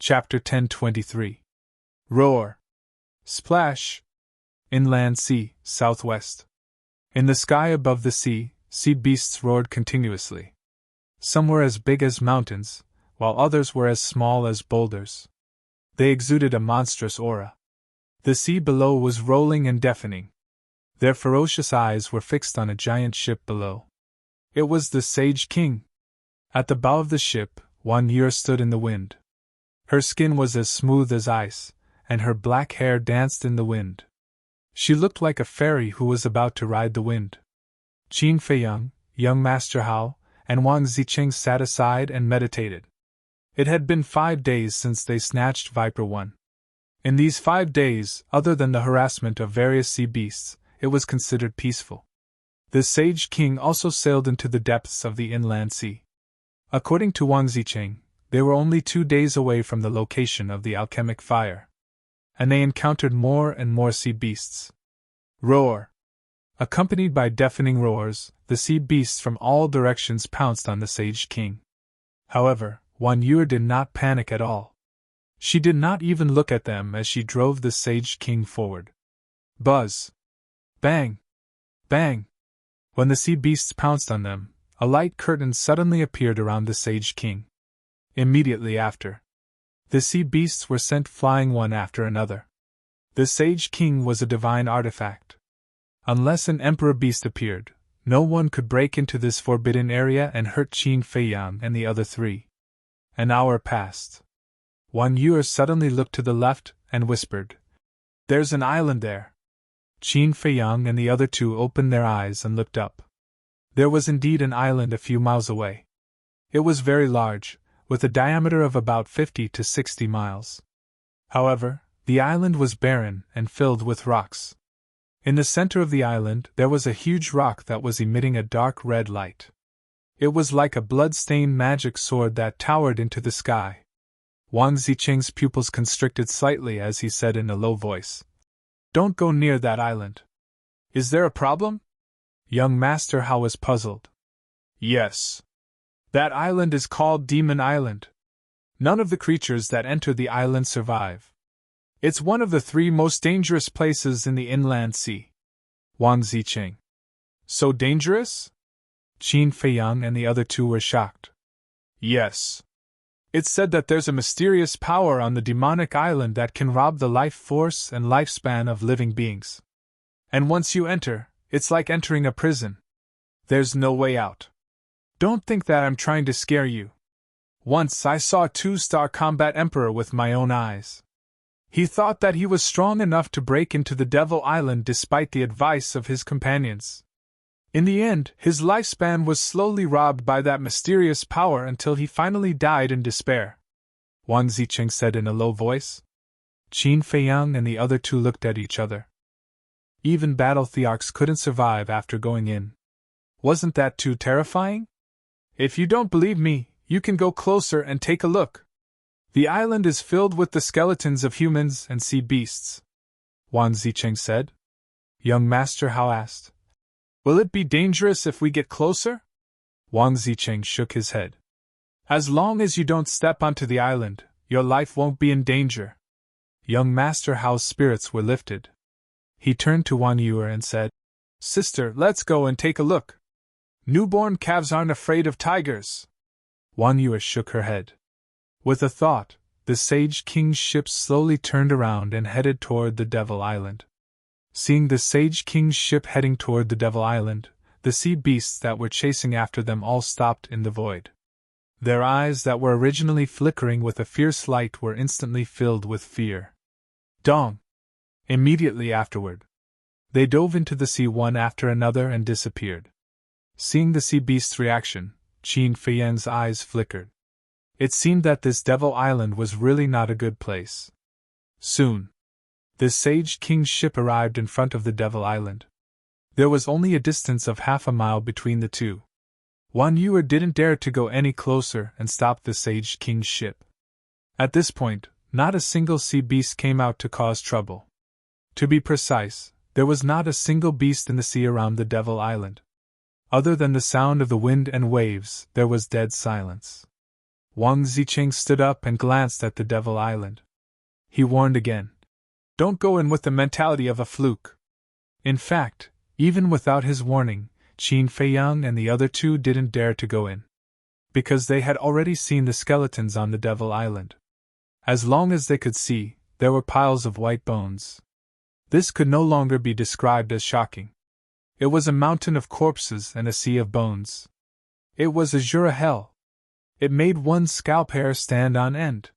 Chapter 1023. Roar. Splash. Inland sea, southwest. In the sky above the sea beasts roared continuously. Some were as big as mountains, while others were as small as boulders. They exuded a monstrous aura. The sea below was rolling and deafening. Their ferocious eyes were fixed on a giant ship below. It was the Sage King. At the bow of the ship, Wan Yu stood in the wind. Her skin was as smooth as ice, and her black hair danced in the wind. She looked like a fairy who was about to ride the wind. Qin Feiyang, young Master Hao, and Wang Zicheng sat aside and meditated. It had been 5 days since they snatched Viper 1. In these 5 days, other than the harassment of various sea beasts, it was considered peaceful. The Sage King also sailed into the depths of the inland sea. According to Wang Zicheng, they were only 2 days away from the location of the alchemic fire. And they encountered more and more sea beasts. Roar! Accompanied by deafening roars, the sea beasts from all directions pounced on the Sage King. However, Wan Yu did not panic at all. She did not even look at them as she drove the Sage King forward. Buzz! Bang! Bang! When the sea beasts pounced on them, a light curtain suddenly appeared around the Sage King. Immediately after, the sea beasts were sent flying one after another. The Sage King was a divine artifact. Unless an emperor beast appeared, no one could break into this forbidden area and hurt Qin Feiyang and the other 3. An hour passed. Wan Yu suddenly looked to the left and whispered, "There's an island there." Qin Feiyang and the other 2 opened their eyes and looked up. There was indeed an island a few miles away. It was very large, with a diameter of about 50 to 60 miles. However, the island was barren and filled with rocks. In the center of the island there was a huge rock that was emitting a dark red light. It was like a blood-stained magic sword that towered into the sky. Wang Zicheng's pupils constricted slightly as he said in a low voice, "Don't go near that island." "Is there a problem?" Young Master Hao was puzzled. "Yes. That island is called Demon Island. None of the creatures that enter the island survive. It's one of the 3 most dangerous places in the inland sea." Wang Zicheng. "So dangerous?" Qin Feiyang and the other 2 were shocked. "Yes. It's said that there's a mysterious power on the demonic island that can rob the life force and lifespan of living beings. And once you enter, it's like entering a prison. There's no way out. Don't think that I'm trying to scare you. Once I saw a 2-star combat emperor with my own eyes. He thought that he was strong enough to break into the Devil Island despite the advice of his companions. In the end, his lifespan was slowly robbed by that mysterious power until he finally died in despair," Wang Zicheng said in a low voice. Qin Feiyang and the other 2 looked at each other. Even battle thearchs couldn't survive after going in. Wasn't that too terrifying? "If you don't believe me, you can go closer and take a look. The island is filled with the skeletons of humans and sea beasts," Wang Zicheng said. Young Master Hao asked, "Will it be dangerous if we get closer?" Wang Zicheng shook his head. "As long as you don't step onto the island, your life won't be in danger." Young Master Hao's spirits were lifted. He turned to Wan Yu and said, "Sister, let's go and take a look. Newborn calves aren't afraid of tigers." Wan Yu shook her head. With a thought, the Sage King's ship slowly turned around and headed toward the Devil Island. Seeing the Sage King's ship heading toward the Devil Island, the sea beasts that were chasing after them all stopped in the void. Their eyes that were originally flickering with a fierce light were instantly filled with fear. Dong! Immediately afterward, they dove into the sea one after another and disappeared. Seeing the sea beast's reaction, Qin Feiyang's eyes flickered. It seemed that this Devil Island was really not a good place. Soon, the Sage King's ship arrived in front of the Devil Island. There was only a distance of half a mile between the 2. Wan Yu didn't dare to go any closer and stop the Sage King's ship. At this point, not a single sea beast came out to cause trouble. To be precise, there was not a single beast in the sea around the Devil Island. Other than the sound of the wind and waves, there was dead silence. Wang Zicheng stood up and glanced at the Devil Island. He warned again. Don't go in with the mentality of a fluke. In fact, even without his warning, Qin Feiyang and the other two didn't dare to go in. Because they had already seen the skeletons on the Devil Island. As long as they could see, there were piles of white bones. This could no longer be described as shocking. It was a mountain of corpses and a sea of bones. It was azure hell. It made one's scalp hair stand on end.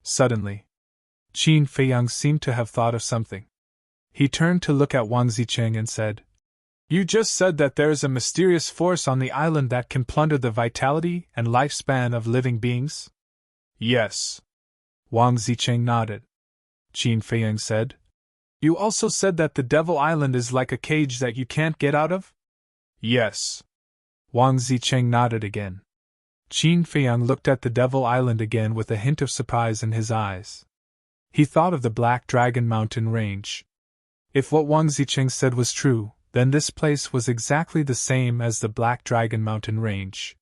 Suddenly, Qin Feiyang seemed to have thought of something. He turned to look at Wang Zicheng and said, You just said that there is a mysterious force on the island that can plunder the vitality and lifespan of living beings? Yes. Wang Zicheng nodded. Qin Feiyang said, You also said that the Devil Island is like a cage that you can't get out of? Yes. Wang Zicheng nodded again. Qin Feiyang looked at the Devil Island again with a hint of surprise in his eyes. He thought of the Black Dragon Mountain range. If what Wang Zicheng said was true, then this place was exactly the same as the Black Dragon Mountain range.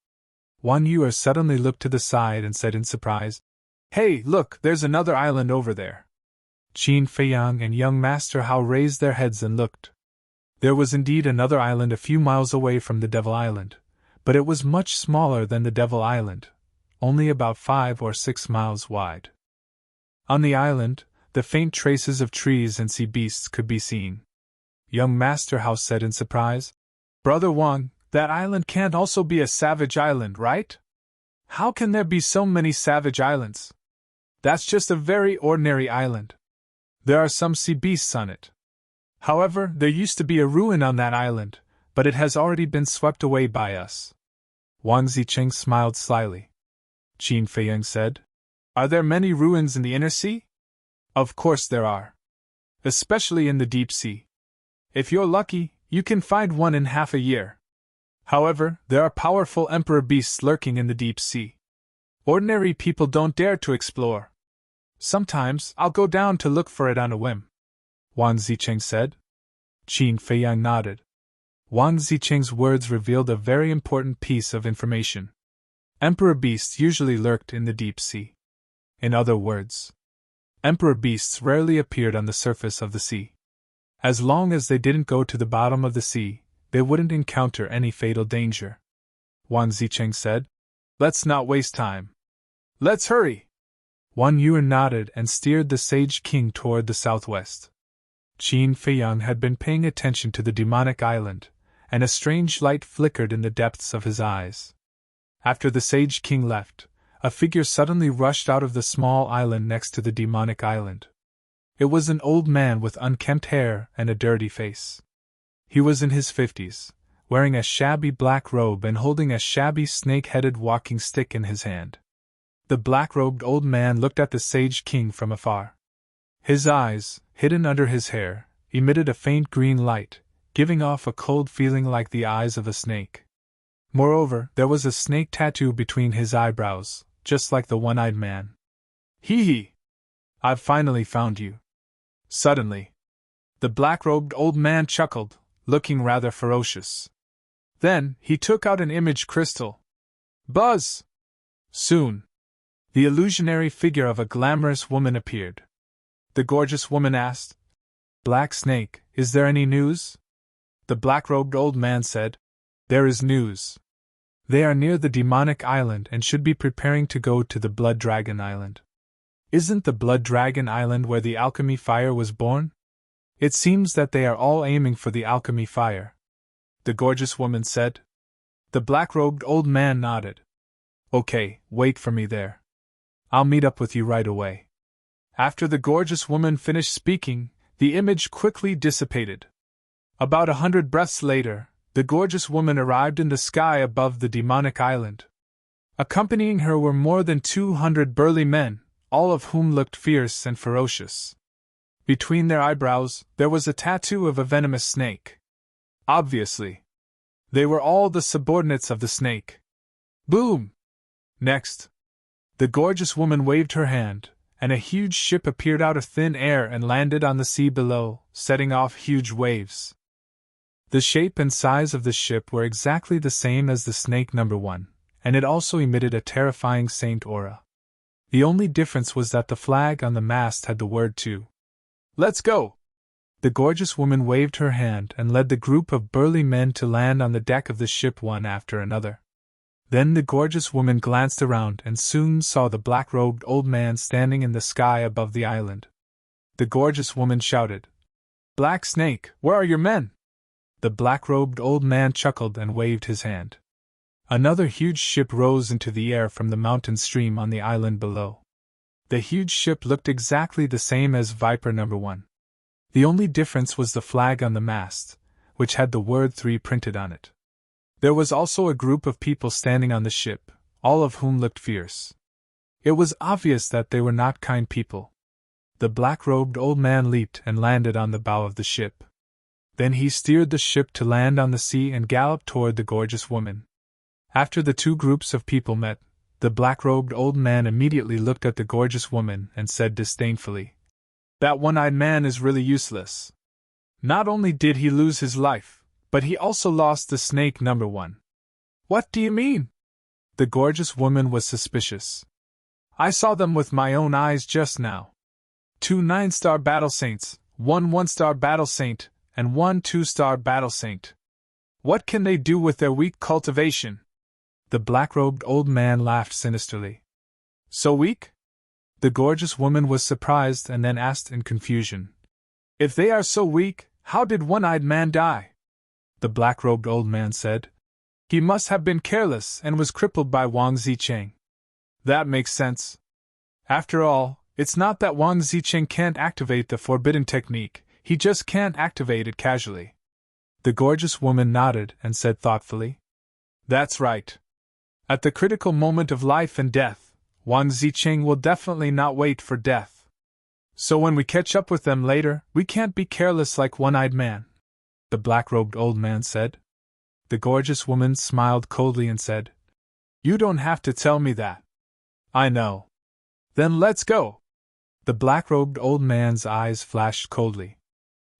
Wan Yuer suddenly looked to the side and said in surprise, Hey, look, there's another island over there. Qin Feiyang and young Master Hao raised their heads and looked. There was indeed another island a few miles away from the Devil Island, but it was much smaller than the Devil Island, only about 5 or 6 miles wide. On the island, the faint traces of trees and sea beasts could be seen. Young Master Hao said in surprise, Brother Wang, that island can't also be a savage island, right? How can there be so many savage islands? That's just a very ordinary island. There are some sea beasts on it. However, there used to be a ruin on that island, but it has already been swept away by us. Wang Zicheng smiled slyly. Qin Feiyang said, Are there many ruins in the inner sea? Of course there are. Especially in the deep sea. If you're lucky, you can find one in half a year. However, there are powerful emperor beasts lurking in the deep sea. Ordinary people don't dare to explore. Sometimes I'll go down to look for it on a whim. Wang Zicheng said. Qin Feiyang nodded. Wang Zicheng's words revealed a very important piece of information. Emperor beasts usually lurked in the deep sea. In other words, emperor beasts rarely appeared on the surface of the sea. As long as they didn't go to the bottom of the sea, they wouldn't encounter any fatal danger. Wang Zicheng said, Let's not waste time. Let's hurry! Wan Yuan nodded and steered the Sage King toward the southwest. Qin Feiyang had been paying attention to the demonic island, and a strange light flickered in the depths of his eyes. After the Sage King left, a figure suddenly rushed out of the small island next to the demonic island. It was an old man with unkempt hair and a dirty face. He was in his 50s, wearing a shabby black robe and holding a shabby snake-headed walking stick in his hand. The black-robed old man looked at the Sage King from afar. His eyes, hidden under his hair, emitted a faint green light, giving off a cold feeling like the eyes of a snake. Moreover, there was a snake tattoo between his eyebrows, just like the one-eyed man. Hee hee! I've finally found you. Suddenly, the black-robed old man chuckled, looking rather ferocious. Then, he took out an image crystal. Buzz! Soon, the illusionary figure of a glamorous woman appeared. The gorgeous woman asked, Black Snake, is there any news? The black-robed old man said, There is news. They are near the demonic island and should be preparing to go to the Blood Dragon Island. Isn't the Blood Dragon Island where the alchemy fire was born? It seems that they are all aiming for the alchemy fire. The gorgeous woman said. The black-robed old man nodded. Okay, wait for me there. I'll meet up with you right away. After the gorgeous woman finished speaking, the image quickly dissipated. About 100 breaths later, the gorgeous woman arrived in the sky above the demonic island. Accompanying her were more than 200 burly men, all of whom looked fierce and ferocious. Between their eyebrows, there was a tattoo of a venomous snake. Obviously, they were all the subordinates of the snake. Boom! Next, the gorgeous woman waved her hand, and a huge ship appeared out of thin air and landed on the sea below, setting off huge waves. The shape and size of the ship were exactly the same as the snake number 1, and it also emitted a terrifying saint aura. The only difference was that the flag on the mast had the word "to." "Let's go!" The gorgeous woman waved her hand and led the group of burly men to land on the deck of the ship one after another. Then the gorgeous woman glanced around and soon saw the black-robed old man standing in the sky above the island. The gorgeous woman shouted, "Black Snake, where are your men?" The black-robed old man chuckled and waved his hand. Another huge ship rose into the air from the mountain stream on the island below. The huge ship looked exactly the same as Viper No. 1. The only difference was the flag on the mast, which had the word 3 printed on it. There was also a group of people standing on the ship, all of whom looked fierce. It was obvious that they were not kind people. The black-robed old man leaped and landed on the bow of the ship. Then he steered the ship to land on the sea and galloped toward the gorgeous woman. After the two groups of people met, the black-robed old man immediately looked at the gorgeous woman and said disdainfully, "That one-eyed man is really useless. Not only did he lose his life, but he also lost the snake No. 1. "What do you mean?" The gorgeous woman was suspicious. "I saw them with my own eyes just now. 2 9-star battle saints, 1 1-star battle saint, and 1 2-star battle saint. What can they do with their weak cultivation?" The black-robed old man laughed sinisterly. "So weak?" The gorgeous woman was surprised and then asked in confusion, "If they are so weak, how did one-eyed man die?" The black-robed old man said, "He must have been careless and was crippled by Wang Zicheng." "That makes sense. After all, it's not that Wang Zicheng can't activate the forbidden technique, he just can't activate it casually." The gorgeous woman nodded and said thoughtfully, "That's right. At the critical moment of life and death, Wang Zicheng will definitely not wait for death. So when we catch up with them later, we can't be careless like one-eyed man," the black-robed old man said. The gorgeous woman smiled coldly and said, "You don't have to tell me that. I know. Then let's go." The black-robed old man's eyes flashed coldly.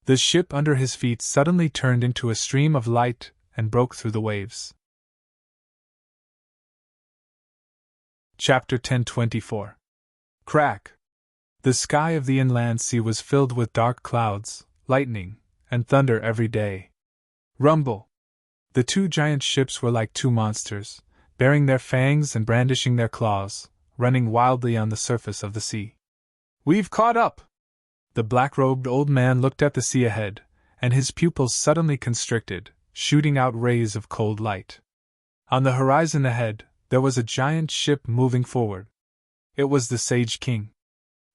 The ship under his feet suddenly turned into a stream of light and broke through the waves. Chapter 1024. Crack. The sky of the inland sea was filled with dark clouds, lightning, and thunder every day. Rumble. The two giant ships were like two monsters, baring their fangs and brandishing their claws, running wildly on the surface of the sea. "We've caught up!" The black-robed old man looked at the sea ahead, and his pupils suddenly constricted, shooting out rays of cold light. On the horizon ahead, there was a giant ship moving forward. It was the Sage King.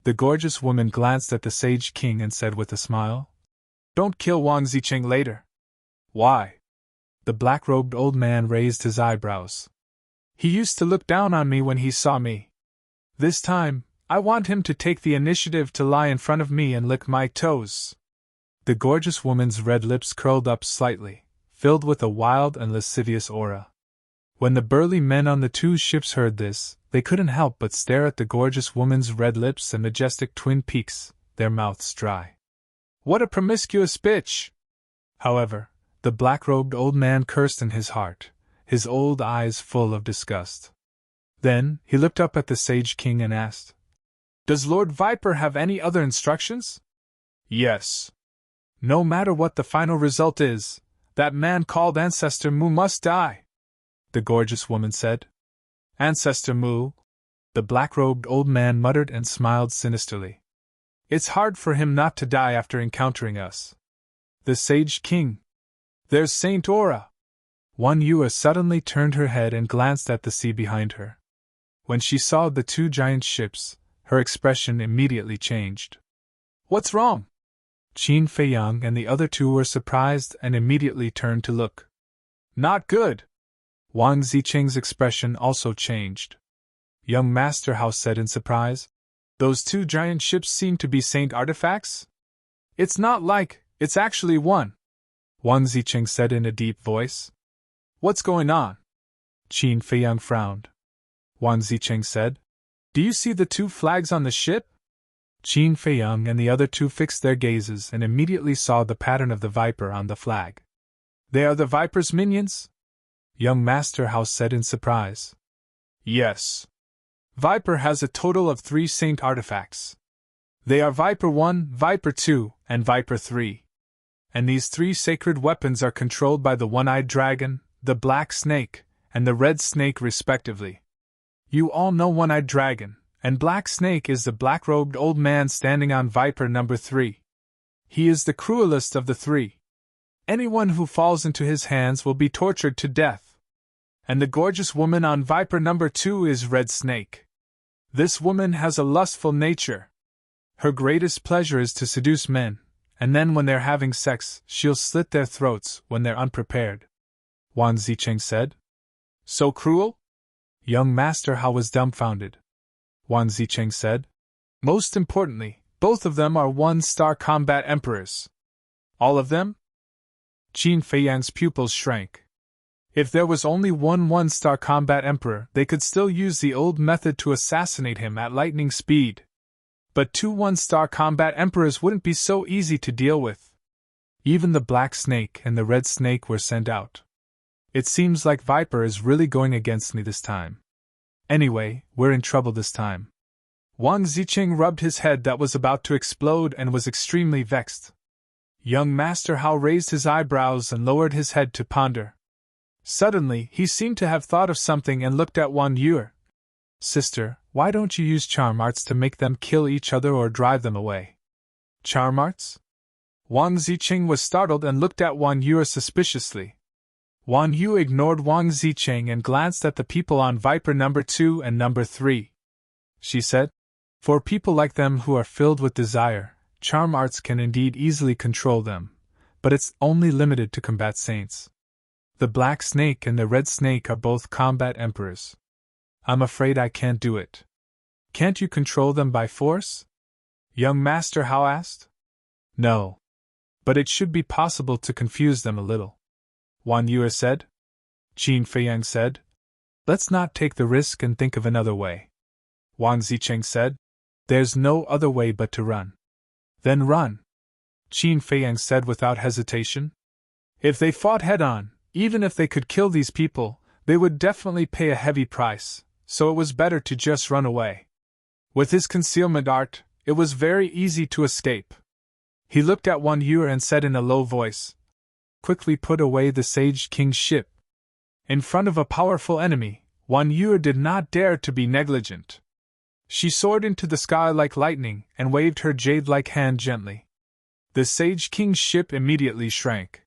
The gorgeous woman glanced at the Sage King and said with a smile, "Don't kill Wang Zicheng later." "Why?" The black-robed old man raised his eyebrows. "He used to look down on me when he saw me. This time, I want him to take the initiative to lie in front of me and lick my toes." The gorgeous woman's red lips curled up slightly, filled with a wild and lascivious aura. When the burly men on the two ships heard this, they couldn't help but stare at the gorgeous woman's red lips and majestic twin peaks, their mouths dry. "What a promiscuous bitch!" However, the black-robed old man cursed in his heart, his old eyes full of disgust. Then, he looked up at the Sage King and asked, "Does Lord Viper have any other instructions?" "Yes. No matter what the final result is, that man called Ancestor Mu must die," the gorgeous woman said. "Ancestor Mu?" The black-robed old man muttered and smiled sinisterly. "It's hard for him not to die after encountering us." The Sage King. "There's Saint Aura!" Wan Yue suddenly turned her head and glanced at the sea behind her. When she saw the two giant ships, her expression immediately changed. "What's wrong?" Qin Feiyang and the other two were surprised and immediately turned to look. "Not good!" Wang Zicheng's expression also changed. Young Master Hao said in surprise, "Those two giant ships seem to be saint artifacts?" "It's not like, it's actually one," Wang Zicheng said in a deep voice. "What's going on?" Qin Feiyang frowned. Wang Zicheng said, "Do you see the two flags on the ship?" Qin Feiyang and the other two fixed their gazes and immediately saw the pattern of the viper on the flag. "They are the viper's minions?" Young Master Hao said in surprise. Yes. Viper has a total of 3 saint artifacts. They are Viper 1, Viper 2, and Viper 3. And these 3 sacred weapons are controlled by the one-eyed dragon, the black snake, and the red snake respectively. You all know one-eyed dragon, and black snake is the black-robed old man standing on Viper number 3. He is the cruelest of the 3. Anyone who falls into his hands will be tortured to death. And the gorgeous woman on Viper number 2 is Red Snake. This woman has a lustful nature. Her greatest pleasure is to seduce men, and then when they're having sex, she'll slit their throats when they're unprepared. Wang Zicheng said. So cruel? Young Master Hao was dumbfounded. Wang Zicheng said. Most importantly, both of them are 1-star combat emperors. All of them? Qin Feiyang's pupils shrank. If there was only one 1-star combat emperor, they could still use the old method to assassinate him at lightning speed. But 2 1-star combat emperors wouldn't be so easy to deal with. Even the Black Snake and the Red Snake were sent out. It seems like Viper is really going against me this time. Anyway, we're in trouble this time. Wang Zicheng rubbed his head that was about to explode and was extremely vexed. Young Master Hao raised his eyebrows and lowered his head to ponder. Suddenly, he seemed to have thought of something and looked at Wan Yu. Sister, why don't you use charm arts to make them kill each other or drive them away? Charm arts? Wang Zicheng was startled and looked at Wan Yu suspiciously. Wan Yu ignored Wang Zicheng and glanced at the people on Viper number 2 and number 3. She said, For people like them who are filled with desire, charm arts can indeed easily control them, but it's only limited to combat saints. The Black Snake and the Red Snake are both combat emperors. I'm afraid I can't do it. Can't you control them by force? Young Master Hao asked. No. But it should be possible to confuse them a little. Wan Yu said. Qin Feiyang said. Let's not take the risk and think of another way. Wang Zicheng said. There's no other way but to run. Then run. Qin Feiyang said without hesitation. If they fought head-on, even if they could kill these people, they would definitely pay a heavy price, so it was better to just run away. With his concealment art, it was very easy to escape. He looked at Wan Yu and said in a low voice, Quickly put away the Sage King's ship. In front of a powerful enemy, Wan Yu did not dare to be negligent. She soared into the sky like lightning and waved her jade-like hand gently. The Sage King's ship immediately shrank.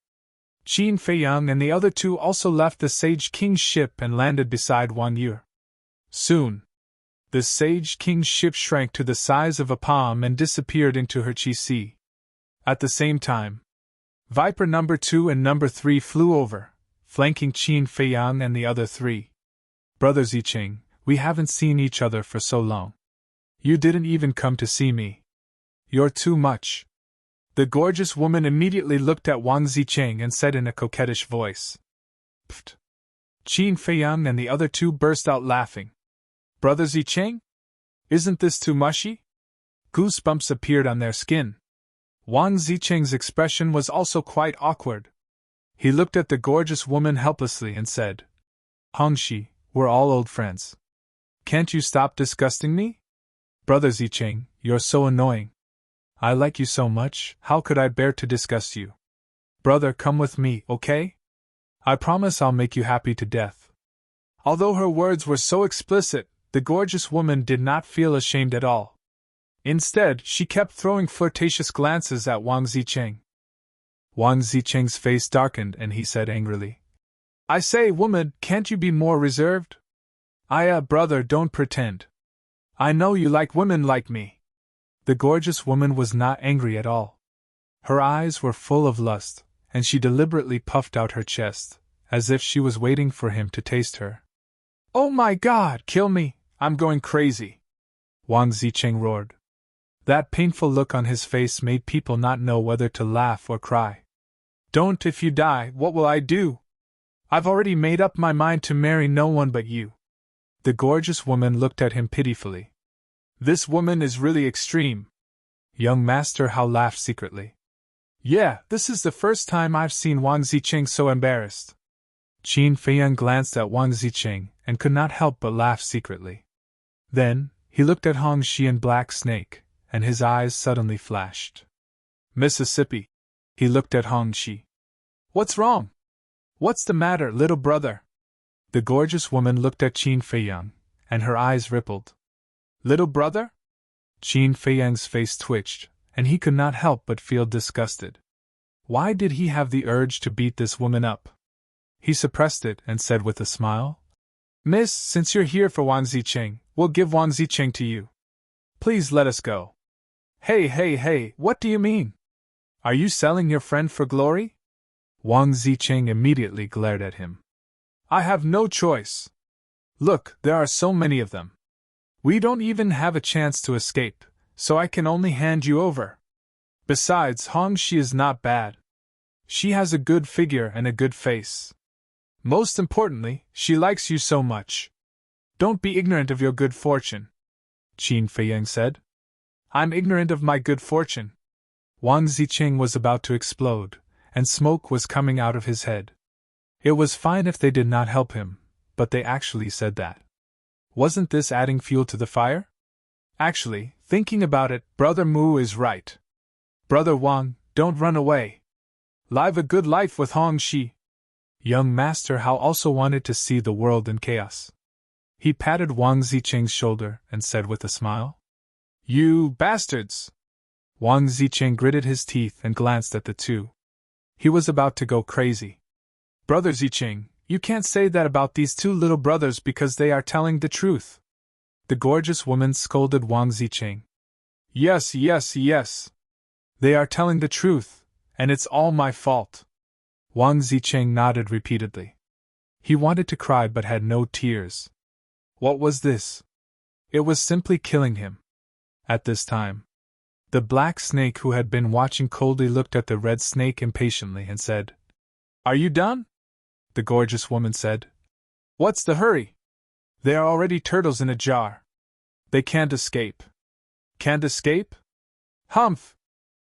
Qin Feiyang and the other 2 also left the Sage King's ship and landed beside Wan Yu. Soon, the Sage King's ship shrank to the size of a palm and disappeared into her chi sea. At the same time, Viper number 2 and number 3 flew over, flanking Qin Feiyang and the other 3. Brother Zicheng, we haven't seen each other for so long. You didn't even come to see me. You're too much. The gorgeous woman immediately looked at Wang Zicheng and said in a coquettish voice. Pfft. Qin Feiyang and the other 2 burst out laughing. Brother Zicheng? Isn't this too mushy? Goosebumps appeared on their skin. Wang Zicheng's expression was also quite awkward. He looked at the gorgeous woman helplessly and said, Hongxi, we're all old friends. Can't you stop disgusting me? Brother Zicheng, you're so annoying. I like you so much, how could I bear to disgust you? Brother, come with me, okay? I promise I'll make you happy to death. Although her words were so explicit, the gorgeous woman did not feel ashamed at all. Instead, she kept throwing flirtatious glances at Wang Zicheng. Wang Zicheng's face darkened and he said angrily, I say, woman, can't you be more reserved? Brother, don't pretend. I know you like women like me. The gorgeous woman was not angry at all. Her eyes were full of lust, and she deliberately puffed out her chest, as if she was waiting for him to taste her. Oh my God, kill me, I'm going crazy! Wang Zicheng roared. That painful look on his face made people not know whether to laugh or cry. Don't, if you die, what will I do? I've already made up my mind to marry no one but you. The gorgeous woman looked at him pitifully. This woman is really extreme. Young Master Hao laughed secretly. Yeah, this is the first time I've seen Wang Zicheng so embarrassed. Qin Feiyang glanced at Wang Zicheng and could not help but laugh secretly. Then, he looked at Hong Shi and Black Snake, and his eyes suddenly flashed. Mississippi. He looked at Hong Shi. What's wrong? What's the matter, little brother? The gorgeous woman looked at Qin Feiyang, and her eyes rippled. Little brother? Qin Feiyang's face twitched, and he could not help but feel disgusted. Why did he have the urge to beat this woman up? He suppressed it and said with a smile, Miss, since you're here for Wang Zicheng, we'll give Wang Zicheng to you. Please let us go. Hey, what do you mean? Are you selling your friend for glory? Wang Zicheng immediately glared at him. I have no choice. Look, there are so many of them. We don't even have a chance to escape, so I can only hand you over. Besides, Hong Shi is not bad. She has a good figure and a good face. Most importantly, she likes you so much. Don't be ignorant of your good fortune, Qin Feiyang said. I'm ignorant of my good fortune. Wang Zicheng was about to explode, and smoke was coming out of his head. It was fine if they did not help him, but they actually said that. Wasn't this adding fuel to the fire? Actually, thinking about it, Brother Mu is right. Brother Wang, don't run away. Live a good life with Hong Shi. Young Master Hao also wanted to see the world in chaos. He patted Wang Zicheng's shoulder and said with a smile, You bastards! Wang Zicheng gritted his teeth and glanced at the two. He was about to go crazy. Brother Zicheng, you can't say that about these two little brothers because they are telling the truth. The gorgeous woman scolded Wang Zicheng. Yes. They are telling the truth, and it's all my fault. Wang Zicheng nodded repeatedly. He wanted to cry but had no tears. What was this? It was simply killing him. At this time, the black snake who had been watching coldly looked at the red snake impatiently and said, Are you done? The gorgeous woman said. What's the hurry? There are already turtles in a jar. They can't escape. Can't escape? Humph!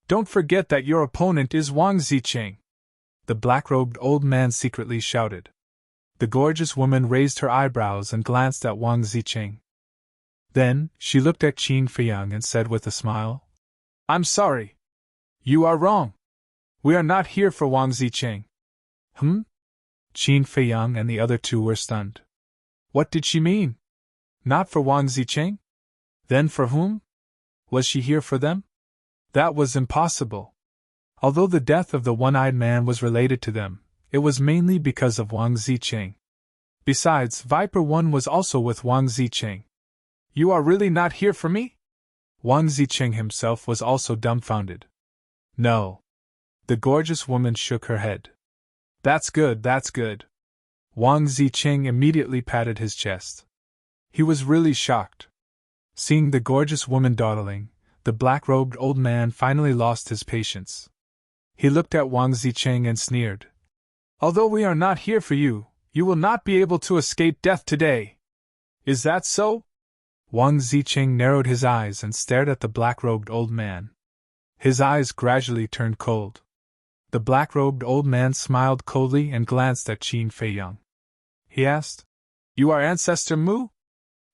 Don't forget that your opponent is Wang Zicheng. The black-robed old man secretly shouted. The gorgeous woman raised her eyebrows and glanced at Wang Zicheng. Then, she looked at Qin Feiyang and said with a smile, I'm sorry. You are wrong. We are not here for Wang Zicheng. Qin Feiyang and the other two were stunned. What did she mean? Not for Wang Zicheng? Then for whom? Was she here for them? That was impossible. Although the death of the one-eyed man was related to them, it was mainly because of Wang Zicheng. Besides, Viper One was also with Wang Zicheng. You are really not here for me? Wang Zicheng himself was also dumbfounded. No. The gorgeous woman shook her head. That's good. Wang Zicheng immediately patted his chest. He was really shocked. Seeing the gorgeous woman dawdling, the black-robed old man finally lost his patience. He looked at Wang Zicheng and sneered. Although we are not here for you, you will not be able to escape death today. Is that so? Wang Zicheng narrowed his eyes and stared at the black-robed old man. His eyes gradually turned cold. The black-robed old man smiled coldly and glanced at Qin Feiyang. He asked, You are Ancestor Mu?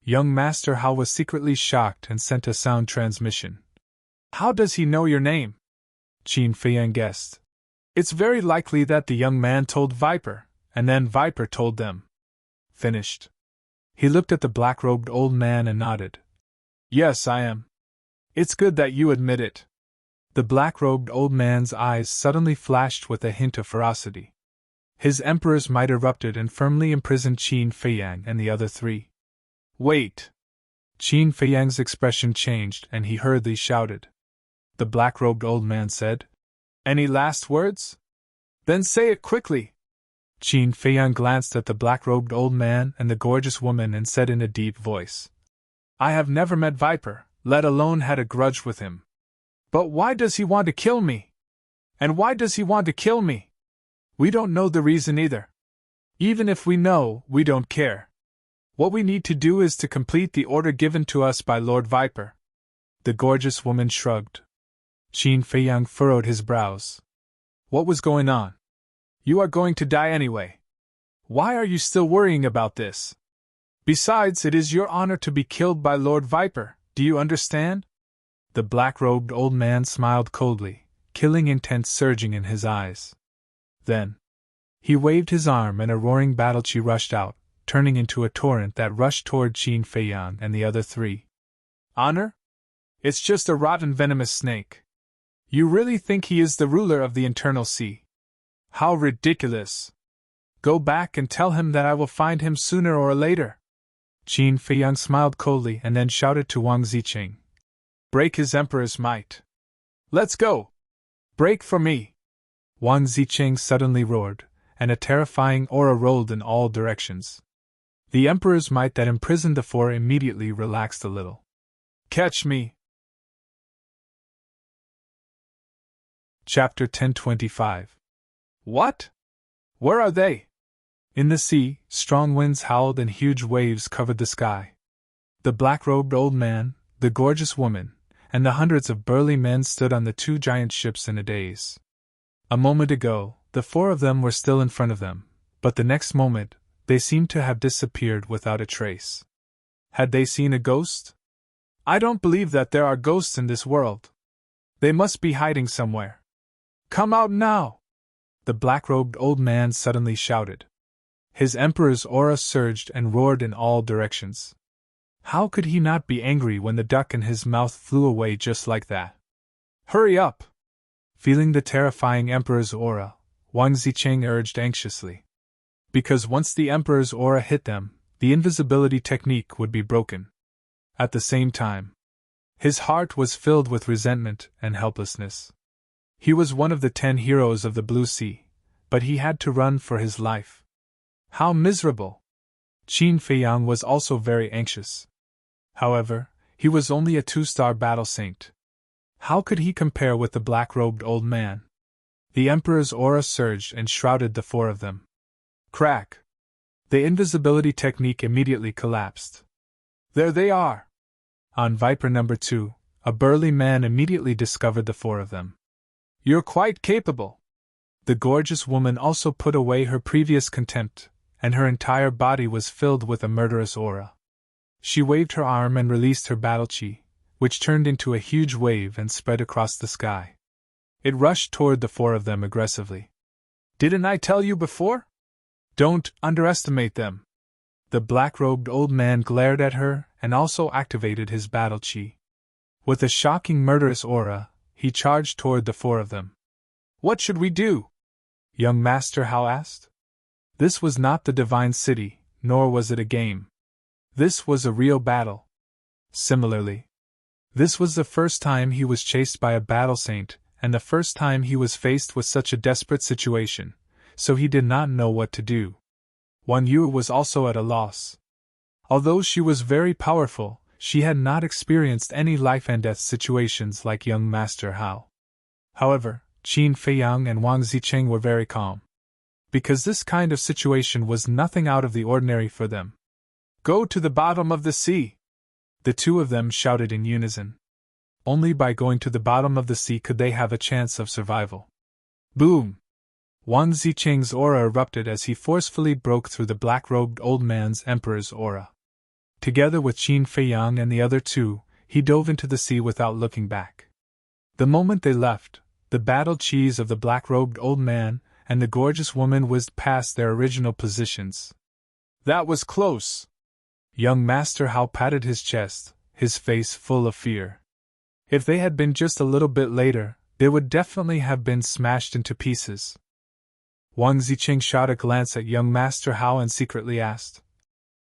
Young Master Hao was secretly shocked and sent a sound transmission. How does he know your name? Qin Feiyang guessed. It's very likely that the young man told Viper, and then Viper told them. Finished. He looked at the black-robed old man and nodded. Yes, I am. It's good that you admit it. The black-robed old man's eyes suddenly flashed with a hint of ferocity. His emperor's might erupted and firmly imprisoned Qin Feiyang and the other three. Wait! Qin Feiyang's expression changed and he hurriedly shouted. The black-robed old man said, Any last words? Then say it quickly! Qin Feiyang glanced at the black-robed old man and the gorgeous woman and said in a deep voice, I have never met Viper, let alone had a grudge with him. But why does he want to kill me? And why does he want to kill me? We don't know the reason either. Even if we know, we don't care. What we need to do is to complete the order given to us by Lord Viper. The gorgeous woman shrugged. Qin Feiyang furrowed his brows. What was going on? You are going to die anyway. Why are you still worrying about this? Besides, it is your honor to be killed by Lord Viper, do you understand? The black-robed old man smiled coldly, killing intent surging in his eyes. Then he waved his arm and a roaring battle-chi rushed out, turning into a torrent that rushed toward Qin Feiyang and the other three. Honor? It's just a rotten venomous snake. You really think he is the ruler of the internal sea? How ridiculous! Go back and tell him that I will find him sooner or later. Qin Feiyang smiled coldly and then shouted to Wang Ziqing. Break his emperor's might. Let's go! Break for me! Wang Ziqing suddenly roared, and a terrifying aura rolled in all directions. The emperor's might that imprisoned the four immediately relaxed a little. Catch me! Chapter 1025. What? Where are they? In the sea, strong winds howled and huge waves covered the sky. The black-robed old man, the gorgeous woman, and the hundreds of burly men stood on the two giant ships in a daze. A moment ago, the four of them were still in front of them, but the next moment, they seemed to have disappeared without a trace. Had they seen a ghost? I don't believe that there are ghosts in this world. They must be hiding somewhere. Come out now! The black-robed old man suddenly shouted. His emperor's aura surged and roared in all directions. How could he not be angry when the duck in his mouth flew away just like that? Hurry up! Feeling the terrifying emperor's aura, Wang Ziqing urged anxiously. Because once the emperor's aura hit them, the invisibility technique would be broken. At the same time, his heart was filled with resentment and helplessness. He was one of the 10 heroes of the Blue Sea, but he had to run for his life. How miserable! Qin Feiyang was also very anxious. However, he was only a 2-star battle saint. How could he compare with the black-robed old man? The emperor's aura surged and shrouded the four of them. Crack! The invisibility technique immediately collapsed. There they are! On Viper number 2, a burly man immediately discovered the four of them. You're quite capable! The gorgeous woman also put away her previous contempt, and her entire body was filled with a murderous aura. She waved her arm and released her battle-chi, which turned into a huge wave and spread across the sky. It rushed toward the four of them aggressively. Didn't I tell you before? Don't underestimate them. The black-robed old man glared at her and also activated his battle-chi. With a shocking murderous aura, he charged toward the four of them. What should we do? Young Master Hao asked. This was not the Divine City, nor was it a game. This was a real battle. Similarly, this was the first time he was chased by a battle saint, and the first time he was faced with such a desperate situation, so he did not know what to do. Wan Yu was also at a loss. Although she was very powerful, she had not experienced any life-and-death situations like young Master Hao. However, Qin Feiyang and Wang Ziqing were very calm. Because this kind of situation was nothing out of the ordinary for them. Go to the bottom of the sea! The two of them shouted in unison. Only by going to the bottom of the sea could they have a chance of survival. Boom! Wang Ziqing's aura erupted as he forcefully broke through the black-robed old man's emperor's aura. Together with Qin Feiyang and the other two, he dove into the sea without looking back. The moment they left, the battle-chis of the black-robed old man and the gorgeous woman whizzed past their original positions. That was close! Young Master Hao patted his chest, his face full of fear. If they had been just a little bit later, they would definitely have been smashed into pieces. Wang Ziqing shot a glance at young Master Hao and secretly asked,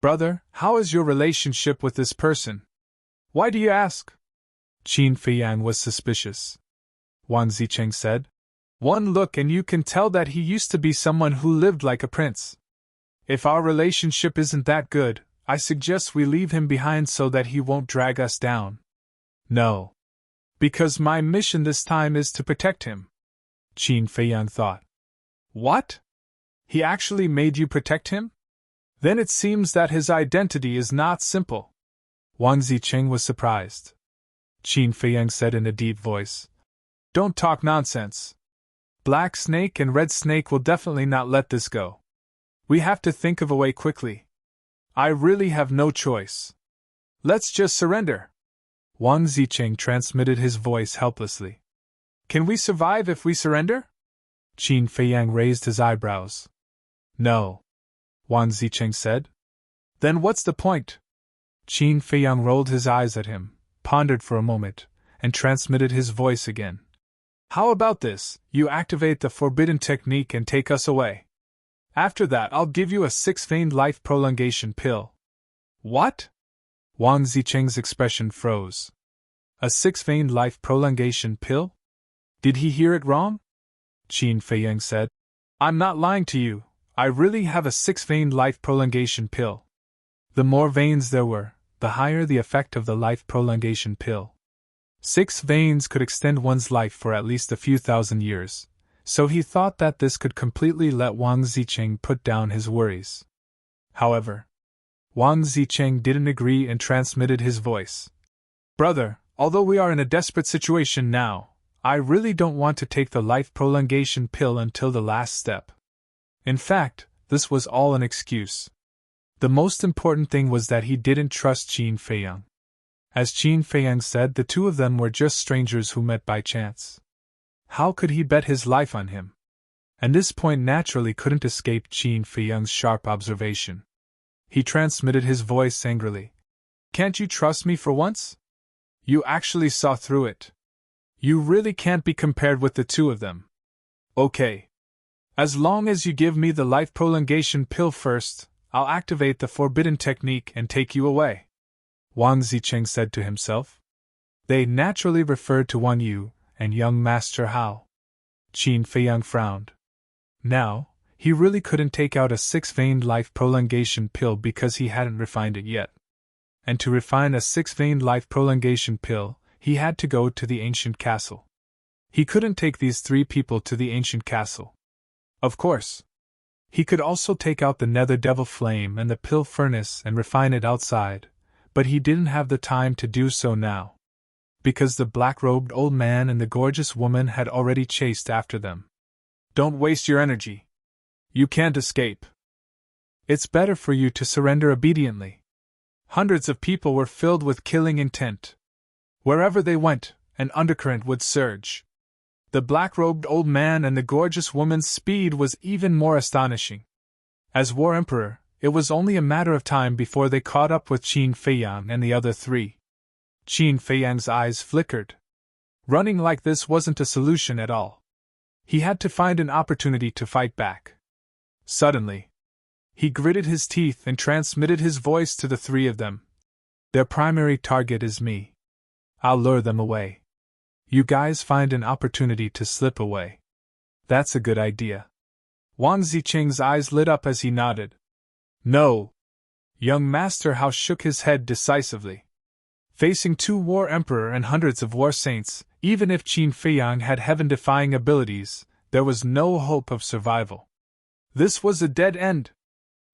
Brother, how is your relationship with this person? Why do you ask? Qin Feiyang was suspicious. Wang Ziqing said, One look and you can tell that he used to be someone who lived like a prince. If our relationship isn't that good, I suggest we leave him behind so that he won't drag us down. No. Because my mission this time is to protect him. Qin Feiyang thought. What? He actually made you protect him? Then it seems that his identity is not simple. Wang Ziqing was surprised. Qin Feiyang said in a deep voice, Don't talk nonsense. Black Snake and Red Snake will definitely not let this go. We have to think of a way quickly. I really have no choice. Let's just surrender. Wang Zicheng transmitted his voice helplessly. Can we survive if we surrender? Qin Feiyang raised his eyebrows. No. Wang Zicheng said. Then what's the point? Qin Feiyang rolled his eyes at him, pondered for a moment, and transmitted his voice again. How about this, you activate the forbidden technique and take us away. After that I'll give you a 6-veined life prolongation pill. What? Wang Zicheng's expression froze. A 6-veined life prolongation pill? Did he hear it wrong? Qin Feiyang said. I'm not lying to you, I really have a 6-veined life prolongation pill. The more veins there were, the higher the effect of the life prolongation pill. 6 veins could extend one's life for at least a few thousand years, so he thought that this could completely let Wang Zicheng put down his worries. However, Wang Zicheng didn't agree and transmitted his voice. Brother, although we are in a desperate situation now, I really don't want to take the life prolongation pill until the last step. In fact, this was all an excuse. The most important thing was that he didn't trust Qin Feiyang. As Qin Feiyang said, the two of them were just strangers who met by chance. How could he bet his life on him? And this point naturally couldn't escape Qin Feiyang's sharp observation. He transmitted his voice angrily. Can't you trust me for once? You actually saw through it. You really can't be compared with the two of them. Okay. As long as you give me the life prolongation pill first, I'll activate the forbidden technique and take you away. Wang Zicheng said to himself. They naturally referred to Wang Yu and young Master Hao. Qin Feiyang frowned. Now, he really couldn't take out a 6-veined life prolongation pill because he hadn't refined it yet. And to refine a 6-veined life prolongation pill, he had to go to the ancient castle. He couldn't take these 3 people to the ancient castle. Of course. He could also take out the nether devil flame and the pill furnace and refine it outside, but he didn't have the time to do so now. Because the black-robed old man and the gorgeous woman had already chased after them. Don't waste your energy. You can't escape. It's better for you to surrender obediently. Hundreds of people were filled with killing intent. Wherever they went, an undercurrent would surge. The black-robed old man and the gorgeous woman's speed was even more astonishing. As War Emperor, it was only a matter of time before they caught up with Qin Feiyang and the other 3. Qin Feiyang's eyes flickered. Running like this wasn't a solution at all. He had to find an opportunity to fight back. Suddenly, he gritted his teeth and transmitted his voice to the 3 of them. Their primary target is me. I'll lure them away. You guys find an opportunity to slip away. That's a good idea. Wang Zicheng's eyes lit up as he nodded. No. Young Master Hao shook his head decisively. Facing 2 War Emperor and hundreds of War Saints, even if Qin Feiyang had heaven-defying abilities, there was no hope of survival. This was a dead end.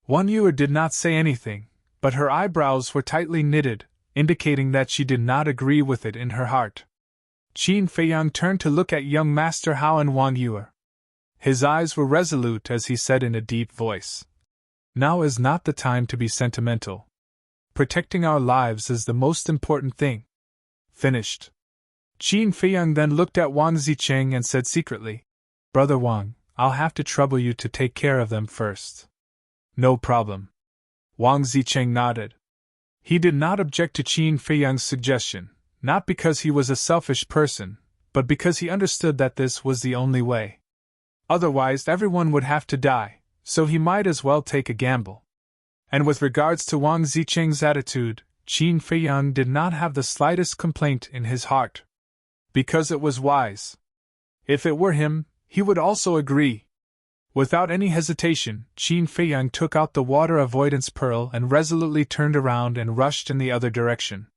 Wang Yu did not say anything, but her eyebrows were tightly knitted, indicating that she did not agree with it in her heart. Qin Feiyang turned to look at young Master Hao and Wang Yu. His eyes were resolute as he said in a deep voice. Now is not the time to be sentimental. Protecting our lives is the most important thing. Finished. Qin Feiyang then looked at Wang Zicheng and said secretly, Brother Wang, I'll have to trouble you to take care of them first. No problem. Wang Zicheng nodded. He did not object to Qin Feiyang's suggestion, not because he was a selfish person, but because he understood that this was the only way. Otherwise everyone would have to die, so he might as well take a gamble. And with regards to Wang Zicheng's attitude, Qin Feiyang did not have the slightest complaint in his heart. Because it was wise. If it were him, he would also agree. Without any hesitation, Qin Feiyang took out the water avoidance pearl and resolutely turned around and rushed in the other direction.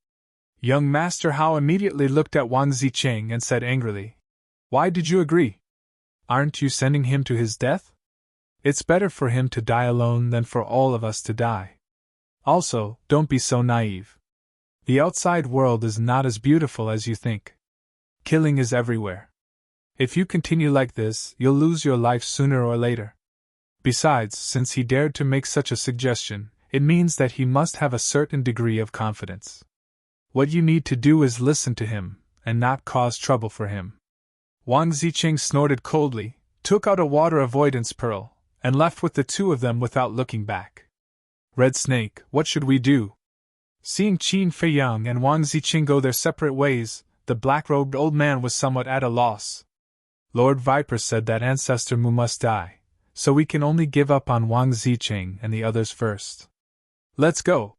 Young Master Hao immediately looked at Wang Zicheng and said angrily, Why did you agree? Aren't you sending him to his death? It's better for him to die alone than for all of us to die. Also, don't be so naive. The outside world is not as beautiful as you think. Killing is everywhere. If you continue like this, you'll lose your life sooner or later. Besides, since he dared to make such a suggestion, it means that he must have a certain degree of confidence. What you need to do is listen to him, and not cause trouble for him. Wang Ziqing snorted coldly, took out a water avoidance pearl, and left with the two of them without looking back. Red Snake, what should we do? Seeing Qin Feiyang and Wang Ziqing go their separate ways, the black-robed old man was somewhat at a loss. Lord Viper said that Ancestor Mu must die, so we can only give up on Wang Ziqing and the others first. Let's go!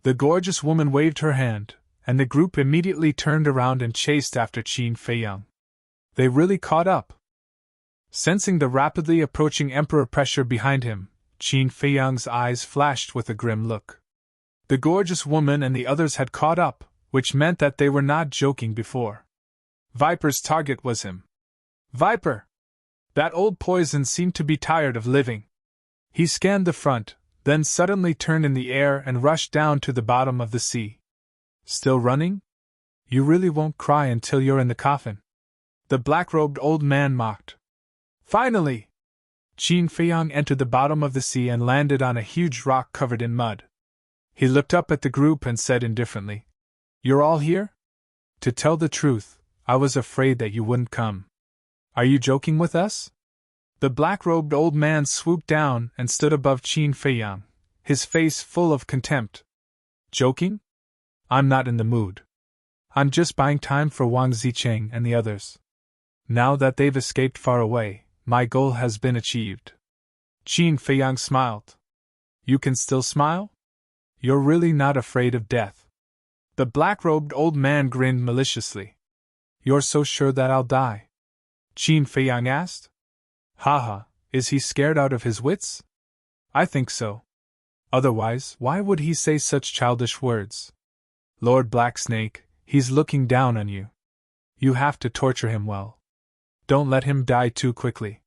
The gorgeous woman waved her hand, and the group immediately turned around and chased after Qin Feiyang. They really caught up. Sensing the rapidly approaching emperor pressure behind him, Qin Feiyang's eyes flashed with a grim look. The gorgeous woman and the others had caught up, which meant that they were not joking before. Viper's target was him. Viper! That old poison seemed to be tired of living. He scanned the front, then suddenly turned in the air and rushed down to the bottom of the sea. Still running? You really won't cry until you're in the coffin. The black-robed old man mocked. Finally! Qin Feiyang entered the bottom of the sea and landed on a huge rock covered in mud. He looked up at the group and said indifferently, You're all here? To tell the truth, I was afraid that you wouldn't come. Are you joking with us? The black-robed old man swooped down and stood above Qin Feiyang, his face full of contempt. Joking? I'm not in the mood. I'm just buying time for Wang Ziqing and the others. Now that they've escaped far away, my goal has been achieved. Qin Feiyang smiled. You can still smile? You're really not afraid of death. The black-robed old man grinned maliciously. You're so sure that I'll die? Qin Feiyang asked. Haha, is he scared out of his wits? I think so. Otherwise, why would he say such childish words? Lord Black Snake, he's looking down on you. You have to torture him well. Don't let him die too quickly.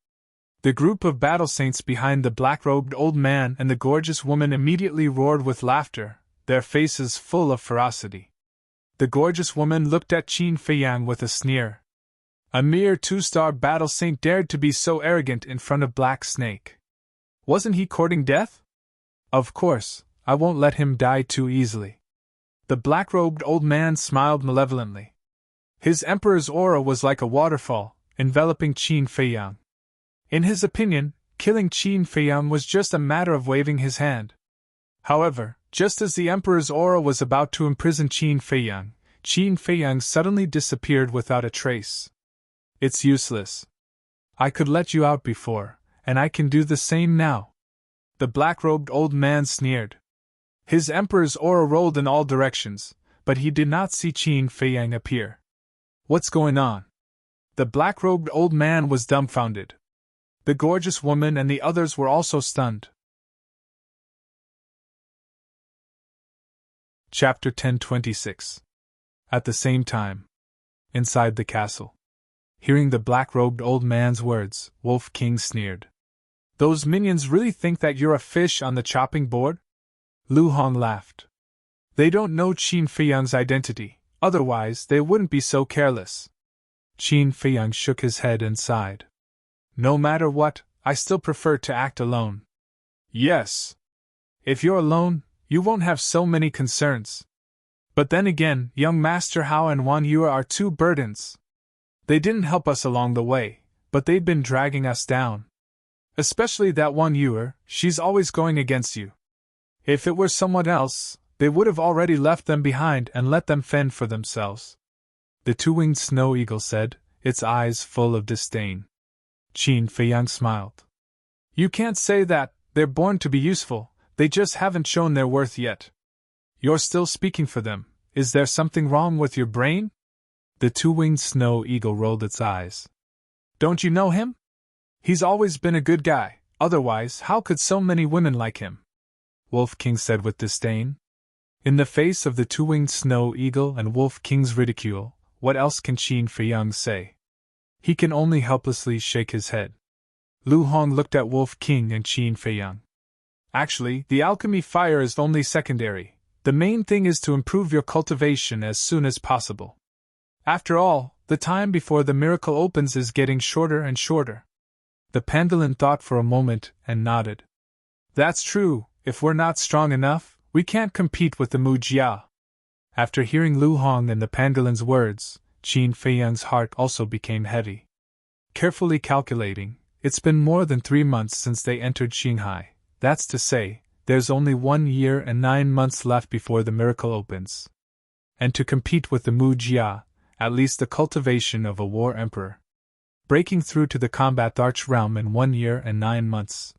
The group of battle saints behind the black-robed old man and the gorgeous woman immediately roared with laughter, their faces full of ferocity. The gorgeous woman looked at Qin Feiyang with a sneer. A mere 2-star battle saint dared to be so arrogant in front of Black Snake. Wasn't he courting death? Of course, I won't let him die too easily. The black-robed old man smiled malevolently. His emperor's aura was like a waterfall, enveloping Qin Feiyang. In his opinion, killing Qin Feiyang was just a matter of waving his hand. However, just as the emperor's aura was about to imprison Qin Feiyang suddenly disappeared without a trace. It's useless. I could let you out before, and I can do the same now. The black-robed old man sneered. His emperor's aura rolled in all directions, but he did not see Qin Feiyang appear. What's going on? The black-robed old man was dumbfounded. The gorgeous woman and the others were also stunned. Chapter 1026. At the same time. Inside the castle. Hearing the black-robed old man's words, Wolf King sneered. Those minions really think that you're a fish on the chopping board? Lu Hong laughed. They don't know Qin Feiyang's identity, otherwise they wouldn't be so careless. Qin Feiyang shook his head and sighed. No matter what, I still prefer to act alone. Yes. If you're alone, you won't have so many concerns. But then again, young Master Hao and Wan Yue are two burdens. They didn't help us along the way, but they've been dragging us down. Especially that Wan Yue, she's always going against you. If it were someone else, they would have already left them behind and let them fend for themselves. The two-winged snow eagle said, its eyes full of disdain. Qin Feiyang smiled. You can't say that, they're born to be useful, they just haven't shown their worth yet. You're still speaking for them, is there something wrong with your brain? The two-winged snow eagle rolled its eyes. Don't you know him? He's always been a good guy, otherwise how could so many women like him? Wolf King said with disdain. In the face of the two-winged snow eagle and Wolf King's ridicule, what else can Qin Feiyang say? He can only helplessly shake his head. Lu Hong looked at Wolf King and Qin Feiyang. Actually, the alchemy fire is only secondary. The main thing is to improve your cultivation as soon as possible. After all, the time before the miracle opens is getting shorter and shorter. The pangolin thought for a moment and nodded. That's true, if we're not strong enough, we can't compete with the Mujia. After hearing Lu Hong and the pangolin's words, Qin Feiyang's heart also became heavy. Carefully calculating, it's been more than 3 months since they entered Shanghai. That's to say, there's only 1 year and 9 months left before the miracle opens. And to compete with the Mujia, at least the cultivation of a war emperor. Breaking through to the combat arch realm in 1 year and 9 months.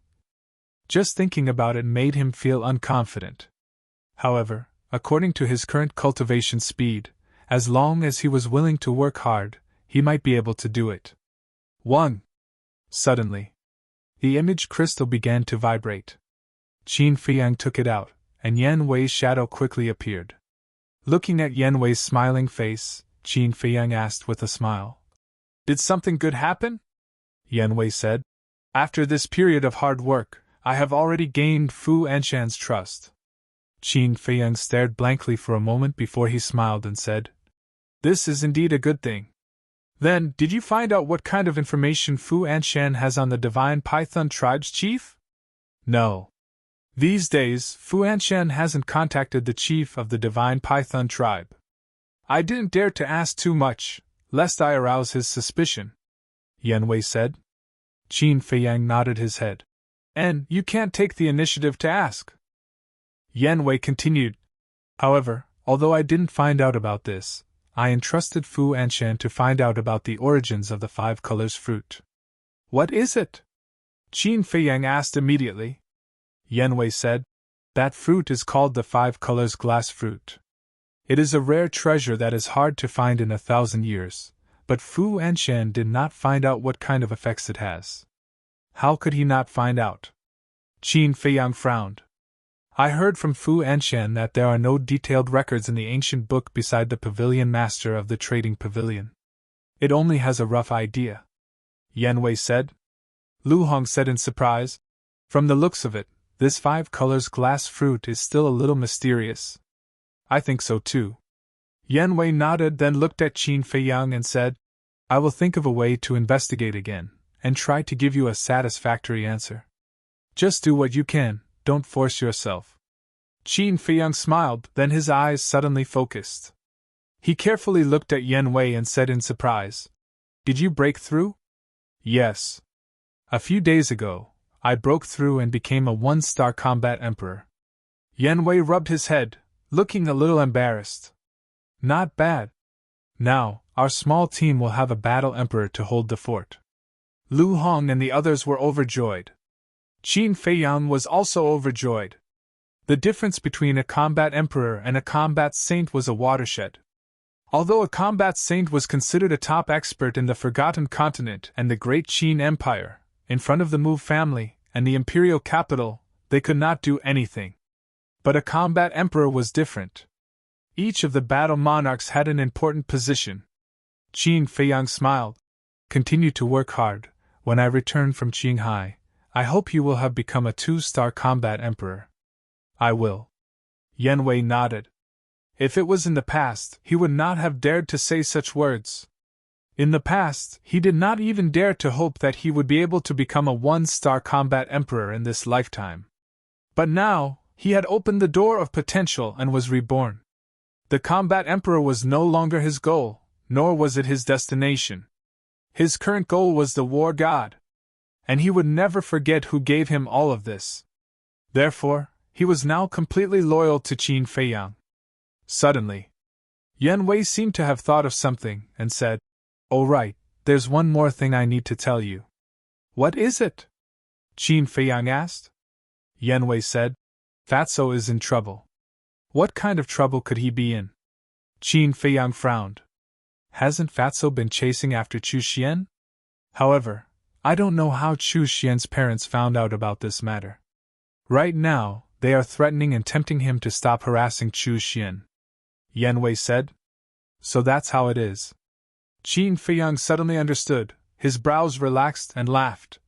Just thinking about it made him feel unconfident. However, according to his current cultivation speed, as long as he was willing to work hard, he might be able to do it. 1. Suddenly, the image crystal began to vibrate. Qin Feiyang took it out, and Yan Wei's shadow quickly appeared. Looking at Yan Wei's smiling face, Qin Feiyang asked with a smile. Did something good happen? Yan Wei said. After this period of hard work, I have already gained Fu Anshan's trust. Qin Feiyang stared blankly for a moment before he smiled and said, This is indeed a good thing. Then, did you find out what kind of information Fu Anshan has on the Divine Python Tribe's chief? No. These days, Fu Anshan hasn't contacted the chief of the Divine Python Tribe. I didn't dare to ask too much, lest I arouse his suspicion, Yan Wei said. Qin Feiyang nodded his head. And you can't take the initiative to ask. Yan Wei continued. However, although I didn't find out about this, I entrusted Fu Anshan to find out about the origins of the 5 colors fruit. What is it? Qin Feiyang asked immediately. Yan Wei said, That fruit is called the 5 colors glass fruit. It is a rare treasure that is hard to find in 1,000 years, but Fu Anshan did not find out what kind of effects it has. How could he not find out? Qin Feiyang frowned. I heard from Fu Anshan that there are no detailed records in the ancient book beside the pavilion master of the trading pavilion. It only has a rough idea. Yan Wei said. Lu Hong said in surprise, From the looks of it, this 5 colors glass fruit is still a little mysterious. I think so too. Yan Wei nodded, then looked at Qin Feiyang and said, I will think of a way to investigate again, and try to give you a satisfactory answer. Just do what you can, don't force yourself. Qin Feiyang smiled, then his eyes suddenly focused. He carefully looked at Yan Wei and said in surprise, Did you break through? Yes. A few days ago, I broke through and became a 1-star combat emperor. Yan Wei rubbed his head, looking a little embarrassed. Not bad. Now, our small team will have a battle emperor to hold the fort. Lu Hong and the others were overjoyed. Qin Feiyang was also overjoyed. The difference between a combat emperor and a combat saint was a watershed. Although a combat saint was considered a top expert in the Forgotten Continent and the Great Qin Empire, in front of the Mu family and the imperial capital, they could not do anything. But a combat emperor was different. Each of the battle monarchs had an important position. Qin Feiyang smiled. Continue to work hard. When I return from Qinghai, I hope you will have become a 2-star combat emperor. I will. Yan Wei nodded. If it was in the past, he would not have dared to say such words. In the past, he did not even dare to hope that he would be able to become a 1-star combat emperor in this lifetime. But now, he had opened the door of potential and was reborn. The combat emperor was no longer his goal, nor was it his destination. His current goal was the war god. And he would never forget who gave him all of this. Therefore, he was now completely loyal to Qin Feiyang. Suddenly, Yan Wei seemed to have thought of something and said, Oh right, there's one more thing I need to tell you. What is it? Qin Feiyang asked. Yan Wei said, Fatso is in trouble. What kind of trouble could he be in? Qin Feiyang frowned. Hasn't Fatso been chasing after Chu Xian? However, I don't know how Chu Xian's parents found out about this matter. Right now, they are threatening and tempting him to stop harassing Chu Xian. Yan Wei said. So that's how it is. Qin Feiyang suddenly understood, his brows relaxed and laughed.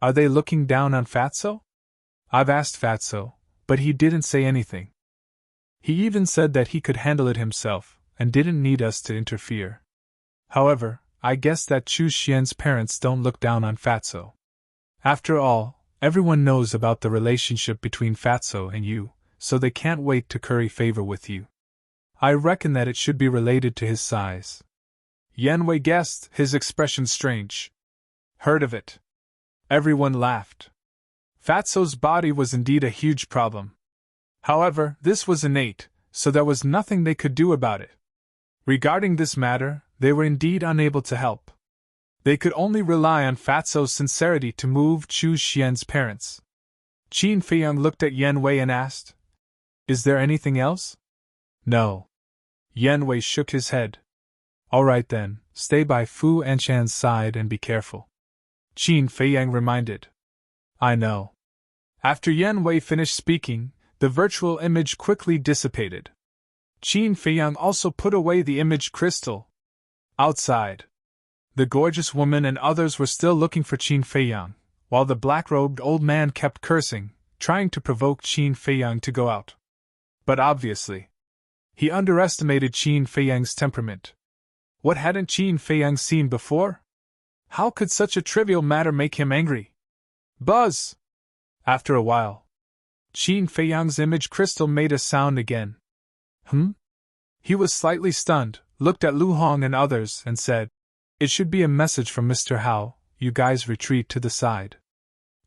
Are they looking down on Fatso? I've asked Fatso, but he didn't say anything. He even said that he could handle it himself, and didn't need us to interfere. However, I guess that Chu Xian's parents don't look down on Fatso. After all, everyone knows about the relationship between Fatso and you, so they can't wait to curry favor with you. I reckon that it should be related to his size. Yanwei guessed, his expression strange. Heard of it. Everyone laughed. Fatso's body was indeed a huge problem. However, this was innate, so there was nothing they could do about it. Regarding this matter, they were indeed unable to help. They could only rely on Fatso's sincerity to move Chu Xian's parents. Qin Feiyang looked at Yanwei and asked, "Is there anything else?" "No." Yanwei shook his head. "All right then, stay by Fu Anshan's side and be careful," Qin Feiyang reminded. "I know." After Yanwei finished speaking, the virtual image quickly dissipated. Qin Feiyang also put away the image crystal. Outside, the gorgeous woman and others were still looking for Qin Feiyang, while the black-robed old man kept cursing, trying to provoke Qin Feiyang to go out. But obviously, he underestimated Qin Feiyang's temperament. What hadn't Qin Feiyang seen before? How could such a trivial matter make him angry? Buzz! After a while, Qin Feiyang's image crystal made a sound again. He was slightly stunned, looked at Lu Hong and others, and said, "It should be a message from Mr. Hao, you guys retreat to the side."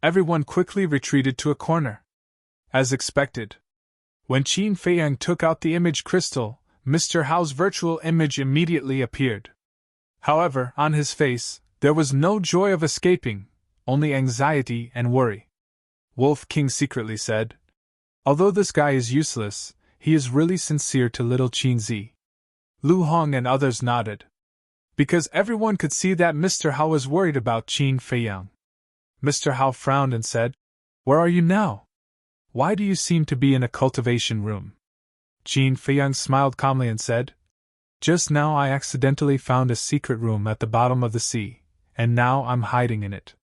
Everyone quickly retreated to a corner. As expected, when Qin Feiyang took out the image crystal, Mr. Hao's virtual image immediately appeared. However, on his face, there was no joy of escaping, only anxiety and worry. Wolf King secretly said, "Although this guy is useless, he is really sincere to little Qin Zi." Lu Hong and others nodded, because everyone could see that Mr. Hao was worried about Qin Feiyang. Mr. Hao frowned and said, "Where are you now? Why do you seem to be in a cultivation room?" Qin Feiyang smiled calmly and said, "Just now I accidentally found a secret room at the bottom of the sea, and now I'm hiding in it."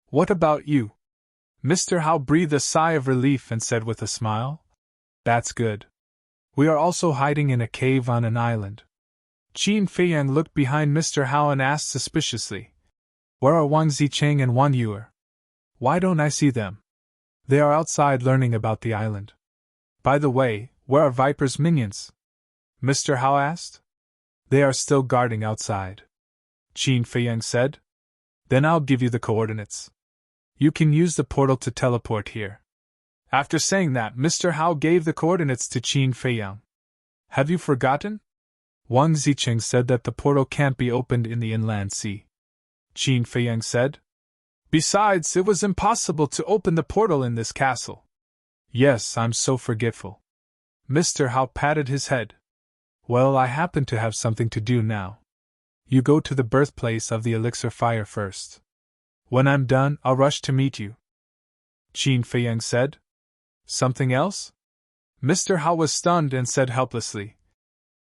"What about you?" Mr. Hao breathed a sigh of relief and said with a smile, "That's good. We are also hiding in a cave on an island." Qin Feiyang looked behind Mr. Hao and asked suspiciously, "Where are Wang Zicheng and Wan Yuer? Why don't I see them?" "They are outside learning about the island." "By the way, where are Viper's minions?" Mr. Hao asked. "They are still guarding outside," Qin Feiyang said. "Then I'll give you the coordinates. You can use the portal to teleport here." After saying that, Mr. Hao gave the coordinates to Qin Feiyang. "Have you forgotten?" "Wang Zicheng said that the portal can't be opened in the inland sea," Qin Feiyang said. "Besides, it was impossible to open the portal in this castle." "Yes, I'm so forgetful." Mr. Hao patted his head. "Well, I happen to have something to do now. You go to the birthplace of the elixir fire first. When I'm done, I'll rush to meet you," Qin Feiyang said. "Something else?" Mr. Hao was stunned and said helplessly,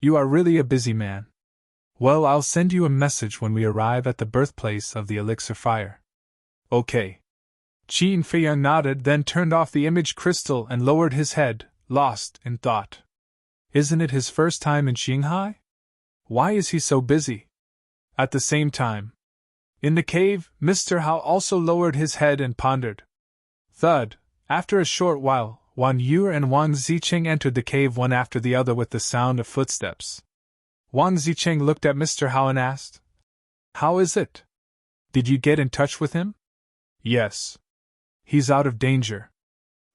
"You are really a busy man. Well, I'll send you a message when we arrive at the birthplace of the elixir fire." "Okay." Qin Feiyang nodded, then turned off the image crystal and lowered his head, lost in thought. Isn't it his first time in Shanghai? Why is he so busy? At the same time, in the cave, Mr. Hao also lowered his head and pondered. Thud. After a short while, Wan Yuer and Wang Zicheng entered the cave one after the other with the sound of footsteps. Wang Zicheng looked at Mr. Hao and asked, "How is it? Did you get in touch with him?" "Yes. He's out of danger.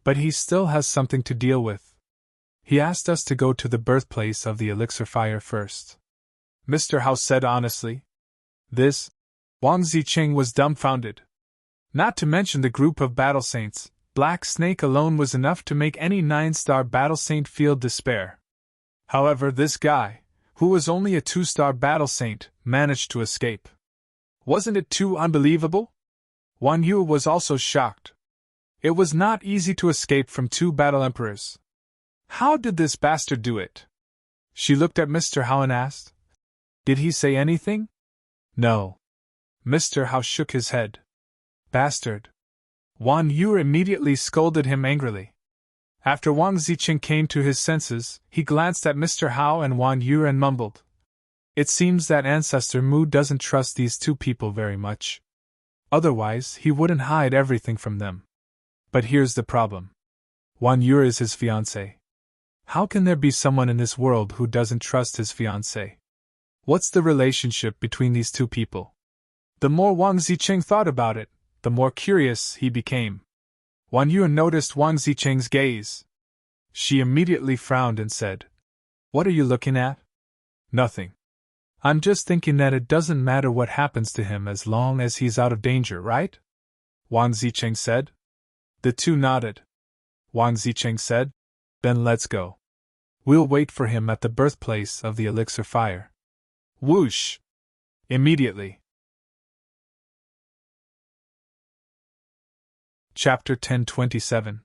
But he still has something to deal with. He asked us to go to the birthplace of the elixir fire first," Mr. Hao said honestly. This, Wang Zicheng was dumbfounded. Not to mention the group of battle saints, Black Snake alone was enough to make any 9-star battle saint feel despair. However, this guy, who was only a 2-star battle saint, managed to escape. Wasn't it too unbelievable? Wan Yu was also shocked. It was not easy to escape from 2 battle emperors. How did this bastard do it? She looked at Mr. Hao and asked, "Did he say anything?" "No." Mr. Hao shook his head. "Bastard." Wan Yu immediately scolded him angrily. After Wang Zicheng came to his senses, he glanced at Mr. Hao and Wan Yu and mumbled, "It seems that Ancestor Mu doesn't trust these 2 people very much." Otherwise, he wouldn't hide everything from them. But here's the problem. Wan Yu is his fiancée. How can there be someone in this world who doesn't trust his fiancée? What's the relationship between these two people? The more Wang Zicheng thought about it, the more curious he became. Wan Yu noticed Wang Zicheng's gaze. She immediately frowned and said, "What are you looking at?" "Nothing. I'm just thinking that it doesn't matter what happens to him as long as he's out of danger, right?" Wang Zicheng said. The two nodded. Wang Zicheng said, "Then let's go. We'll wait for him at the birthplace of the elixir fire." Whoosh! Immediately. Chapter 1027.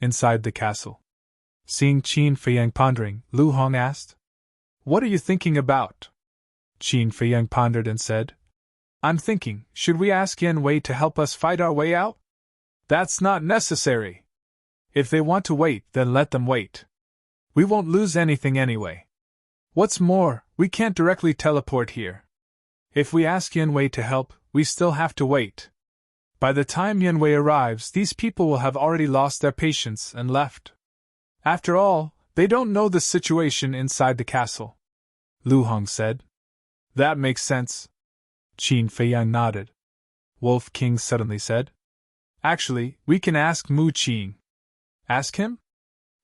Inside the castle. Seeing Qin Feiyang pondering, Lu Hong asked, "What are you thinking about?" Qin Feiyang pondered and said, "I'm thinking, should we ask Yan Wei to help us fight our way out?" "That's not necessary. If they want to wait, then let them wait. We won't lose anything anyway. What's more, we can't directly teleport here. If we ask Yan Wei to help, we still have to wait. By the time Yan Wei arrives, these people will have already lost their patience and left. After all, they don't know the situation inside the castle." Lu Hong said. "That makes sense." Qin Feiyang nodded. Wolf King suddenly said, "Actually, we can ask Mu Qing." "Ask him?"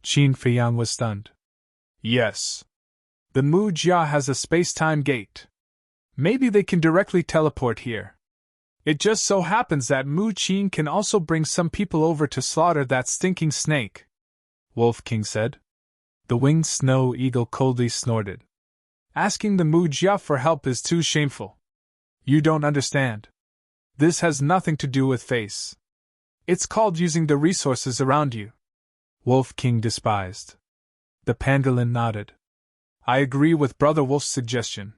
Qin Feiyang was stunned. "Yes. The Mu Jia has a space-time gate. Maybe they can directly teleport here. It just so happens that Mu Qing can also bring some people over to slaughter that stinking snake," Wolf King said. The winged snow eagle coldly snorted. "Asking the Mu Jia for help is too shameful. You don't understand. This has nothing to do with face. It's called using the resources around you," Wolf King despised. The pangolin nodded. "I agree with Brother Wolf's suggestion.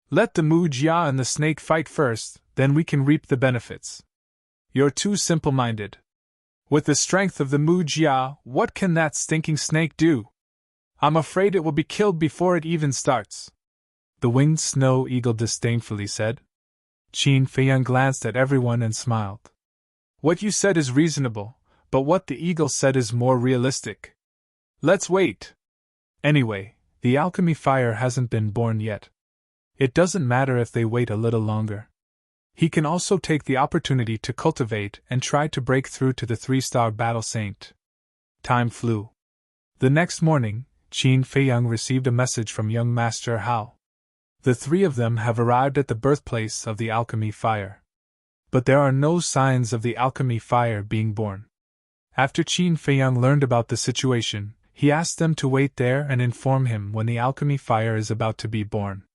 Let the Mu Jia and the snake fight first, then we can reap the benefits. You're too simple-minded. With the strength of the Mu Jia, what can that stinking snake do? I'm afraid it will be killed before it even starts," the winged snow eagle disdainfully said. Qin Feiyang glanced at everyone and smiled. "What you said is reasonable, but what the eagle said is more realistic. Let's wait. Anyway, the alchemy fire hasn't been born yet. It doesn't matter if they wait a little longer. He can also take the opportunity to cultivate and try to break through to the 3-star battle saint." Time flew. The next morning, Qin Feiyang received a message from young Master Hao. The three of them have arrived at the birthplace of the alchemy fire. But there are no signs of the alchemy fire being born. After Qin Feiyang learned about the situation, he asked them to wait there and inform him when the alchemy fire is about to be born.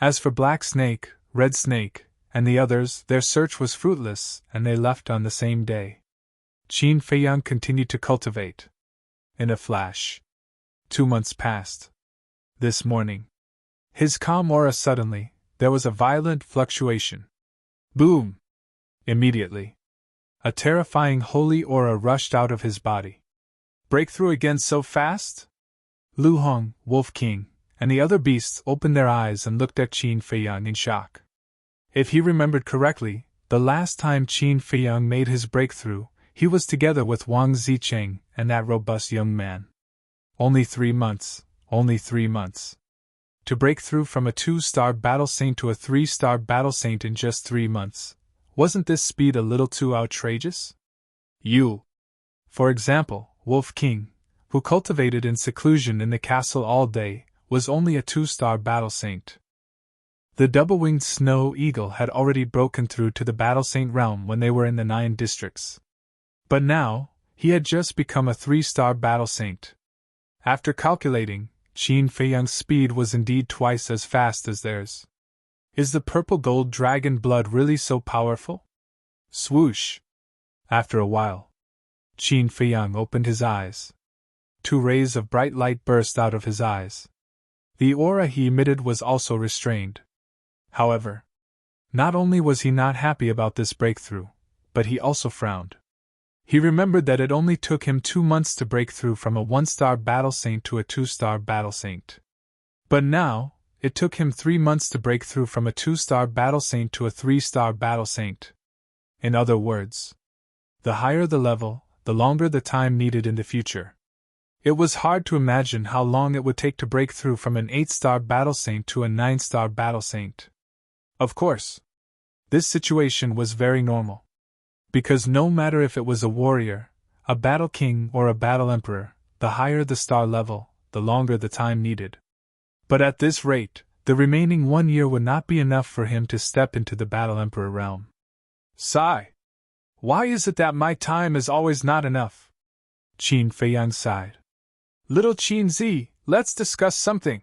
As for Black Snake, Red Snake, and the others, their search was fruitless, and they left on the same day. Qin Feiyang continued to cultivate. In a flash, 2 months passed. This morning, his calm aura suddenly, there was a violent fluctuation. Boom! Immediately, a terrifying holy aura rushed out of his body. Breakthrough again so fast? Lu Hong, Wolf King, and the other beasts opened their eyes and looked at Qin Feiyang in shock. If he remembered correctly, the last time Qin Feiyang made his breakthrough, he was together with Wang Zicheng and that robust young man. Only 3 months, only 3 months. To break through from a 2-star battle saint to a 3-star battle saint in just 3 months. Wasn't this speed a little too outrageous? You, for example, Wolf King, who cultivated in seclusion in the castle all day, was only a 2-star battle saint. The double-winged snow eagle had already broken through to the battle saint realm when they were in the 9 districts. But now, he had just become a 3-star battle saint. After calculating, Qin Feiyang's speed was indeed twice as fast as theirs. Is the purple gold dragon blood really so powerful? Swoosh! After a while, Qin Feiyang opened his eyes. 2 rays of bright light burst out of his eyes. The aura he emitted was also restrained. However, not only was he not happy about this breakthrough, but he also frowned. He remembered that it only took him 2 months to break through from a 1-star battle saint to a 2-star battle saint. But now, it took him 3 months to break through from a 2-star battle saint to a 3-star battle saint. In other words, the higher the level, the longer the time needed in the future. It was hard to imagine how long it would take to break through from an 8-star battle saint to a 9-star battle saint. Of course, this situation was very normal. Because no matter if it was a warrior, a battle king, or a battle emperor, the higher the star level, the longer the time needed. But at this rate, the remaining 1 year would not be enough for him to step into the battle emperor realm. Sigh. Why is it that my time is always not enough? Qin Feiyang sighed. Little Qin Zi, let's discuss something.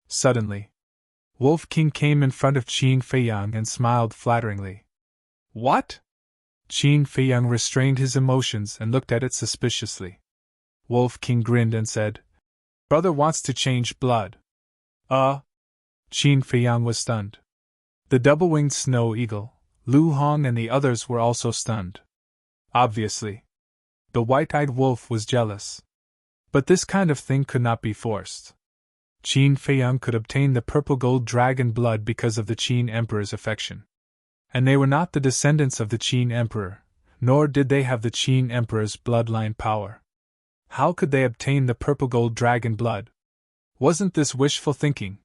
Suddenly, Wolf King came in front of Qin Feiyang and smiled flatteringly. What? Qin Feiyang restrained his emotions and looked at it suspiciously. Wolf King grinned and said, Brother wants to change blood. Qin Feiyang was stunned. The double-winged snow eagle, Lu Hong, and the others were also stunned. Obviously, the white-eyed wolf was jealous. But this kind of thing could not be forced. Qin Feiyang could obtain the purple gold dragon blood because of the Qin Emperor's affection. And they were not the descendants of the Qin Emperor, nor did they have the Qin Emperor's bloodline power. How could they obtain the purple gold dragon blood? Wasn't this wishful thinking?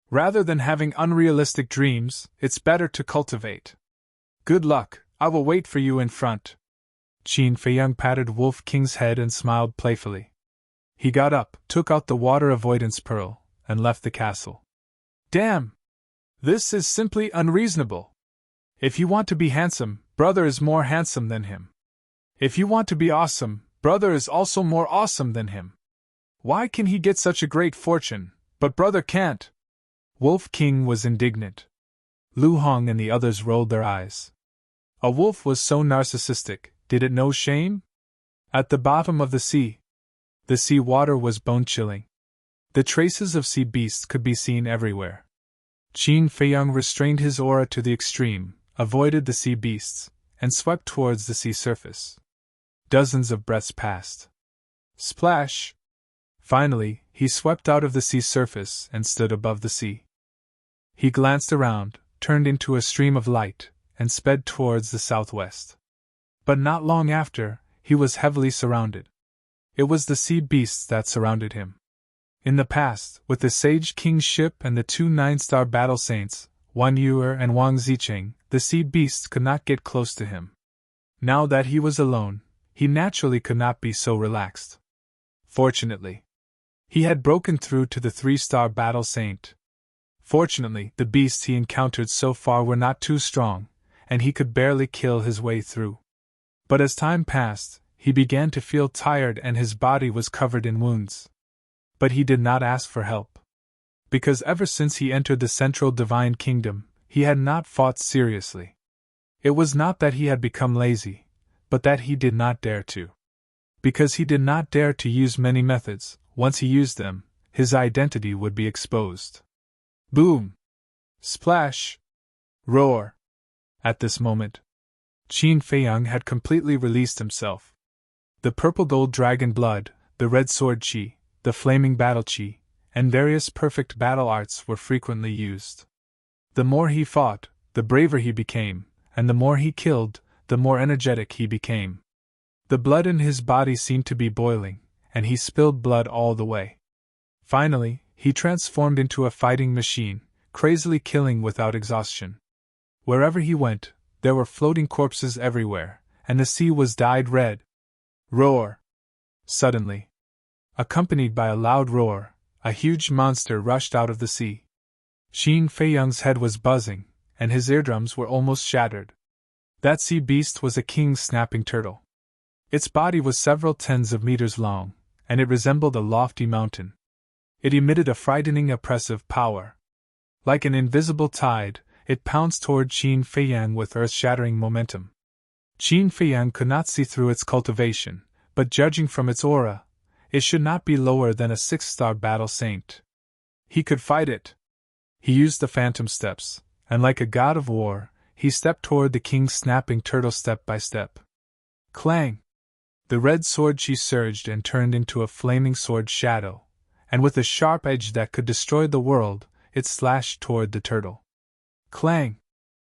Rather than having unrealistic dreams, it's better to cultivate. Good luck, I will wait for you in front. Qin Feiyang patted Wolf King's head and smiled playfully. He got up, took out the water avoidance pearl, and left the castle. Damn! This is simply unreasonable. If you want to be handsome, brother is more handsome than him. If you want to be awesome, brother is also more awesome than him. Why can he get such a great fortune, but brother can't? Wolf King was indignant. Lu Hong and the others rolled their eyes. A wolf was so narcissistic, did it know shame? At the bottom of the sea water was bone-chilling. The traces of sea beasts could be seen everywhere. Qin Feiyang restrained his aura to the extreme, avoided the sea beasts, and swept towards the sea surface. Dozens of breaths passed. Splash! Finally, he swept out of the sea surface and stood above the sea. He glanced around, turned into a stream of light, and sped towards the southwest. But not long after, he was heavily surrounded. It was the sea beasts that surrounded him. In the past, with the Sage King's ship and the 2 9-star battle saints, Wan Yuer and Wang Zicheng, the sea beasts could not get close to him. Now that he was alone, he naturally could not be so relaxed. Fortunately, he had broken through to the 3-star battle saint. Fortunately, the beasts he encountered so far were not too strong, and he could barely kill his way through. But as time passed, he began to feel tired and his body was covered in wounds. But he did not ask for help. Because ever since he entered the Central Divine Kingdom, he had not fought seriously. It was not that he had become lazy, but that he did not dare to. Because he did not dare to use many methods, once he used them, his identity would be exposed. Boom! Splash! Roar! At this moment, Qin Feiyang had completely released himself. The purple gold dragon blood, the red sword qi, the flaming battle qi, and various perfect battle arts were frequently used. The more he fought, the braver he became, and the more he killed, the more energetic he became. The blood in his body seemed to be boiling, and he spilled blood all the way. Finally, he transformed into a fighting machine, crazily killing without exhaustion. Wherever he went, there were floating corpses everywhere, and the sea was dyed red. Roar! Suddenly, accompanied by a loud roar, a huge monster rushed out of the sea. Qin Feiyang's head was buzzing, and his eardrums were almost shattered. That sea beast was a king snapping turtle. Its body was several tens of meters long, and it resembled a lofty mountain. It emitted a frightening oppressive power. Like an invisible tide, it pounced toward Qin Feiyang with earth-shattering momentum. Qin Feiyang could not see through its cultivation, but judging from its aura, it should not be lower than a 6-star battle saint. He could fight it. He used the phantom steps, and like a god of war, he stepped toward the king snapping turtle step by step. Clang! The red sword qi surged and turned into a flaming sword shadow, and with a sharp edge that could destroy the world, it slashed toward the turtle. Clang!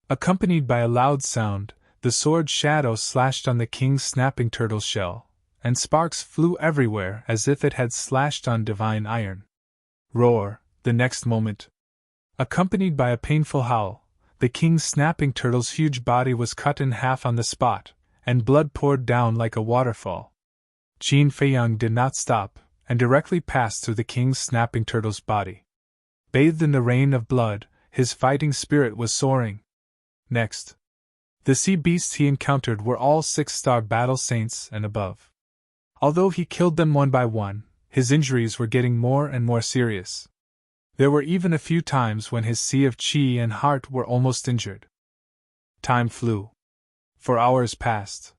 Accompanied by a loud sound, the sword shadow slashed on the king's snapping turtle's shell, and sparks flew everywhere as if it had slashed on divine iron. Roar, the next moment. Accompanied by a painful howl, the king's snapping turtle's huge body was cut in half on the spot, and blood poured down like a waterfall. Qin Feiyang did not stop, and directly passed through the king's snapping turtle's body. Bathed in the rain of blood, his fighting spirit was soaring. Next, the sea beasts he encountered were all 6-star battle saints and above. Although he killed them one by one, his injuries were getting more and more serious. There were even a few times when his sea of qi and heart were almost injured. Time flew. 4 hours passed.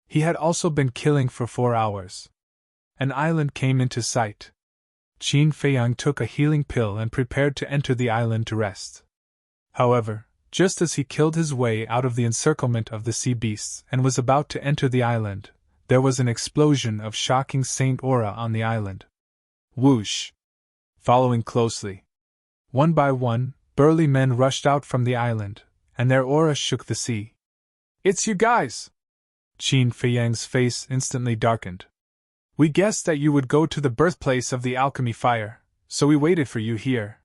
He had also been killing for 4 hours. An island came into sight. Qin Feiyang took a healing pill and prepared to enter the island to rest. However, just as he killed his way out of the encirclement of the sea beasts and was about to enter the island, there was an explosion of shocking saint aura on the island. Whoosh! Following closely. One by one, burly men rushed out from the island, and their aura shook the sea. "It's you guys!" Qin Feiyang's face instantly darkened. "We guessed that you would go to the birthplace of the alchemy fire, so we waited for you here."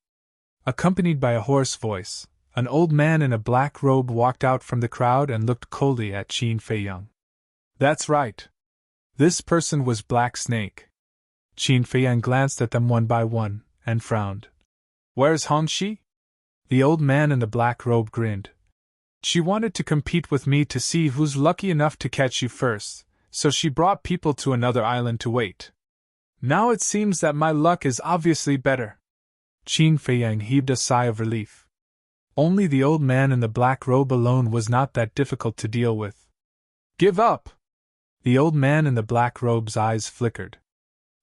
Accompanied by a hoarse voice, an old man in a black robe walked out from the crowd and looked coldly at Qin Feiyang. "That's right. This person was Black Snake." Qin Feiyang glanced at them one by one, and frowned. "Where's Hongxi?" The old man in the black robe grinned. "She wanted to compete with me to see who's lucky enough to catch you first, so she brought people to another island to wait. Now it seems that my luck is obviously better." Qin Feiyang heaved a sigh of relief. Only the old man in the black robe alone was not that difficult to deal with. "Give up!" The old man in the black robe's eyes flickered.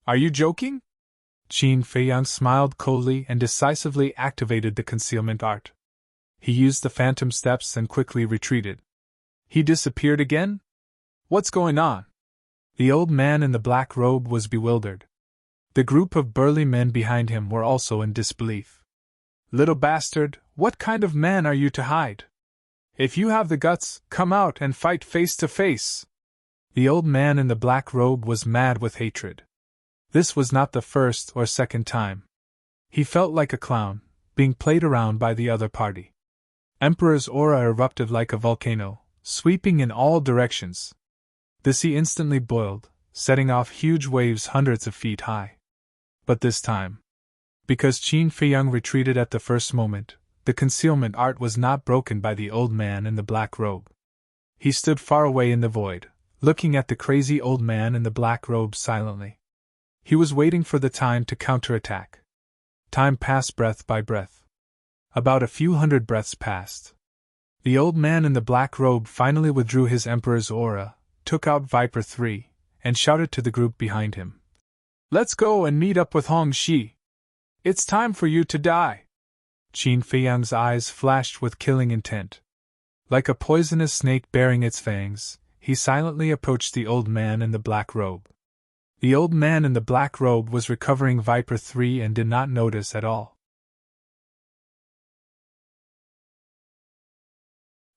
"Are you joking?" Qin Feiyang smiled coldly and decisively activated the concealment art. He used the phantom steps and quickly retreated. He disappeared again? What's going on? The old man in the black robe was bewildered. The group of burly men behind him were also in disbelief. "Little bastard, what kind of man are you to hide? If you have the guts, come out and fight face to face!" The old man in the black robe was mad with hatred. This was not the first or second time. He felt like a clown, being played around by the other party. Emperor's aura erupted like a volcano, sweeping in all directions. The sea instantly boiled, setting off huge waves hundreds of feet high. But this time, because Qin Feiyang retreated at the first moment, the concealment art was not broken by the old man in the black robe. He stood far away in the void, looking at the crazy old man in the black robe silently. He was waiting for the time to counterattack. Time passed breath by breath. About a few hundred breaths passed. The old man in the black robe finally withdrew his emperor's aura, took out Viper 3, and shouted to the group behind him. "Let's go and meet up with Hongxi. It's time for you to die." Qin Feiyang's eyes flashed with killing intent. Like a poisonous snake bearing its fangs, he silently approached the old man in the black robe. The old man in the black robe was recovering Viper 3 and did not notice at all.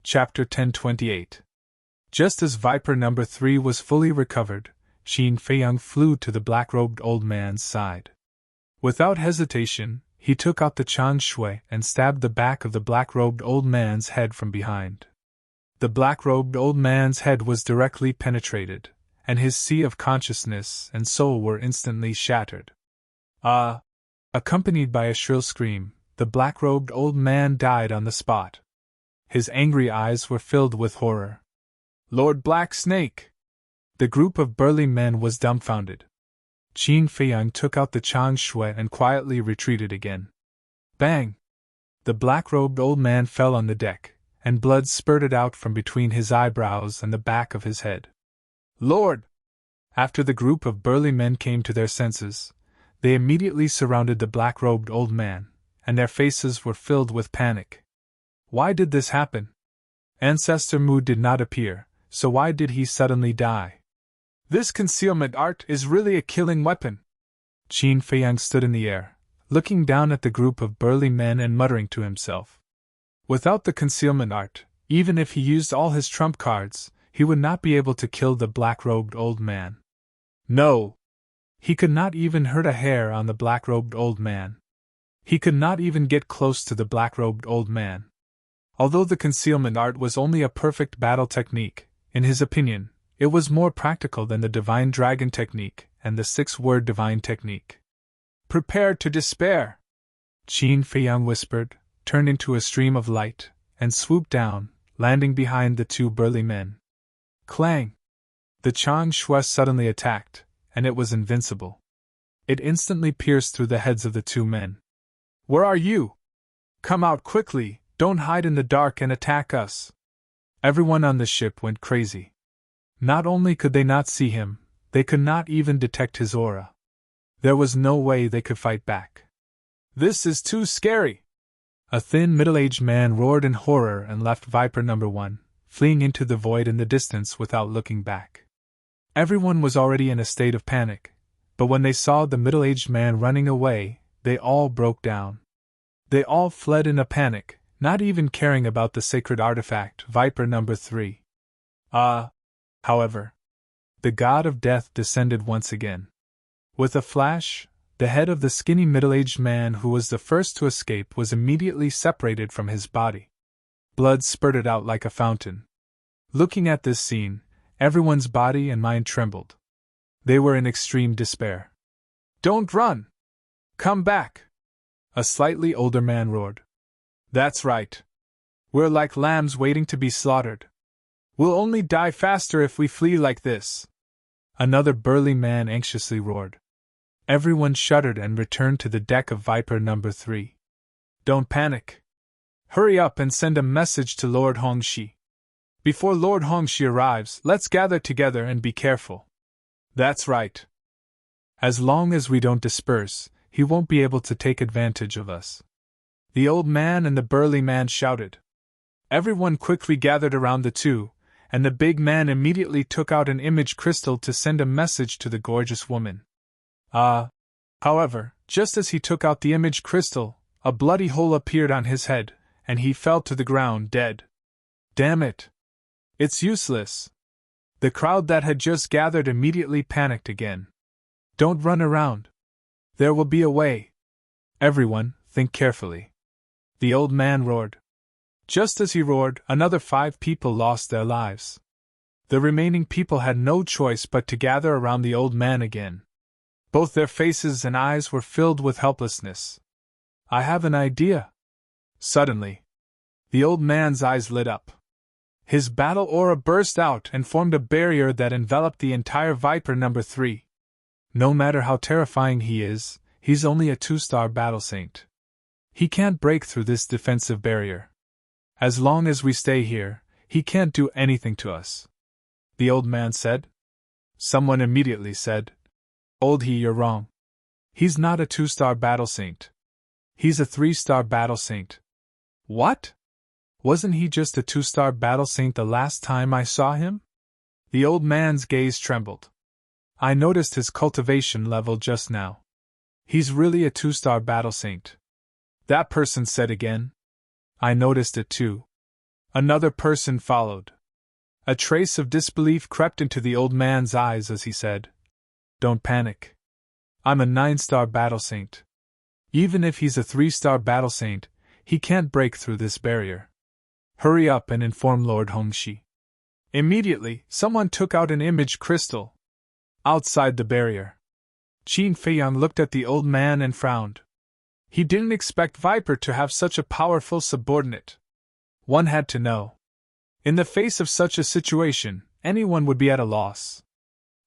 Chapter 1028. Just as Viper number 3 was fully recovered, Qin Feiyang flew to the black-robed old man's side. Without hesitation, he took out the Chang Shui and stabbed the back of the black-robed old man's head from behind. The black-robed old man's head was directly penetrated, and his sea of consciousness and soul were instantly shattered. "Ah!" Accompanied by a shrill scream, the black-robed old man died on the spot. His angry eyes were filled with horror. "Lord Black Snake!" The group of burly men was dumbfounded. Qin Feiyang took out the Chang Shui and quietly retreated again. Bang! The black-robed old man fell on the deck, and blood spurted out from between his eyebrows and the back of his head. "Lord!" After the group of burly men came to their senses, they immediately surrounded the black-robed old man, and their faces were filled with panic. Why did this happen? Ancestor Mu did not appear, so why did he suddenly die? This concealment art is really a killing weapon. Qin Feiyang stood in the air, looking down at the group of burly men and muttering to himself. Without the concealment art, Even if he used all his trump cards, he would not be able to kill the black-robed old man. No! He could not even hurt a hair on the black-robed old man. He could not even get close to the black-robed old man. Although the concealment art was only a perfect battle technique, in his opinion, it was more practical than the divine dragon technique and the 6-word divine technique. Prepare to despair! Qin Feiyang whispered, turned into a stream of light, and swooped down, landing behind the two burly men. Clang! The Chang Shui suddenly attacked, and it was invincible. It instantly pierced through the heads of the two men. Where are you? Come out quickly, don't hide in the dark and attack us. Everyone on the ship went crazy. Not only could they not see him, they could not even detect his aura. There was no way they could fight back. This is too scary! A thin middle-aged man roared in horror and left Viper number 1, fleeing into the void in the distance without looking back. Everyone was already in a state of panic, but when they saw the middle-aged man running away, they all broke down. They all fled in a panic, not even caring about the sacred artifact, Viper number 3. However, the god of death descended once again. With a flash, the head of the skinny middle-aged man who was the first to escape was immediately separated from his body. Blood spurted out like a fountain. Looking at this scene, everyone's body and mind trembled. They were in extreme despair. Don't run! Come back! A slightly older man roared. That's right. We're like lambs waiting to be slaughtered. We'll only die faster if we flee like this. Another burly man anxiously roared. Everyone shuddered and returned to the deck of Viper number 3. Don't panic. Hurry up and send a message to Lord Hongxi. Before Lord Hongxi arrives, let's gather together and be careful. That's right. As long as we don't disperse, he won't be able to take advantage of us. The old man and the burly man shouted. Everyone quickly gathered around the two, and the big man immediately took out an image crystal to send a message to the gorgeous woman. However, just as he took out the image crystal, a bloody hole appeared on his head, and he fell to the ground dead. Damn it! It's useless! The crowd that had just gathered immediately panicked again. Don't run around. There will be a way. Everyone, think carefully. The old man roared. Just as he roared, another 5 people lost their lives. The remaining people had no choice but to gather around the old man again. Both their faces and eyes were filled with helplessness. I have an idea. Suddenly, the old man's eyes lit up. His battle aura burst out and formed a barrier that enveloped the entire Viper number 3. No matter how terrifying he is, he's only a 2-star battle saint. He can't break through this defensive barrier. As long as we stay here, he can't do anything to us. The old man said. Someone immediately said, Old he, you're wrong. He's not a 2-star battle saint. He's a 3-star battle saint. What? Wasn't he just a 2-star battle saint the last time I saw him? The old man's gaze trembled. I noticed his cultivation level just now. He's really a 2-star battle saint. That person said again. I noticed it too. Another person followed. A trace of disbelief crept into the old man's eyes as he said, Don't panic. I'm a 9-star battle saint. Even if he's a 3-star battle saint, he can't break through this barrier. Hurry up and inform Lord Hongxi. Immediately, someone took out an image crystal. Outside the barrier. Qin Feiyang looked at the old man and frowned. He didn't expect Viper to have such a powerful subordinate. One had to know. In the face of such a situation, anyone would be at a loss.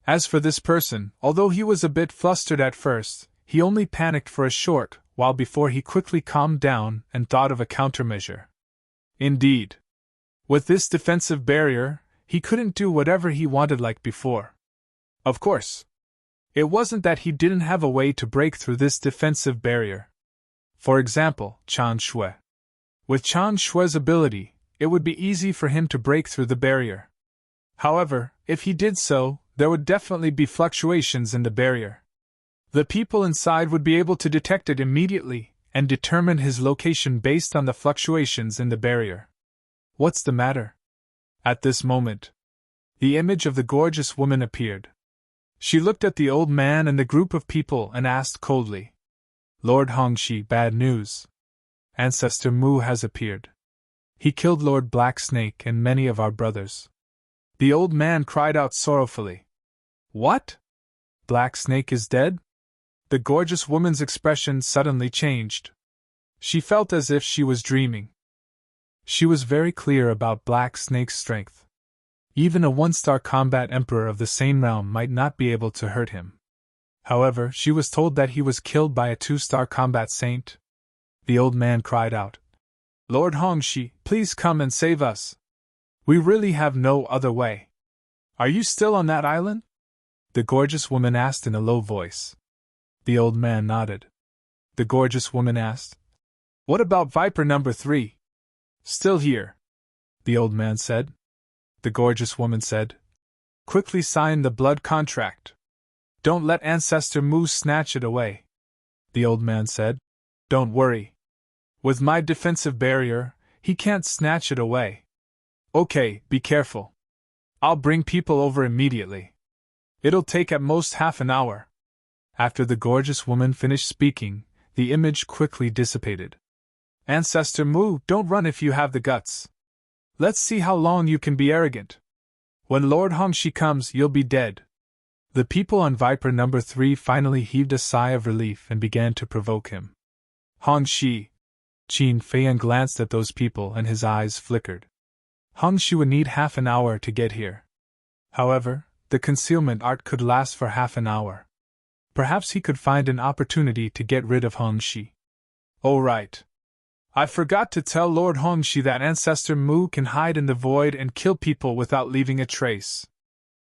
As for this person, although he was a bit flustered at first, he only panicked for a short while before he quickly calmed down and thought of a countermeasure. Indeed. With this defensive barrier, he couldn't do whatever he wanted like before. Of course. It wasn't that he didn't have a way to break through this defensive barrier. For example, Chang Shui. With Chang Shui's ability, it would be easy for him to break through the barrier. However, if he did so, there would definitely be fluctuations in the barrier. The people inside would be able to detect it immediately and determine his location based on the fluctuations in the barrier. What's the matter? At this moment, the image of the gorgeous woman appeared. She looked at the old man and the group of people and asked coldly, Lord Hongxi, bad news. Ancestor Mu has appeared. He killed Lord Black Snake and many of our brothers. The old man cried out sorrowfully. What? Black Snake is dead? The gorgeous woman's expression suddenly changed. She felt as if she was dreaming. She was very clear about Black Snake's strength. Even a one-star combat emperor of the same realm might not be able to hurt him. However, she was told that he was killed by a 2-star combat saint. The old man cried out, Lord Hongxi, please come and save us. We really have no other way. Are you still on that island? The gorgeous woman asked in a low voice. The old man nodded. The gorgeous woman asked, What about Viper number 3? Still here, the old man said. The gorgeous woman said, Quickly sign the blood contract. Don't let Ancestor Mu snatch it away. The old man said, Don't worry. With my defensive barrier, he can't snatch it away. Okay, be careful. I'll bring people over immediately. It'll take at most half an hour. After the gorgeous woman finished speaking, the image quickly dissipated. Ancestor Mu, don't run if you have the guts. Let's see how long you can be arrogant. When Lord Hongxi comes, you'll be dead. The people on Viper number 3 finally heaved a sigh of relief and began to provoke him. Hongxi. Qin Feiyang glanced at those people and his eyes flickered. Hongxi would need half an hour to get here. However, the concealment art could last for half an hour. Perhaps he could find an opportunity to get rid of Hongxi. Oh right. I forgot to tell Lord Hongxi that Ancestor Mu can hide in the void and kill people without leaving a trace.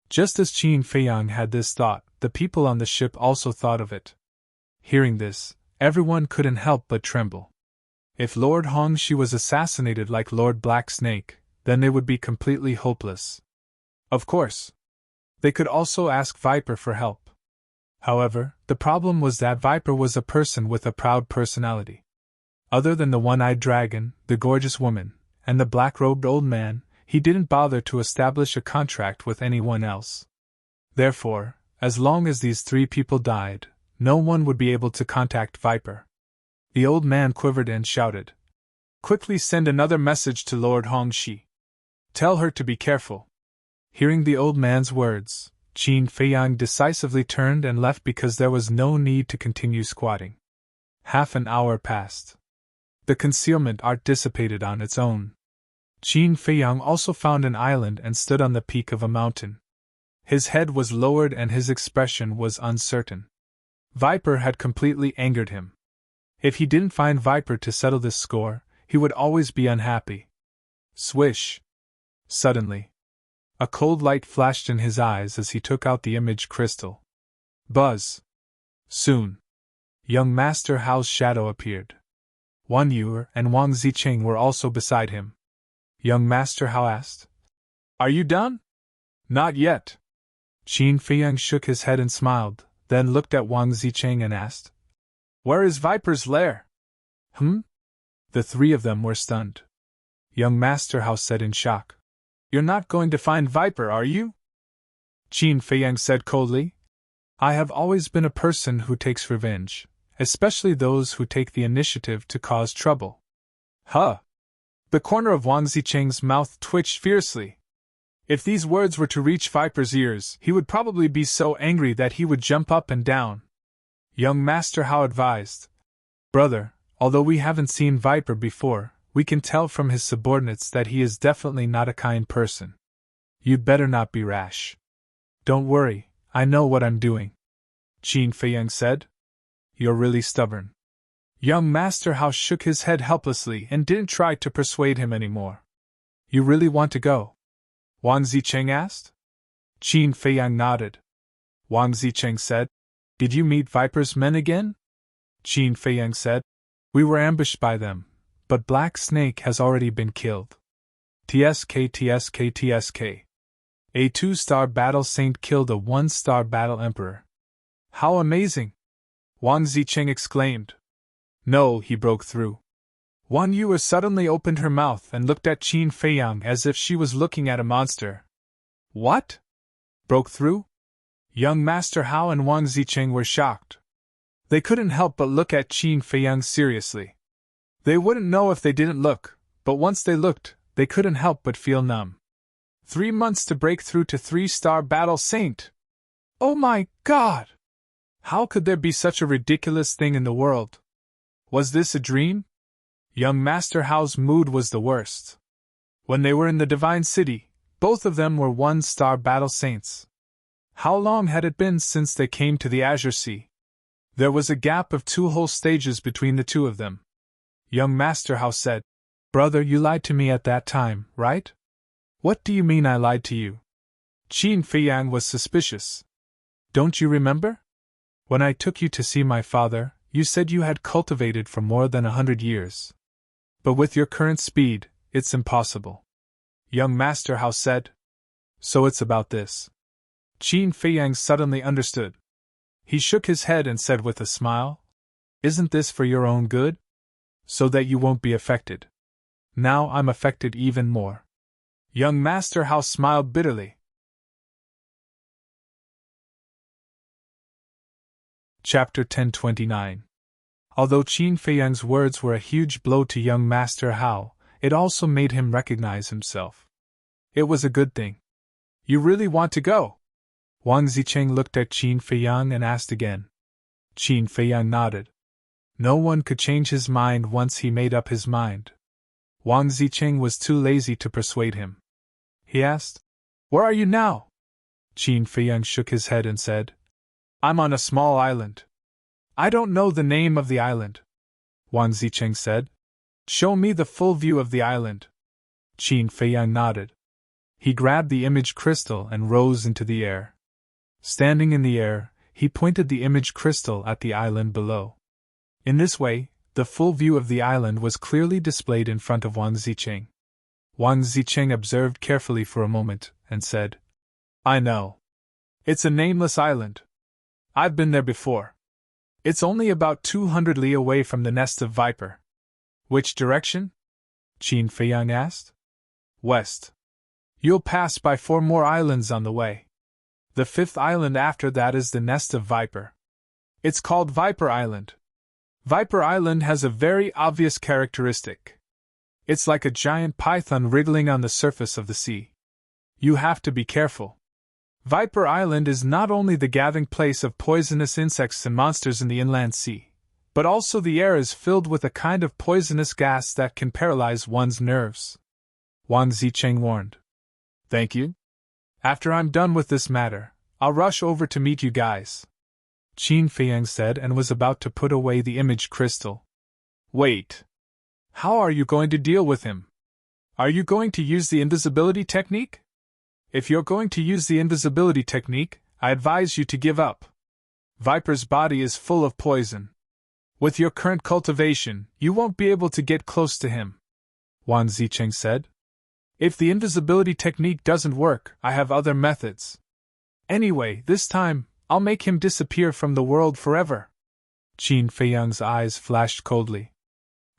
Just as Qin Feiyang had this thought, the people on the ship also thought of it. Hearing this, everyone couldn't help but tremble. If Lord Hongxi was assassinated like Lord Black Snake, then they would be completely hopeless. Of course, they could also ask Viper for help. However, the problem was that Viper was a person with a proud personality. Other than the one-eyed dragon, the gorgeous woman, and the black-robed old man, he didn't bother to establish a contract with anyone else. Therefore, as long as these 3 people died, no one would be able to contact Viper. The old man quivered and shouted, Quickly send another message to Lord Hongxi. Tell her to be careful. Hearing the old man's words, Qin Feiyang decisively turned and left because there was no need to continue squatting. Half an hour passed. The concealment art dissipated on its own. Qin Feiyang also found an island and stood on the peak of a mountain. His head was lowered and his expression was uncertain. Viper had completely angered him. If he didn't find Viper to settle this score, he would always be unhappy. Swish! Suddenly, a cold light flashed in his eyes as he took out the image crystal. Buzz! Soon, young Master Hao's shadow appeared. Wan Yuer and Wang Zicheng were also beside him. Young Master Hao asked, Are you done? Not yet. Qin Feiyang shook his head and smiled, then looked at Wang Zicheng and asked, Where is Viper's lair? The 3 of them were stunned. Young Master Hao said in shock, You're not going to find Viper, are you? Qin Feiyang said coldly, I have always been a person who takes revenge, especially those who take the initiative to cause trouble. Huh! The corner of Wang Zicheng's mouth twitched fiercely. If these words were to reach Viper's ears, he would probably be so angry that he would jump up and down. Young Master Hao advised, Brother, although we haven't seen Viper before, we can tell from his subordinates that he is definitely not a kind person. You'd better not be rash. Don't worry, I know what I'm doing. Qin Feiyang said. You're really stubborn. Young Master Hao shook his head helplessly and didn't try to persuade him anymore. You really want to go? Wang Zicheng asked. Qin Feiyang nodded. Wang Zicheng said, Did you meet Viper's men again? Qin Feiyang said, We were ambushed by them, but Black Snake has already been killed. TSK. A 2-star battle saint killed a 1-star battle emperor. How amazing! Wang Zicheng exclaimed. No, he broke through. Wan Yuer suddenly opened her mouth and looked at Qin Feiyang as if she was looking at a monster. What? Broke through? Young Master Hao and Wang Zicheng were shocked. They couldn't help but look at Qin Feiyang seriously. They wouldn't know if they didn't look, but once they looked, they couldn't help but feel numb. 3 months to break through to 3-star battle saint! Oh my God! How could there be such a ridiculous thing in the world? Was this a dream? Young Master Hao's mood was the worst. When they were in the Divine City, both of them were 1-star battle saints. How long had it been since they came to the Azure Sea? There was a gap of 2 whole stages between the two of them. Young Master Hao said, "Brother, you lied to me at that time, right?" "What do you mean I lied to you?" Qin Feiyang was suspicious. "Don't you remember? When I took you to see my father, you said you had cultivated for more than 100 years. But with your current speed, it's impossible." Young Master Hao said. "So it's about this." Qin Feiyang suddenly understood. He shook his head and said with a smile, "Isn't this for your own good? So that you won't be affected. Now I'm affected even more." Young Master Hao smiled bitterly. Chapter 1029. Although Qin Feiyang's words were a huge blow to young Master Hao, it also made him recognize himself. It was a good thing. "You really want to go?" Wang Zicheng looked at Qin Feiyang and asked again. Qin Feiyang nodded. No one could change his mind once he made up his mind. Wang Zicheng was too lazy to persuade him. He asked, "Where are you now?" Qin Feiyang shook his head and said, "I'm on a small island." "I don't know the name of the island," Wang Zicheng said. "Show me the full view of the island." Qin Feiyang nodded. He grabbed the image crystal and rose into the air. Standing in the air, he pointed the image crystal at the island below. In this way, the full view of the island was clearly displayed in front of Wang Zicheng. Wang Zicheng observed carefully for a moment, and said, "I know. It's a nameless island. I've been there before. It's only about 200 li away from the nest of Viper." "Which direction?" Qin Feiyang asked. "West. You'll pass by 4 more islands on the way. The 5th island after that is the nest of Viper. It's called Viper Island. Viper Island has a very obvious characteristic. It's like a giant python wriggling on the surface of the sea. You have to be careful. Viper Island is not only the gathering place of poisonous insects and monsters in the inland sea, but also the air is filled with a kind of poisonous gas that can paralyze one's nerves." Wang Zicheng warned. "Thank you. After I'm done with this matter, I'll rush over to meet you guys," Qin Feiyang said, and was about to put away the image crystal. "Wait. How are you going to deal with him? Are you going to use the invisibility technique? If you're going to use the invisibility technique, I advise you to give up. Viper's body is full of poison. With your current cultivation, you won't be able to get close to him," Wang Zicheng said. "If the invisibility technique doesn't work, I have other methods. Anyway, this time, I'll make him disappear from the world forever." Qin Feiyang's eyes flashed coldly.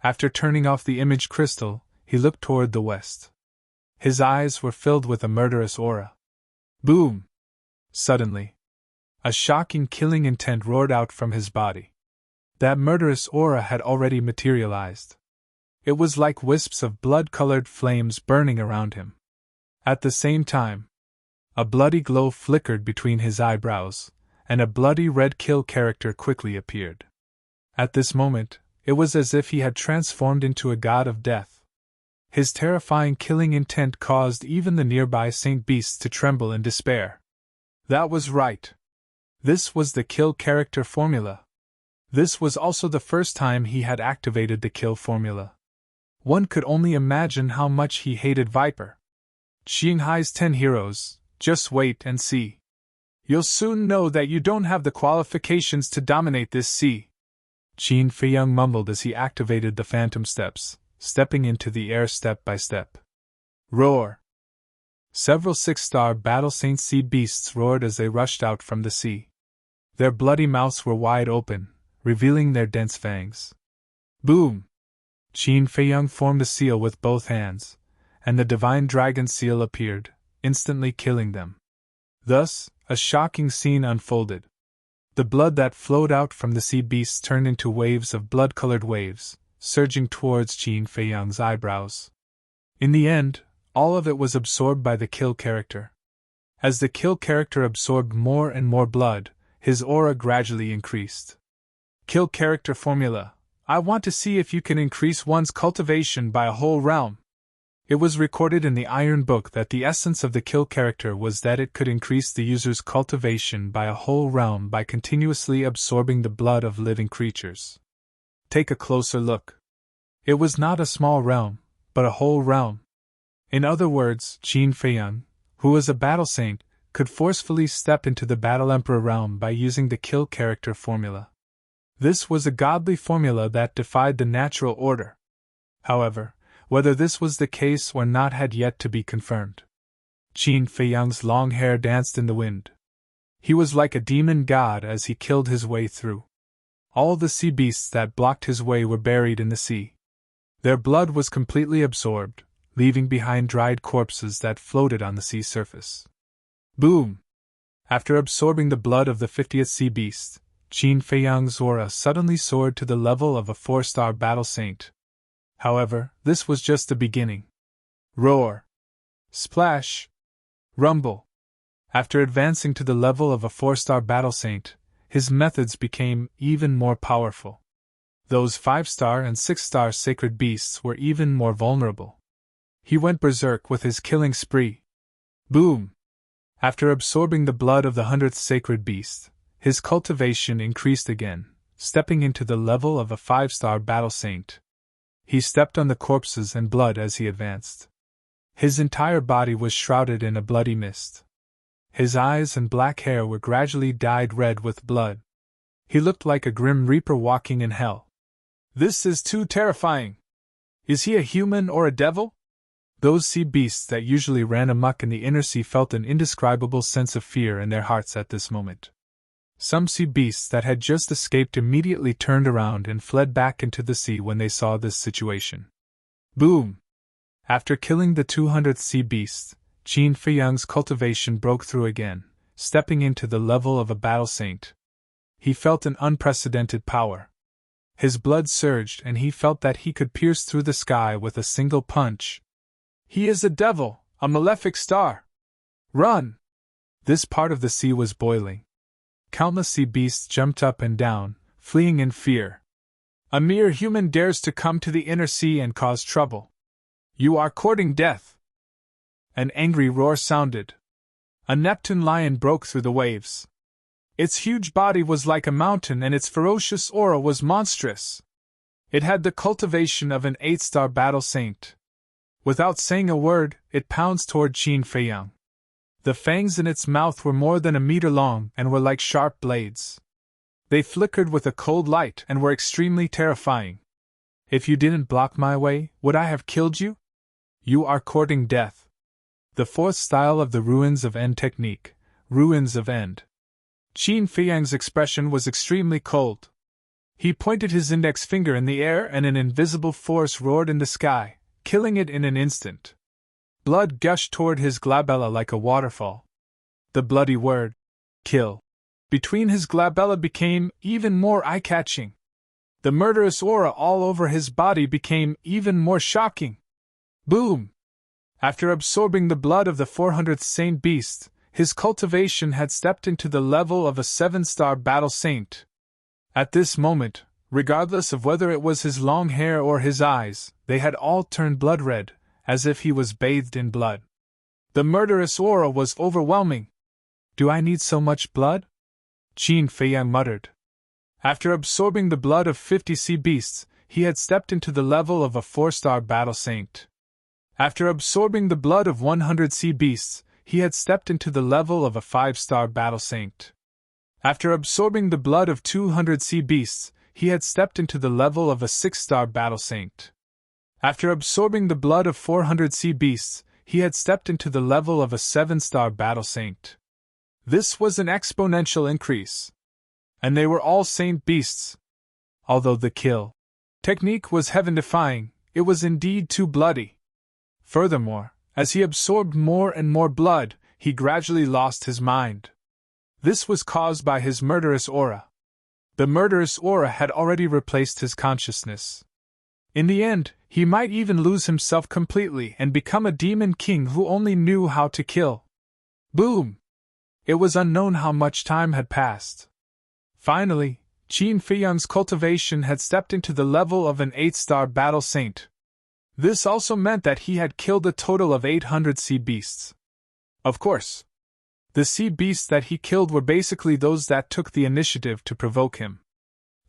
After turning off the image crystal, he looked toward the west. His eyes were filled with a murderous aura. Boom! Suddenly, a shocking killing intent roared out from his body. That murderous aura had already materialized. It was like wisps of blood-colored flames burning around him. At the same time, a bloody glow flickered between his eyebrows, and a bloody red kill character quickly appeared. At this moment, it was as if he had transformed into a god of death. His terrifying killing intent caused even the nearby saint beasts to tremble in despair. That was right. This was the kill character formula. This was also the first time he had activated the kill formula. One could only imagine how much he hated Viper. Xinghai's 10 heroes, just wait and see. You'll soon know that you don't have the qualifications to dominate this sea. Qin Feiyang mumbled as he activated the phantom steps, stepping into the air step by step. Roar! Several 6-star battle saint sea beasts roared as they rushed out from the sea. Their bloody mouths were wide open, revealing their dense fangs. Boom! Qin Feiyang formed a seal with both hands, and the divine dragon seal appeared, instantly killing them. Thus, a shocking scene unfolded. The blood that flowed out from the sea beasts turned into waves of blood-colored waves, surging towards Qin Feiyang's eyebrows. In the end, all of it was absorbed by the kill character. As the kill character absorbed more and more blood, his aura gradually increased. Kill character formula: I want to see if you can increase one's cultivation by a whole realm. It was recorded in the Iron Book that the essence of the kill character was that it could increase the user's cultivation by a whole realm by continuously absorbing the blood of living creatures. Take a closer look. It was not a small realm, but a whole realm. In other words, Qin Feiyang, who was a battle saint, could forcefully step into the Battle Emperor realm by using the kill character formula. This was a godly formula that defied the natural order. However, whether this was the case or not had yet to be confirmed. Qin Feiyang's long hair danced in the wind. He was like a demon god as he killed his way through. All the sea beasts that blocked his way were buried in the sea. Their blood was completely absorbed, leaving behind dried corpses that floated on the sea surface. Boom! After absorbing the blood of the 50th sea beast, Qin Feiyang's aura suddenly soared to the level of a 4-star battle saint. However, this was just the beginning. Roar! Splash! Rumble! After advancing to the level of a 4-star battle saint, his methods became even more powerful. Those 5-star and 6-star sacred beasts were even more vulnerable. He went berserk with his killing spree. Boom! After absorbing the blood of the 100th sacred beast, his cultivation increased again, stepping into the level of a 5-star battle saint. He stepped on the corpses and blood as he advanced. His entire body was shrouded in a bloody mist. His eyes and black hair were gradually dyed red with blood. He looked like a grim reaper walking in hell. This is too terrifying. Is he a human or a devil? Those sea beasts that usually ran amok in the inner sea felt an indescribable sense of fear in their hearts at this moment. Some sea beasts that had just escaped immediately turned around and fled back into the sea when they saw this situation. Boom! After killing the 200th sea beast, Qin Feiyang's cultivation broke through again, stepping into the level of a battle saint. He felt an unprecedented power. His blood surged and he felt that he could pierce through the sky with a single punch. He is a devil, a malefic star! Run! This part of the sea was boiling. Countless sea beasts jumped up and down, fleeing in fear. A mere human dares to come to the inner sea and cause trouble. You are courting death! An angry roar sounded. A Neptune lion broke through the waves. Its huge body was like a mountain and its ferocious aura was monstrous. It had the cultivation of an 8-star battle saint. Without saying a word, it pounced toward Qin Feiyang. The fangs in its mouth were more than a meter long and were like sharp blades. They flickered with a cold light and were extremely terrifying. If you didn't block my way, would I have killed you? You are courting death. The 4th style of the Ruins of End technique, Ruins of End. Qin Feiyang's expression was extremely cold. He pointed his index finger in the air and an invisible force roared in the sky, killing it in an instant. Blood gushed toward his glabella like a waterfall. The bloody word, kill, between his glabella became even more eye-catching. The murderous aura all over his body became even more shocking. Boom! After absorbing the blood of the 400th saint beast, his cultivation had stepped into the level of a 7-star battle saint. At this moment, regardless of whether it was his long hair or his eyes, they had all turned blood red, as if he was bathed in blood. The murderous aura was overwhelming. Do I need so much blood? Qin Feiyang muttered. After absorbing the blood of 50 sea beasts, he had stepped into the level of a 4-star battle saint. After absorbing the blood of 100 sea beasts, he had stepped into the level of a 5-star battle saint. After absorbing the blood of 200 sea beasts, he had stepped into the level of a 6-star battle saint. After absorbing the blood of 400 sea beasts, he had stepped into the level of a 7-star battle saint. This was an exponential increase. And they were all saint beasts. Although the kill technique was heaven-defying, it was indeed too bloody. Furthermore, as he absorbed more and more blood, he gradually lost his mind. This was caused by his murderous aura. The murderous aura had already replaced his consciousness. In the end, he might even lose himself completely and become a demon king who only knew how to kill. Boom! It was unknown how much time had passed. Finally, Qin Feiyang's cultivation had stepped into the level of an 8-star battle saint. This also meant that he had killed a total of 800 sea beasts. Of course, the sea beasts that he killed were basically those that took the initiative to provoke him.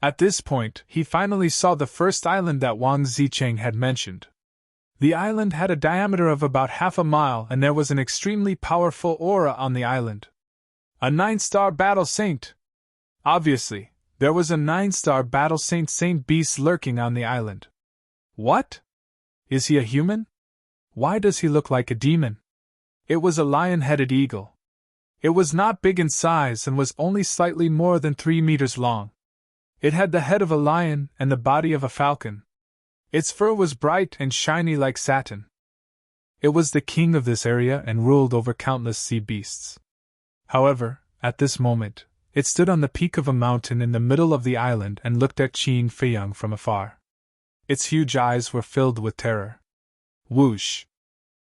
At this point, he finally saw the first island that Wang Zicheng had mentioned. The island had a diameter of about half a mile and there was an extremely powerful aura on the island. A 9-star battle saint! Obviously, there was a 9-star battle saint beast lurking on the island. What? Is he a human? Why does he look like a demon? It was a lion-headed eagle. It was not big in size and was only slightly more than 3 meters long. It had the head of a lion and the body of a falcon. Its fur was bright and shiny like satin. It was the king of this area and ruled over countless sea beasts. However, at this moment, it stood on the peak of a mountain in the middle of the island and looked at Qin Feiyang from afar. Its huge eyes were filled with terror. Whoosh!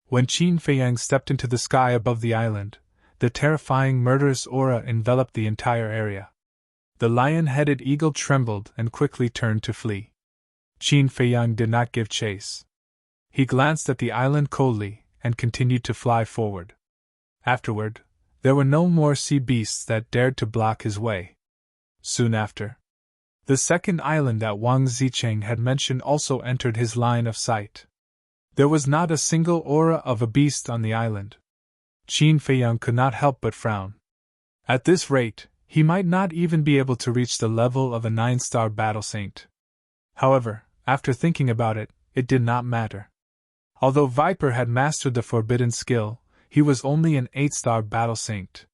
When Qin Feiyang stepped into the sky above the island, the terrifying murderous aura enveloped the entire area. The lion-headed eagle trembled and quickly turned to flee. Qin Feiyang did not give chase. He glanced at the island coldly and continued to fly forward. Afterward, there were no more sea beasts that dared to block his way. Soon after, the second island that Wang Zicheng had mentioned also entered his line of sight. There was not a single aura of a beast on the island. Qin Feiyang could not help but frown. At this rate, he might not even be able to reach the level of a 9-star battle saint. However, after thinking about it, it did not matter. Although Viper had mastered the forbidden skill, he was only an 8-star battle saint.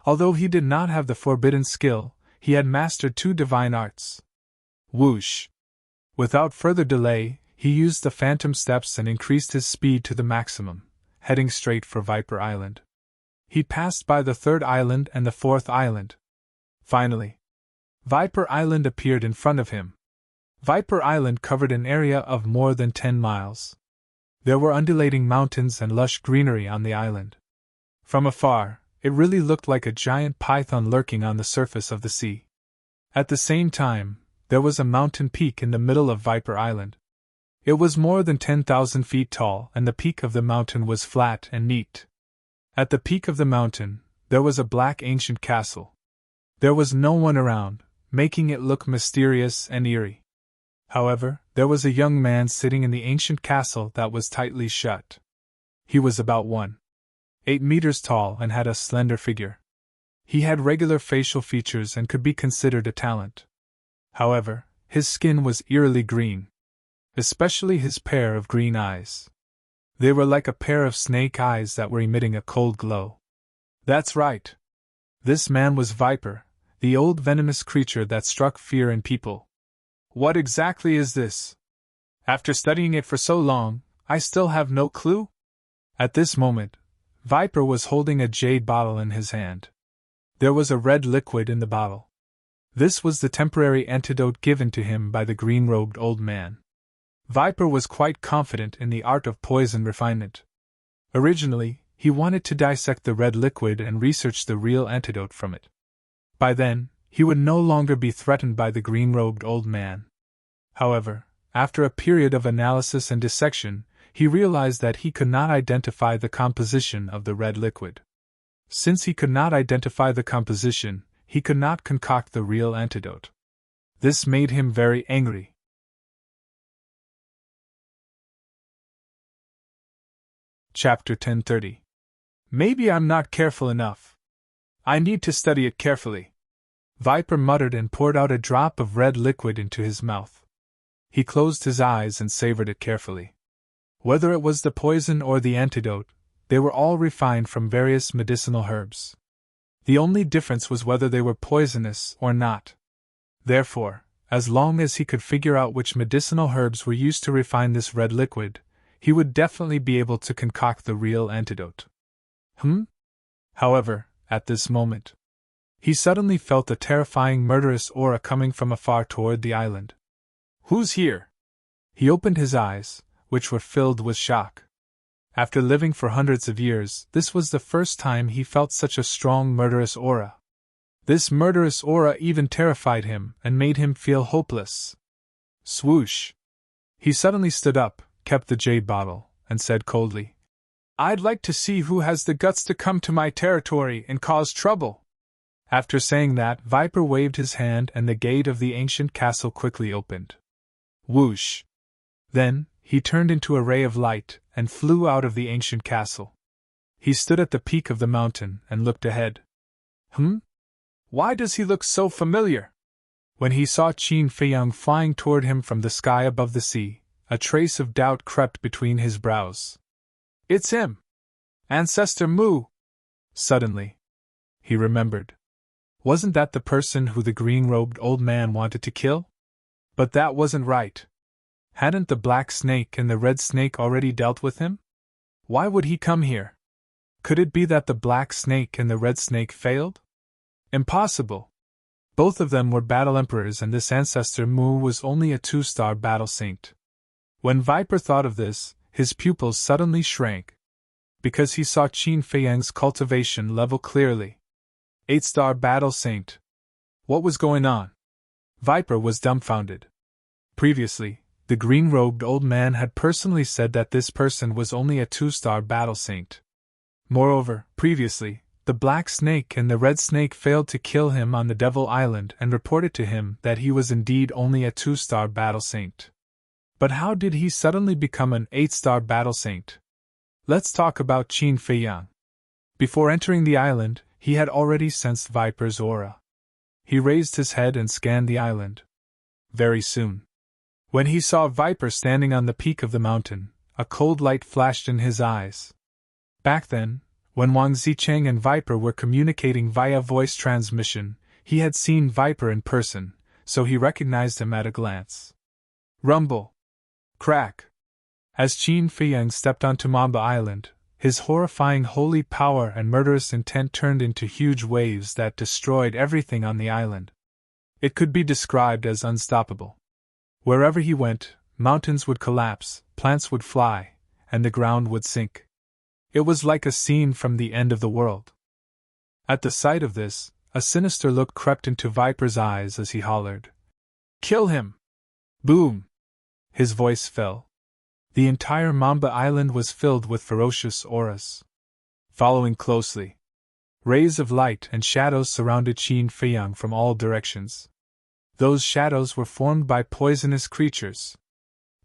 Although he did not have the forbidden skill, he had mastered 2 divine arts. Whoosh! Without further delay, he used the phantom steps and increased his speed to the maximum, heading straight for Viper Island. He passed by the 3rd island and the 4th island. Finally, Viper Island appeared in front of him. Viper Island covered an area of more than 10 miles. There were undulating mountains and lush greenery on the island. From afar, it really looked like a giant python lurking on the surface of the sea. At the same time, there was a mountain peak in the middle of Viper Island. It was more than 10,000 feet tall and the peak of the mountain was flat and neat. At the peak of the mountain, there was a black ancient castle. There was no one around, making it look mysterious and eerie. However, there was a young man sitting in the ancient castle that was tightly shut. He was about 1.8 meters tall and had a slender figure. He had regular facial features and could be considered a talent. However, his skin was eerily green. Especially his pair of green eyes. They were like a pair of snake eyes that were emitting a cold glow. That's right. This man was Viper, the old venomous creature that struck fear in people. What exactly is this? After studying it for so long, I still have no clue? At this moment, Viper was holding a jade bottle in his hand. There was a red liquid in the bottle. This was the temporary antidote given to him by the green-robed old man. Viper was quite confident in the art of poison refinement. Originally, he wanted to dissect the red liquid and research the real antidote from it. By then, he would no longer be threatened by the green-robed old man. However, after a period of analysis and dissection, he realized that he could not identify the composition of the red liquid. Since he could not identify the composition, he could not concoct the real antidote. This made him very angry. Chapter 1030. Maybe I'm not careful enough. I need to study it carefully. Viper muttered and poured out a drop of red liquid into his mouth. He closed his eyes and savored it carefully. Whether it was the poison or the antidote, they were all refined from various medicinal herbs. The only difference was whether they were poisonous or not. Therefore, as long as he could figure out which medicinal herbs were used to refine this red liquid, he would definitely be able to concoct the real antidote. However, at this moment, he suddenly felt a terrifying murderous aura coming from afar toward the island. Who's here? He opened his eyes, which were filled with shock. After living for hundreds of years, this was the first time he felt such a strong murderous aura. This murderous aura even terrified him and made him feel hopeless. Swoosh! He suddenly stood up, kept the jade bottle, and said coldly, "I'd like to see who has the guts to come to my territory and cause trouble." After saying that, Viper waved his hand and the gate of the ancient castle quickly opened. Whoosh! Then, he turned into a ray of light and flew out of the ancient castle. He stood at the peak of the mountain and looked ahead. Why does he look so familiar? When he saw Qin Feiyang flying toward him from the sky above the sea, a trace of doubt crept between his brows. It's him! Ancestor Mu! Suddenly, he remembered. Wasn't that the person who the green-robed old man wanted to kill? But that wasn't right. Hadn't the black snake and the red snake already dealt with him? Why would he come here? Could it be that the black snake and the red snake failed? Impossible. Both of them were battle emperors and this ancestor Mu was only a 2-star battle saint. When Viper thought of this, his pupils suddenly shrank. Because he saw Qin Feiyang's cultivation level clearly. 8-star battle saint. What was going on? Viper was dumbfounded. Previously, the green-robed old man had personally said that this person was only a 2-star battle saint. Moreover, previously, the black snake and the red snake failed to kill him on the Devil Island and reported to him that he was indeed only a 2-star battle saint. But how did he suddenly become an 8-star battle saint? Let's talk about Qin Feiyang. Before entering the island, he had already sensed Viper's aura. He raised his head and scanned the island. Very soon, when he saw Viper standing on the peak of the mountain, a cold light flashed in his eyes. Back then, when Wang Zicheng and Viper were communicating via voice transmission, he had seen Viper in person, so he recognized him at a glance. Rumble! Crack! As Qin Feiyang stepped onto Mamba Island, his horrifying holy power and murderous intent turned into huge waves that destroyed everything on the island. It could be described as unstoppable. Wherever he went, mountains would collapse, plants would fly, and the ground would sink. It was like a scene from the end of the world. At the sight of this, a sinister look crept into Viper's eyes as he hollered, "Kill him!" Boom! His voice fell. The entire Mamba Island was filled with ferocious auras. Following closely, rays of light and shadows surrounded Qin Feiyang from all directions. Those shadows were formed by poisonous creatures.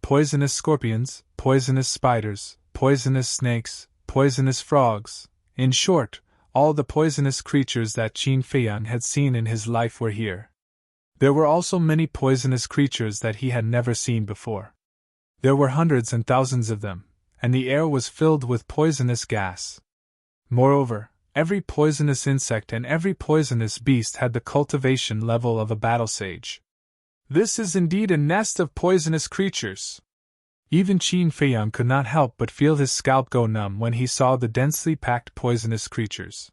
Poisonous scorpions, poisonous spiders, poisonous snakes, poisonous frogs, in short, all the poisonous creatures that Qin Feiyang had seen in his life were here. There were also many poisonous creatures that he had never seen before. There were hundreds and thousands of them, and the air was filled with poisonous gas. Moreover, every poisonous insect and every poisonous beast had the cultivation level of a battle sage. This is indeed a nest of poisonous creatures. Even Qin Feiyang could not help but feel his scalp go numb when he saw the densely packed poisonous creatures.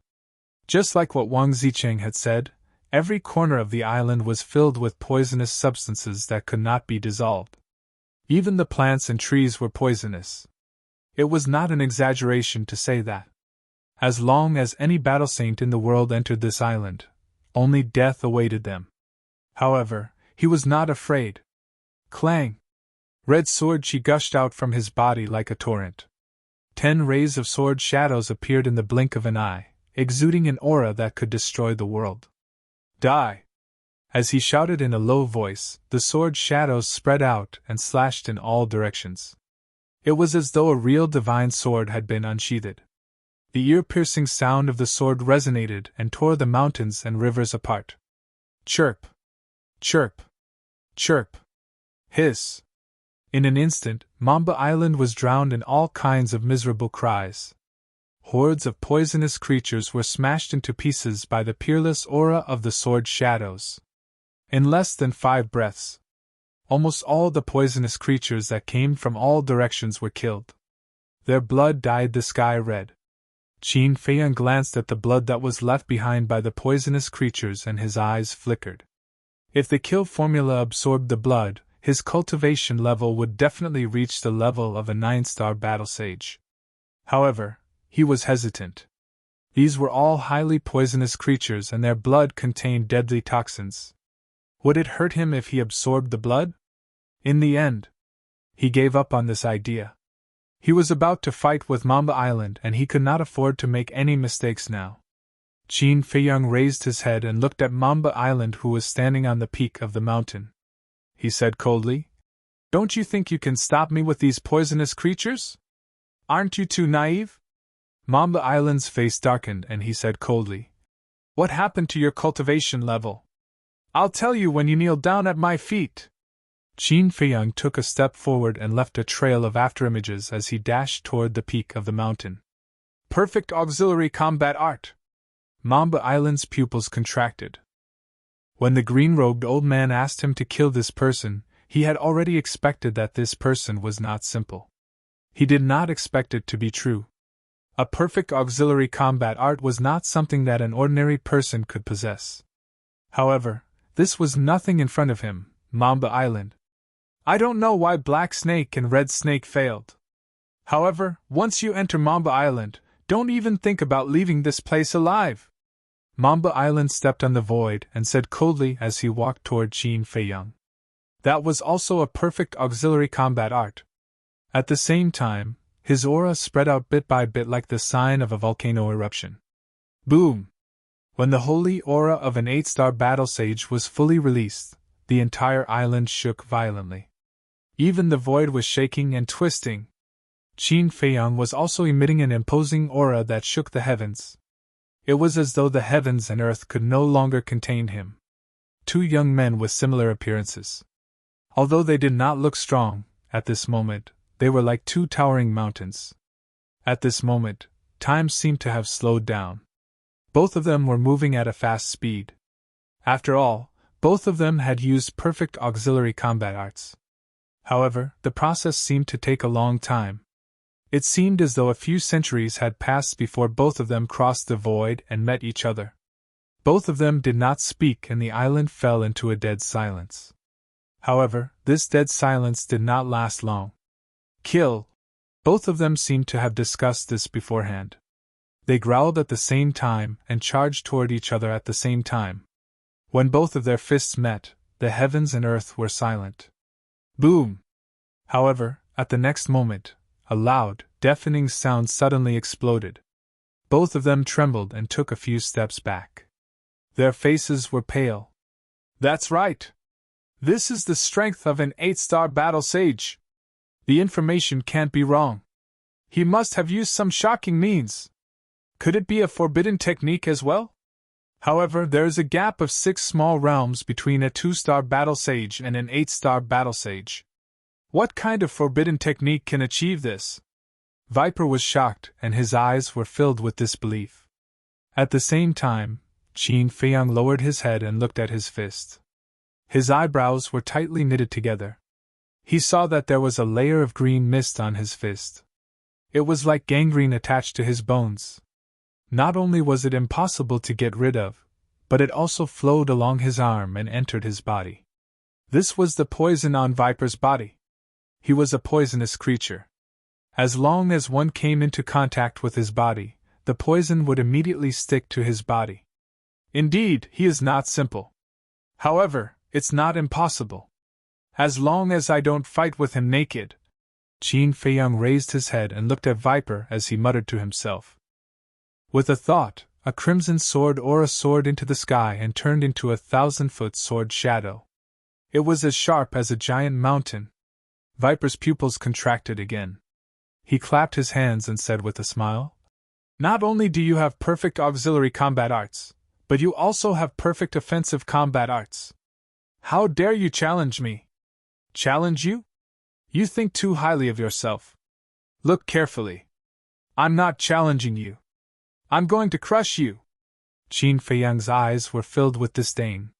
Just like what Wang Zicheng had said, every corner of the island was filled with poisonous substances that could not be dissolved. Even the plants and trees were poisonous. It was not an exaggeration to say that. As long as any battle saint in the world entered this island, only death awaited them. However, he was not afraid. Clang! Red sword chi gushed out from his body like a torrent. 10 rays of sword shadows appeared in the blink of an eye, exuding an aura that could destroy the world. Die! As he shouted in a low voice, the sword shadows spread out and slashed in all directions. It was as though a real divine sword had been unsheathed. The ear-piercing sound of the sword resonated and tore the mountains and rivers apart. Chirp! Chirp! Chirp! Hiss! In an instant, Mamba Island was drowned in all kinds of miserable cries. Hordes of poisonous creatures were smashed into pieces by the peerless aura of the sword shadows. In less than 5 breaths, almost all the poisonous creatures that came from all directions were killed. Their blood dyed the sky red. Qin Feiyang glanced at the blood that was left behind by the poisonous creatures and his eyes flickered. If the kill formula absorbed the blood, his cultivation level would definitely reach the level of a 9-star battle sage. However, he was hesitant. These were all highly poisonous creatures and their blood contained deadly toxins. Would it hurt him if he absorbed the blood? In the end, he gave up on this idea. He was about to fight with Mamba Island and he could not afford to make any mistakes now. Qin Feiyang raised his head and looked at Mamba Island, who was standing on the peak of the mountain. He said coldly, "Don't you think you can stop me with these poisonous creatures? Aren't you too naive?" Mamba Island's face darkened and he said coldly, "What happened to your cultivation level? I'll tell you when you kneel down at my feet." Qin Feiyang took a step forward and left a trail of afterimages as he dashed toward the peak of the mountain. Perfect auxiliary combat art! Mamba Island's pupils contracted. When the green-robed old man asked him to kill this person, he had already expected that this person was not simple. He did not expect it to be true. A perfect auxiliary combat art was not something that an ordinary person could possess. However, this was nothing in front of him, Mamba Island. "I don't know why Black Snake and Red Snake failed. However, once you enter Mamba Island, don't even think about leaving this place alive." Mamba Island stepped on the void and said coldly as he walked toward Qin Feiyang. That was also a perfect auxiliary combat art. At the same time, his aura spread out bit by bit like the sign of a volcano eruption. Boom! When the holy aura of an 8-star battle sage was fully released, the entire island shook violently. Even the void was shaking and twisting. Qin Feiyang was also emitting an imposing aura that shook the heavens. It was as though the heavens and earth could no longer contain him. 2 young men with similar appearances. Although they did not look strong, at this moment, they were like 2 towering mountains. At this moment, time seemed to have slowed down. Both of them were moving at a fast speed. After all, both of them had used perfect auxiliary combat arts. However, the process seemed to take a long time. It seemed as though a few centuries had passed before both of them crossed the void and met each other. Both of them did not speak and the island fell into a dead silence. However, this dead silence did not last long. Kill! Both of them seemed to have discussed this beforehand. They growled at the same time and charged toward each other at the same time. When both of their fists met, the heavens and earth were silent. Boom! However, at the next moment, a loud, deafening sound suddenly exploded. Both of them trembled and took a few steps back. Their faces were pale. "That's right! This is the strength of an 8-star battle sage! The information can't be wrong. He must have used some shocking means. Could it be a forbidden technique as well? However, there is a gap of 6 small realms between a 2-star battle sage and an 8-star battle sage. What kind of forbidden technique can achieve this?" Viper was shocked and his eyes were filled with disbelief. At the same time, Qin Feiyang lowered his head and looked at his fist. His eyebrows were tightly knitted together. He saw that there was a layer of green mist on his fist. It was like gangrene attached to his bones. Not only was it impossible to get rid of, but it also flowed along his arm and entered his body. This was the poison on Viper's body. He was a poisonous creature. As long as one came into contact with his body, the poison would immediately stick to his body. Indeed, he is not simple. However, it's not impossible. As long as I don't fight with him naked. Qin Feiyang raised his head and looked at Viper as he muttered to himself. With a thought, a crimson sword aura soared into the sky and turned into a 1,000-foot sword shadow. It was as sharp as a giant mountain. Viper's pupils contracted again. He clapped his hands and said with a smile, "Not only do you have perfect auxiliary combat arts, but you also have perfect offensive combat arts. How dare you challenge me?" "Challenge you? You think too highly of yourself. Look carefully. I'm not challenging you. I'm going to crush you." Qin Feiyang's eyes were filled with disdain.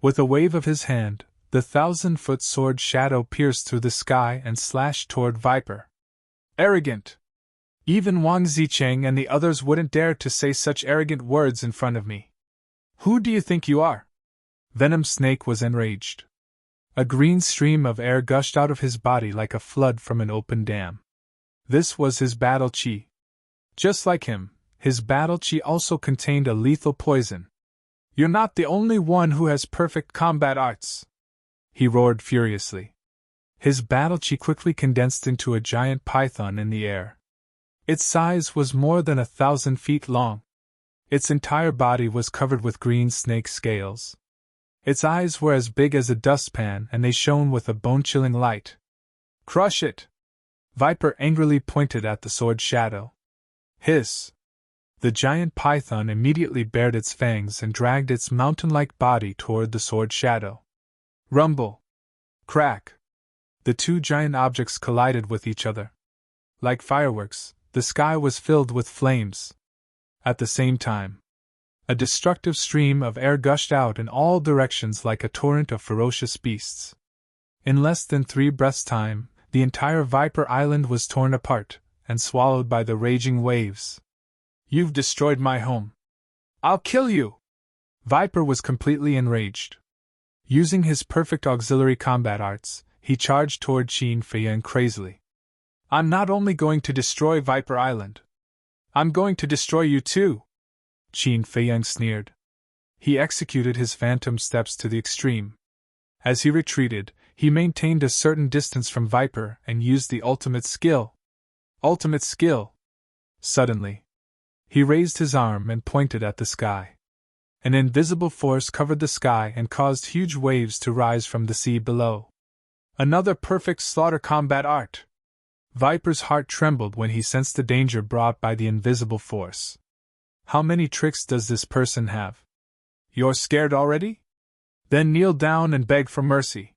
With a wave of his hand, the 1,000-foot sword shadow pierced through the sky and slashed toward Viper. Arrogant! Even Wang Zicheng and the others wouldn't dare to say such arrogant words in front of me. Who do you think you are? Venom Snake was enraged. A green stream of air gushed out of his body like a flood from an open dam. This was his battle chi. Just like him, his battle chi also contained a lethal poison. You're not the only one who has perfect combat arts, he roared furiously. His battle chi quickly condensed into a giant python in the air. Its size was more than 1,000 feet long. Its entire body was covered with green snake scales. Its eyes were as big as a dustpan and they shone with a bone-chilling light. Crush it! Viper angrily pointed at the sword shadow. Hiss! The giant python immediately bared its fangs and dragged its mountain-like body toward the sword shadow. Rumble! Crack! The two giant objects collided with each other. Like fireworks, the sky was filled with flames. At the same time, a destructive stream of air gushed out in all directions like a torrent of ferocious beasts. In less than 3 breaths' time, the entire Viper Island was torn apart and swallowed by the raging waves. You've destroyed my home. I'll kill you! Viper was completely enraged. Using his perfect auxiliary combat arts, he charged toward Qin Feiyang crazily. I'm not only going to destroy Viper Island. I'm going to destroy you too! Qin Feiyang sneered. He executed his phantom steps to the extreme. As he retreated, he maintained a certain distance from Viper and used the ultimate skill. Ultimate skill! Suddenly, he raised his arm and pointed at the sky. An invisible force covered the sky and caused huge waves to rise from the sea below. Another perfect slaughter combat art! Viper's heart trembled when he sensed the danger brought by the invisible force. How many tricks does this person have? You're scared already? Then kneel down and beg for mercy.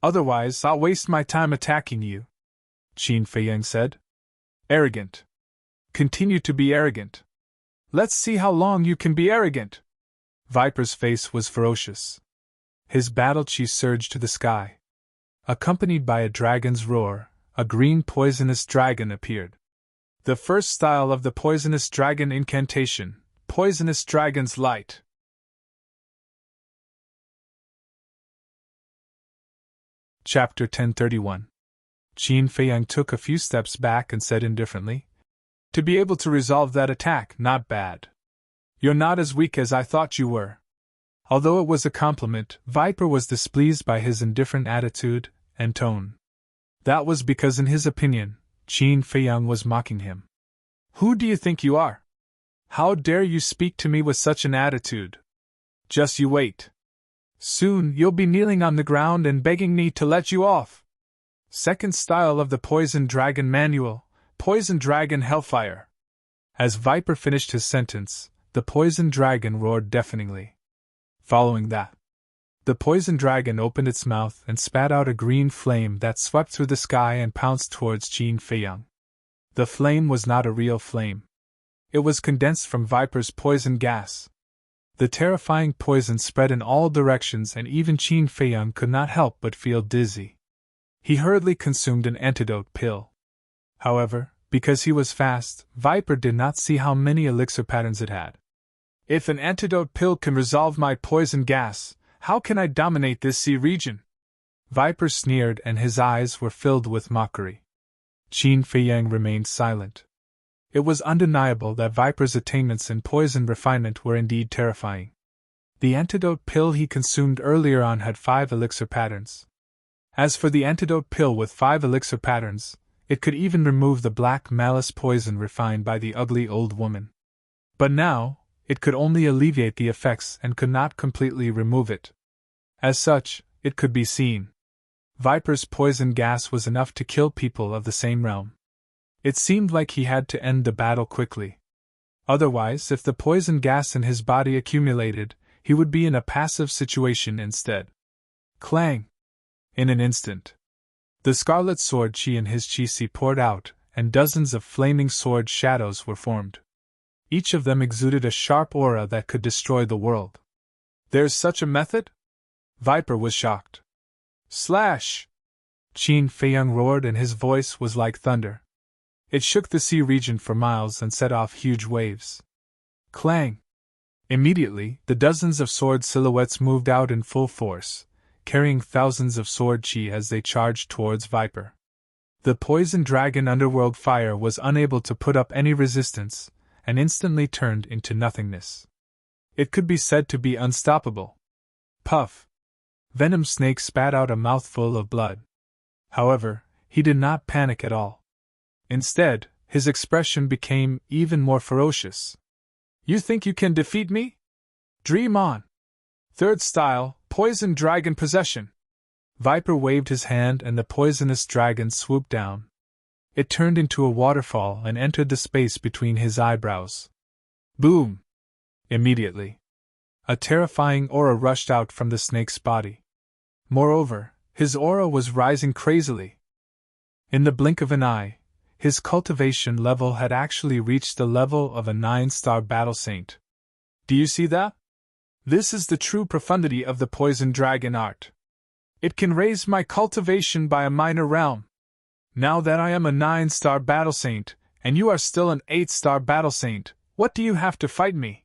Otherwise, I'll waste my time attacking you, Qin Feiyang said. Arrogant. Continue to be arrogant. Let's see how long you can be arrogant. Viper's face was ferocious. His battle chi surged to the sky. Accompanied by a dragon's roar, a green poisonous dragon appeared. The first style of the poisonous dragon incantation, Poisonous Dragon's Light. Chapter 1031. Qin Feiyang took a few steps back and said indifferently, To be able to resolve that attack, not bad. You're not as weak as I thought you were. Although it was a compliment, Viper was displeased by his indifferent attitude and tone. That was because in his opinion, Qin Feiyang was mocking him. Who do you think you are? How dare you speak to me with such an attitude? Just you wait. Soon you'll be kneeling on the ground and begging me to let you off. Second style of the Poison Dragon Manual, Poison Dragon Hellfire. As Viper finished his sentence, the poison dragon roared deafeningly. Following that, the poison dragon opened its mouth and spat out a green flame that swept through the sky and pounced towards Qin Feiyang. The flame was not a real flame. It was condensed from Viper's poison gas. The terrifying poison spread in all directions and even Qin Feiyang could not help but feel dizzy. He hurriedly consumed an antidote pill. However, because he was fast, Viper did not see how many elixir patterns it had. If an antidote pill can resolve my poison gas, how can I dominate this sea region? Viper sneered and his eyes were filled with mockery. Qin Feiyang remained silent. It was undeniable that Viper's attainments in poison refinement were indeed terrifying. The antidote pill he consumed earlier on had 5 elixir patterns. As for the antidote pill with 5 elixir patterns, it could even remove the black malice poison refined by the ugly old woman. But now, it could only alleviate the effects and could not completely remove it. As such, it could be seen. Viper's poison gas was enough to kill people of the same realm. It seemed like he had to end the battle quickly. Otherwise, if the poison gas in his body accumulated, he would be in a passive situation instead. Clang! In an instant, the scarlet sword chi in his chi poured out, and dozens of flaming sword shadows were formed. Each of them exuded a sharp aura that could destroy the world. There's such a method? Viper was shocked. Slash! Qin Feiyang roared and his voice was like thunder. It shook the sea region for miles and set off huge waves. Clang! Immediately, the dozens of sword silhouettes moved out in full force, carrying thousands of sword chi as they charged towards Viper. The poison dragon underworld fire was unable to put up any resistance, and instantly turned into nothingness. It could be said to be unstoppable. Puff! Venom Snake spat out a mouthful of blood. However, he did not panic at all. Instead, his expression became even more ferocious. You think you can defeat me? Dream on! Third style, Poison Dragon Possession. Viper waved his hand and the poisonous dragon swooped down. It turned into a waterfall and entered the space between his eyebrows. Boom! Immediately, a terrifying aura rushed out from the snake's body. Moreover, his aura was rising crazily. In the blink of an eye, his cultivation level had actually reached the level of a 9-star battle saint. Do you see that? This is the true profundity of the poison dragon art. It can raise my cultivation by a minor realm. Now that I am a 9-star battle saint, and you are still an 8-star battle saint, what do you have to fight me?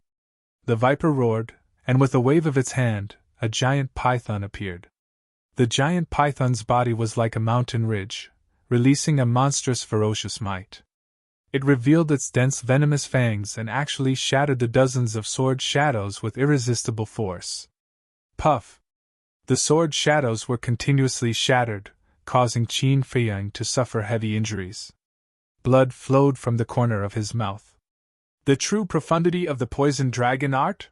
The viper roared, and with a wave of its hand, a giant python appeared. The giant python's body was like a mountain ridge, releasing a monstrous ferocious might. It revealed its dense venomous fangs and actually shattered the dozens of sword shadows with irresistible force. Puff! The sword shadows were continuously shattered, causing Qin Feiyang to suffer heavy injuries. Blood flowed from the corner of his mouth. The true profundity of the poison dragon art?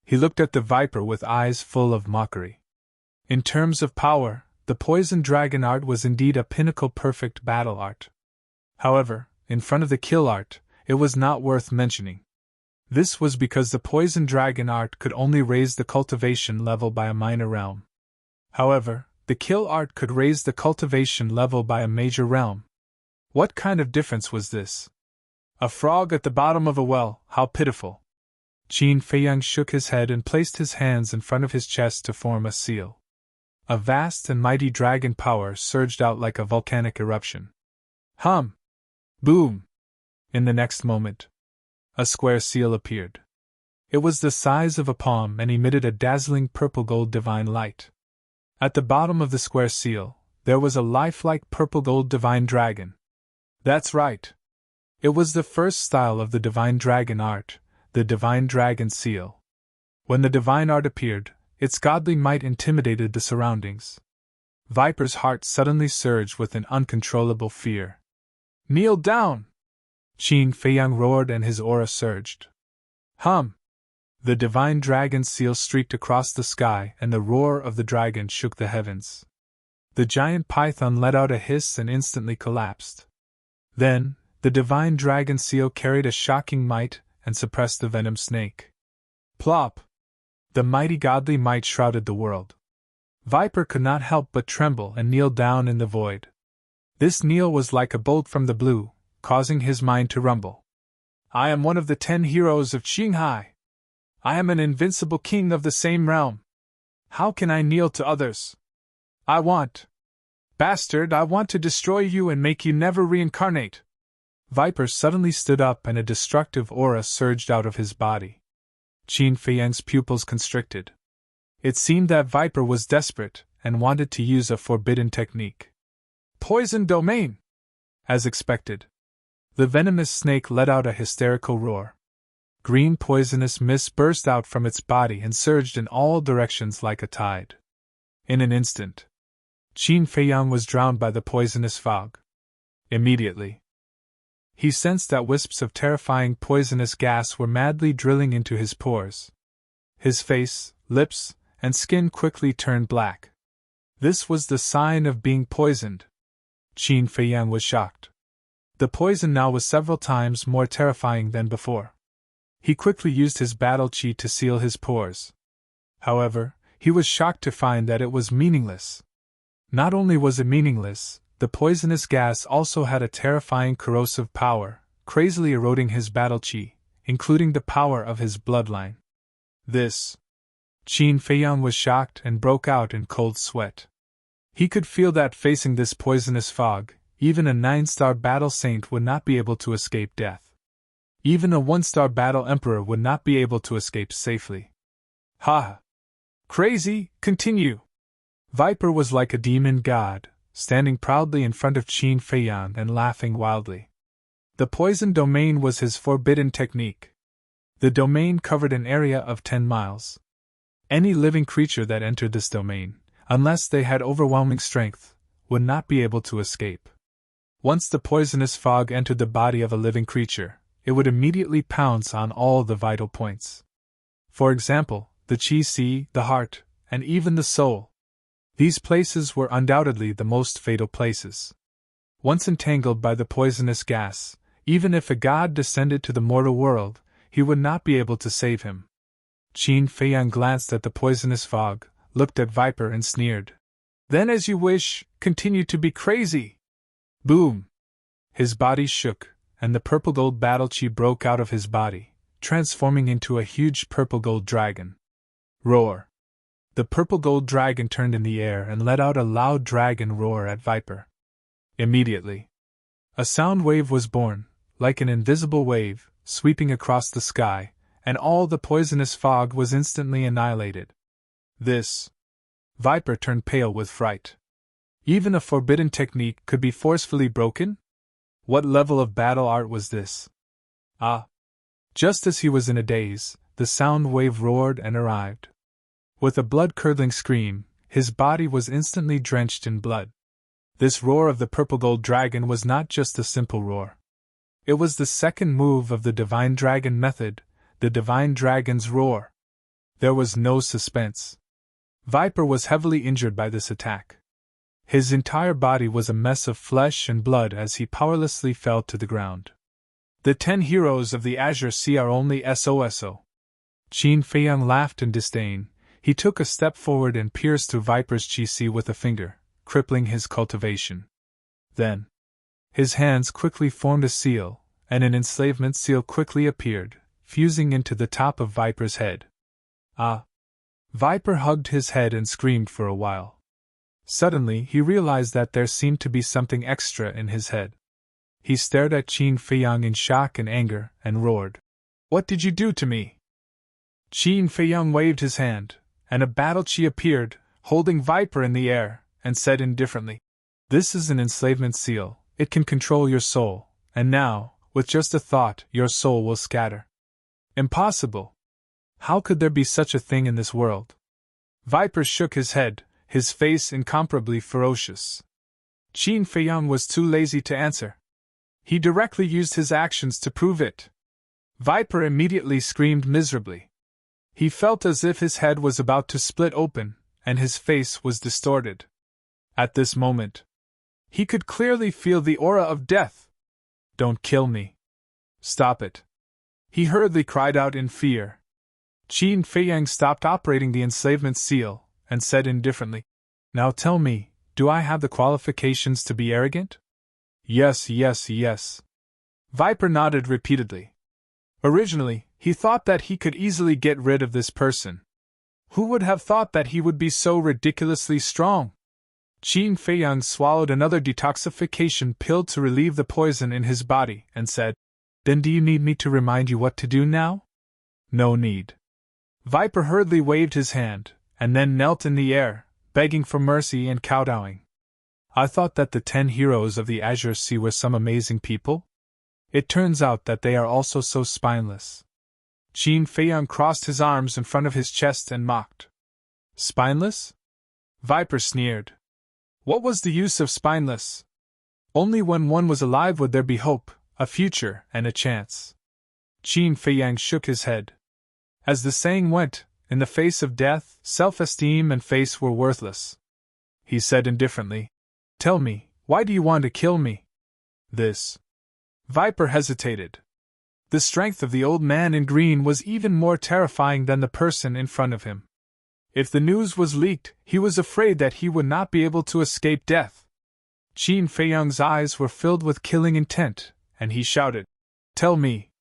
He looked at the viper with eyes full of mockery. In terms of power, the poison dragon art was indeed a pinnacle perfect battle art. However, in front of the kill art, it was not worth mentioning. This was because the poison dragon art could only raise the cultivation level by a minor realm. However, the kill art could raise the cultivation level by a major realm. What kind of difference was this? A frog at the bottom of a well, how pitiful. Qin Feiyang shook his head and placed his hands in front of his chest to form a seal. A vast and mighty dragon power surged out like a volcanic eruption. Hum! Boom! In the next moment, a square seal appeared. It was the size of a palm and emitted a dazzling purple-gold divine light. At the bottom of the square seal, there was a lifelike purple-gold divine dragon. That's right. It was the first style of the divine dragon art, the divine dragon seal. When the divine art appeared, its godly might intimidated the surroundings. Viper's heart suddenly surged with an uncontrollable fear. Kneel down! Qin Feiyang roared and his aura surged. Hum! The divine dragon seal streaked across the sky and the roar of the dragon shook the heavens. The giant python let out a hiss and instantly collapsed. Then, the divine dragon seal carried a shocking might and suppressed the venom snake. Plop! The mighty godly might shrouded the world. Viper could not help but tremble and kneel down in the void. This kneel was like a bolt from the blue, causing his mind to rumble. I am one of the 10 heroes of Qinghai. I am an invincible king of the same realm. How can I kneel to others? Bastard, I want to destroy you and make you never reincarnate. Viper suddenly stood up and a destructive aura surged out of his body. Qin Feiyang's pupils constricted. It seemed that Viper was desperate and wanted to use a forbidden technique. Poison domain! As expected, the venomous snake let out a hysterical roar. Green poisonous mist burst out from its body and surged in all directions like a tide. In an instant, Qin Feiyang was drowned by the poisonous fog. Immediately, he sensed that wisps of terrifying poisonous gas were madly drilling into his pores. His face, lips, and skin quickly turned black. This was the sign of being poisoned. Qin Feiyang was shocked. The poison now was several times more terrifying than before. He quickly used his battle chi to seal his pores. However, he was shocked to find that it was meaningless. Not only was it meaningless, the poisonous gas also had a terrifying corrosive power, crazily eroding his battle chi, including the power of his bloodline. This Qin Feiyang was shocked and broke out in cold sweat. He could feel that facing this poisonous fog, even a 9-star battle saint would not be able to escape death. Even a 1-star battle emperor would not be able to escape safely. Ha! Crazy, continue! Viper was like a demon god, standing proudly in front of Qin Feiyang and laughing wildly. The poison domain was his forbidden technique. The domain covered an area of 10 miles. Any living creature that entered this domain, unless they had overwhelming strength, would not be able to escape. Once the poisonous fog entered the body of a living creature, it would immediately pounce on all the vital points. For example, the qi, the heart, and even the soul. These places were undoubtedly the most fatal places. Once entangled by the poisonous gas, even if a god descended to the mortal world, he would not be able to save him. Qin Feiyang glanced at the poisonous fog, looked at Viper and sneered. Then as you wish, continue to be crazy. Boom! His body shook, and the purple-gold battle chi broke out of his body, transforming into a huge purple-gold dragon. Roar! The purple-gold dragon turned in the air and let out a loud dragon roar at Viper. Immediately, a sound wave was born, like an invisible wave, sweeping across the sky, and all the poisonous fog was instantly annihilated. This. Viper turned pale with fright. Even a forbidden technique could be forcefully broken? What level of battle art was this? Ah! Just as he was in a daze, the sound wave roared and arrived. With a blood-curdling scream, his body was instantly drenched in blood. This roar of the purple-gold dragon was not just a simple roar. It was the second move of the Divine Dragon method, the Divine Dragon's roar. There was no suspense. Viper was heavily injured by this attack. His entire body was a mess of flesh and blood as he powerlessly fell to the ground. The 10 heroes of the Azure Sea are only SOSO. Qin Feiyang laughed in disdain. He took a step forward and pierced through Viper's chi with a finger, crippling his cultivation. Then, his hands quickly formed a seal, and an enslavement seal quickly appeared, fusing into the top of Viper's head. Ah! Viper hugged his head and screamed for a while. Suddenly he realized that there seemed to be something extra in his head. He stared at Qin Feiyang in shock and anger, and roared. What did you do to me? Qin Feiyang waved his hand, and a battle chi appeared, holding Viper in the air, and said indifferently, This is an enslavement seal, it can control your soul, and now, with just a thought, your soul will scatter. Impossible! How could there be such a thing in this world? Viper shook his head, his face incomparably ferocious. Qin Feiyang was too lazy to answer. He directly used his actions to prove it. Viper immediately screamed miserably. He felt as if his head was about to split open, and his face was distorted. At this moment, he could clearly feel the aura of death. Don't kill me. Stop it. He hurriedly cried out in fear. Qin Feiyang stopped operating the enslavement seal, and said indifferently, Now tell me, do I have the qualifications to be arrogant? Yes. Viper nodded repeatedly. Originally, he thought that he could easily get rid of this person. Who would have thought that he would be so ridiculously strong? Qin Feiyang swallowed another detoxification pill to relieve the poison in his body, and said, Then do you need me to remind you what to do now? No need. Viper hurriedly waved his hand, and then knelt in the air, begging for mercy and kowtowing. I thought that the 10 heroes of the Azure Sea were some amazing people. It turns out that they are also so spineless. Qin Feiyang crossed his arms in front of his chest and mocked. Spineless? Viper sneered. What was the use of spineless? Only when one was alive would there be hope, a future, and a chance. Qin Feiyang shook his head. As the saying went, in the face of death, self-esteem and face were worthless. He said indifferently, Tell me, why do you want to kill me? This. Viper hesitated. The strength of the old man in green was even more terrifying than the person in front of him. If the news was leaked, he was afraid that he would not be able to escape death. Qin Feiyang's eyes were filled with killing intent, and he shouted, Tell me.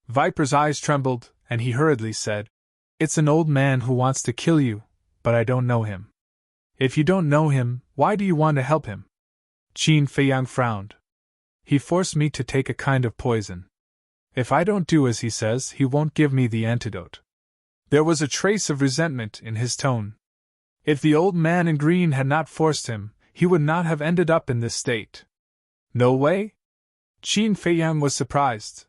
Viper's eyes trembled, and he hurriedly said, It's an old man who wants to kill you, but I don't know him. If you don't know him, why do you want to help him? Qin Feiyang frowned. He forced me to take a kind of poison. If I don't do as he says, he won't give me the antidote. There was a trace of resentment in his tone. If the old man in green had not forced him, he would not have ended up in this state. No way? Qin Feiyang was surprised.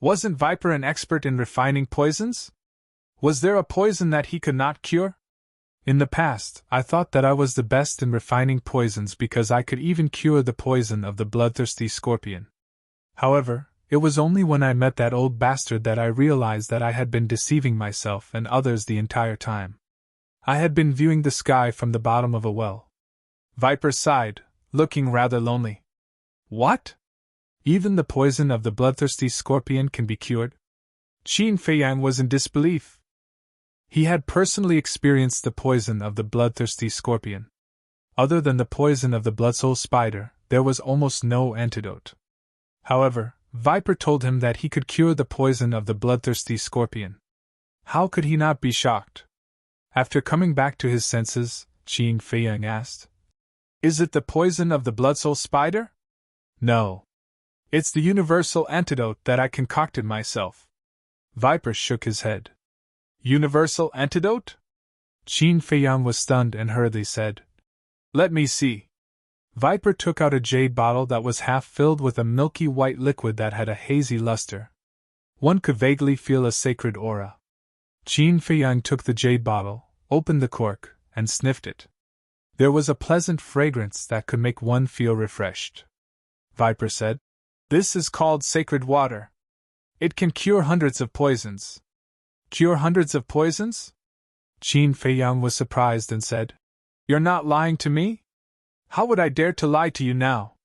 Wasn't Viper an expert in refining poisons? Was there a poison that he could not cure? In the past, I thought that I was the best in refining poisons because I could even cure the poison of the bloodthirsty scorpion. However, it was only when I met that old bastard that I realized that I had been deceiving myself and others the entire time. I had been viewing the sky from the bottom of a well. Viper sighed, looking rather lonely. What? Even the poison of the bloodthirsty scorpion can be cured? Qin Feiyang was in disbelief. He had personally experienced the poison of the bloodthirsty scorpion. Other than the poison of the bloodsoul spider, there was almost no antidote. However, Viper told him that he could cure the poison of the bloodthirsty scorpion. How could he not be shocked? After coming back to his senses, Qin Feiyang asked, "Is it the poison of the bloodsoul spider?" "No. It's the universal antidote that I concocted myself." Viper shook his head. "Universal antidote?" Qin Feiyang was stunned and hurriedly said, "Let me see." Viper took out a jade bottle that was half filled with a milky white liquid that had a hazy luster. One could vaguely feel a sacred aura. Qin Feiyang took the jade bottle, opened the cork, and sniffed it. There was a pleasant fragrance that could make one feel refreshed. Viper said, "This is called sacred water. It can cure hundreds of poisons." "Cure hundreds of poisons?" Qin Feiyang was surprised and said, "You're not lying to me? How would I dare to lie to you now?"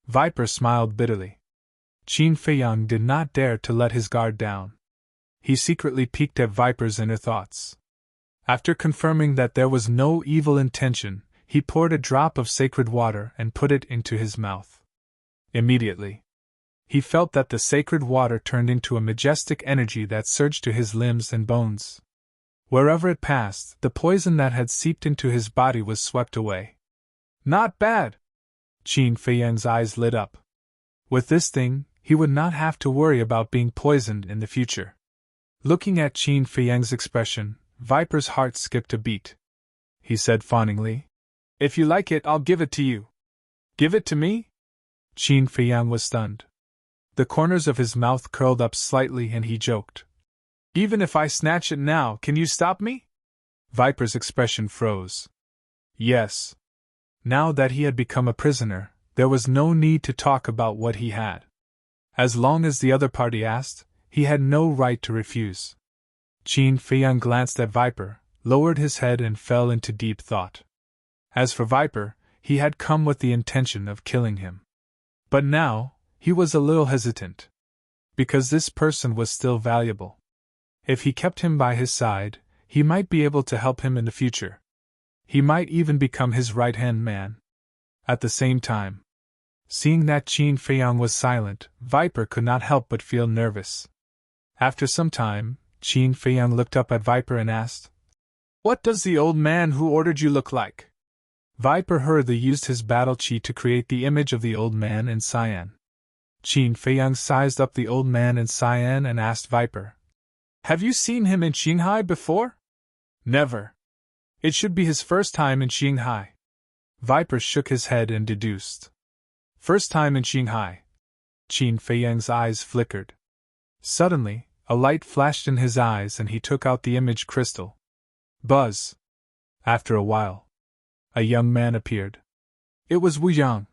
Viper smiled bitterly. Qin Feiyang did not dare to let his guard down. He secretly peeked at Viper's inner thoughts. After confirming that there was no evil intention, he poured a drop of sacred water and put it into his mouth. Immediately, he felt that the sacred water turned into a majestic energy that surged to his limbs and bones. Wherever it passed, the poison that had seeped into his body was swept away. "Not bad!" Qin Feiyang's eyes lit up. With this thing, he would not have to worry about being poisoned in the future. Looking at Qin Feiyang's expression, Viper's heart skipped a beat. He said fawningly, "If you like it, I'll give it to you." "Give it to me?" Qin Feiyang was stunned. The corners of his mouth curled up slightly and he joked, "Even if I snatch it now, can you stop me?" Viper's expression froze. Yes. Now that he had become a prisoner, there was no need to talk about what he had. As long as the other party asked, he had no right to refuse. Qin Feiyang glanced at Viper, lowered his head and fell into deep thought. As for Viper, he had come with the intention of killing him. But now, he was a little hesitant. Because this person was still valuable. If he kept him by his side, he might be able to help him in the future. He might even become his right-hand man. At the same time, seeing that Qin Feiyang was silent, Viper could not help but feel nervous. After some time, Qin Feiyang looked up at Viper and asked, "What does the old man who ordered you look like?" Viper hurriedly used his battle chi to create the image of the old man in cyan. Qin Feiyang sized up the old man in cyan and asked Viper, "Have you seen him in Shanghai before?" "Never. It should be his first time in Shanghai." Viper shook his head and deduced. "First time in Shanghai." Qin Feiyang's eyes flickered. Suddenly, a light flashed in his eyes and he took out the image crystal. Buzz. After a while, a young man appeared. It was Wu Yang.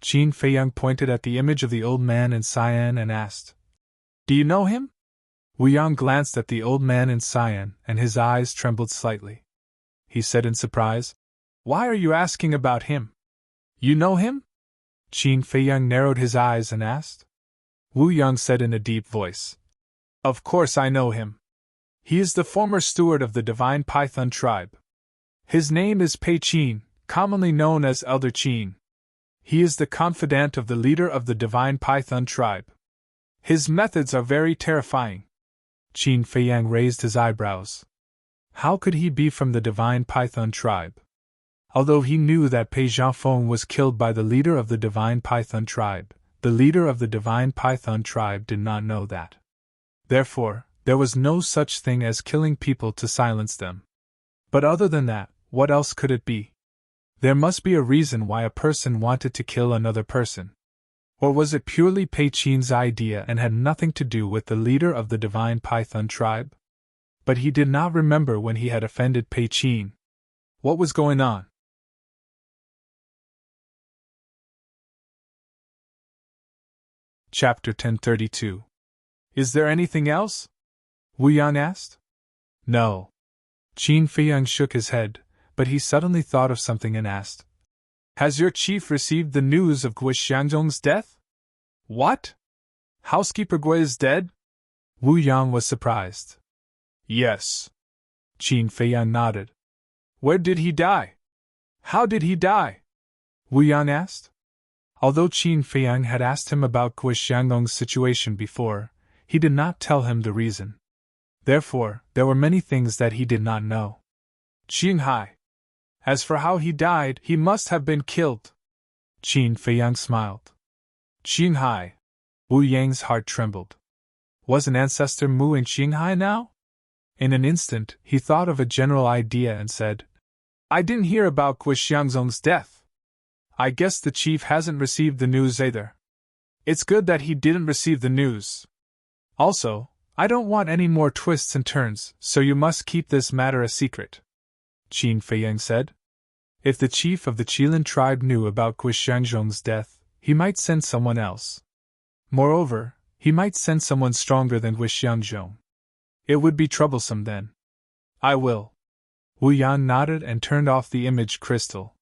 Qin Feiyang pointed at the image of the old man in cyan and asked, "Do you know him?" Wu Yang glanced at the old man in cyan and his eyes trembled slightly. He said in surprise, "Why are you asking about him? You know him?" Qin Feiyang narrowed his eyes and asked. Wu Yang said in a deep voice, "Of course I know him. He is the former steward of the Divine Python tribe. His name is Pei Qin, commonly known as Elder Qin. He is the confidant of the leader of the Divine Python tribe. His methods are very terrifying." Qin Feiyang raised his eyebrows. How could he be from the divine python tribe? Although he knew that Pei Zhafeng was killed by the leader of the divine python tribe, the leader of the divine python tribe did not know that. Therefore, there was no such thing as killing people to silence them. But other than that, what else could it be? There must be a reason why a person wanted to kill another person. Or was it purely Pei Qin's idea and had nothing to do with the leader of the divine python tribe? But he did not remember when he had offended Pei Qin. What was going on? Chapter 1032. Is there anything else? Wu Yan asked. No. Qin Feiyang shook his head, but he suddenly thought of something and asked, Has your chief received the news of Gui Xiangzhong's death? What? Housekeeper Gui is dead? Wu Yan was surprised. Yes. Qin Feiyang nodded. Where did he die? How did he die? Wu Yan asked. Although Qin Feiyang had asked him about Gui Xiangzhong's situation before, he did not tell him the reason. Therefore, there were many things that he did not know. Qinghai. As for how he died, he must have been killed. Qin Feiyang smiled. Qinghai. Wu Yang's heart trembled. Was an ancestor Mu in Qinghai now? In an instant, he thought of a general idea and said, I didn't hear about Gui Xiangzhong's death. I guess the chief hasn't received the news either. It's good that he didn't receive the news. Also, I don't want any more twists and turns, so you must keep this matter a secret. Qin Feiyang said. If the chief of the Qilin tribe knew about Gui Xiangzhong's death, he might send someone else. Moreover, he might send someone stronger than Gui Xiangzhong. It would be troublesome then. I will. Wu Yan nodded and turned off the image crystal.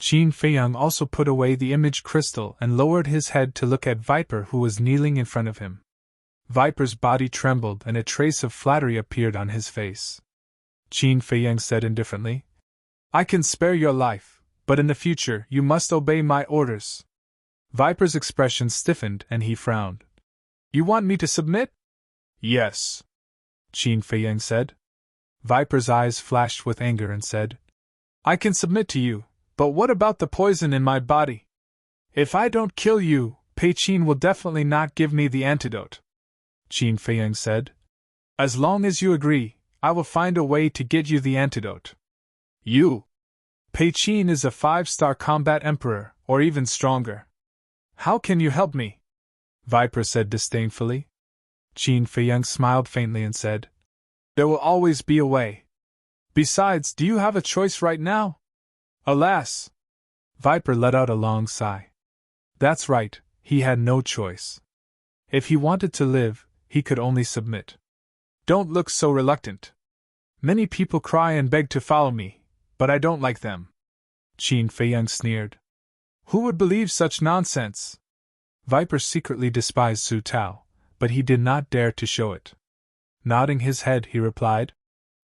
Qin Feiyang also put away the image crystal and lowered his head to look at Viper, who was kneeling in front of him. Viper's body trembled and a trace of flattery appeared on his face. Qin Feiyang said indifferently, I can spare your life, but in the future you must obey my orders. Viper's expression stiffened and he frowned. You want me to submit? Yes. Qin Feiyang said. Viper's eyes flashed with anger and said, I can submit to you, but what about the poison in my body? If I don't kill you, Pei Qin will definitely not give me the antidote. Qin Feiyang said. As long as you agree, I will find a way to get you the antidote. You! Pei Qin is a 5-star combat emperor, or even stronger. How can you help me? Viper said disdainfully. Qin Feiyang smiled faintly and said, There will always be a way. Besides, do you have a choice right now? Alas! Viper let out a long sigh. That's right, he had no choice. If he wanted to live, he could only submit. Don't look so reluctant. Many people cry and beg to follow me, but I don't like them. Qin Feiyang sneered. Who would believe such nonsense? Viper secretly despised Su Tao, but he did not dare to show it. Nodding his head, he replied,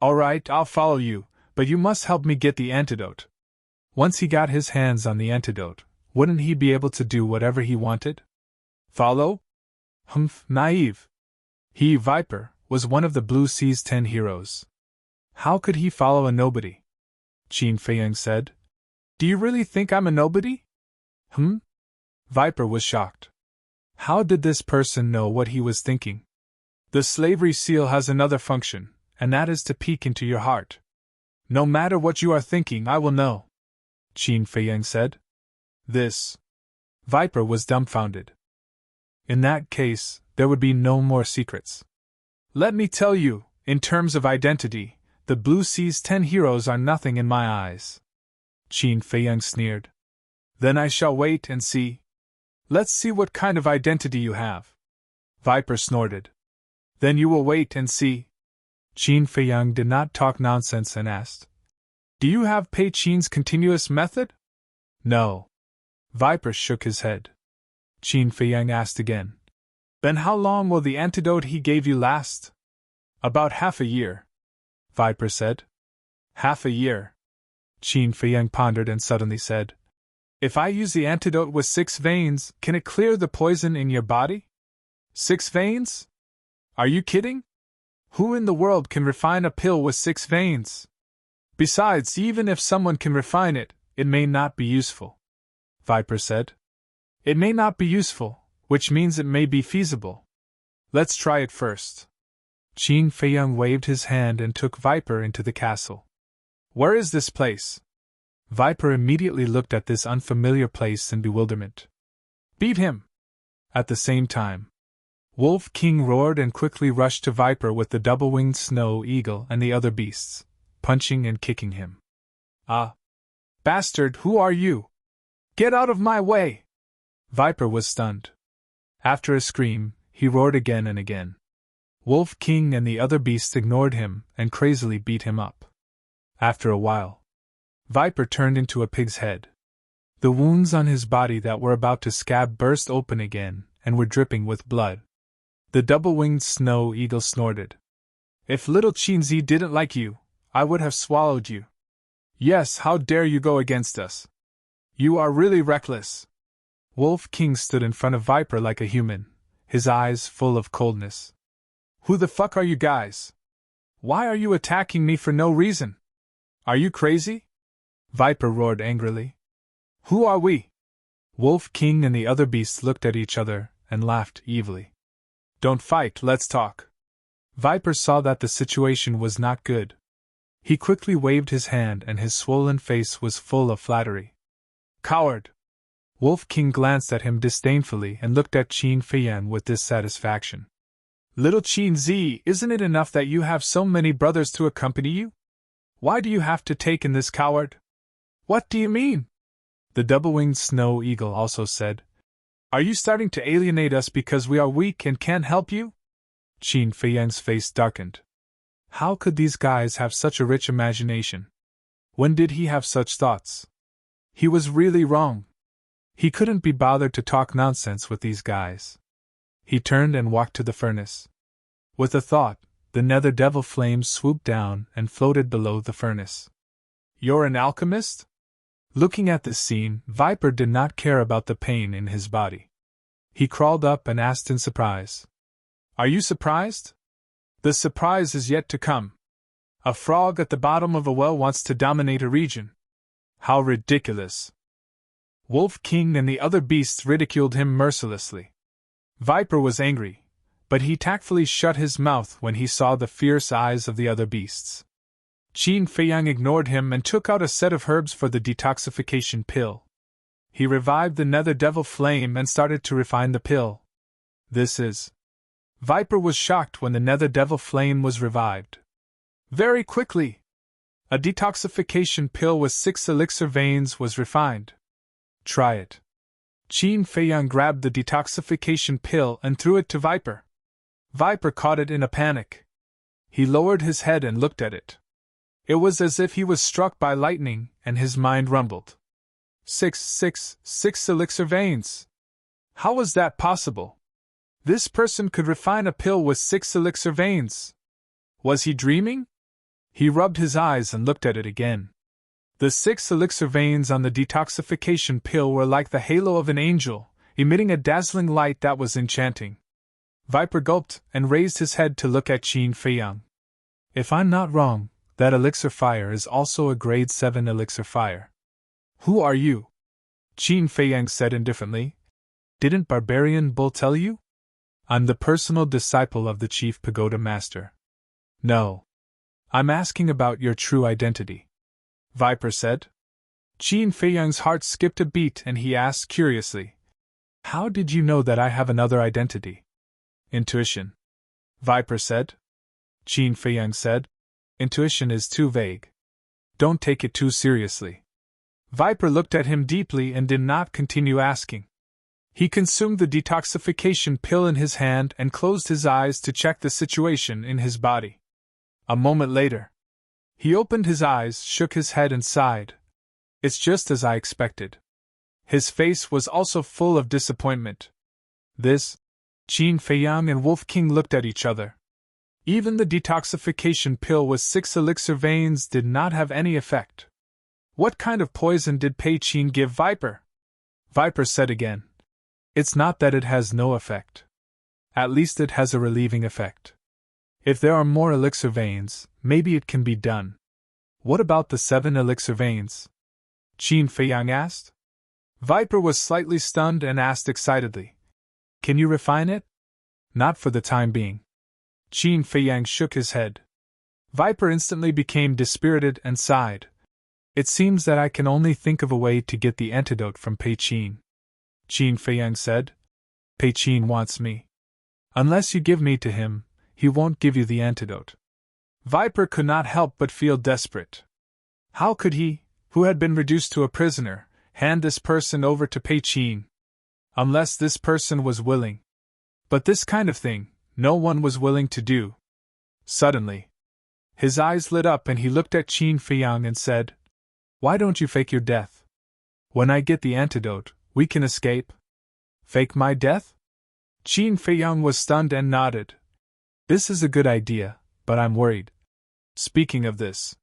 All right, I'll follow you, but you must help me get the antidote. Once he got his hands on the antidote, wouldn't he be able to do whatever he wanted? Follow? Humph, naive. He, Viper, was one of the Blue Sea's 10 heroes. How could he follow a nobody? Qin Feiyang said. Do you really think I'm a nobody? Viper was shocked. How did this person know what he was thinking? The slavery seal has another function, and that is to peek into your heart. No matter what you are thinking, I will know. Qin Feiyang said. This. Viper was dumbfounded. In that case, there would be no more secrets. Let me tell you, in terms of identity, the Blue Sea's 10 heroes are nothing in my eyes. Qin Feiyang sneered. Then I shall wait and see. Let's see what kind of identity you have. Viper snorted. Then you will wait and see. Qin Feiyang did not talk nonsense and asked, Do you have Pei Qin's continuous method? No. Viper shook his head. Qin Feiyang asked again. Then how long will the antidote he gave you last? About half a year. Viper said. Half a year. Qin Feiyang pondered and suddenly said, If I use the antidote with 6 veins, can it clear the poison in your body? 6 veins? Are you kidding? Who in the world can refine a pill with 6 veins? Besides, even if someone can refine it, it may not be useful. Viper said. It may not be useful, which means it may be feasible. Let's try it first. Qin Feiyang waved his hand and took Viper into the castle. Where is this place? Viper immediately looked at this unfamiliar place in bewilderment. Beat him! At the same time, Wolf King roared and quickly rushed to Viper with the double-winged snow eagle and the other beasts, punching and kicking him. Ah! Bastard, who are you? Get out of my way! Viper was stunned. After a scream, he roared again and again. Wolf King and the other beasts ignored him and crazily beat him up. After a while, Viper turned into a pig's head. The wounds on his body that were about to scab burst open again and were dripping with blood. The double-winged snow eagle snorted. If little Qinzi didn't like you, I would have swallowed you. Yes, how dare you go against us? You are really reckless. Wolf King stood in front of Viper like a human, his eyes full of coldness. Who the fuck are you guys? Why are you attacking me for no reason? Are you crazy? Viper roared angrily. Who are we? Wolf King and the other beasts looked at each other and laughed evilly. Don't fight, let's talk. Viper saw that the situation was not good. He quickly waved his hand and his swollen face was full of flattery. Coward! Wolf King glanced at him disdainfully and looked at Qin Feiyang with dissatisfaction. Little Qinzi, isn't it enough that you have so many brothers to accompany you? Why do you have to take in this coward? What do you mean? The double-winged snow eagle also said. Are you starting to alienate us because we are weak and can't help you? Qin Feiyang's face darkened. How could these guys have such a rich imagination? When did he have such thoughts? He was really wrong. He couldn't be bothered to talk nonsense with these guys. He turned and walked to the furnace. With a thought, the nether devil flames swooped down and floated below the furnace. You're an alchemist? Looking at this scene, Viper did not care about the pain in his body. He crawled up and asked in surprise. Are you surprised? The surprise is yet to come. A frog at the bottom of a well wants to dominate a region. How ridiculous! Wolf King and the other beasts ridiculed him mercilessly. Viper was angry, but he tactfully shut his mouth when he saw the fierce eyes of the other beasts. Qin Feiyang ignored him and took out a set of herbs for the detoxification pill. He revived the nether devil flame and started to refine the pill. Viper was shocked when the nether devil flame was revived. Very quickly, a detoxification pill with 6 elixir veins was refined. Try it. Qin Feiyang grabbed the detoxification pill and threw it to Viper. Viper caught it in a panic. He lowered his head and looked at it. It was as if he was struck by lightning, and his mind rumbled. 6 elixir veins. How was that possible? This person could refine a pill with 6 elixir veins. Was he dreaming? He rubbed his eyes and looked at it again. The 6 elixir veins on the detoxification pill were like the halo of an angel, emitting a dazzling light that was enchanting. Viper gulped and raised his head to look at Qin Feiyang. If I'm not wrong, that elixir fire is also a grade 7 elixir fire. Who are you? Qin Feiyang said indifferently. Didn't Barbarian Bull tell you? I'm the personal disciple of the Chief Pagoda Master. No. I'm asking about your true identity. Viper said. Qin Feiyang's heart skipped a beat and he asked curiously. How did you know that I have another identity? Intuition. Viper said. Qin Feiyang said. Intuition is too vague. Don't take it too seriously. Viper looked at him deeply and did not continue asking. He consumed the detoxification pill in his hand and closed his eyes to check the situation in his body. A moment later, he opened his eyes, shook his head and sighed. It's just as I expected. His face was also full of disappointment. Qin Feiyang and Wolf King looked at each other. Even the detoxification pill with 6 elixir veins did not have any effect. What kind of poison did Pei Qin give Viper? Viper said again. It's not that it has no effect. At least it has a relieving effect. If there are more elixir veins, maybe it can be done. What about the 7 elixir veins? Qin Feiyang asked. Viper was slightly stunned and asked excitedly. Can you refine it? Not for the time being. Qin Feiyang shook his head. Viper instantly became dispirited and sighed. It seems that I can only think of a way to get the antidote from Pei Qin. Qin Feiyang said. Pei Qin wants me. Unless you give me to him, he won't give you the antidote. Viper could not help but feel desperate. How could he, who had been reduced to a prisoner, hand this person over to Pei Qin? Unless this person was willing. But this kind of thing, no one was willing to do. Suddenly, his eyes lit up and he looked at Qin Feiyang and said, Why don't you fake your death? When I get the antidote, we can escape. Fake my death? Qin Feiyang was stunned and nodded. This is a good idea, but I'm worried. Speaking of this,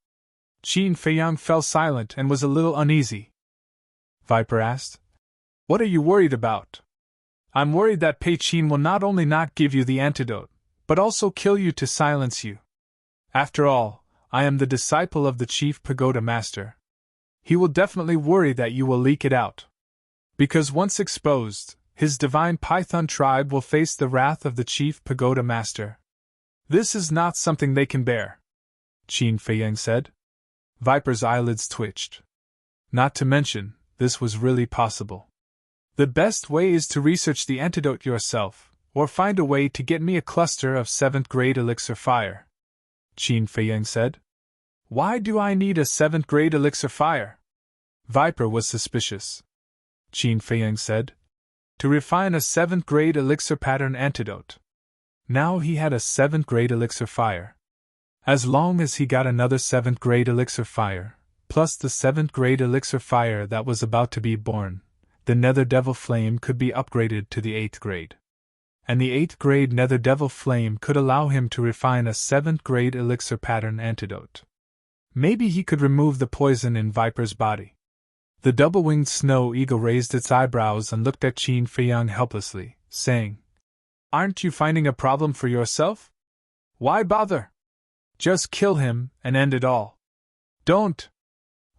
Qin Feiyang fell silent and was a little uneasy. Viper asked, What are you worried about? I'm worried that Pei Qin will not only not give you the antidote, but also kill you to silence you. After all, I am the disciple of the chief pagoda master. He will definitely worry that you will leak it out. Because once exposed, his divine python tribe will face the wrath of the chief pagoda master. This is not something they can bear, Qin Feiyang said. Viper's eyelids twitched. Not to mention, this was really possible. The best way is to research the antidote yourself, or find a way to get me a cluster of 7th grade elixir fire, Qin Feiyang said. Why do I need a 7th grade elixir fire? Viper was suspicious. Qin Feiyang said. To refine a 7th grade elixir pattern antidote. Now he had a 7th grade elixir fire. As long as he got another 7th grade elixir fire, plus the 7th grade elixir fire that was about to be born, the Nether Devil Flame could be upgraded to the 8th grade. And the 8th grade Nether Devil Flame could allow him to refine a 7th grade elixir pattern antidote. Maybe he could remove the poison in Viper's body. The double-winged snow eagle raised its eyebrows and looked at Qin Feiyang helplessly, saying, Aren't you finding a problem for yourself? Why bother? Just kill him and end it all. Don't.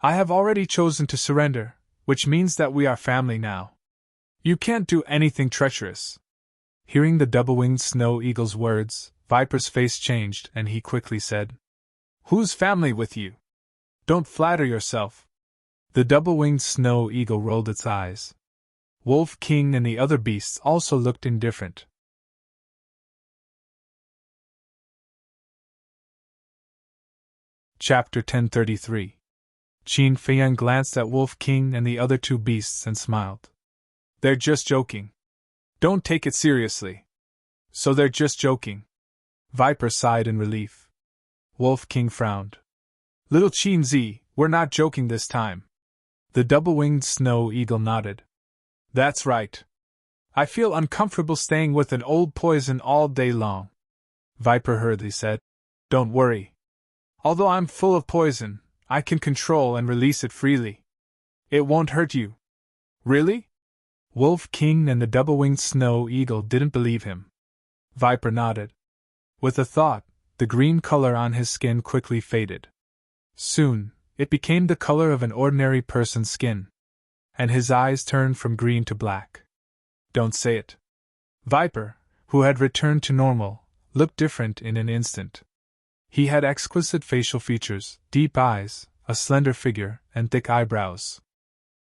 I have already chosen to surrender, which means that we are family now. You can't do anything treacherous. Hearing the double-winged snow eagle's words, Viper's face changed and he quickly said, Who's family with you? Don't flatter yourself. The double-winged snow eagle rolled its eyes. Wolf King and the other beasts also looked indifferent. Chapter 1033. Qin Feiyang glanced at Wolf King and the other 2 beasts and smiled. They're just joking. Don't take it seriously. So they're just joking. Viper sighed in relief. Wolf King frowned. Little Qin Zi, we're not joking this time. The double-winged snow eagle nodded. That's right. I feel uncomfortable staying with an old poison all day long. Viper hurriedly said. Don't worry. Although I'm full of poison, I can control and release it freely. It won't hurt you. Really? Wolf King and the double-winged snow eagle didn't believe him. Viper nodded. With a thought, the green color on his skin quickly faded. Soon, it became the color of an ordinary person's skin. And his eyes turned from green to black. Don't say it. Viper, who had returned to normal, looked different in an instant. He had exquisite facial features, deep eyes, a slender figure, and thick eyebrows.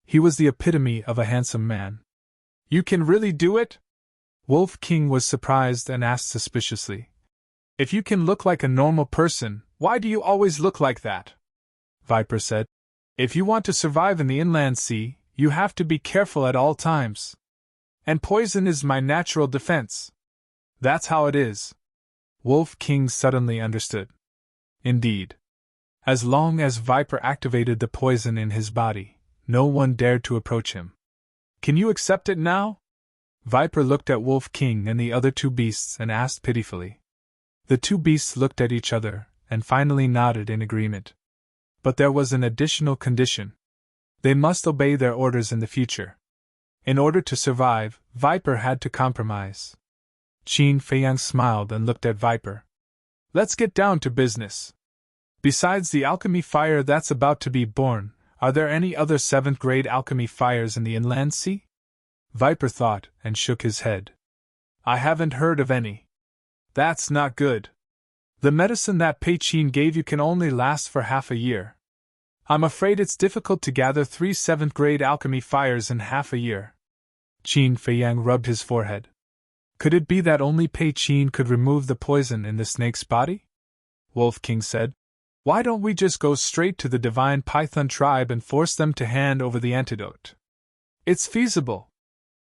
He was the epitome of a handsome man. You can really do it? Wolf King was surprised and asked suspiciously. If you can look like a normal person, why do you always look like that? Viper said. If you want to survive in the inland sea, you have to be careful at all times. And poison is my natural defense. That's how it is. Wolf King suddenly understood. Indeed. As long as Viper activated the poison in his body, no one dared to approach him. Can you accept it now? Viper looked at Wolf King and the other 2 beasts and asked pitifully. The 2 beasts looked at each other and finally nodded in agreement. But there was an additional condition. They must obey their orders in the future. In order to survive, Viper had to compromise. Qin Feiyang smiled and looked at Viper. Let's get down to business. Besides the alchemy fire that's about to be born, are there any other 7th grade alchemy fires in the inland sea? Viper thought and shook his head. I haven't heard of any. That's not good. The medicine that Pei Qin gave you can only last for half a year. I'm afraid it's difficult to gather 3 7th grade alchemy fires in half a year. Qin Feiyang rubbed his forehead. Could it be that only Pei Qin could remove the poison in the snake's body? Wolf King said. Why don't we just go straight to the divine python tribe and force them to hand over the antidote? It's feasible.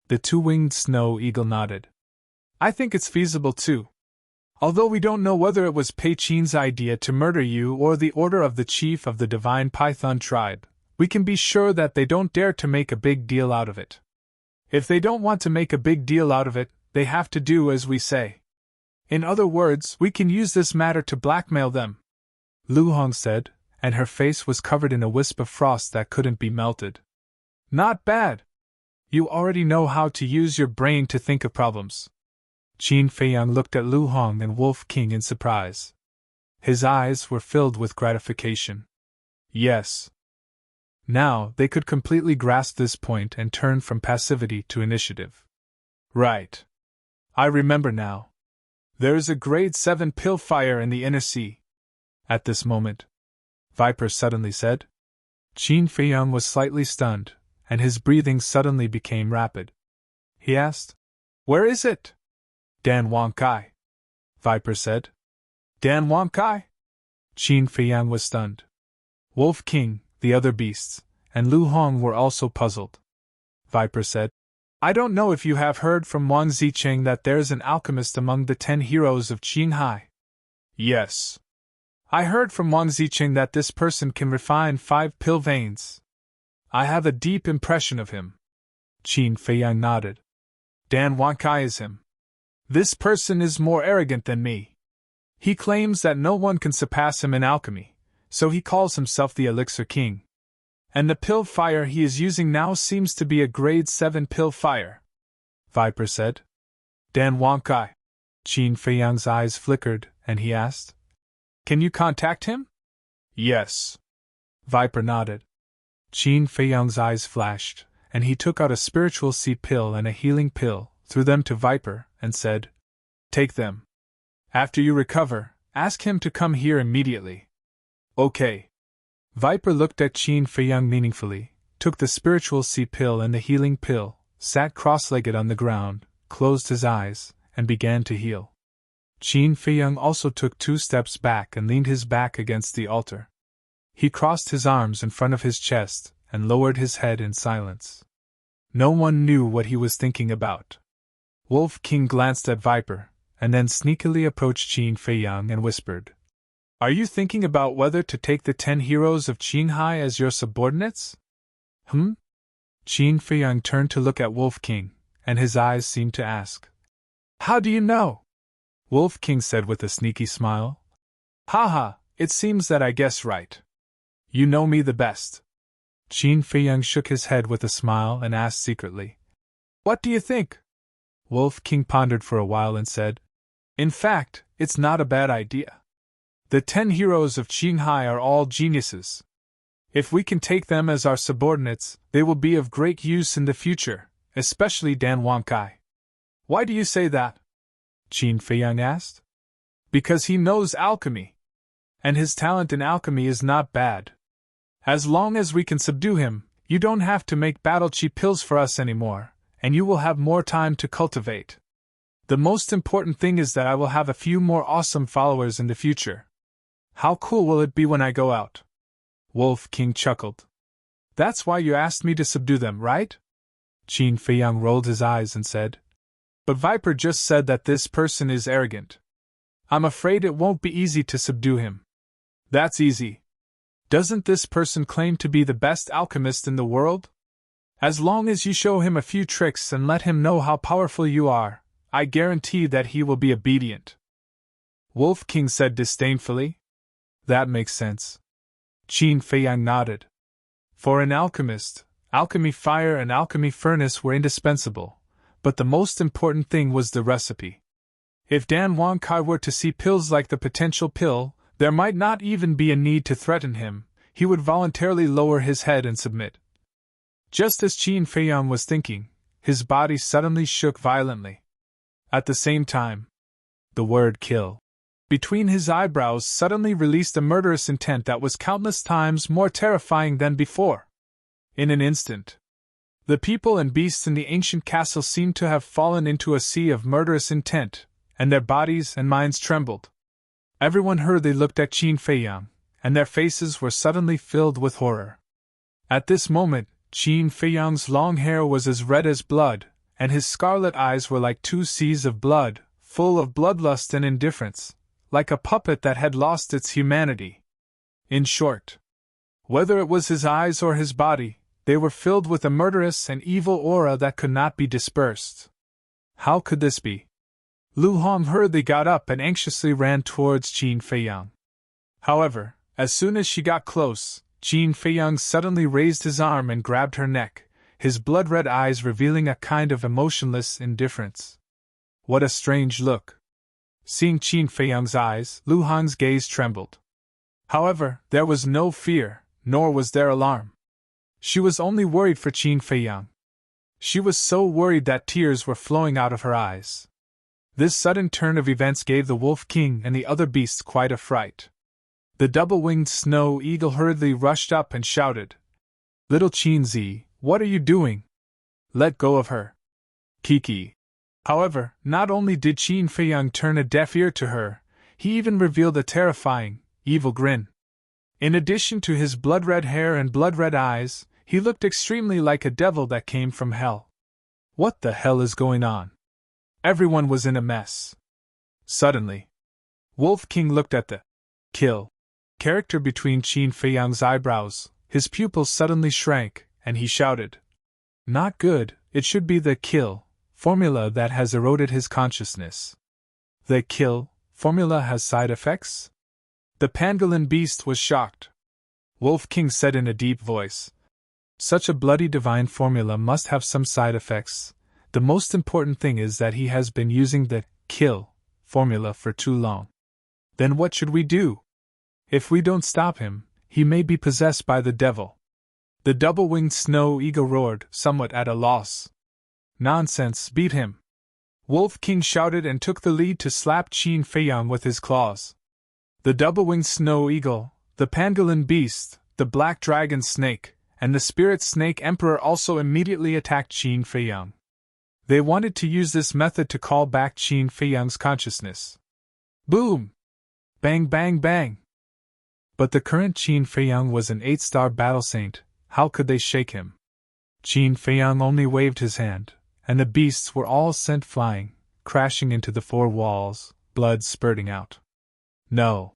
The two-winged snow eagle nodded. I think it's feasible too. Although we don't know whether it was Pei Qin's idea to murder you or the order of the chief of the divine python tribe, we can be sure that they don't dare to make a big deal out of it. If they don't want to make a big deal out of it, they have to do as we say. In other words, we can use this matter to blackmail them. Lu Hong said, and her face was covered in a wisp of frost that couldn't be melted. Not bad. You already know how to use your brain to think of problems. Qin Feiyang looked at Lu Hong and Wolf King in surprise. His eyes were filled with gratification. Yes. Now they could completely grasp this point and turn from passivity to initiative. Right. I remember now. There is a grade 7 pill fire in the inner sea. At this moment, Viper suddenly said. Qin Feiyang was slightly stunned, and his breathing suddenly became rapid. He asked, Where is it? Dan Wang Kai. Viper said. Dan Wang Kai? Qin Feiyang was stunned. Wolf King, the other beasts, and Lu Hong were also puzzled. Viper said, I don't know if you have heard from Wang Zicheng that there's an alchemist among the 10 heroes of Qinghai. Yes. I heard from Wang Zicheng that this person can refine 5 pill veins. I have a deep impression of him. Qin Feiyang nodded. Dan Wankai is him. This person is more arrogant than me. He claims that no one can surpass him in alchemy, so he calls himself the Elixir King. And the pill fire he is using now seems to be a grade 7 pill fire. Viper said. Dan Wankai. Qin Feiyang's eyes flickered, and he asked, Can you contact him? Yes. Viper nodded. Qin Feiyang's eyes flashed, and he took out a spiritual seed pill and a healing pill, threw them to Viper, and said, Take them. After you recover, ask him to come here immediately. Okay. Viper looked at Qin Feiyang meaningfully, took the spiritual seed pill and the healing pill, sat cross-legged on the ground, closed his eyes, and began to heal. Qin Feiyang also took 2 steps back and leaned his back against the altar. He crossed his arms in front of his chest and lowered his head in silence. No one knew what he was thinking about. Wolf King glanced at Viper, and then sneakily approached Qin Feiyang and whispered, Are you thinking about whether to take the 10 heroes of Qinghai as your subordinates? Qin Feiyang turned to look at Wolf King, and his eyes seemed to ask, How do you know? Wolf King said with a sneaky smile. Haha, it seems that I guess right. You know me the best. Qin Feiyang shook his head with a smile and asked secretly, What do you think? Wolf King pondered for a while and said, In fact, it's not a bad idea. The 10 heroes of Qinghai are all geniuses. If we can take them as our subordinates, they will be of great use in the future, especially Dan Wankai. Why do you say that? Qin Feiyang asked. Because he knows alchemy. And his talent in alchemy is not bad. As long as we can subdue him, you don't have to make battle chi pills for us anymore, and you will have more time to cultivate. The most important thing is that I will have a few more awesome followers in the future. How cool will it be when I go out? Wolf King chuckled. That's why you asked me to subdue them, right? Qin Feiyang rolled his eyes and said, But Viper just said that this person is arrogant. I'm afraid it won't be easy to subdue him. That's easy. Doesn't this person claim to be the best alchemist in the world? As long as you show him a few tricks and let him know how powerful you are, I guarantee that he will be obedient. Wolf King said disdainfully. That makes sense. Qin Feiyang nodded. For an alchemist, alchemy fire and alchemy furnace were indispensable, but the most important thing was the recipe. If Dan Wang Kai were to see pills like the potential pill, there might not even be a need to threaten him, he would voluntarily lower his head and submit. Just as Qin Feiyang was thinking, his body suddenly shook violently. At the same time, the word kill between his eyebrows suddenly released a murderous intent that was countless times more terrifying than before. In an instant, the people and beasts in the ancient castle seemed to have fallen into a sea of murderous intent, and their bodies and minds trembled. Everyone hurriedly looked at Qin Feiyang, and their faces were suddenly filled with horror. At this moment, Qin Feiyang's long hair was as red as blood, and his scarlet eyes were like two seas of blood, full of bloodlust and indifference, like a puppet that had lost its humanity. In short, whether it was his eyes or his body, they were filled with a murderous and evil aura that could not be dispersed. How could this be? Lu Hong hurriedly got up and anxiously ran towards Qin Feiyang. However, as soon as she got close, Qin Feiyang suddenly raised his arm and grabbed her neck, his blood-red eyes revealing a kind of emotionless indifference. What a strange look! Seeing Qin Feiyang's eyes, Lu Hong's gaze trembled. However, there was no fear, nor was there alarm. She was only worried for Qin Feiyang. She was so worried that tears were flowing out of her eyes. This sudden turn of events gave the Wolf King and the other beasts quite a fright. The double-winged snow eagle hurriedly rushed up and shouted, "Little Qin Zi, what are you doing? Let go of her." Kiki. However, not only did Qin Feiyang turn a deaf ear to her, he even revealed a terrifying, evil grin. In addition to his blood-red hair and blood-red eyes, he looked extremely like a devil that came from hell. What the hell is going on? Everyone was in a mess. Suddenly, Wolf King looked at the kill character between Qin Feiyang's eyebrows, his pupils suddenly shrank, and he shouted, "Not good, it should be the kill formula that has eroded his consciousness." The kill formula has side effects? The pangolin beast was shocked. Wolf King said in a deep voice, "Such a bloody divine formula must have some side effects. The most important thing is that he has been using the kill formula for too long. Then what should we do? If we don't stop him, he may be possessed by the devil." The double-winged snow eagle roared, somewhat at a loss. "Nonsense, beat him!" Wolf King shouted and took the lead to slap Qin Feiyang with his claws. The double-winged snow eagle, the pangolin beast, the black dragon snake, and the spirit snake emperor also immediately attacked Qin Feiyang. They wanted to use this method to call back Qin Feiyang's consciousness. Boom! Bang bang bang! But the current Qin Feiyang was an 8-star battle saint, how could they shake him? Qin Feiyang only waved his hand, and the beasts were all sent flying, crashing into the 4 walls, blood spurting out. "No.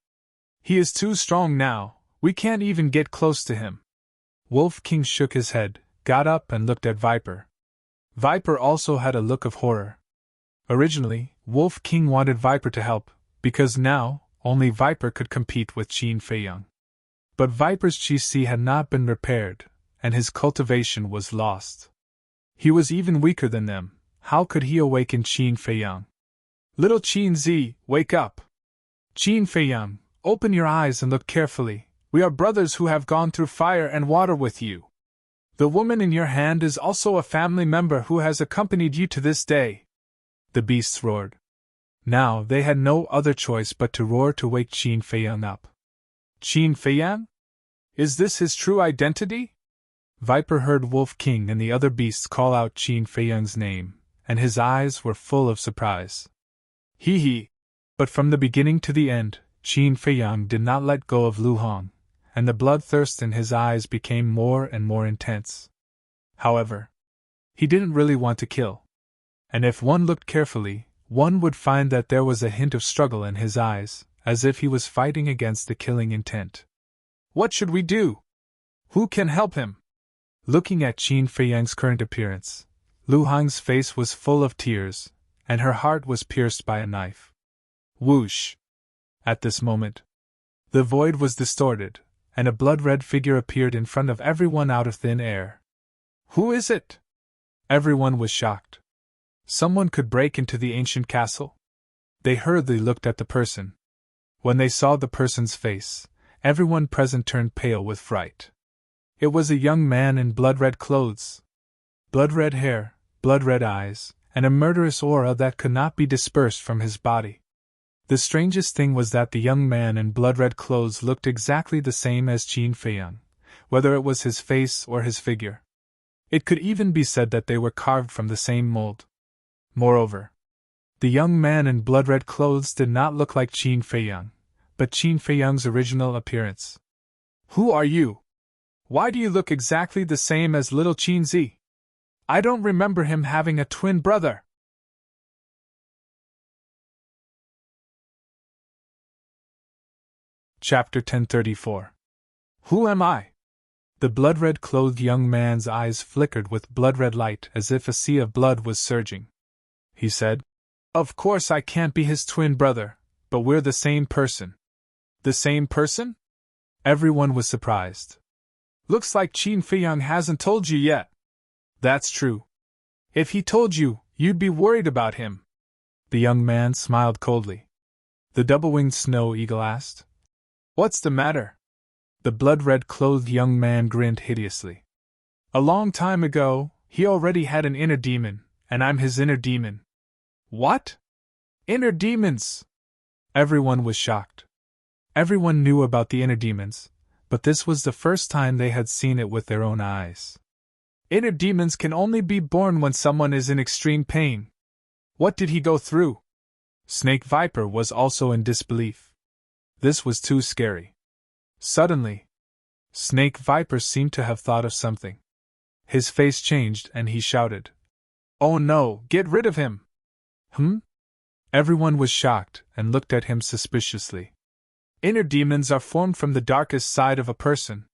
He is too strong now, we can't even get close to him." Wolf King shook his head, got up and looked at Viper. Viper also had a look of horror. Originally, Wolf King wanted Viper to help, because now, only Viper could compete with Qin Feiyang. But Viper's Qi had not been repaired, and his cultivation was lost. He was even weaker than them, how could he awaken Qin Feiyang? "Little Qin Zi, wake up! Qin Feiyang, open your eyes and look carefully, we are brothers who have gone through fire and water with you. The woman in your hand is also a family member who has accompanied you to this day." The beasts roared. Now they had no other choice but to roar to wake Qin Feiyang up. "Qin Feiyang? Is this his true identity?" Viper heard Wolf King and the other beasts call out Qin Feiyang's name, and his eyes were full of surprise. Hee. But from the beginning to the end, Qin Feiyang did not let go of Lu Hong, and the bloodthirst in his eyes became more and more intense. However, he didn't really want to kill. And if one looked carefully, one would find that there was a hint of struggle in his eyes, as if he was fighting against the killing intent. "What should we do? Who can help him?" Looking at Qin Feiyang's current appearance, Lu Hong's face was full of tears, and her heart was pierced by a knife. Whoosh! At this moment, the void was distorted, and a blood-red figure appeared in front of everyone out of thin air. "Who is it?" Everyone was shocked. Someone could break into the ancient castle? They hurriedly looked at the person. When they saw the person's face, everyone present turned pale with fright. It was a young man in blood-red clothes. Blood-red hair, blood-red eyes, and a murderous aura that could not be dispersed from his body. The strangest thing was that the young man in blood-red clothes looked exactly the same as Qin Feiyang, whether it was his face or his figure. It could even be said that they were carved from the same mold. Moreover, the young man in blood-red clothes did not look like Qin Feiyang, but Qin Feiyang's original appearance. "Who are you? Why do you look exactly the same as little Qin Zi? I don't remember him having a twin brother." Chapter 1034. Who am I? The blood-red clothed young man's eyes flickered with blood-red light as if a sea of blood was surging. He said, "Of course I can't be his twin brother, but we're the same person." "The same person?" Everyone was surprised. "Looks like Qin Feiyang hasn't told you yet." "That's true. If he told you, you'd be worried about him." The young man smiled coldly. The double-winged snow eagle asked, "What's the matter?" The blood-red clothed young man grinned hideously. "A long time ago, he already had an inner demon, and I'm his inner demon." "What? Inner demons?" Everyone was shocked. Everyone knew about the inner demons, but this was the first time they had seen it with their own eyes. Inner demons can only be born when someone is in extreme pain. What did he go through? Snake Viper was also in disbelief. This was too scary. Suddenly, Snake Viper seemed to have thought of something. His face changed and he shouted, "Oh no, get rid of him!" Everyone was shocked and looked at him suspiciously. Inner demons are formed from the darkest side of a person.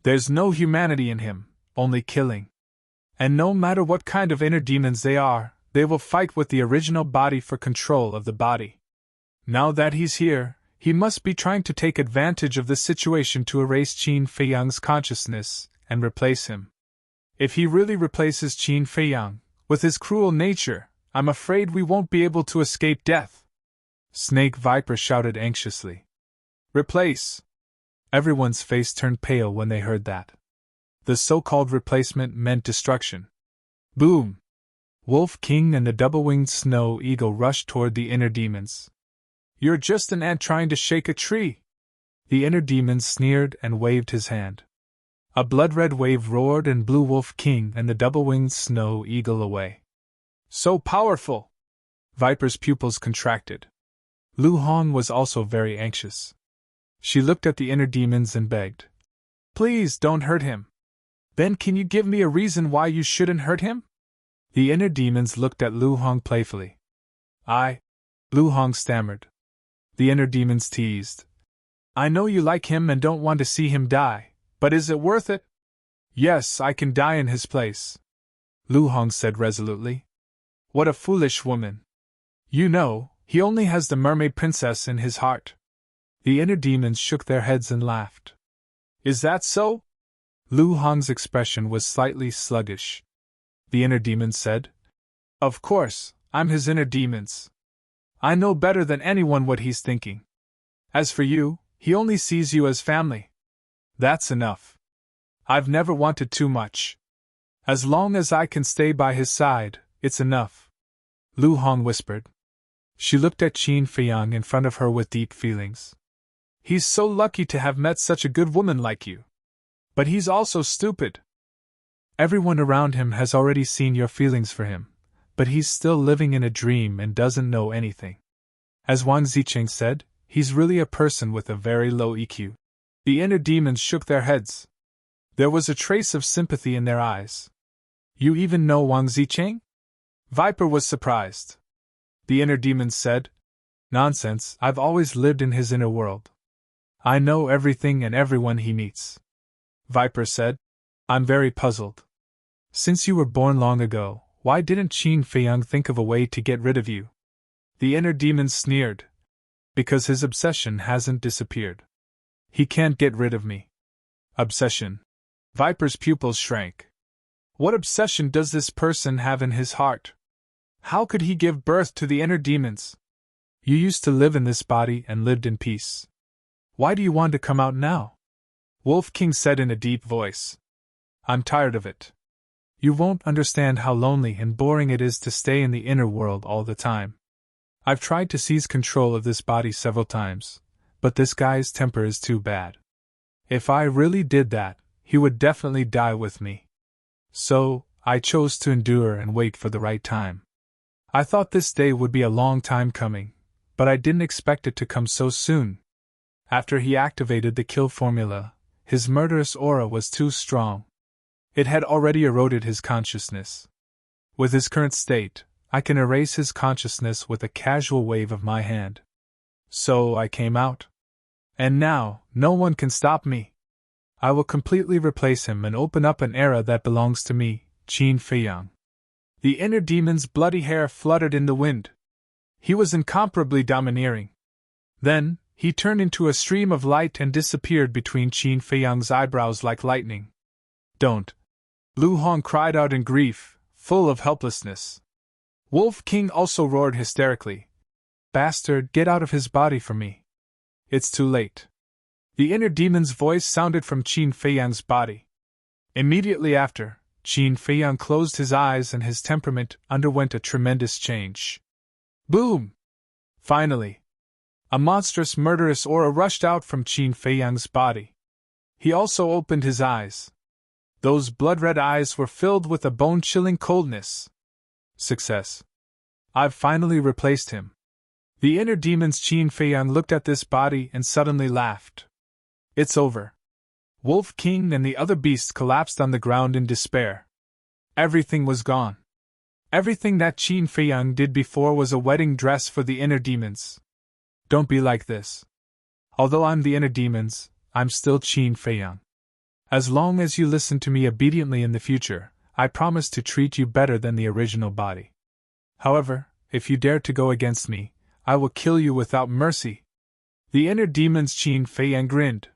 There's no humanity in him, only killing. And no matter what kind of inner demons they are, they will fight with the original body for control of the body. Now that he's here, he must be trying to take advantage of this situation to erase Qin Feiyang's consciousness and replace him. If he really replaces Qin Feiyang, with his cruel nature, I'm afraid we won't be able to escape death. Snake Viper shouted anxiously. Replace! Everyone's face turned pale when they heard that. The so-called replacement meant destruction. Boom! Wolf King and the double-winged snow eagle rushed toward the inner demons. "You're just an ant trying to shake a tree." The inner demon sneered and waved his hand. A blood-red wave roared and blew Wolf King and the double-winged snow eagle away. "So powerful!" Viper's pupils contracted. Lu Hong was also very anxious. She looked at the inner demons and begged, "Please don't hurt him." "Then can you give me a reason why you shouldn't hurt him?" The inner demons looked at Lu Hong playfully. Lu Hong stammered. The inner demons teased. "I know you like him and don't want to see him die, but is it worth it?" "Yes, I can die in his place," Lu Hong said resolutely. "What a foolish woman. You know, he only has the mermaid princess in his heart." The inner demons shook their heads and laughed. "Is that so?" Lu Hong's expression was slightly sluggish. The inner demons said, "Of course, I'm his inner demons. I know better than anyone what he's thinking. As for you, he only sees you as family. That's enough. I've never wanted too much. As long as I can stay by his side, it's enough," Lu Hong whispered. She looked at Qin Feiyang in front of her with deep feelings. "He's so lucky to have met such a good woman like you. But he's also stupid. Everyone around him has already seen your feelings for him, but he's still living in a dream and doesn't know anything. As Wang Zicheng said, he's really a person with a very low EQ." The inner demons shook their heads. There was a trace of sympathy in their eyes. "You even know Wang Zicheng?" Viper was surprised. The inner demons said, "Nonsense, I've always lived in his inner world. I know everything and everyone he meets." Viper said, "I'm very puzzled. Since you were born long ago, why didn't Qin Feiyang think of a way to get rid of you?" The inner demon sneered. "Because his obsession hasn't disappeared. He can't get rid of me." Obsession. Viper's pupils shrank. What obsession does this person have in his heart? How could he give birth to the inner demons? You used to live in this body and lived in peace. Why do you want to come out now? Wolf King said in a deep voice. I'm tired of it. You won't understand how lonely and boring it is to stay in the inner world all the time. I've tried to seize control of this body several times, but this guy's temper is too bad. If I really did that, he would definitely die with me. So, I chose to endure and wait for the right time. I thought this day would be a long time coming, but I didn't expect it to come so soon. After he activated the kill formula, his murderous aura was too strong. It had already eroded his consciousness. With his current state, I can erase his consciousness with a casual wave of my hand. So I came out. And now, no one can stop me. I will completely replace him and open up an era that belongs to me, Qin Feiyang. The inner demon's bloody hair fluttered in the wind. He was incomparably domineering. Then, he turned into a stream of light and disappeared between Qin Feiyang's eyebrows like lightning. Don't! Lu Hong cried out in grief, full of helplessness. Wolf King also roared hysterically. Bastard, get out of his body for me. It's too late. The inner demon's voice sounded from Qin Feiyang's body. Immediately after, Qin Feiyang closed his eyes and his temperament underwent a tremendous change. Boom! Finally, a monstrous murderous aura rushed out from Qin Feiyang's body. He also opened his eyes. Those blood-red eyes were filled with a bone-chilling coldness. Success. I've finally replaced him. The inner demon's Qin Feiyang looked at this body and suddenly laughed. It's over. Wolf King and the other beasts collapsed on the ground in despair. Everything was gone. Everything that Qin Feiyang did before was a wedding dress for the inner demons. Don't be like this. Although I'm the inner demons, I'm still Qin Feiyang. As long as you listen to me obediently in the future, I promise to treat you better than the original body. However, if you dare to go against me, I will kill you without mercy. The inner demon's Qin Feiyang grinned.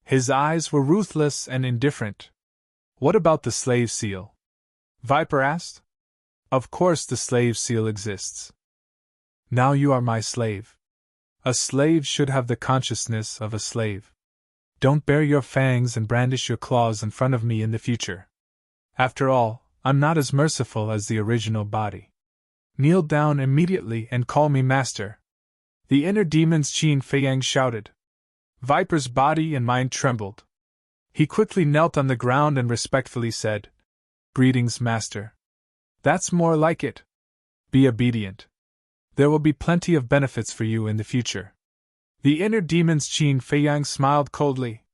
His eyes were ruthless and indifferent. What about the slave seal? Viper asked. Of course the slave seal exists. Now you are my slave. A slave should have the consciousness of a slave. Don't bare your fangs and brandish your claws in front of me in the future. After all, I'm not as merciful as the original body. Kneel down immediately and call me master. The inner demon's Qin Feiyang shouted. Viper's body and mind trembled. He quickly knelt on the ground and respectfully said, Greetings, master. That's more like it. Be obedient. There will be plenty of benefits for you in the future. The inner demon's Qin Feiyang smiled coldly.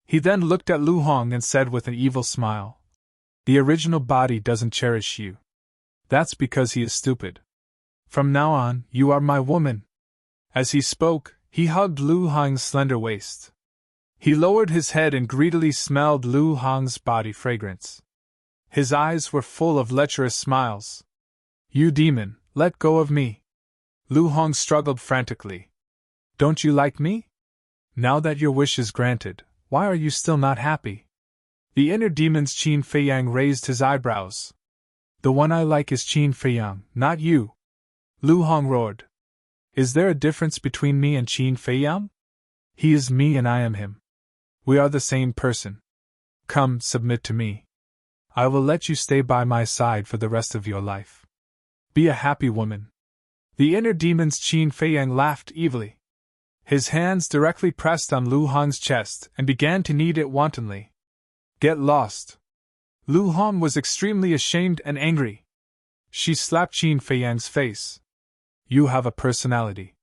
He then looked at Lu Hong and said with an evil smile, The original body doesn't cherish you. That's because he is stupid. From now on, you are my woman. As he spoke, he hugged Lu Hong's slender waist. He lowered his head and greedily smelled Lu Hong's body fragrance. His eyes were full of lecherous smiles. You demon, let go of me. Lu Hong struggled frantically. Don't you like me? Now that your wish is granted, why are you still not happy? The inner demon's Qin Feiyang raised his eyebrows. The one I like is Qin Feiyang, not you. Lu Hong roared. Is there a difference between me and Qin Feiyang? He is me and I am him. We are the same person. Come, submit to me. I will let you stay by my side for the rest of your life. Be a happy woman. The inner demon's Qin Feiyang laughed evilly. His hands directly pressed on Lu Hong's chest and began to knead it wantonly. Get lost. Lu Hong was extremely ashamed and angry. She slapped Qin Feiyang's face. You have a personality.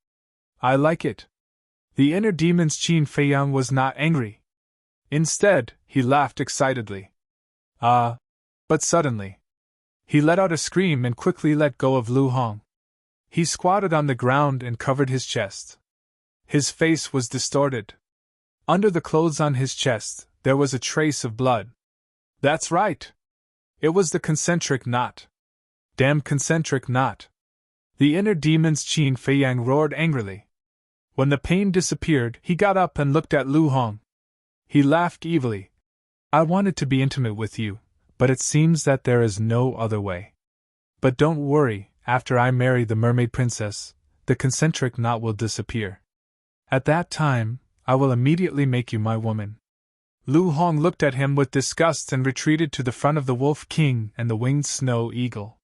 I like it. The inner demon's Qin Feiyang was not angry. Instead, he laughed excitedly. But suddenly, he let out a scream and quickly let go of Lu Hong. He squatted on the ground and covered his chest. His face was distorted. Under the clothes on his chest, there was a trace of blood. That's right. It was the concentric knot. Damn concentric knot. The inner demon's Qin Feiyang roared angrily. When the pain disappeared, he got up and looked at Lu Hong. He laughed evilly. I wanted to be intimate with you, but it seems that there is no other way. But don't worry, after I marry the mermaid princess, the concentric knot will disappear. At that time, I will immediately make you my woman. Lu Hong looked at him with disgust and retreated to the front of the Wolf King and the winged snow eagle.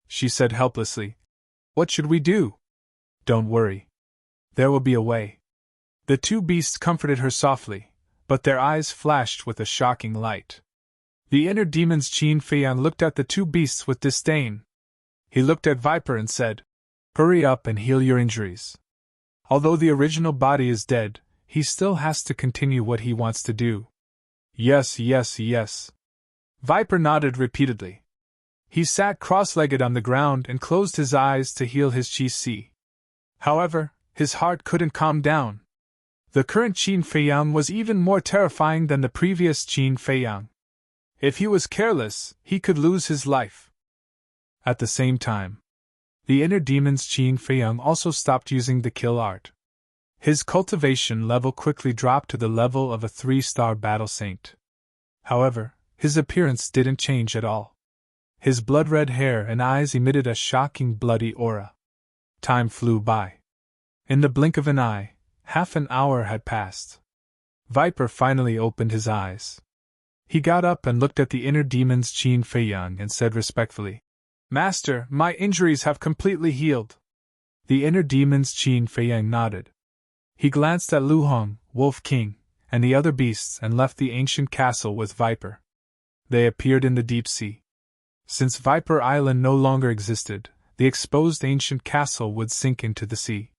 She said helplessly, "What should we do?" "Don't worry. There will be a way." The two beasts comforted her softly, but their eyes flashed with a shocking light. The inner demon's Qin Feiyang looked at the two beasts with disdain. He looked at Viper and said, "Hurry up and heal your injuries. Although the original body is dead, he still has to continue what he wants to do." "Yes, yes, yes." Viper nodded repeatedly. He sat cross-legged on the ground and closed his eyes to heal his qi. However, his heart couldn't calm down. The current Qin Feiyang was even more terrifying than the previous Qin Feiyang. If he was careless, he could lose his life. At the same time, the inner demon's Qin Feiyang also stopped using the kill art. His cultivation level quickly dropped to the level of a 3-star battle saint. However, his appearance didn't change at all. His blood-red hair and eyes emitted a shocking bloody aura. Time flew by. In the blink of an eye, half an hour had passed. Viper finally opened his eyes. He got up and looked at the inner demon's Qin Feiyang and said respectfully, "Master, my injuries have completely healed." The inner demon's Qin Feiyang nodded. He glanced at Lu Hong, Wolf King, and the other beasts and left the ancient castle with Viper. They appeared in the deep sea. Since Viper Island no longer existed, the exposed ancient castle would sink into the sea.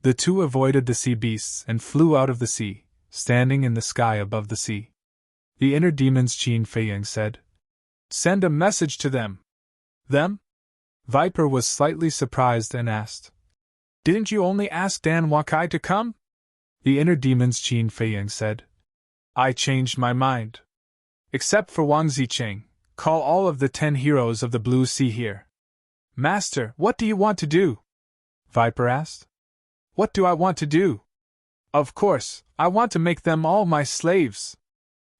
The two avoided the sea beasts and flew out of the sea, standing in the sky above the sea. The inner demon's Qin Feiyang said, "Send a message to them." "Them?" Viper was slightly surprised and asked, "Didn't you only ask Dan Wakai to come?" The inner demon's Qin Feiyang said, "I changed my mind. Except for Wang Zicheng, call all of the 10 heroes of the Blue Sea here." "Master, what do you want to do?" Viper asked. "What do I want to do? Of course, I want to make them all my slaves."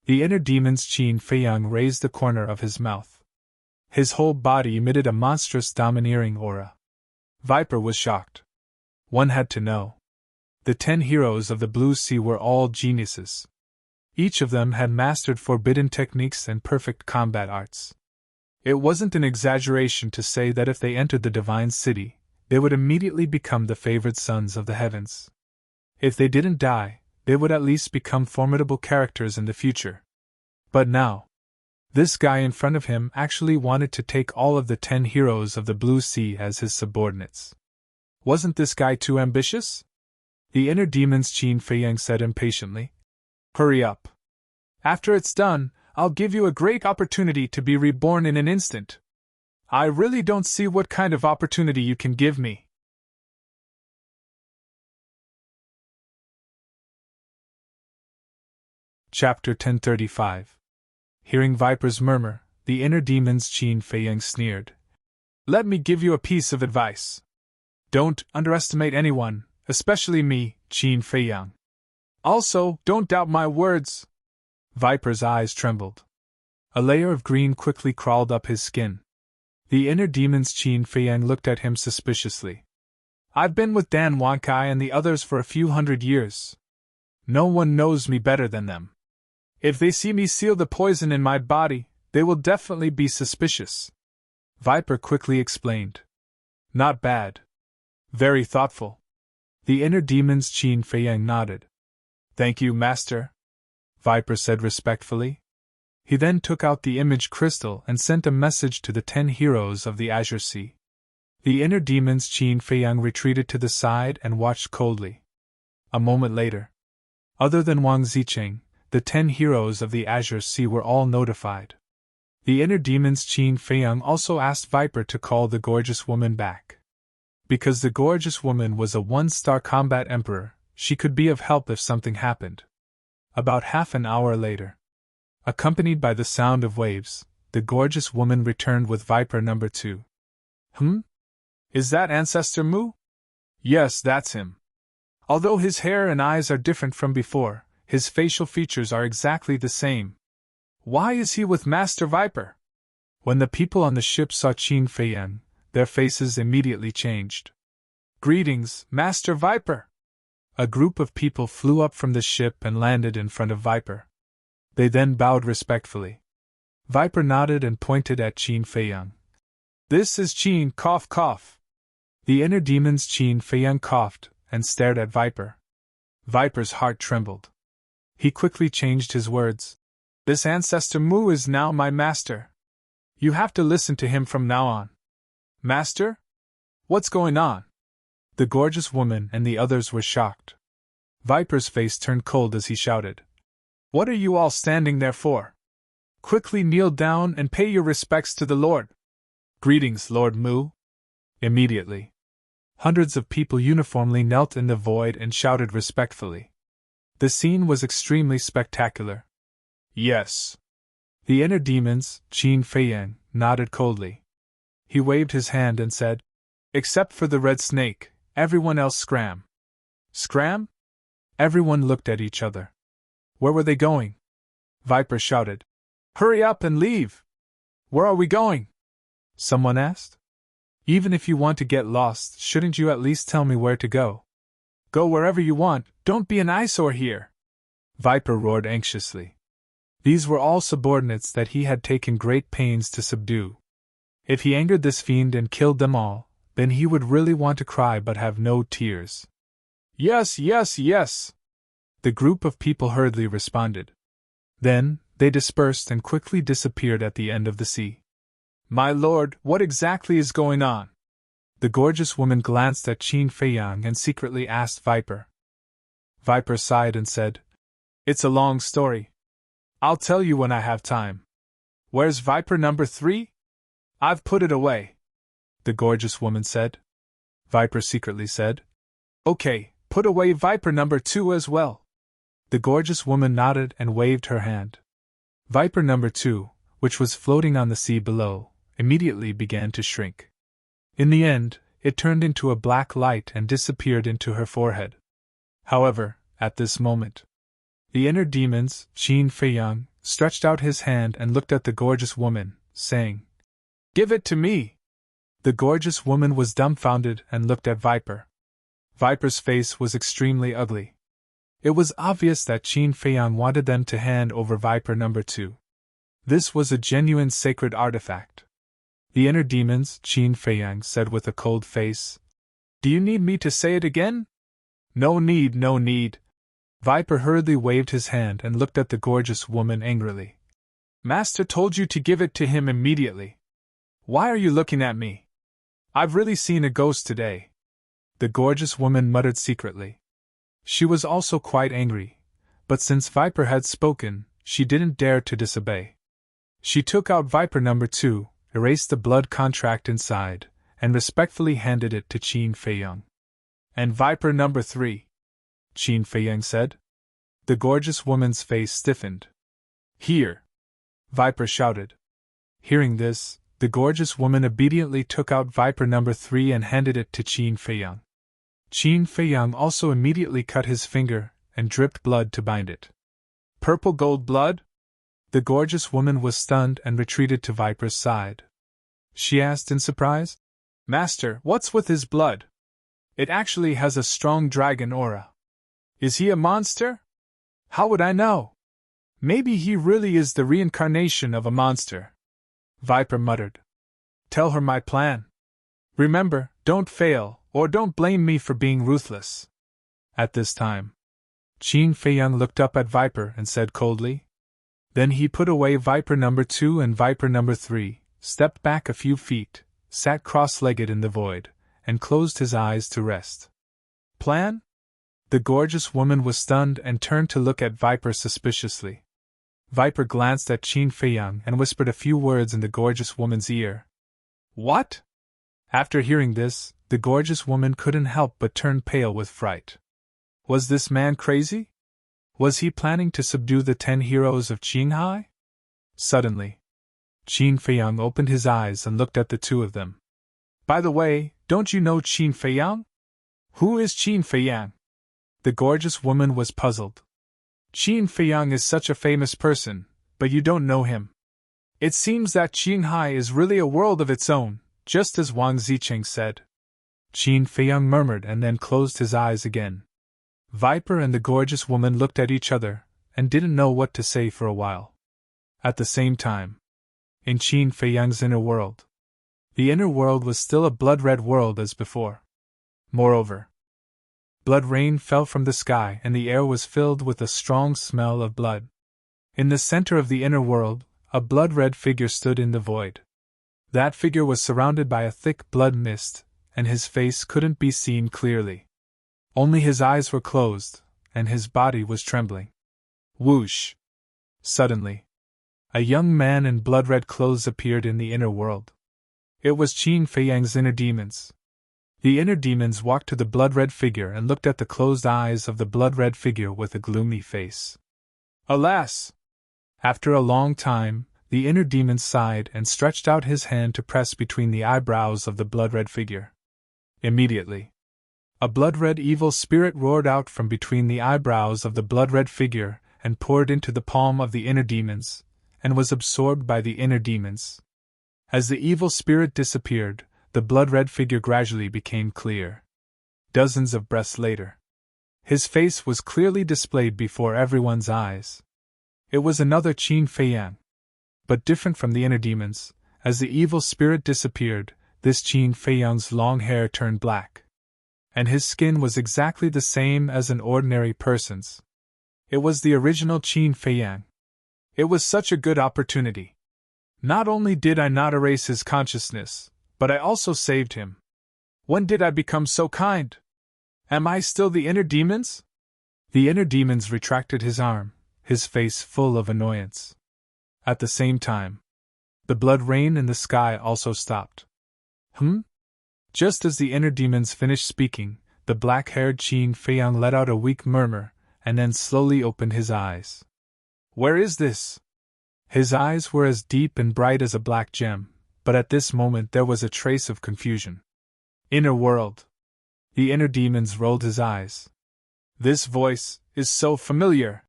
The inner demon's Qin Feiyang raised the corner of his mouth. His whole body emitted a monstrous domineering aura. Viper was shocked. One had to know. The 10 heroes of the Blue Sea were all geniuses. Each of them had mastered forbidden techniques and perfect combat arts. It wasn't an exaggeration to say that if they entered the Divine City, they would immediately become the favored sons of the heavens. If they didn't die, they would at least become formidable characters in the future. But now, this guy in front of him actually wanted to take all of the 10 heroes of the Blue Sea as his subordinates. Wasn't this guy too ambitious? The inner demon's Qin Feiyang said impatiently, "Hurry up. After it's done, I'll give you a great opportunity to be reborn in an instant. I really don't see what kind of opportunity you can give me." Chapter 1035. Hearing Viper's murmur, the inner demon's Qin Feiyang sneered. "Let me give you a piece of advice. Don't underestimate anyone, especially me, Qin Feiyang. Also, don't doubt my words." Viper's eyes trembled. A layer of green quickly crawled up his skin. The inner demon's Qin Feiyang looked at him suspiciously. "I've been with Dan Wankai and the others for a few hundred years. No one knows me better than them. If they see me seal the poison in my body, they will definitely be suspicious." Viper quickly explained. "Not bad. Very thoughtful." The inner demon's Qin Feiyang nodded. "Thank you, Master," Viper said respectfully. He then took out the image crystal and sent a message to the 10 heroes of the Azure Sea. The inner demon's Qin Feiyang retreated to the side and watched coldly. A moment later, other than Wang Zicheng, the 10 heroes of the Azure Sea were all notified. The inner demon's Qin Feiyang also asked Viper to call the gorgeous woman back. Because the gorgeous woman was a 1-star combat emperor, she could be of help if something happened. About half an hour later, accompanied by the sound of waves, the gorgeous woman returned with Viper number 2. Is that Ancestor Mu?" "Yes, that's him. Although his hair and eyes are different from before, his facial features are exactly the same. Why is he with Master Viper?" When the people on the ship saw Qin Feiyang, their faces immediately changed. Greetings, Master Viper! A group of people flew up from the ship and landed in front of Viper. They then bowed respectfully. Viper nodded and pointed at Qin Feiyang. This is Qin, cough cough. The inner demon's Qin Feiyang coughed and stared at Viper. Viper's heart trembled. He quickly changed his words. This ancestor Mu is now my master. You have to listen to him from now on. Master? What's going on? The gorgeous woman and the others were shocked. Viper's face turned cold as he shouted. What are you all standing there for? Quickly kneel down and pay your respects to the Lord. Greetings, Lord Mu. Immediately, hundreds of people uniformly knelt in the void and shouted respectfully. The scene was extremely spectacular. Yes. The inner demons, Qin Feiyang, nodded coldly. He waved his hand and said, Except for the red snake, everyone else scram. Scram? Everyone looked at each other. Where were they going? Viper shouted. Hurry up and leave! Where are we going? Someone asked. Even if you want to get lost, shouldn't you at least tell me where to go? Go wherever you want, don't be an eyesore here! Viper roared anxiously. These were all subordinates that he had taken great pains to subdue. If he angered this fiend and killed them all, then he would really want to cry but have no tears. Yes, yes, yes! The group of people hurriedly responded. Then, they dispersed and quickly disappeared at the end of the sea. My lord, what exactly is going on? The gorgeous woman glanced at Qin Feiyang and secretly asked Viper. Viper sighed and said, It's a long story. I'll tell you when I have time. Where's Viper number 3? I've put it away. The gorgeous woman said. Viper secretly said, Okay, put away Viper number 2 as well. The gorgeous woman nodded and waved her hand. Viper number 2, which was floating on the sea below, immediately began to shrink. In the end, it turned into a black light and disappeared into her forehead. However, at this moment, the inner demons, Qin Feiyang, stretched out his hand and looked at the gorgeous woman, saying, Give it to me! The gorgeous woman was dumbfounded and looked at Viper. Viper's face was extremely ugly. It was obvious that Qin Feiyang wanted them to hand over Viper number 2. This was a genuine sacred artifact. The inner demons, Qin Feiyang said with a cold face. Do you need me to say it again? No need, no need. Viper hurriedly waved his hand and looked at the gorgeous woman angrily. Master told you to give it to him immediately. Why are you looking at me? I've really seen a ghost today. The gorgeous woman muttered secretly. She was also quite angry, but since Viper had spoken, she didn't dare to disobey. She took out Viper number 2, erased the blood contract inside, and respectfully handed it to Qin Feiyang. And Viper number 3? Qin Feiyang said. The gorgeous woman's face stiffened. Here! Viper shouted. Hearing this, the gorgeous woman obediently took out Viper number 3 and handed it to Qin Feiyang. Qin Feiyang also immediately cut his finger and dripped blood to bind it. Purple gold blood? The gorgeous woman was stunned and retreated to Viper's side. She asked in surprise, Master, what's with his blood? It actually has a strong dragon aura. Is he a monster? How would I know? Maybe he really is the reincarnation of a monster. Viper muttered. Tell her my plan. Remember, don't fail, or don't blame me for being ruthless. At this time, Qin Feiyang looked up at Viper and said coldly. Then he put away Viper number 2 and Viper number 3, stepped back a few feet, sat cross-legged in the void, and closed his eyes to rest. Plan? The gorgeous woman was stunned and turned to look at Viper suspiciously. Viper glanced at Qin Feiyang and whispered a few words in the gorgeous woman's ear. What? After hearing this, the gorgeous woman couldn't help but turn pale with fright. Was this man crazy? Was he planning to subdue the 10 heroes of Qinghai? Suddenly, Qin Feiyang opened his eyes and looked at the two of them. By the way, don't you know Qin Feiyang? Who is Qin Feiyang? The gorgeous woman was puzzled. Qin Feiyang is such a famous person, but you don't know him. It seems that Qinghai is really a world of its own, just as Wang Zicheng said. Qin Feiyang murmured and then closed his eyes again. Viper and the gorgeous woman looked at each other and didn't know what to say for a while. At the same time, in Qin Feiyang's inner world, the inner world was still a blood-red world as before. Moreover, blood rain fell from the sky and the air was filled with a strong smell of blood. In the center of the inner world, a blood-red figure stood in the void. That figure was surrounded by a thick blood mist, and his face couldn't be seen clearly. Only his eyes were closed, and his body was trembling. Whoosh! Suddenly, a young man in blood-red clothes appeared in the inner world. It was Qin Feiyang's inner demons. The inner demons walked to the blood-red figure and looked at the closed eyes of the blood-red figure with a gloomy face. Alas! After a long time, the inner demon sighed and stretched out his hand to press between the eyebrows of the blood-red figure. Immediately, a blood-red evil spirit roared out from between the eyebrows of the blood-red figure and poured into the palm of the inner demons, and was absorbed by the inner demons. As the evil spirit disappeared, the blood-red figure gradually became clear. Dozens of breaths later, his face was clearly displayed before everyone's eyes. It was another Qin Feiyang. But different from the inner demons, as the evil spirit disappeared, this Qin Feiyang's long hair turned black. And his skin was exactly the same as an ordinary person's. It was the original Qin Feiyang. It was such a good opportunity. Not only did I not erase his consciousness, but I also saved him. When did I become so kind? Am I still the inner demons? The inner demons retracted his arm, his face full of annoyance. At the same time, the blood rain in the sky also stopped. Just as the inner demons finished speaking, the black-haired Qin Feiyang let out a weak murmur, and then slowly opened his eyes. Where is this? His eyes were as deep and bright as a black gem, but at this moment there was a trace of confusion. Inner world. The inner demons rolled his eyes. This voice is so familiar.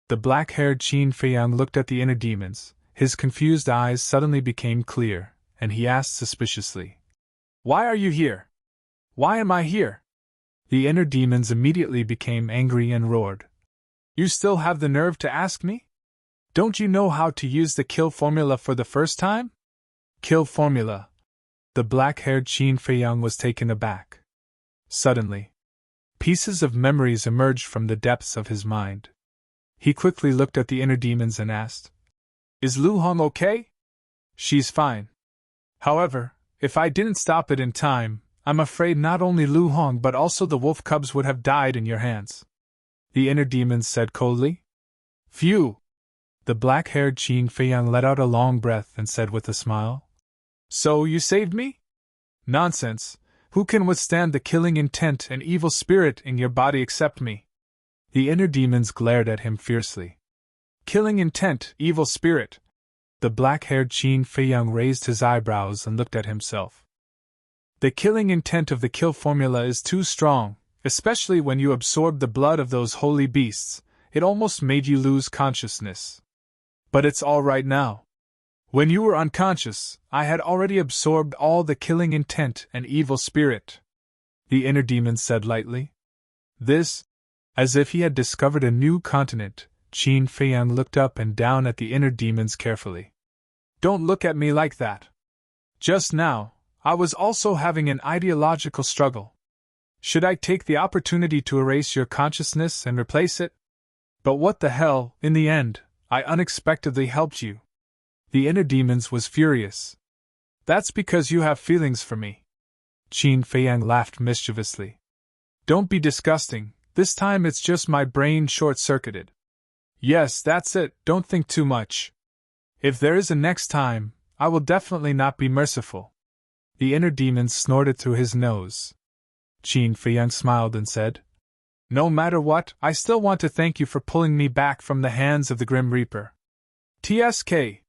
The black-haired Qin Feiyang looked at the inner demons. His confused eyes suddenly became clear, and he asked suspiciously, "Why are you here? Why am I here?" The inner demons immediately became angry and roared. "You still have the nerve to ask me? Don't you know how to use the kill formula for the first time?" Kill formula. The black-haired Qin Feiyang was taken aback. Suddenly, pieces of memories emerged from the depths of his mind. He quickly looked at the inner demons and asked, "Is Lu Hong okay?" "She's fine. However, if I didn't stop it in time, I'm afraid not only Lu Hong but also the wolf cubs would have died in your hands," the inner demons said coldly. "Phew!" The black-haired Qin Feiyang let out a long breath and said with a smile, "So you saved me?" "Nonsense! Who can withstand the killing intent and evil spirit in your body except me?" The inner demons glared at him fiercely. "Killing intent, evil spirit." The black-haired Qin Feiyang raised his eyebrows and looked at himself. "The killing intent of the kill formula is too strong, especially when you absorb the blood of those holy beasts. It almost made you lose consciousness. But it's all right now. When you were unconscious, I had already absorbed all the killing intent and evil spirit," the inner demon said lightly. This, as if he had discovered a new continent, Qin Feiyang looked up and down at the inner demons carefully. "Don't look at me like that. Just now, I was also having an ideological struggle. Should I take the opportunity to erase your consciousness and replace it? But what the hell, in the end, I unexpectedly helped you." The inner demons was furious. "That's because you have feelings for me." Qin Feiyang laughed mischievously. "Don't be disgusting, this time it's just my brain short-circuited." "Yes, that's it, don't think too much. If there is a next time, I will definitely not be merciful." The inner demon snorted through his nose. Qin Feiyang smiled and said, "No matter what, I still want to thank you for pulling me back from the hands of the Grim Reaper. TSK."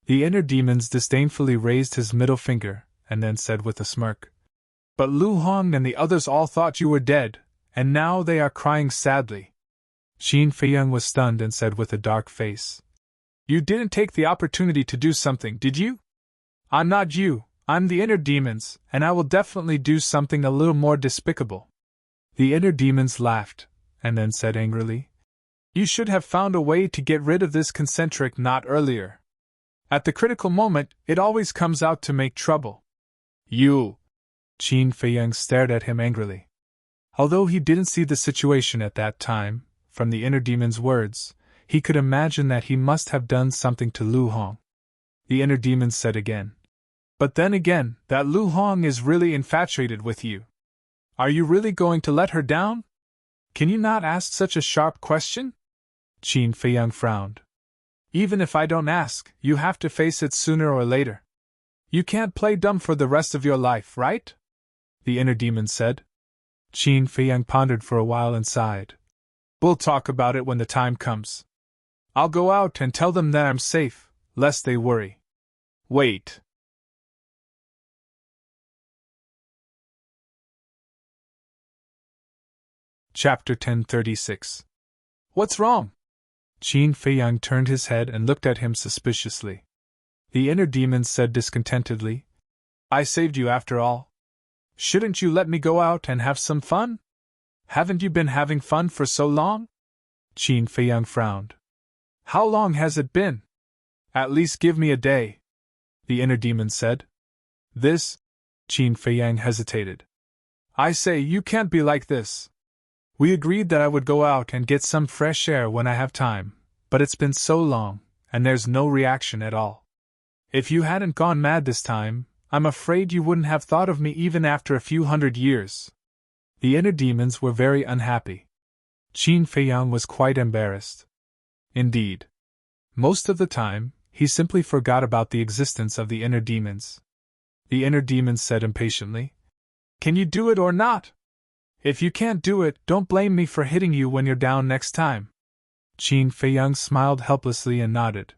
The inner demons disdainfully raised his middle finger, and then said with a smirk, "But Lu Hong and the others all thought you were dead, and now they are crying sadly." Qin Feiyang was stunned and said with a dark face, "You didn't take the opportunity to do something, did you?" "I'm not you, I'm the inner demons, and I will definitely do something a little more despicable. The inner demons laughed, and then said angrily, You should have found a way to get rid of this concentric knot earlier. At the critical moment, it always comes out to make trouble. You! Qin Feiyang stared at him angrily. Although he didn't see the situation at that time, from the inner demon's words, he could imagine that he must have done something to Lu Hong. The inner demon said again, But then again, that Lu Hong is really infatuated with you. Are you really going to let her down? Can you not ask such a sharp question? Qin Feiyang frowned. Even if I don't ask, you have to face it sooner or later. You can't play dumb for the rest of your life, right? The inner demon said. Qin Feiyang pondered for a while and sighed. We'll talk about it when the time comes. I'll go out and tell them that I'm safe, lest they worry. Wait. Chapter 1036. What's wrong? Qin Feiyang turned his head and looked at him suspiciously. The inner demon said discontentedly, I saved you after all. Shouldn't you let me go out and have some fun? Haven't you been having fun for so long? Qin Feiyang frowned. How long has it been? At least give me a day. The inner demon said. This? Qin Feiyang hesitated. I say, you can't be like this. We agreed that I would go out and get some fresh air when I have time, but it's been so long, and there's no reaction at all. If you hadn't gone mad this time, I'm afraid you wouldn't have thought of me even after a few 100 years. The inner demons were very unhappy. Qin Feiyang was quite embarrassed. Indeed. Most of the time, he simply forgot about the existence of the inner demons. The inner demons said impatiently, Can you do it or not? If you can't do it, don't blame me for hitting you when you're down next time. Qin Feiyang smiled helplessly and nodded.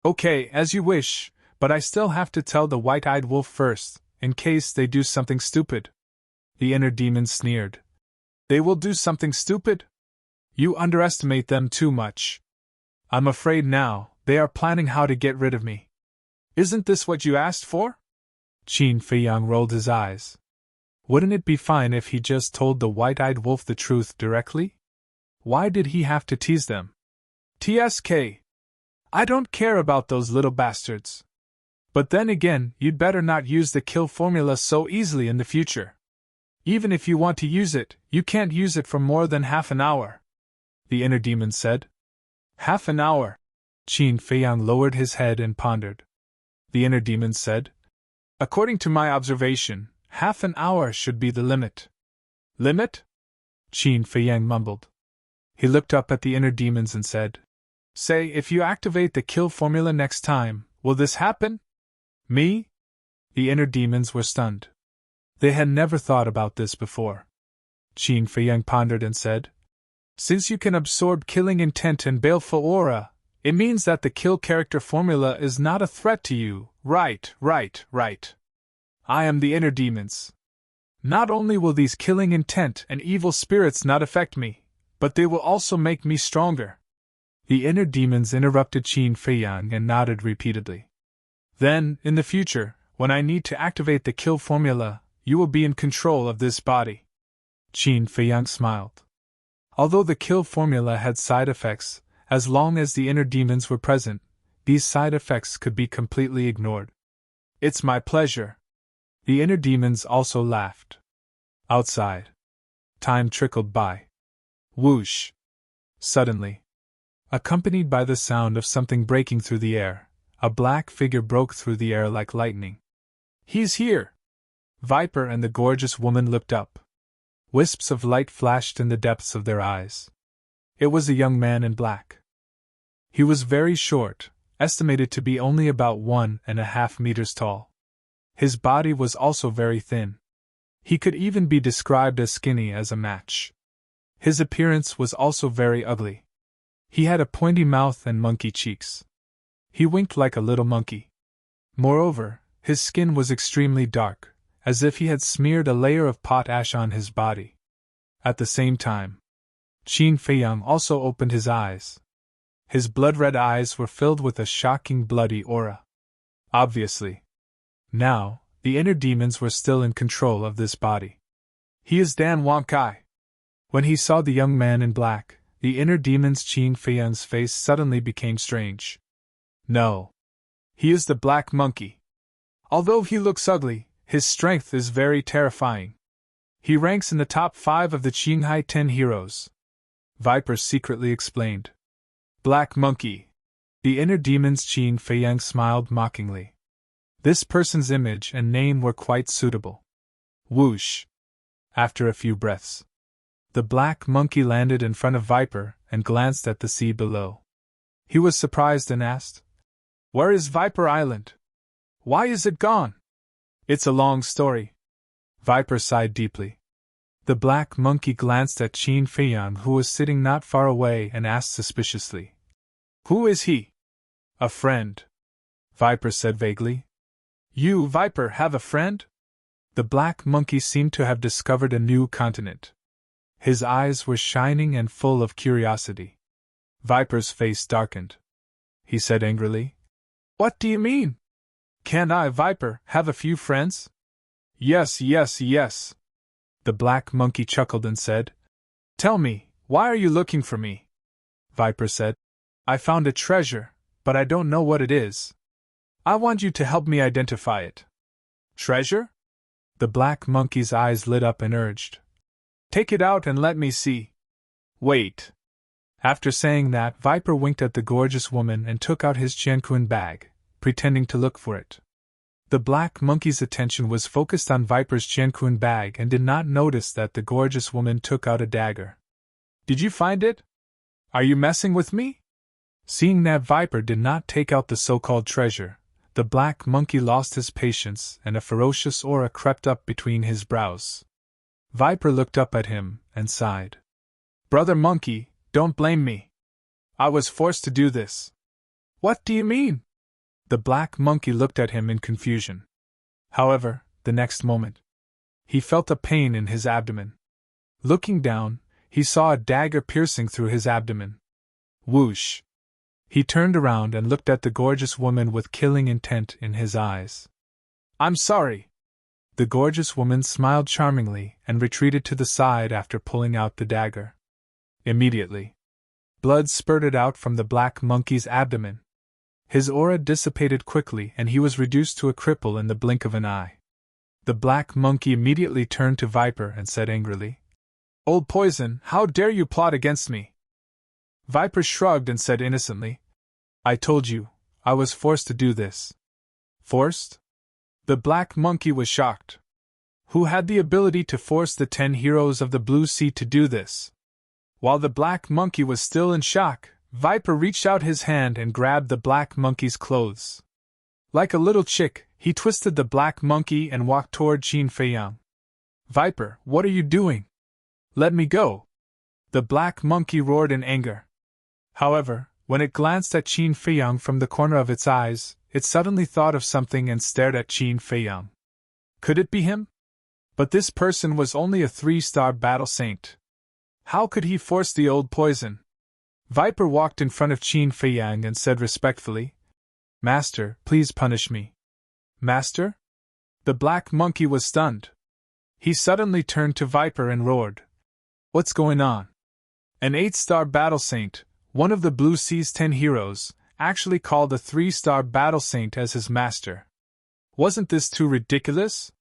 Okay, as you wish, but I still have to tell the white-eyed wolf first, in case they do something stupid. The inner demon sneered. They will do something stupid? You underestimate them too much. I'm afraid now, they are planning how to get rid of me. Isn't this what you asked for? Qin Feiyang rolled his eyes. Wouldn't it be fine if he just told the white-eyed wolf the truth directly? Why did he have to tease them? TSK. I don't care about those little bastards. But then again, you'd better not use the kill formula so easily in the future. Even if you want to use it, you can't use it for more than half an hour. The inner demon said. Half an hour? Qin Feiyang lowered his head and pondered. The inner demon said. According to my observation, half an hour should be the limit. Limit? Qin Feiyang mumbled. He looked up at the inner demons and said, Say, if you activate the kill formula next time, will this happen? Me? The inner demons were stunned. They had never thought about this before. Qin Feiyang pondered and said, Since you can absorb killing intent and baleful aura, it means that the kill character formula is not a threat to you. Right. I am the inner demons. Not only will these killing intent and evil spirits not affect me, but they will also make me stronger. The inner demons interrupted Qin Feiyang and nodded repeatedly. Then, in the future, when I need to activate the kill formula, you will be in control of this body. Qin Feiyang smiled. Although the kill formula had side effects, as long as the inner demons were present, these side effects could be completely ignored. It's my pleasure. The inner demons also laughed. Outside. Time trickled by. Whoosh! Suddenly, accompanied by the sound of something breaking through the air, a black figure broke through the air like lightning. He's here! Viper and the gorgeous woman looked up. Wisps of light flashed in the depths of their eyes. It was a young man in black. He was very short, estimated to be only about 1.5 meters tall. His body was also very thin. He could even be described as skinny as a match. His appearance was also very ugly. He had a pointy mouth and monkey cheeks. He winked like a little monkey. Moreover, his skin was extremely dark, as if he had smeared a layer of potash on his body. At the same time, Qin Feiyang also opened his eyes. His blood-red eyes were filled with a shocking bloody aura. Obviously. Now, The inner demons were still in control of this body. He is Dan Wang Kai. When he saw the young man in black, the inner demon's Qin Feiyang's face suddenly became strange. No. He is the black monkey. Although he looks ugly, his strength is very terrifying. He ranks in the top 5 of the Qinghai 10 heroes. Viper secretly explained. Black monkey. The inner demon's Qin Feiyang smiled mockingly. This person's image and name were quite suitable. Whoosh. After a few breaths, the black monkey landed in front of Viper and glanced at the sea below. He was surprised and asked, "Where is Viper Island? Why is it gone?" "It's a long story." Viper sighed deeply. The black monkey glanced at Qin Feiyang, who was sitting not far away, and asked suspiciously, "Who is he?" "A friend," Viper said vaguely. "You, Viper, have a friend?" The black monkey seemed to have discovered a new continent. His eyes were shining and full of curiosity. Viper's face darkened. He said angrily, "What do you mean? Can't I, Viper, have a few friends?" Yes. The black monkey chuckled and said, "Tell me, why are you looking for me?" Viper said, "I found a treasure, but I don't know what it is. I want you to help me identify it." "Treasure?" The black monkey's eyes lit up and urged, "Take it out and let me see." "Wait." After saying that, Viper winked at the gorgeous woman and took out his Qianquan bag, pretending to look for it. The black monkey's attention was focused on Viper's Qianquan bag and did not notice that the gorgeous woman took out a dagger. "Did you find it? Are you messing with me?" Seeing that Viper did not take out the so-called treasure, the black monkey lost his patience and a ferocious aura crept up between his brows. Viper looked up at him and sighed. "Brother monkey, don't blame me. I was forced to do this." "What do you mean?" The black monkey looked at him in confusion. However, the next moment, he felt a pain in his abdomen. Looking down, he saw a dagger piercing through his abdomen. Whoosh! He turned around and looked at the gorgeous woman with killing intent in his eyes. "I'm sorry." The gorgeous woman smiled charmingly and retreated to the side after pulling out the dagger. Immediately, blood spurted out from the black monkey's abdomen. His aura dissipated quickly and he was reduced to a cripple in the blink of an eye. The black monkey immediately turned to Viper and said angrily, "Old Poison, how dare you plot against me?" Viper shrugged and said innocently, "I told you, I was forced to do this." "Forced?" The black monkey was shocked. Who had the ability to force the 10 heroes of the Blue Sea to do this? While the black monkey was still in shock, Viper reached out his hand and grabbed the black monkey's clothes. Like a little chick, he twisted the black monkey and walked toward Qin Feiyang. "Viper, what are you doing? Let me go!" The black monkey roared in anger. However, when it glanced at Qin Feiyang from the corner of its eyes, it suddenly thought of something and stared at Qin Feiyang. Could it be him? But this person was only a 3-star battle saint. How could he force the old poison? Viper walked in front of Qin Feiyang and said respectfully, "Master, please punish me." "Master?" The black monkey was stunned. He suddenly turned to Viper and roared, "What's going on?" An 8-star battle saint, one of the Blue Sea's 10 heroes, actually called a 3-star battle saint as his master. Wasn't this too ridiculous?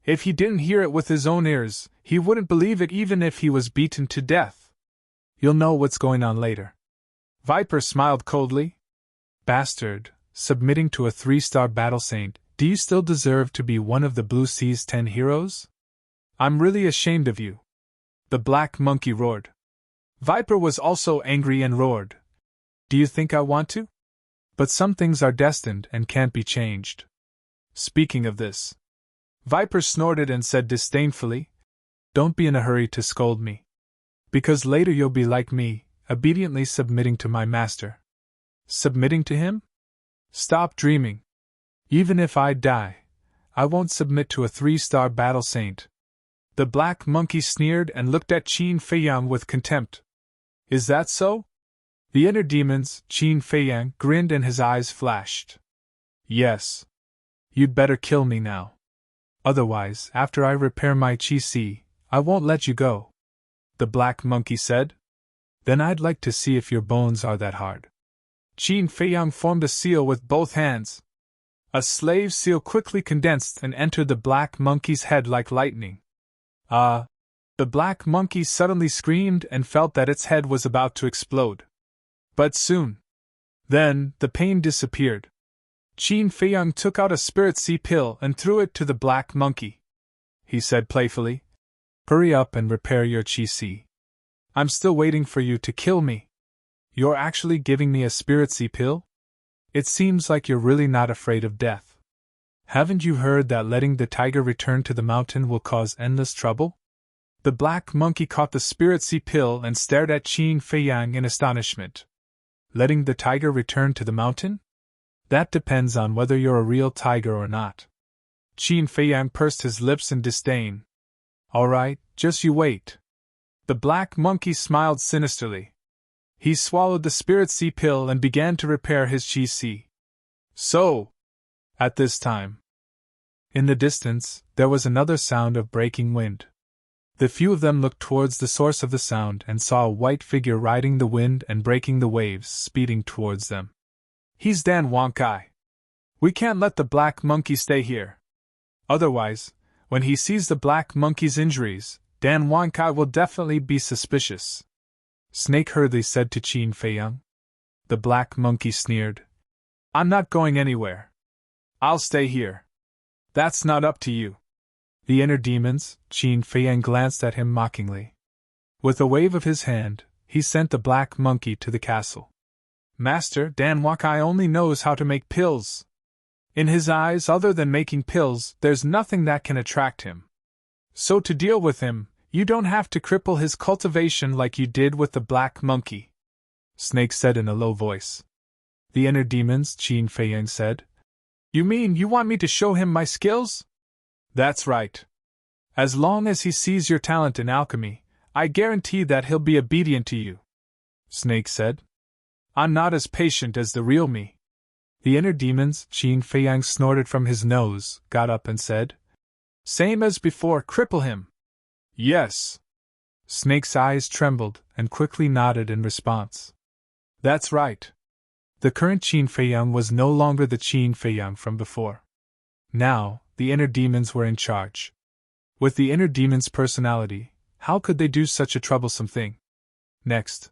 If he didn't hear it with his own ears, he wouldn't believe it even if he was beaten to death. "You'll know what's going on later." Viper smiled coldly. "Bastard, submitting to a 3-star battle saint, do you still deserve to be one of the Blue Sea's 10 heroes? I'm really ashamed of you." The black monkey roared. Viper was also angry and roared, "Do you think I want to? But some things are destined and can't be changed." Speaking of this, Viper snorted and said disdainfully, "Don't be in a hurry to scold me. Because later you'll be like me, obediently submitting to my master." "Submitting to him? Stop dreaming. Even if I die, I won't submit to a 3-star battle saint." The black monkey sneered and looked at Qin Feiyang with contempt. "Is that so?" The inner demons, Qin Feiyang, grinned and his eyes flashed. "Yes. You'd better kill me now." Otherwise, after I repair my chi, I won't let you go," the black monkey said. "Then I'd like to see if your bones are that hard." Qin Feiyang formed a seal with both hands. A slave seal quickly condensed and entered the black monkey's head like lightning. "Ah!" The black monkey suddenly screamed and felt that its head was about to explode. But then, the pain disappeared. Qin Feiyang took out a spirit seed pill and threw it to the black monkey. He said playfully, "Hurry up and repair your chi. I'm still waiting for you to kill me." "You're actually giving me a spirit seed pill? It seems like you're really not afraid of death. Haven't you heard that letting the tiger return to the mountain will cause endless trouble?" The black monkey caught the spirit seed pill and stared at Qin Feiyang in astonishment. "Letting the tiger return to the mountain? That depends on whether you're a real tiger or not." Qin Feiyang pursed his lips in disdain. "All right, just you wait." The black monkey smiled sinisterly. He swallowed the spirit seed pill and began to repair his chi. So, at this time, in the distance, there was another sound of breaking wind. The few of them looked towards the source of the sound and saw a white figure riding the wind and breaking the waves, speeding towards them. "He's Dan Wonkai. We can't let the black monkey stay here. Otherwise, when he sees the black monkey's injuries, Dan Wonkai will definitely be suspicious," Snake hurriedly said to Qin Feiyang. The black monkey sneered. "I'm not going anywhere. I'll stay here." "That's not up to you." "The inner demons," Qin Feiyang glanced at him mockingly. With a wave of his hand, he sent the black monkey to the castle. "Master, Dan Wonkai only knows how to make pills. In his eyes, other than making pills, there's nothing that can attract him. So to deal with him, you don't have to cripple his cultivation like you did with the black monkey," Snake said in a low voice. "The inner demons," Qin Feiyang said. "You mean you want me to show him my skills?" "That's right. As long as he sees your talent in alchemy, I guarantee that he'll be obedient to you," Snake said. "I'm not as patient as the real me." The inner demons, Qin Feiyang snorted from his nose, got up and said, "Same as before, cripple him." "Yes." Snake's eyes trembled and quickly nodded in response. "That's right." The current Qin Feiyang was no longer the Qin Feiyang from before. Now, the inner demons were in charge. With the inner demon's personality, how could they do such a troublesome thing? Next,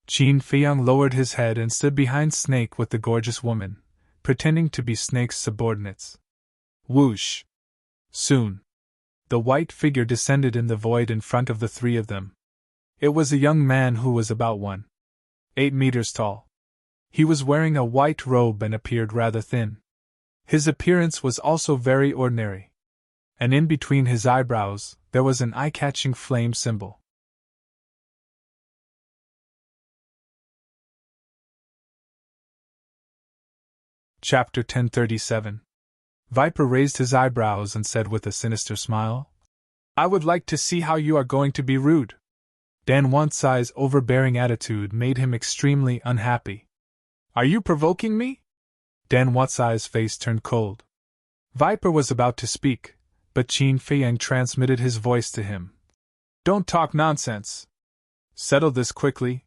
Qin Feiyang lowered his head and stood behind Snake with the gorgeous woman, pretending to be Snake's subordinates. Whoosh! Soon, the white figure descended in the void in front of the three of them. It was a young man who was about 1.8 meters tall. He was wearing a white robe and appeared rather thin. His appearance was also very ordinary. And in between his eyebrows, there was an eye-catching flame symbol. Chapter 1037. Viper raised his eyebrows and said with a sinister smile, "I would like to see how you are going to be rude." Dan Wansai's overbearing attitude made him extremely unhappy. "Are you provoking me?" Dan Wansai's face turned cold. Viper was about to speak, but Qin Feiyang transmitted his voice to him. "Don't talk nonsense. Settle this quickly."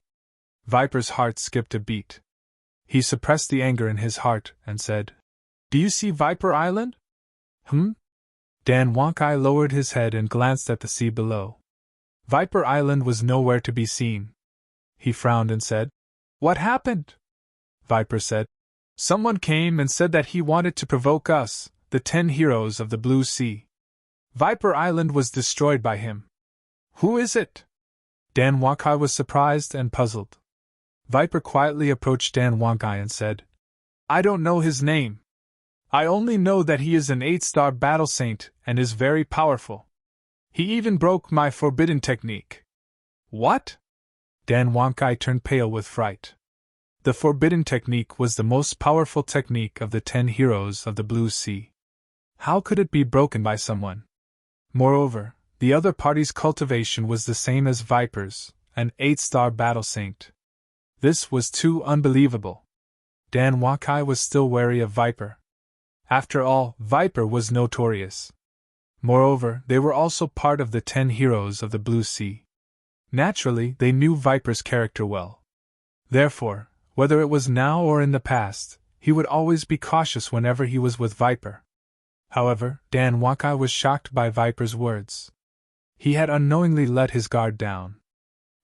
Viper's heart skipped a beat. He suppressed the anger in his heart and said, "Do you see Viper Island?" Dan Wonkai lowered his head and glanced at the sea below. Viper Island was nowhere to be seen. He frowned and said, "What happened?" Viper said, "Someone came and said that he wanted to provoke us, the 10 heroes of the Blue Sea. Viper Island was destroyed by him." "Who is it?" Dan Wonkai was surprised and puzzled. Viper quietly approached Dan Wonkai and said, "I don't know his name. I only know that he is an 8-star battle saint and is very powerful. He even broke my forbidden technique." "What?" Dan Wonkai turned pale with fright. The forbidden technique was the most powerful technique of the 10 heroes of the Blue Sea. How could it be broken by someone? Moreover, the other party's cultivation was the same as Viper's, an 8-star battle saint. This was too unbelievable. Dan Wonkai was still wary of Viper. After all, Viper was notorious. Moreover, they were also part of the 10 heroes of the Blue Sea. Naturally, they knew Viper's character well. Therefore, whether it was now or in the past, he would always be cautious whenever he was with Viper. However, Dan Wakai was shocked by Viper's words. He had unknowingly let his guard down.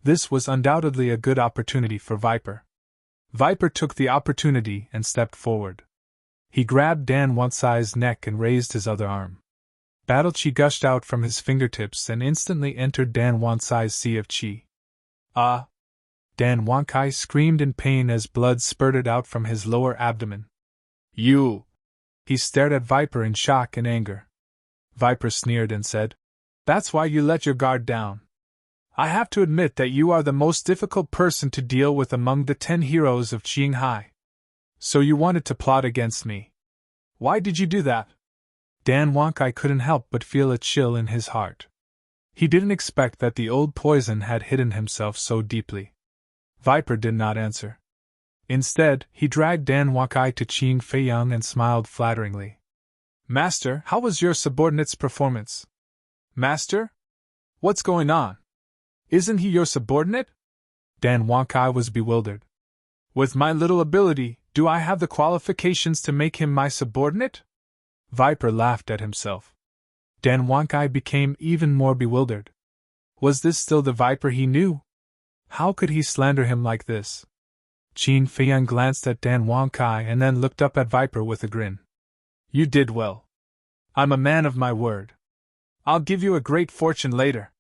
This was undoubtedly a good opportunity for Viper. Viper took the opportunity and stepped forward. He grabbed Dan Wankai's neck and raised his other arm. Battle chi gushed out from his fingertips and instantly entered Dan Wankai's sea of chi. Ah! Dan Wankai screamed in pain as blood spurted out from his lower abdomen. You! He stared at Viper in shock and anger. Viper sneered and said, That's why you let your guard down. I have to admit that you are the most difficult person to deal with among the 10 heroes of Qinghai. So you wanted to plot against me. Why did you do that? Dan Wankai couldn't help but feel a chill in his heart. He didn't expect that the old poison had hidden himself so deeply. Viper did not answer. Instead, he dragged Dan Wakai to Qin Feiyang and smiled flatteringly. Master, how was your subordinate's performance? Master? What's going on? Isn't he your subordinate? Dan Wakai was bewildered. With my little ability, do I have the qualifications to make him my subordinate? Viper laughed at himself. Dan Wankai became even more bewildered. Was this still the Viper he knew? How could he slander him like this? Qin Feiyang glanced at Dan Wankai and then looked up at Viper with a grin. You did well. I'm a man of my word. I'll give you a great fortune later.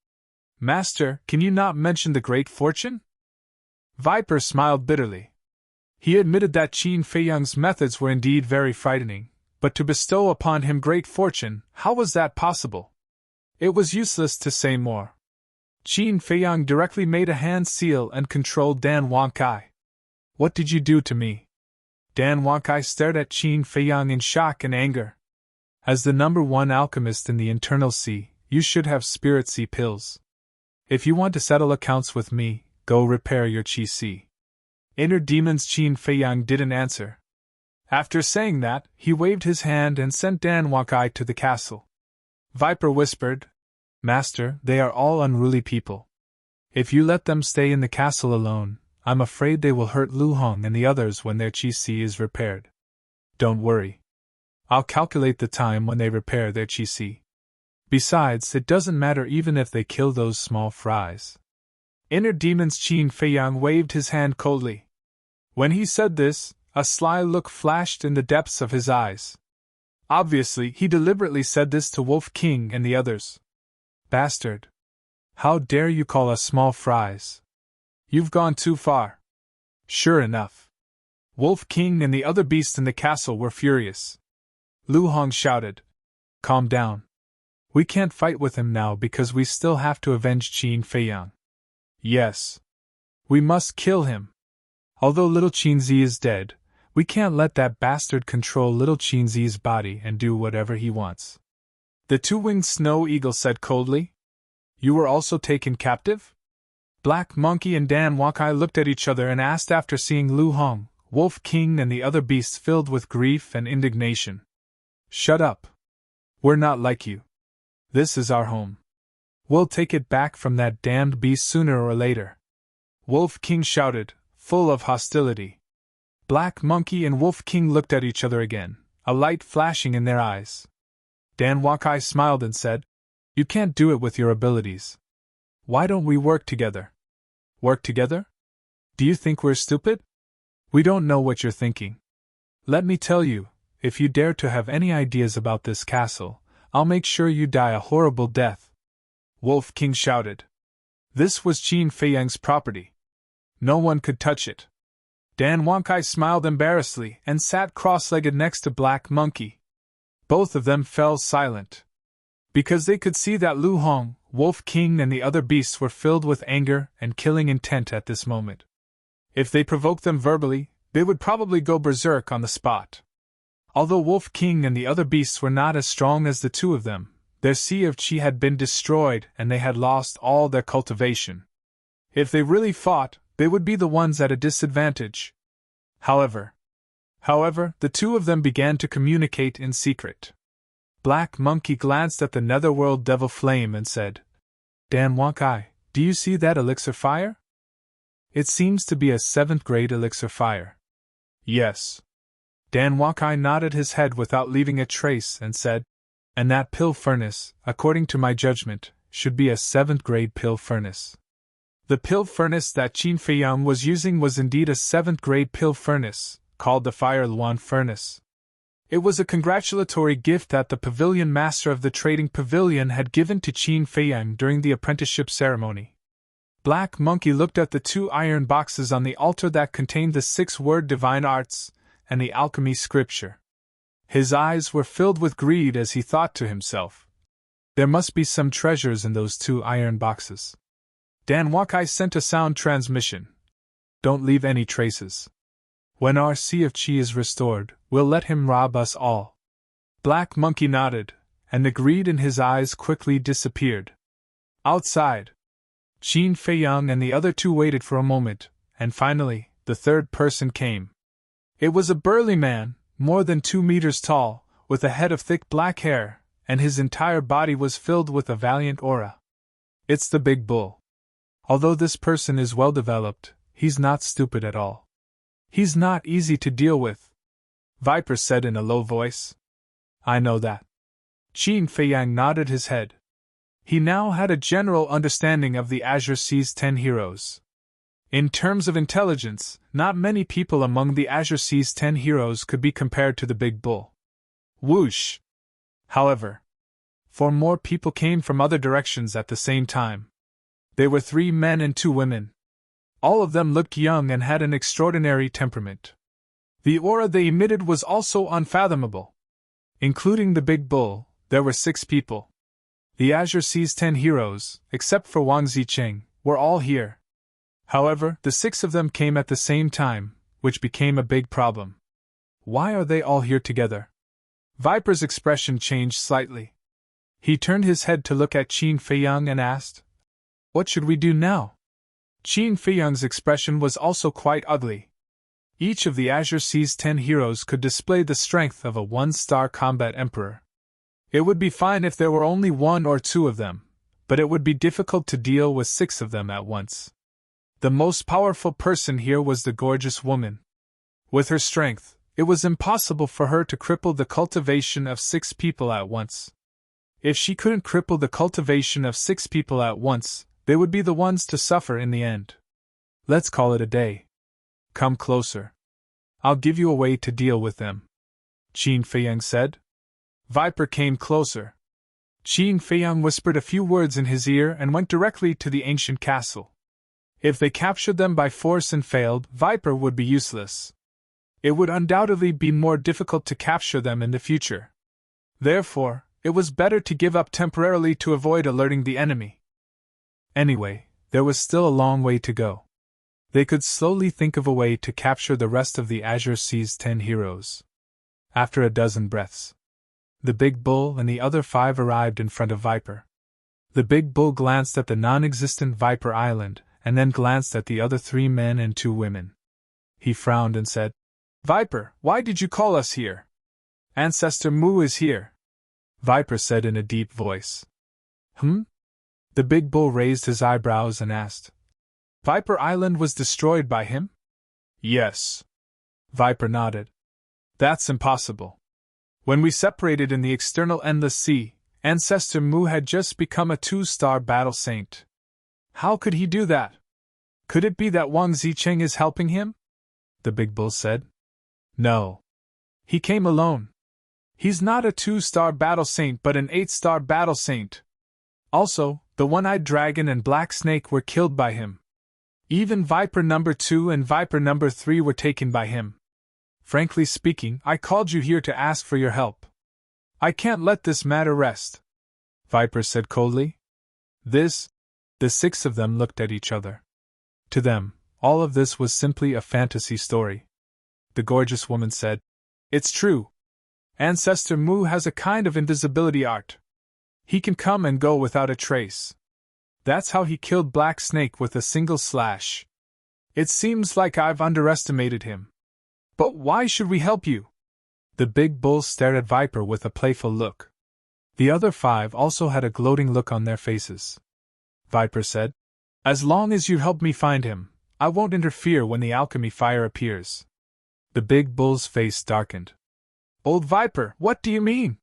Master, can you not mention the great fortune? Viper smiled bitterly. He admitted that Qin Feiyang's methods were indeed very frightening. But to bestow upon him great fortune, how was that possible? It was useless to say more. Qin Feiyang directly made a hand seal and controlled Dan Wankai. What did you do to me? Dan Wankai stared at Qin Feiyang in shock and anger. As the #1 alchemist in the internal sea, you should have spirit sea pills. If you want to settle accounts with me, go repair your chi sea. Inner demons. Qin Feiyang didn't answer. After saying that, he waved his hand and sent Dan Wakai to the castle. Viper whispered, Master, they are all unruly people. If you let them stay in the castle alone, I'm afraid they will hurt Lu Hong and the others when their chi si is repaired. Don't worry. I'll calculate the time when they repair their chi si. Besides, it doesn't matter even if they kill those small fries. Inner demons. Qin Feiyang waved his hand coldly. When he said this, a sly look flashed in the depths of his eyes. Obviously, he deliberately said this to Wolf King and the others. Bastard! How dare you call us small fries? You've gone too far. Sure enough. Wolf King and the other beasts in the castle were furious. Lu Hong shouted, Calm down. We can't fight with him now because we still have to avenge Qin Feiyang. Yes. We must kill him. Although little Qinzi is dead, we can't let that bastard control little Qinzi's body and do whatever he wants. The two-winged snow eagle said coldly. You were also taken captive? Black Monkey and Dan Wakai looked at each other and asked after seeing Lu Hong, Wolf King and the other beasts filled with grief and indignation. Shut up. We're not like you. This is our home. We'll take it back from that damned beast sooner or later. Wolf King shouted, full of hostility. Black Monkey and Wolf King looked at each other again, a light flashing in their eyes. Dan Wakai smiled and said, You can't do it with your abilities. Why don't we work together? Work together? Do you think we're stupid? We don't know what you're thinking. Let me tell you, if you dare to have any ideas about this castle, I'll make sure you die a horrible death. Wolf King shouted. This was Qin Feiyang's property. No one could touch it. Dan Wankai smiled embarrassedly and sat cross-legged next to Black Monkey. Both of them fell silent. Because they could see that Lu Hong, Wolf King and the other beasts were filled with anger and killing intent at this moment. If they provoked them verbally, they would probably go berserk on the spot. Although Wolf King and the other beasts were not as strong as the two of them, their sea of chi had been destroyed and they had lost all their cultivation. If they really fought, they would be the ones at a disadvantage. However, the two of them began to communicate in secret. Black Monkey glanced at the netherworld devil flame and said, Dan Wakai, do you see that elixir fire? It seems to be a 7th grade elixir fire. Yes. Dan Wakai nodded his head without leaving a trace and said, and that pill furnace, according to my judgment, should be a 7th grade pill furnace. The pill furnace that Qin Feiyang was using was indeed a 7th grade pill furnace, called the Fire Luan Furnace. It was a congratulatory gift that the pavilion master of the trading pavilion had given to Qin Feiyang during the apprenticeship ceremony. Black Monkey looked at the 2 iron boxes on the altar that contained the 6-word divine arts and the alchemy scripture. His eyes were filled with greed as he thought to himself, there must be some treasures in those 2 iron boxes. Dan Wakai sent a sound transmission. Don't leave any traces. When our Sea of Qi is restored, we'll let him rob us all. Black Monkey nodded, and the greed in his eyes quickly disappeared. Outside, Qin Feiyang and the other 2 waited for a moment, and finally, the 3rd person came. It was a burly man, more than 2 meters tall, with a head of thick black hair, and his entire body was filled with a valiant aura. It's the Big Bull. Although this person is well developed, he's not stupid at all. He's not easy to deal with, Viper said in a low voice. I know that. Qin Feiyang nodded his head. He now had a general understanding of the Azure Sea's 10 heroes. In terms of intelligence, not many people among the Azure Sea's 10 heroes could be compared to the Big Bull. Whoosh! However, 4 more people came from other directions at the same time. They were 3 men and 2 women. All of them looked young and had an extraordinary temperament. The aura they emitted was also unfathomable. Including the Big Bull, there were 6 people. The Azure Sea's 10 heroes, except for Wang Zicheng, were all here. However, the 6 of them came at the same time, which became a big problem. Why are they all here together? Viper's expression changed slightly. He turned his head to look at Qin Feiyang and asked, what should we do now? Qin Feiyang's expression was also quite ugly. Each of the Azure Sea's 10 heroes could display the strength of a 1-star combat emperor. It would be fine if there were only 1 or 2 of them, but it would be difficult to deal with 6 of them at once. The most powerful person here was the gorgeous woman. With her strength, it was impossible for her to cripple the cultivation of 6 people at once. If she couldn't cripple the cultivation of 6 people at once, they would be the ones to suffer in the end. Let's call it a day. Come closer. I'll give you a way to deal with them, Qin Feiyang said. Viper came closer. Qin Feiyang whispered a few words in his ear and went directly to the ancient castle. If they captured them by force and failed, Viper would be useless. It would undoubtedly be more difficult to capture them in the future. Therefore, it was better to give up temporarily to avoid alerting the enemy. Anyway, there was still a long way to go. They could slowly think of a way to capture the rest of the Azure Sea's 10 heroes. After a dozen breaths, the Big Bull and the other 5 arrived in front of Viper. The Big Bull glanced at the non-existent Viper Island, and then glanced at the other 3 men and 2 women. He frowned and said, Viper, why did you call us here? Ancestor Mu is here, Viper said in a deep voice. The Big Bull raised his eyebrows and asked, Viper Island was destroyed by him? Yes. Viper nodded. That's impossible. When we separated in the external endless sea, Ancestor Mu had just become a 2-star battle saint. How could he do that? Could it be that Wang Zicheng is helping him? The Big Bull said. No. He came alone. He's not a 2-star battle saint but an 8-star battle saint. Also, the One-Eyed Dragon and Black Snake were killed by him. Even Viper number 2 and Viper number 3 were taken by him. Frankly speaking, I called you here to ask for your help. I can't let this matter rest, Viper said coldly. The 6 of them looked at each other. To them, all of this was simply a fantasy story. The gorgeous woman said, It's true. Ancestor Mu has a kind of invisibility art. He can come and go without a trace. That's how he killed Black Snake with a single slash. It seems like I've underestimated him. But why should we help you? The Big Bull stared at Viper with a playful look. The other 5 also had a gloating look on their faces. Viper said, "As long as you help me find him, I won't interfere when the alchemy fire appears." The big bull's face darkened. "Old Viper, what do you mean?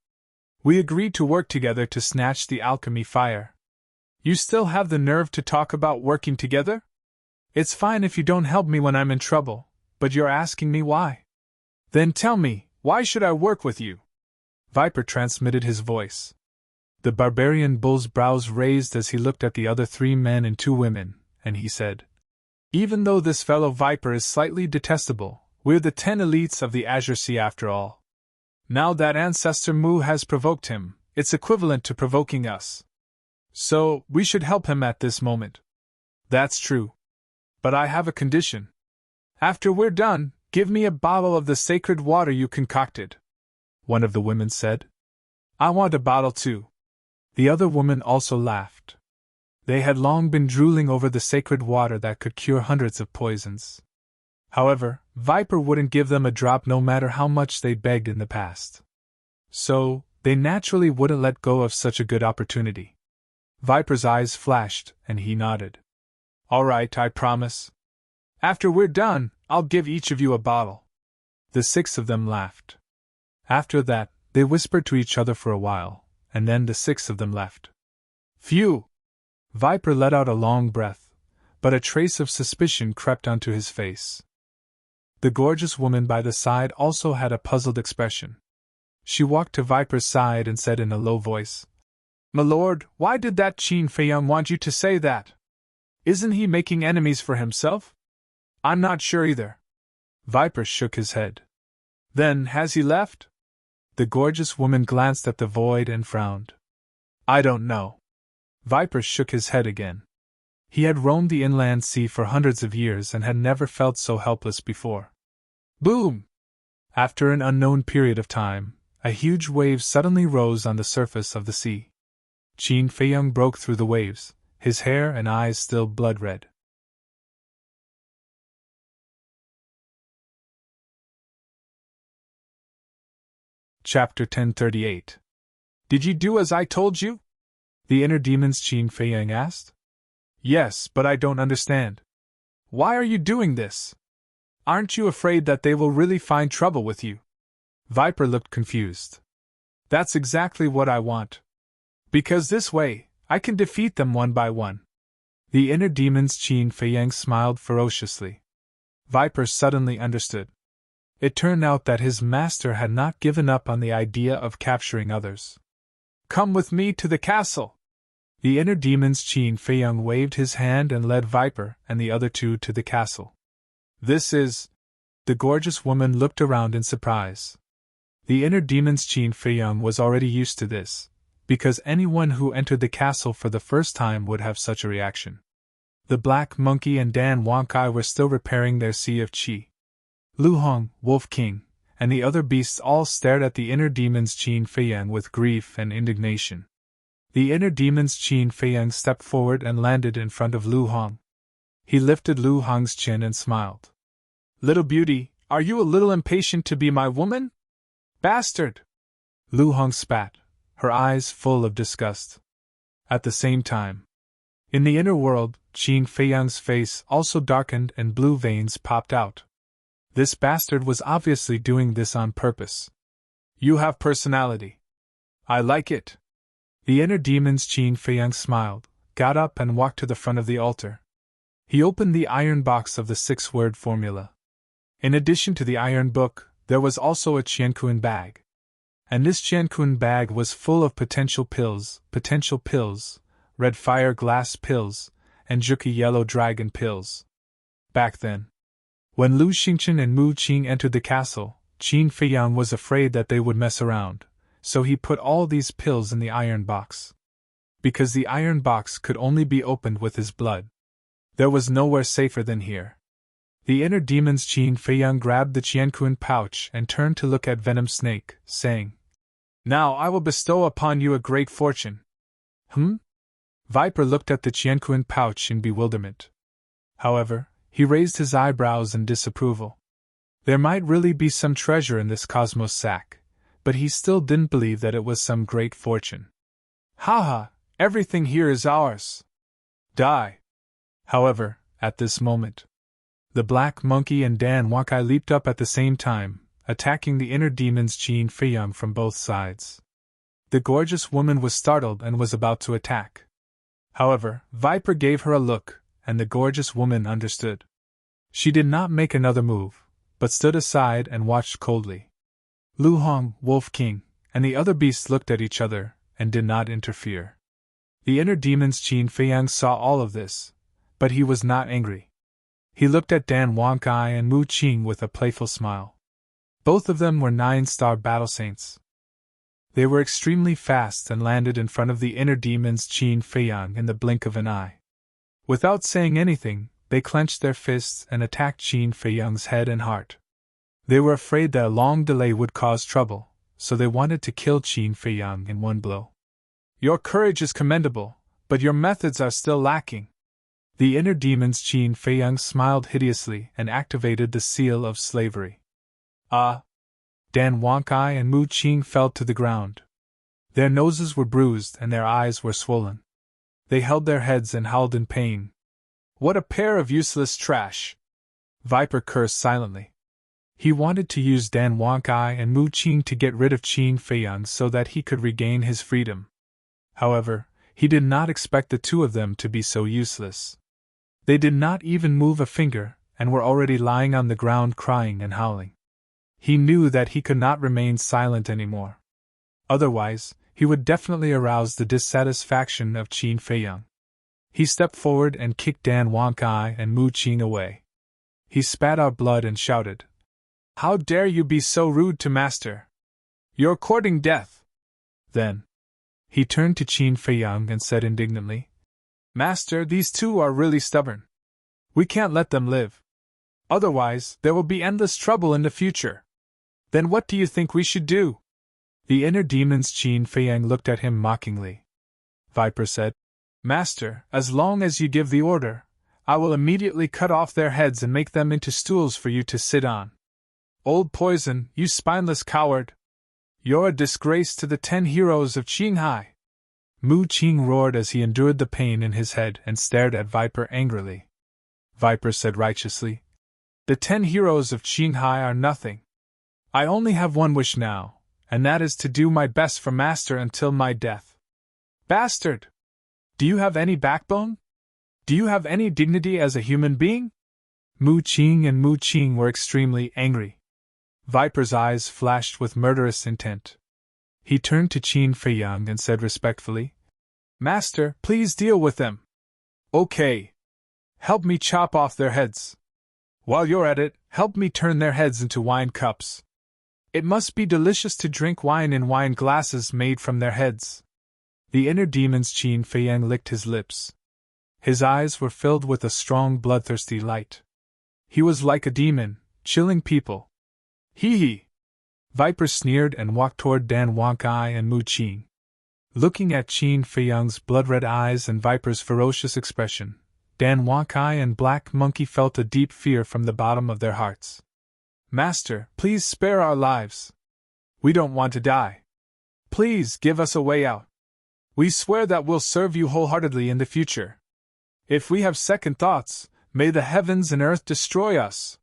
We agreed to work together to snatch the alchemy fire. You still have the nerve to talk about working together? It's fine if you don't help me when I'm in trouble, but you're asking me why. Then tell me, why should I work with you?" Viper transmitted his voice. The barbarian bull's brows raised as he looked at the other 3 men and 2 women, and he said, "Even though this fellow Viper is slightly detestable, we're the 10 elites of the Azure Sea after all. Now that Ancestor Mu has provoked him, it's equivalent to provoking us. So, we should help him at this moment." "That's true. But I have a condition. After we're done, give me a bottle of the sacred water you concocted," one of the women said. "I want a bottle too." The other woman also laughed. They had long been drooling over the sacred water that could cure hundreds of poisons. However, Viper wouldn't give them a drop no matter how much they begged in the past. So, they naturally wouldn't let go of such a good opportunity. Viper's eyes flashed, and he nodded. "All right, I promise. After we're done, I'll give each of you a bottle." The 6 of them laughed. After that, they whispered to each other for a while, and then the 6 of them left. "Phew!" Viper let out a long breath, but a trace of suspicion crept onto his face. The gorgeous woman by the side also had a puzzled expression. She walked to Viper's side and said in a low voice, "My lord, why did that Qin Feiyang want you to say that? Isn't he making enemies for himself?" "I'm not sure either." Viper shook his head. "Then, has he left?" The gorgeous woman glanced at the void and frowned. "I don't know." Viper shook his head again. He had roamed the inland sea for hundreds of years and had never felt so helpless before. Boom! After an unknown period of time, a huge wave suddenly rose on the surface of the sea. Qin Feiyang broke through the waves, his hair and eyes still blood-red. Chapter 1038. "Did you do as I told you?" the inner demon's Qin Feiyang asked. "Yes, but I don't understand. Why are you doing this? Aren't you afraid that they will really find trouble with you?" Viper looked confused. "That's exactly what I want. Because this way, I can defeat them one by one." The inner demon's Qin Feiyang smiled ferociously. Viper suddenly understood. It turned out that his master had not given up on the idea of capturing others. "Come with me to the castle!" The inner demon's Qin Feiyang waved his hand and led Viper and the other 2 to the castle. "This is..." The gorgeous woman looked around in surprise. The inner demon's Qin Feiyang was already used to this, because anyone who entered the castle for the first time would have such a reaction. The Black Monkey and Dan Wonkai were still repairing their Sea of Qi. Lu Hong, Wolf King, and the other beasts all stared at the inner demon's Qin Feiyang with grief and indignation. The inner demon's Qin Feiyang stepped forward and landed in front of Lu Hong. He lifted Lu Hong's chin and smiled. "Little beauty, are you a little impatient to be my woman?" "Bastard!" Lu Hong spat, her eyes full of disgust. At the same time, in the inner world, Qin Feiyang's face also darkened and blue veins popped out. This bastard was obviously doing this on purpose. "You have personality. I like it." The inner demon's Qin Feiyang smiled, got up and walked to the front of the altar. He opened the iron box of the 6-word formula. In addition to the iron book, there was also a Qiankun bag. And this Qiankun bag was full of potential pills, red fire glass pills, and Juki yellow dragon pills. Back then, when Lu Xingchen and Mu Qing entered the castle, Qin Feiyang was afraid that they would mess around, so he put all these pills in the iron box. Because the iron box could only be opened with his blood. There was nowhere safer than here. The inner demon's Qin Feiyang grabbed the Qiankun pouch and turned to look at Venom Snake, saying, "Now I will bestow upon you a great fortune." Viper looked at the Qiankun pouch in bewilderment. However, he raised his eyebrows in disapproval. There might really be some treasure in this cosmos sack, but he still didn't believe that it was some great fortune. "Ha! Everything here is ours! Die!" However, at this moment, the Black Monkey and Dan Wakai leaped up at the same time, attacking the inner demons Qin Feiyang from both sides. The gorgeous woman was startled and was about to attack. However, Viper gave her a look, and the gorgeous woman understood. She did not make another move, but stood aside and watched coldly. Lu Hong, Wolf King, and the other beasts looked at each other and did not interfere. The inner demons Qin Feiyang saw all of this, but he was not angry. He looked at Dan Wangkai and Mu Qing with a playful smile. Both of them were 9-star battle saints. They were extremely fast and landed in front of the inner demons Qin Feiyang in the blink of an eye. Without saying anything, they clenched their fists and attacked Qin Feiyang's head and heart. They were afraid that a long delay would cause trouble, so they wanted to kill Qin Feiyang in one blow. "Your courage is commendable, but your methods are still lacking." The inner demons Qin Feiyang smiled hideously and activated the seal of slavery. "Ah!" Dan Wangkai and Mu Qing fell to the ground. Their noses were bruised and their eyes were swollen. They held their heads and howled in pain. "What a pair of useless trash!" Viper cursed silently. He wanted to use Dan Wangkai and Mu Qing to get rid of Qin Feiyang so that he could regain his freedom. However, he did not expect the two of them to be so useless. They did not even move a finger, and were already lying on the ground crying and howling. He knew that he could not remain silent anymore. Otherwise, he would definitely arouse the dissatisfaction of Qin Feiyang. He stepped forward and kicked Dan Wangkai and Mu Qing away. He spat out blood and shouted, "How dare you be so rude to Master? You're courting death!" Then, he turned to Qin Feiyang and said indignantly, "Master, these two are really stubborn. We can't let them live. Otherwise, there will be endless trouble in the future. Then what do you think we should do?" The inner demons Qin Feiyang looked at him mockingly. Viper said, "Master, as long as you give the order, I will immediately cut off their heads and make them into stools for you to sit on." "Old poison, you spineless coward! You're a disgrace to the 10 heroes of Qinghai!" Mu Qing roared as he endured the pain in his head and stared at Viper angrily. Viper said righteously, "The 10 heroes of Qinghai are nothing. I only have one wish now, and that is to do my best for Master until my death." "Bastard! Do you have any backbone? Do you have any dignity as a human being?" Mu Qing and Mu Qing were extremely angry. Viper's eyes flashed with murderous intent. He turned to Qin Feiyang and said respectfully, "Master, please deal with them." "Okay. Help me chop off their heads. While you're at it, help me turn their heads into wine cups. It must be delicious to drink wine in wine glasses made from their heads." The inner demons Qin Feiyang licked his lips. His eyes were filled with a strong bloodthirsty light. He was like a demon, chilling people. "Hee hee!" Viper sneered and walked toward Dan Wangkai and Mu Qing. Looking at Qin Feiyang's blood-red eyes and Viper's ferocious expression, Dan Wangkai and Black Monkey felt a deep fear from the bottom of their hearts. "Master, please spare our lives. We don't want to die. Please give us a way out. We swear that we'll serve you wholeheartedly in the future. If we have second thoughts, may the heavens and earth destroy us."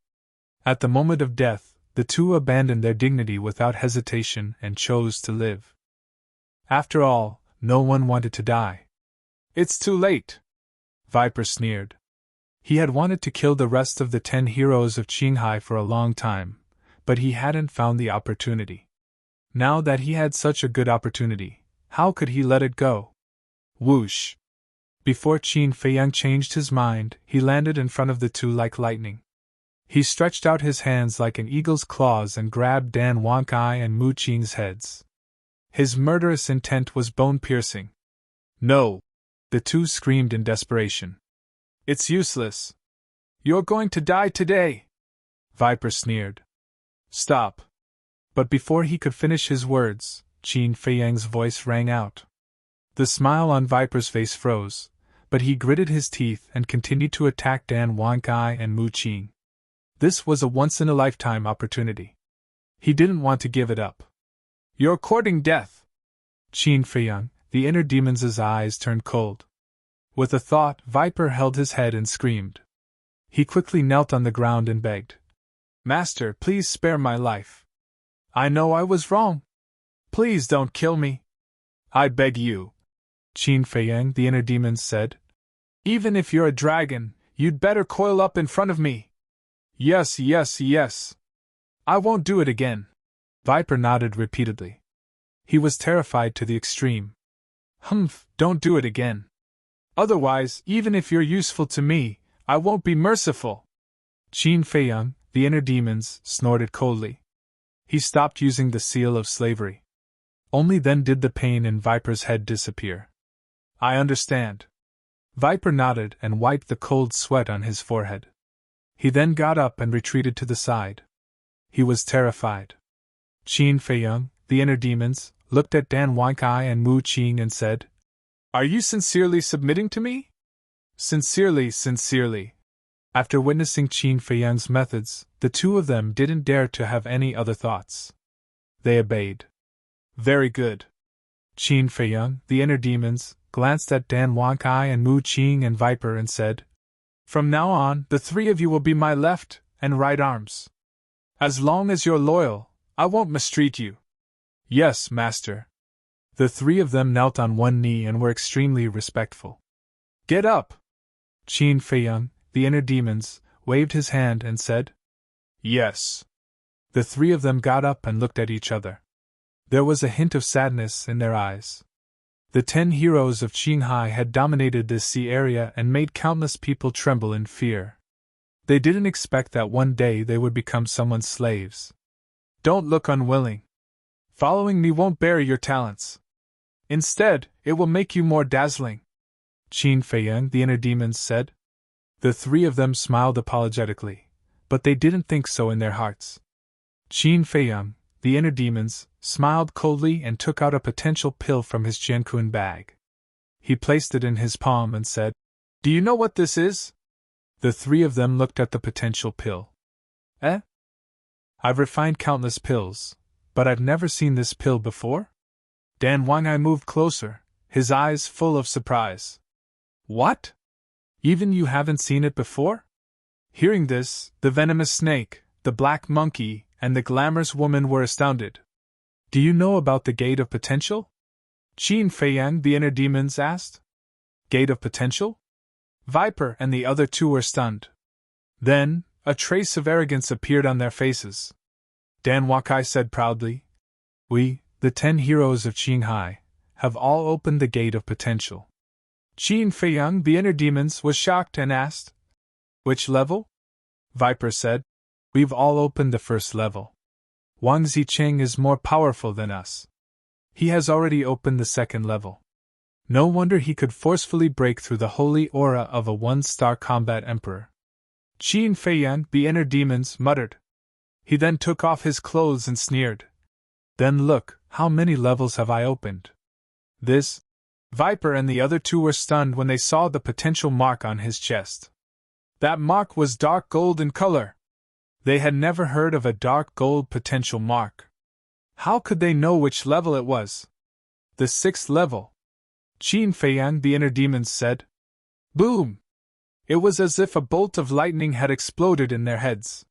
At the moment of death, the two abandoned their dignity without hesitation and chose to live. After all, no one wanted to die. "It's too late," Viper sneered. He had wanted to kill the rest of the 10 heroes of Qinghai for a long time, but he hadn't found the opportunity. Now that he had such a good opportunity, how could he let it go? Whoosh! Before Qin Feiyang changed his mind, he landed in front of the two like lightning. He stretched out his hands like an eagle's claws and grabbed Dan Wangkai and Mu Qing's heads. His murderous intent was bone-piercing. "No!" the two screamed in desperation. "It's useless. You're going to die today!" Viper sneered. "Stop!" But before he could finish his words, Qin Feiyang's voice rang out. The smile on Viper's face froze, but he gritted his teeth and continued to attack Dan Wangkai and Mu Qing. This was a once-in-a-lifetime opportunity. He didn't want to give it up. You're courting death. Qin Feiyang, the inner demon's eyes turned cold. With a thought, Viper held his head and screamed. He quickly knelt on the ground and begged. Master, please spare my life. I know I was wrong. Please don't kill me. I beg you. Qin Feiyang, the inner demon, said. Even if you're a dragon, you'd better coil up in front of me. Yes, yes, yes. I won't do it again. Viper nodded repeatedly. He was terrified to the extreme. Humph, don't do it again. Otherwise, even if you're useful to me, I won't be merciful. Qin Feiyang, the inner demons, snorted coldly. He stopped using the seal of slavery. Only then did the pain in Viper's head disappear. I understand. Viper nodded and wiped the cold sweat on his forehead. He then got up and retreated to the side. He was terrified. Qin Feiyang, the inner demons, looked at Dan Wankai and Mu Qing and said, Are you sincerely submitting to me? Sincerely, sincerely. After witnessing Qin Feiyang's methods, the two of them didn't dare to have any other thoughts. They obeyed. Very good. Qin Feiyang, the inner demons, glanced at Dan Wankai and Mu Qing and Viper and said, From now on, the three of you will be my left and right arms. As long as you're loyal, I won't mistreat you. Yes, master. The three of them knelt on one knee and were extremely respectful. Get up! Qin Feiyang, the inner demons, waved his hand and said, Yes. The three of them got up and looked at each other. There was a hint of sadness in their eyes. The 10 heroes of Qinghai had dominated this sea area and made countless people tremble in fear. They didn't expect that one day they would become someone's slaves. Don't look unwilling. Following me won't bury your talents. Instead, it will make you more dazzling. Qin Feiyang, the inner demons, said. The three of them smiled apologetically, but they didn't think so in their hearts. Qin Feiyang, the inner demons, smiled coldly and took out a potential pill from his Jiankun bag. He placed it in his palm and said, Do you know what this is? The three of them looked at the potential pill. Eh? I've refined countless pills, but I've never seen this pill before? Dan Wangai moved closer, his eyes full of surprise. What? Even you haven't seen it before? Hearing this, the venomous snake, the black monkey, and the glamorous woman were astounded. Do you know about the Gate of Potential? Qin Feiyang, the inner demons, asked. Gate of Potential? Viper and the other two were stunned. Then, a trace of arrogance appeared on their faces. Dan Wakai said proudly, We, the 10 heroes of Qinghai, have all opened the Gate of Potential. Qin Feiyang, the inner demons, was shocked and asked, Which level? Viper said, We've all opened the first level. Wang Zicheng is more powerful than us. He has already opened the second level. No wonder he could forcefully break through the holy aura of a 1-star combat emperor. Qin Feiyang, the inner demons, muttered. He then took off his clothes and sneered. Then look, how many levels have I opened? This? Viper and the other two were stunned when they saw the potential mark on his chest. That mark was dark gold in color. They had never heard of a dark gold potential mark. How could they know which level it was? The 6th level. Qin Feiyang, the inner demons, said. Boom! It was as if a bolt of lightning had exploded in their heads.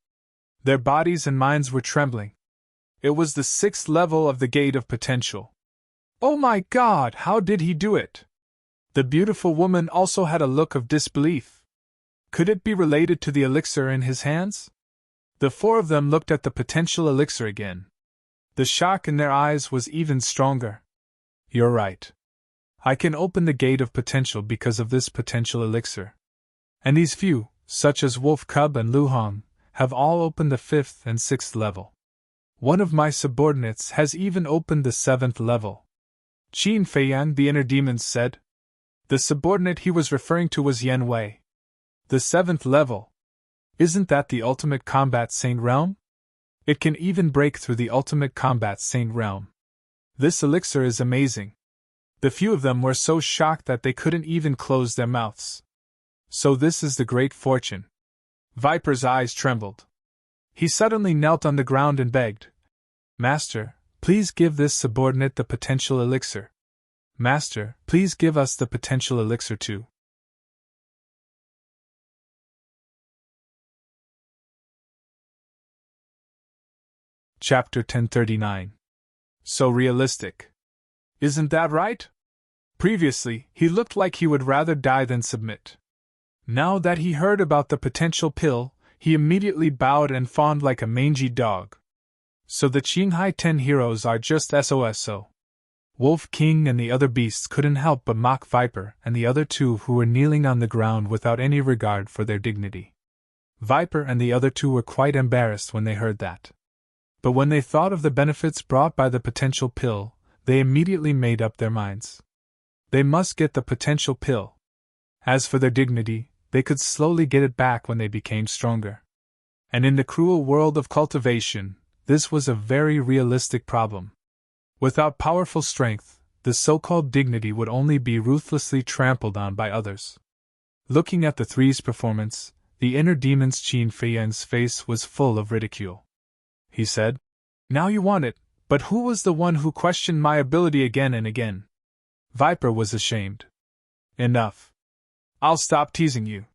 Their bodies and minds were trembling. It was the 6th level of the Gate of Potential. Oh my God, how did he do it? The beautiful woman also had a look of disbelief. Could it be related to the elixir in his hands? The 4 of them looked at the potential elixir again. The shock in their eyes was even stronger. You're right. I can open the Gate of Potential because of this potential elixir. And these few, such as Wolf Cub and Lu Hong, have all opened the 5th and 6th level. One of my subordinates has even opened the 7th level. Qin Feiyang, the inner demons, said. The subordinate he was referring to was Yan Wei. The 7th level. Isn't that the ultimate combat saint realm? It can even break through the ultimate combat saint realm. This elixir is amazing. The few of them were so shocked that they couldn't even close their mouths. So this is the great fortune. Viper's eyes trembled. He suddenly knelt on the ground and begged, Master, please give this subordinate the potential elixir. Master, please give us the potential elixir too. Chapter 1039. So realistic. Isn't that right? Previously, he looked like he would rather die than submit. Now that he heard about the potential pill, he immediately bowed and fawned like a mangy dog. So the Qinghai 10 heroes are just SOSO. Wolf King and the other beasts couldn't help but mock Viper and the other two who were kneeling on the ground without any regard for their dignity. Viper and the other two were quite embarrassed when they heard that. But when they thought of the benefits brought by the potential pill, they immediately made up their minds. They must get the potential pill. As for their dignity, they could slowly get it back when they became stronger. And in the cruel world of cultivation, this was a very realistic problem. Without powerful strength, the so-called dignity would only be ruthlessly trampled on by others. Looking at the three's performance, the inner demon's Qin Feiyang's face was full of ridicule. He said, "Now you want it, but who was the one who questioned my ability again and again?" Viper was ashamed. "Enough. I'll stop teasing you.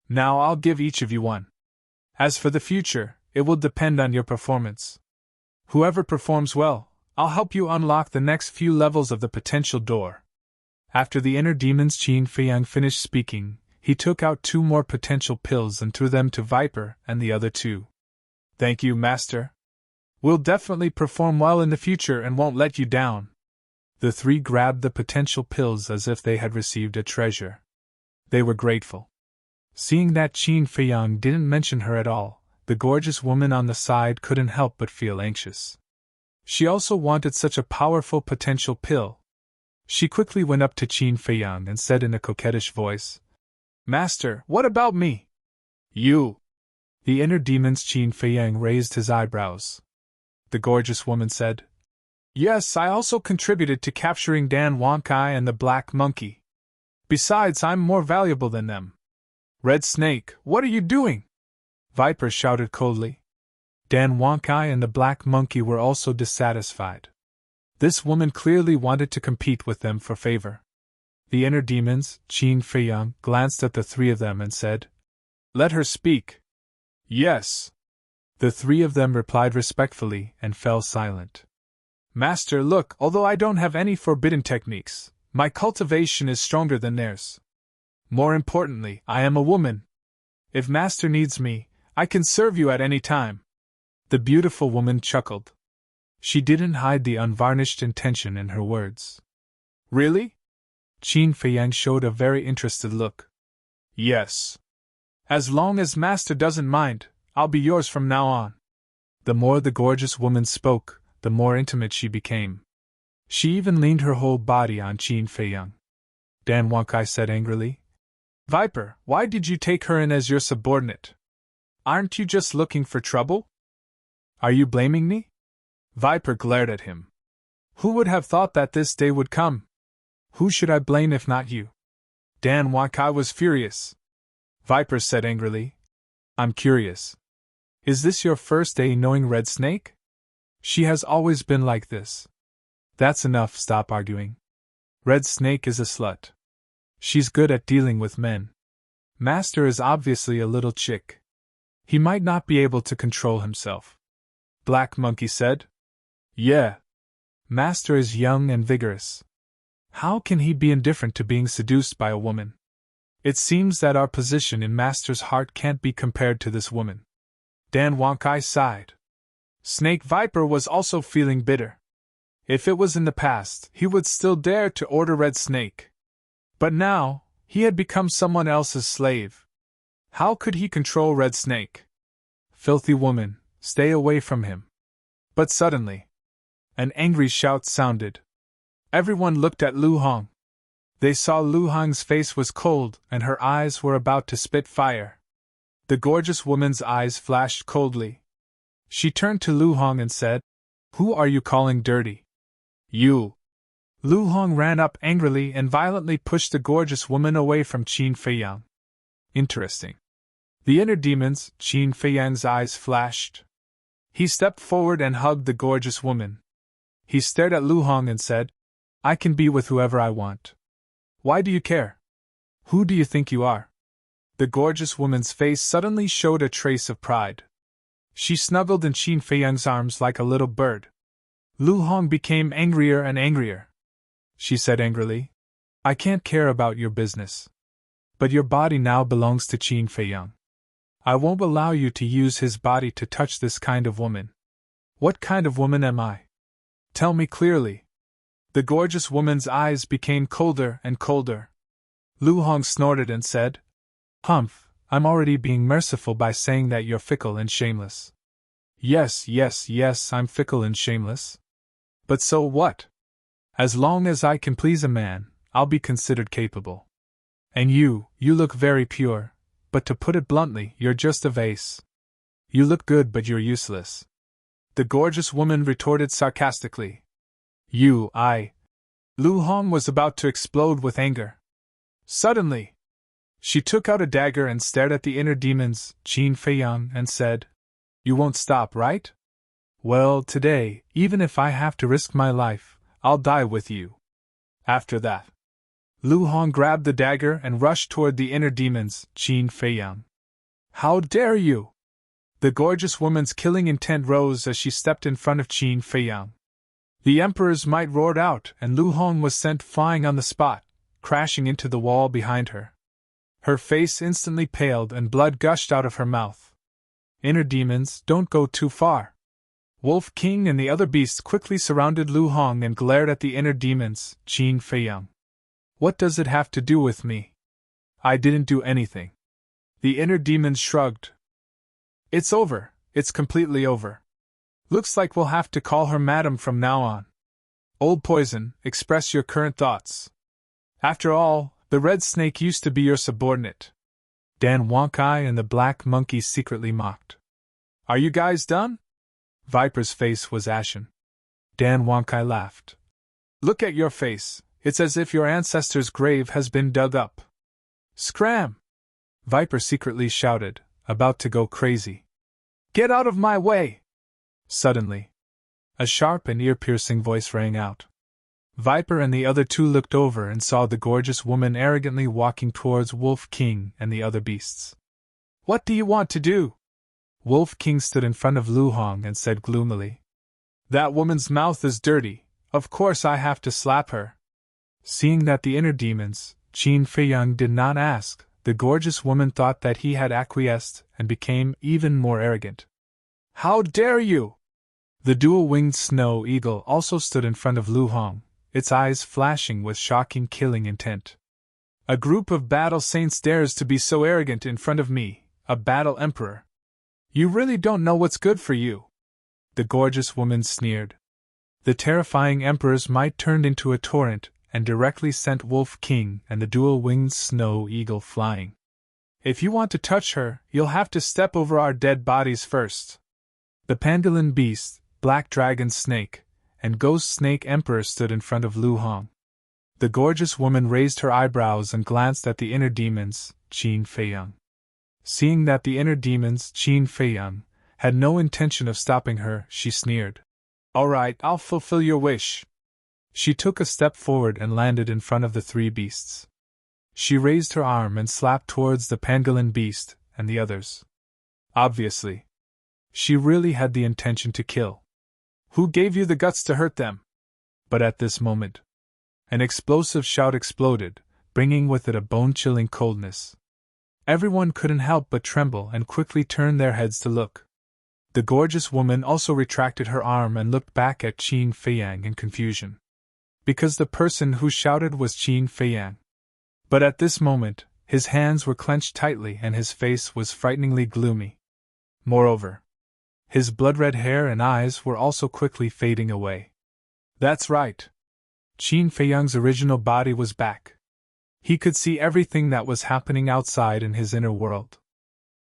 Now I'll give each of you one. As for the future, it will depend on your performance. Whoever performs well, I'll help you unlock the next few levels of the potential door." After the inner demon's Qin Feiyang finished speaking, he took out 2 more potential pills and threw them to Viper and the other 2. "Thank you, Master. We'll definitely perform well in the future and won't let you down." The 3 grabbed the potential pills as if they had received a treasure. They were grateful. Seeing that Qin Feiyang didn't mention her at all, the gorgeous woman on the side couldn't help but feel anxious. She also wanted such a powerful potential pill. She quickly went up to Qin Feiyang and said in a coquettish voice, "Master, what about me?" "You." The inner demon's Qin Feiyang raised his eyebrows. The gorgeous woman said, "Yes, I also contributed to capturing Dan Wonkai and the Black Monkey. Besides, I'm more valuable than them." "Red Snake, what are you doing?" Viper shouted coldly. Dan Wonkai and the Black Monkey were also dissatisfied. This woman clearly wanted to compete with them for favor. The inner demons, Qin Feiyang, glanced at the 3 of them and said, "Let her speak." "Yes." The 3 of them replied respectfully and fell silent. "Master, look, although I don't have any forbidden techniques, my cultivation is stronger than theirs. More importantly, I am a woman. If Master needs me, I can serve you at any time." The beautiful woman chuckled. She didn't hide the unvarnished intention in her words. "Really?" Qin Feiyang showed a very interested look. "Yes. As long as Master doesn't mind, I'll be yours from now on." The more the gorgeous woman spoke, the more intimate she became. She even leaned her whole body on Qin Feiyang. Dan Wonkai said angrily, "Viper, why did you take her in as your subordinate? Aren't you just looking for trouble? Are you blaming me?" Viper glared at him. "Who would have thought that this day would come? Who should I blame if not you?" Dan Wonkai was furious. Viper said angrily, "I'm curious. Is this your first day knowing Red Snake? She has always been like this." "That's enough, stop arguing. Red Snake is a slut. She's good at dealing with men. Master is obviously a little chick. He might not be able to control himself." Black Monkey said, "Yeah. Master is young and vigorous. How can he be indifferent to being seduced by a woman? It seems that our position in Master's heart can't be compared to this woman." Dan Wonkai sighed. Snake Viper was also feeling bitter. If it was in the past, he would still dare to order Red Snake. But now, he had become someone else's slave. How could he control Red Snake? "Filthy woman, stay away from him." But suddenly, an angry shout sounded. Everyone looked at Lu Hong. They saw Lu Hong's face was cold and her eyes were about to spit fire. The gorgeous woman's eyes flashed coldly. She turned to Lu Hong and said, "Who are you calling dirty?" "You." Lu Hong ran up angrily and violently pushed the gorgeous woman away from Qin Feiyang. Interesting. The inner demons, Qin Feiyang's eyes flashed. He stepped forward and hugged the gorgeous woman. He stared at Lu Hong and said, I can be with whoever I want. Why do you care? Who do you think you are? The gorgeous woman's face suddenly showed a trace of pride. She snuggled in Qin Feiyang's arms like a little bird. Lu Hong became angrier and angrier. She said angrily, I can't care about your business. But your body now belongs to Qin Feiyang. I won't allow you to use his body to touch this kind of woman. What kind of woman am I? Tell me clearly. The gorgeous woman's eyes became colder and colder. Lu Hong snorted and said, Humph, I'm already being merciful by saying that you're fickle and shameless. Yes, I'm fickle and shameless. But so what? As long as I can please a man, I'll be considered capable. And you look very pure, but to put it bluntly, you're just a vase. You look good, but you're useless. The gorgeous woman retorted sarcastically. Lu Hong was about to explode with anger. Suddenly, she took out a dagger and stared at the inner demons, Qin Feiyang, and said, You won't stop, right? Well, today, even if I have to risk my life, I'll die with you. After that, Lu Hong grabbed the dagger and rushed toward the inner demons, Qin Feiyang. How dare you! The gorgeous woman's killing intent rose as she stepped in front of Qin Feiyang. The Emperor's might roared out, and Lu Hong was sent flying on the spot, crashing into the wall behind her. Her face instantly paled and blood gushed out of her mouth. Inner demons, don't go too far. Wolf King and the other beasts quickly surrounded Lu Hong and glared at the inner demons, Qin Feiyang. What does it have to do with me? I didn't do anything. The inner demons shrugged. It's over, it's completely over. Looks like we'll have to call her Madam from now on. Old Poison, express your current thoughts. After all, the Red Snake used to be your subordinate. Dan Wonkai and the Black Monkey secretly mocked. Are you guys done? Viper's face was ashen. Dan Wonkai laughed. Look at your face, it's as if your ancestor's grave has been dug up. Scram! Viper secretly shouted, about to go crazy. Get out of my way! Suddenly, a sharp and ear-piercing voice rang out. Viper and the other two looked over and saw the gorgeous woman arrogantly walking towards Wolf King and the other beasts. What do you want to do? Wolf King stood in front of Lu Hong and said gloomily. That woman's mouth is dirty, of course I have to slap her. Seeing that the inner demons, Qin Feiyang, did not ask, the gorgeous woman thought that he had acquiesced and became even more arrogant. How dare you! The dual-winged snow eagle also stood in front of Lu Hong, its eyes flashing with shocking killing intent. A group of battle saints dares to be so arrogant in front of me, a battle emperor. You really don't know what's good for you. The gorgeous woman sneered. The terrifying emperor's might turned into a torrent and directly sent Wolf King and the dual-winged snow eagle flying. If you want to touch her, you'll have to step over our dead bodies first. The pangolin beast, black dragon snake, and ghost snake emperor stood in front of Lu Hong. The gorgeous woman raised her eyebrows and glanced at the inner demons, Qin Feiyang. Seeing that the inner demons, Qin Feiyang, had no intention of stopping her, she sneered. All right, I'll fulfill your wish. She took a step forward and landed in front of the three beasts. She raised her arm and slapped towards the pangolin beast and the others. Obviously, she really had the intention to kill. Who gave you the guts to hurt them? But at this moment, an explosive shout exploded, bringing with it a bone-chilling coldness. Everyone couldn't help but tremble and quickly turned their heads to look. The gorgeous woman also retracted her arm and looked back at Qin Feiyang in confusion. Because the person who shouted was Qin Feiyang. But at this moment, his hands were clenched tightly and his face was frighteningly gloomy. Moreover, his blood-red hair and eyes were also quickly fading away. That's right. Qin Feiyang's original body was back. He could see everything that was happening outside in his inner world.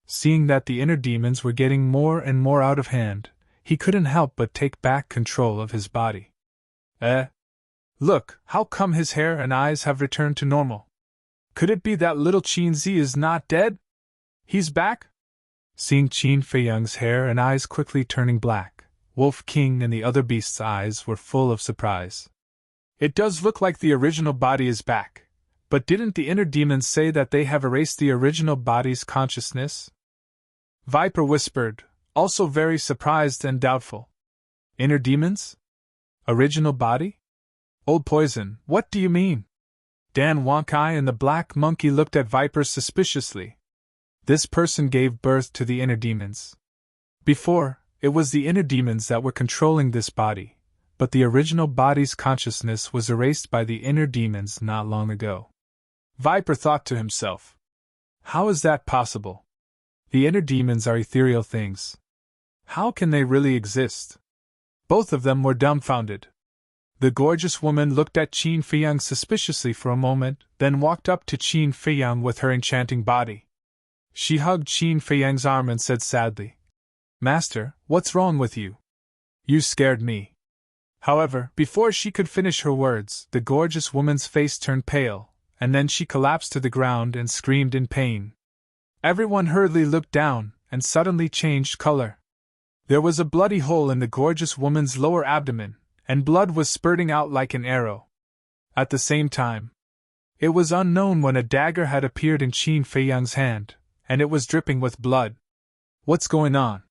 Seeing that the inner demons were getting more and more out of hand, he couldn't help but take back control of his body. Look, how come his hair and eyes have returned to normal? Could it be that little Qin Zi is not dead? He's back? Seeing Qin Feiyang's hair and eyes quickly turning black, Wolf King and the other beast's eyes were full of surprise. It does look like the original body is back, but didn't the inner demons say that they have erased the original body's consciousness? Viper whispered, also very surprised and doubtful. Inner demons? Original body? Old Poison, what do you mean? Dan Wonkai and the Black Monkey looked at Viper suspiciously. This person gave birth to the inner demons. Before, it was the inner demons that were controlling this body, but the original body's consciousness was erased by the inner demons not long ago. Viper thought to himself, how is that possible? The inner demons are ethereal things. How can they really exist? Both of them were dumbfounded. The gorgeous woman looked at Qin Feiyang suspiciously for a moment, then walked up to Qin Feiyang with her enchanting body. She hugged Qin Feiyang's arm and said sadly, Master, what's wrong with you? You scared me. However, before she could finish her words, the gorgeous woman's face turned pale, and then she collapsed to the ground and screamed in pain. Everyone hurriedly looked down, and suddenly changed color. There was a bloody hole in the gorgeous woman's lower abdomen, and blood was spurting out like an arrow. At the same time, it was unknown when a dagger had appeared in Qin Feiyang's hand, and it was dripping with blood. What's going on?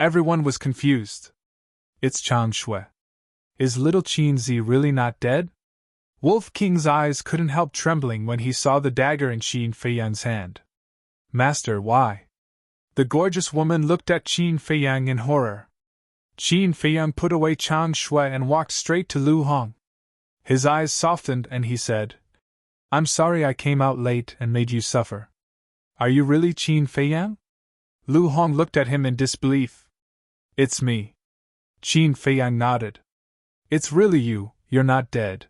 Everyone was confused. It's Chang Shui. Is little Qin Zi really not dead? Wolf King's eyes couldn't help trembling when he saw the dagger in Qin Feiyang's hand. Master, why? The gorgeous woman looked at Qin Feiyang in horror. Qin Feiyang put away Chang Shui and walked straight to Lu Hong. His eyes softened and he said, I'm sorry I came out late and made you suffer. Are you really Qin Feiyang? Lu Hong looked at him in disbelief. It's me. Qin Feiyang nodded. It's really you, you're not dead.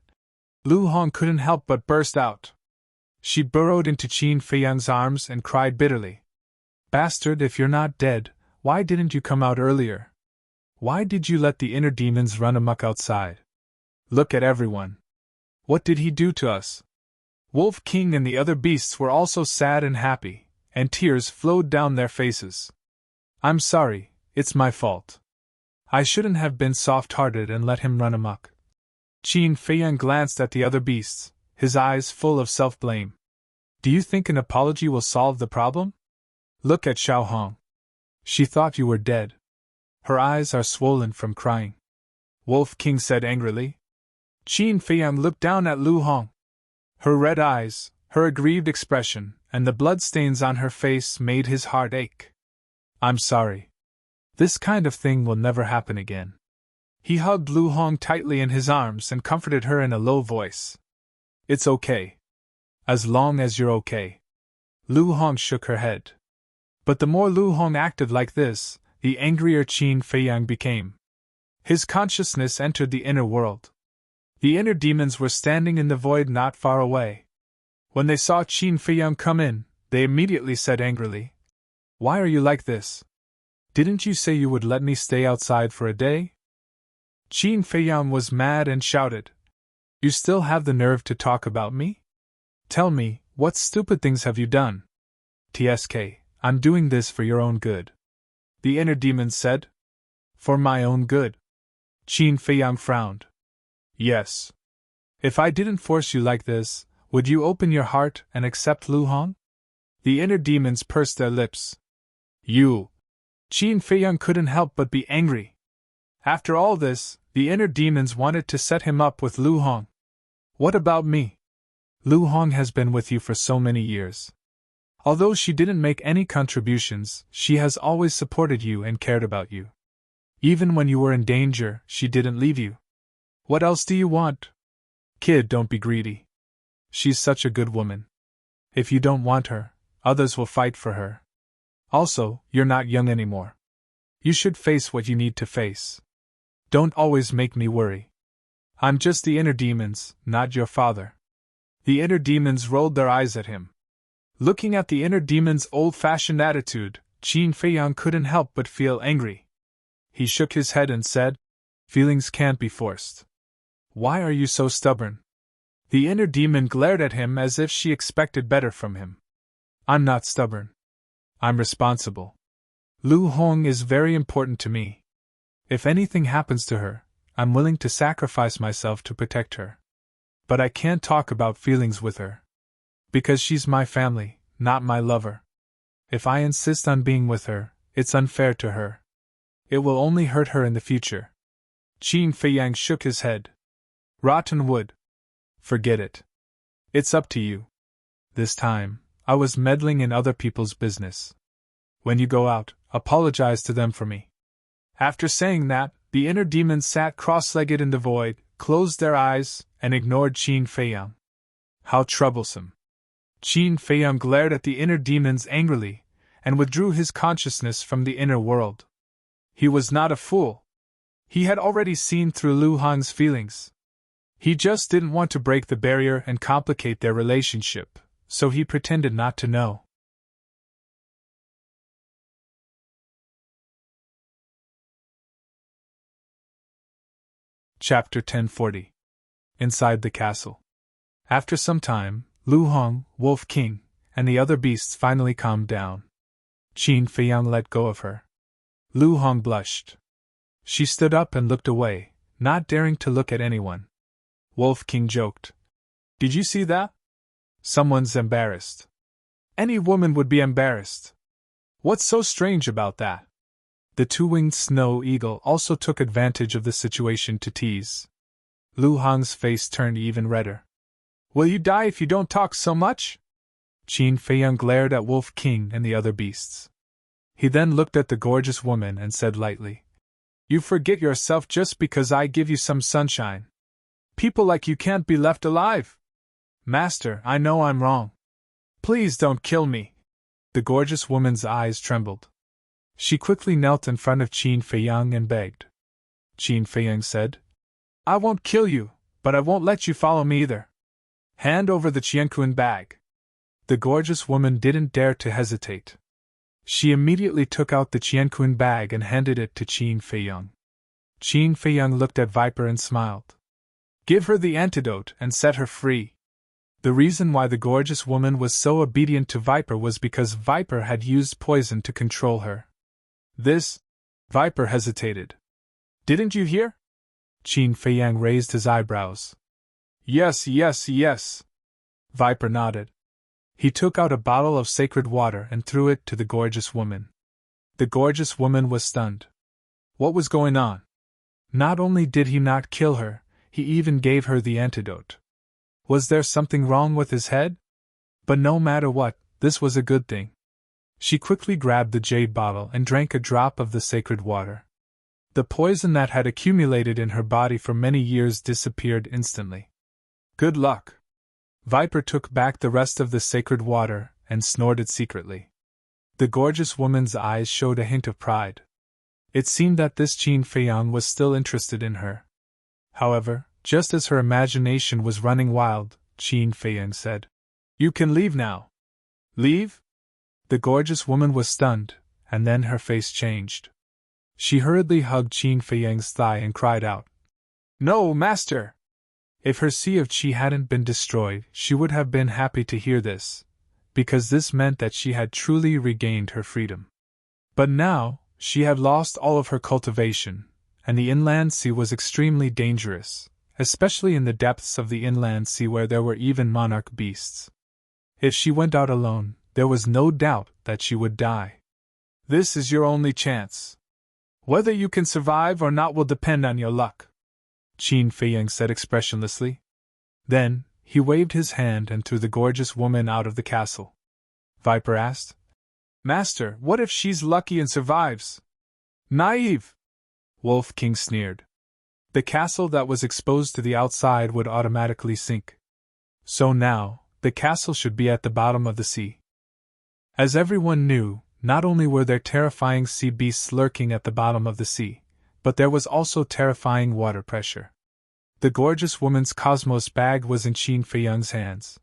Lu Hong couldn't help but burst out. She burrowed into Qin Feiyang's arms and cried bitterly. Bastard, if you're not dead, why didn't you come out earlier? Why did you let the inner demons run amok outside? Look at everyone. What did he do to us? Wolf King and the other beasts were also sad and happy, and tears flowed down their faces. I'm sorry, it's my fault. I shouldn't have been soft-hearted and let him run amok. Qin Feiyang glanced at the other beasts, his eyes full of self-blame. Do you think an apology will solve the problem? Look at Xiao Hong. She thought you were dead. Her eyes are swollen from crying. Wolf King said angrily. Qin Feiyang looked down at Lu Hong. Her red eyes, her aggrieved expression, and the bloodstains on her face made his heart ache. I'm sorry. This kind of thing will never happen again. He hugged Lu Hong tightly in his arms and comforted her in a low voice. It's okay. As long as you're okay. Lu Hong shook her head. But the more Lu Hong acted like this, the angrier Qin Feiyang became. His consciousness entered the inner world. The inner demons were standing in the void not far away. When they saw Qin Feiyang come in, they immediately said angrily, Why are you like this? Didn't you say you would let me stay outside for a day? Qin Feiyang was mad and shouted, You still have the nerve to talk about me? Tell me, what stupid things have you done? TSK, I'm doing this for your own good. The inner demons said. For my own good. Qin Feiyang frowned. Yes. If I didn't force you like this, would you open your heart and accept Lu Hong? The inner demons pursed their lips. You. Qin Feiyang couldn't help but be angry. After all this, the inner demons wanted to set him up with Lu Hong. What about me? Lu Hong has been with you for so many years. Although she didn't make any contributions, she has always supported you and cared about you. Even when you were in danger, she didn't leave you. What else do you want? Kid, don't be greedy. She's such a good woman. If you don't want her, others will fight for her. Also, you're not young anymore. You should face what you need to face. Don't always make me worry. I'm just the inner demons, not your father. The inner demons rolled their eyes at him. Looking at the inner demon's old-fashioned attitude, Qin Feiyang couldn't help but feel angry. He shook his head and said, Feelings can't be forced. Why are you so stubborn? The inner demon glared at him as if she expected better from him. I'm not stubborn. I'm responsible. Lu Hong is very important to me. If anything happens to her, I'm willing to sacrifice myself to protect her. But I can't talk about feelings with her. Because she's my family, not my lover. If I insist on being with her, it's unfair to her. It will only hurt her in the future. Qin Feiyang shook his head. Rotten wood. Forget it. It's up to you. This time, I was meddling in other people's business. When you go out, apologize to them for me. After saying that, the inner demons sat cross-legged in the void, closed their eyes, and ignored Qin Feiyang. How troublesome. Qin Feiyang glared at the inner demons angrily, and withdrew his consciousness from the inner world. He was not a fool. He had already seen through Lu Hong's feelings. He just didn't want to break the barrier and complicate their relationship, so he pretended not to know. Chapter 1040. Inside the castle. After some time, Lu Hong, Wolf King, and the other beasts finally calmed down. Qin Feiyang let go of her. Lu Hong blushed. She stood up and looked away, not daring to look at anyone. Wolf King joked. Did you see that? Someone's embarrassed. Any woman would be embarrassed. What's so strange about that? The two-winged snow eagle also took advantage of the situation to tease. Lu Hong's face turned even redder. Will you die if you don't talk so much? Qin Feiyang glared at Wolf King and the other beasts. He then looked at the gorgeous woman and said lightly, You forget yourself just because I give you some sunshine. People like you can't be left alive. Master, I know I'm wrong. Please don't kill me. The gorgeous woman's eyes trembled. She quickly knelt in front of Qin Feiyang and begged. Qin Feiyang said, I won't kill you, but I won't let you follow me either. Hand over the Qianquan bag. The gorgeous woman didn't dare to hesitate. She immediately took out the Qianquan bag and handed it to Qin Feiyang. Qin Feiyang looked at Viper and smiled. Give her the antidote and set her free. The reason why the gorgeous woman was so obedient to Viper was because Viper had used poison to control her. This? Viper hesitated. Didn't you hear? Qin Feiyang raised his eyebrows. Yes. Viper nodded. He took out a bottle of sacred water and threw it to the gorgeous woman. The gorgeous woman was stunned. What was going on? Not only did he not kill her, he even gave her the antidote. Was there something wrong with his head? But no matter what, this was a good thing. She quickly grabbed the jade bottle and drank a drop of the sacred water. The poison that had accumulated in her body for many years disappeared instantly. Good luck. Viper took back the rest of the sacred water and snorted secretly. The gorgeous woman's eyes showed a hint of pride. It seemed that this Qin Feiyang was still interested in her. However, just as her imagination was running wild, Qin Feiyang said, You can leave now. Leave? The gorgeous woman was stunned, and then her face changed. She hurriedly hugged Qin Feiyang's thigh and cried out, No, master! If her sea of qi hadn't been destroyed, she would have been happy to hear this, because this meant that she had truly regained her freedom. But now, she had lost all of her cultivation, and the inland sea was extremely dangerous, especially in the depths of the inland sea where there were even monarch beasts. If she went out alone, there was no doubt that she would die. This is your only chance. Whether you can survive or not will depend on your luck, Qin Feiyang said expressionlessly. Then, he waved his hand and threw the gorgeous woman out of the castle. Viper asked, Master, what if she's lucky and survives? Naive! Wolf King sneered. The castle that was exposed to the outside would automatically sink. So now, the castle should be at the bottom of the sea. As everyone knew, not only were there terrifying sea beasts lurking at the bottom of the sea, but there was also terrifying water pressure. The gorgeous woman's cosmos bag was in Qin Feiyang's hands.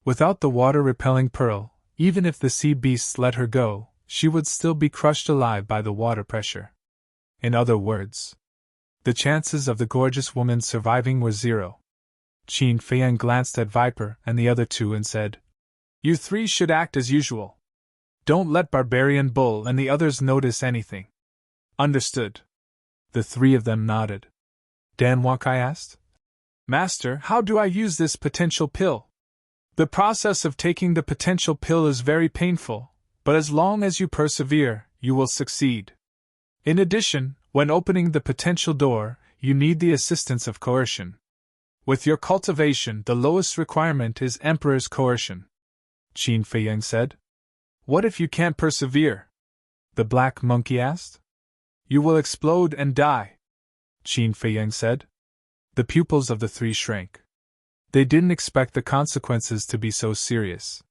Without the water-repelling pearl, even if the sea beasts let her go, she would still be crushed alive by the water pressure. In other words, the chances of the gorgeous woman surviving were zero. Qin Feiyang glanced at Viper and the other two and said, You three should act as usual. Don't let Barbarian Bull and the others notice anything. Understood. The three of them nodded. Dan Wakai asked, Master, how do I use this potential pill? The process of taking the potential pill is very painful, but as long as you persevere, you will succeed. In addition, when opening the potential door, you need the assistance of coercion. With your cultivation, the lowest requirement is Emperor's coercion. Qin Feiyang said. What if you can't persevere? The black monkey asked. You will explode and die, Qin Feiyang said. The pupils of the three shrank. They didn't expect the consequences to be so serious.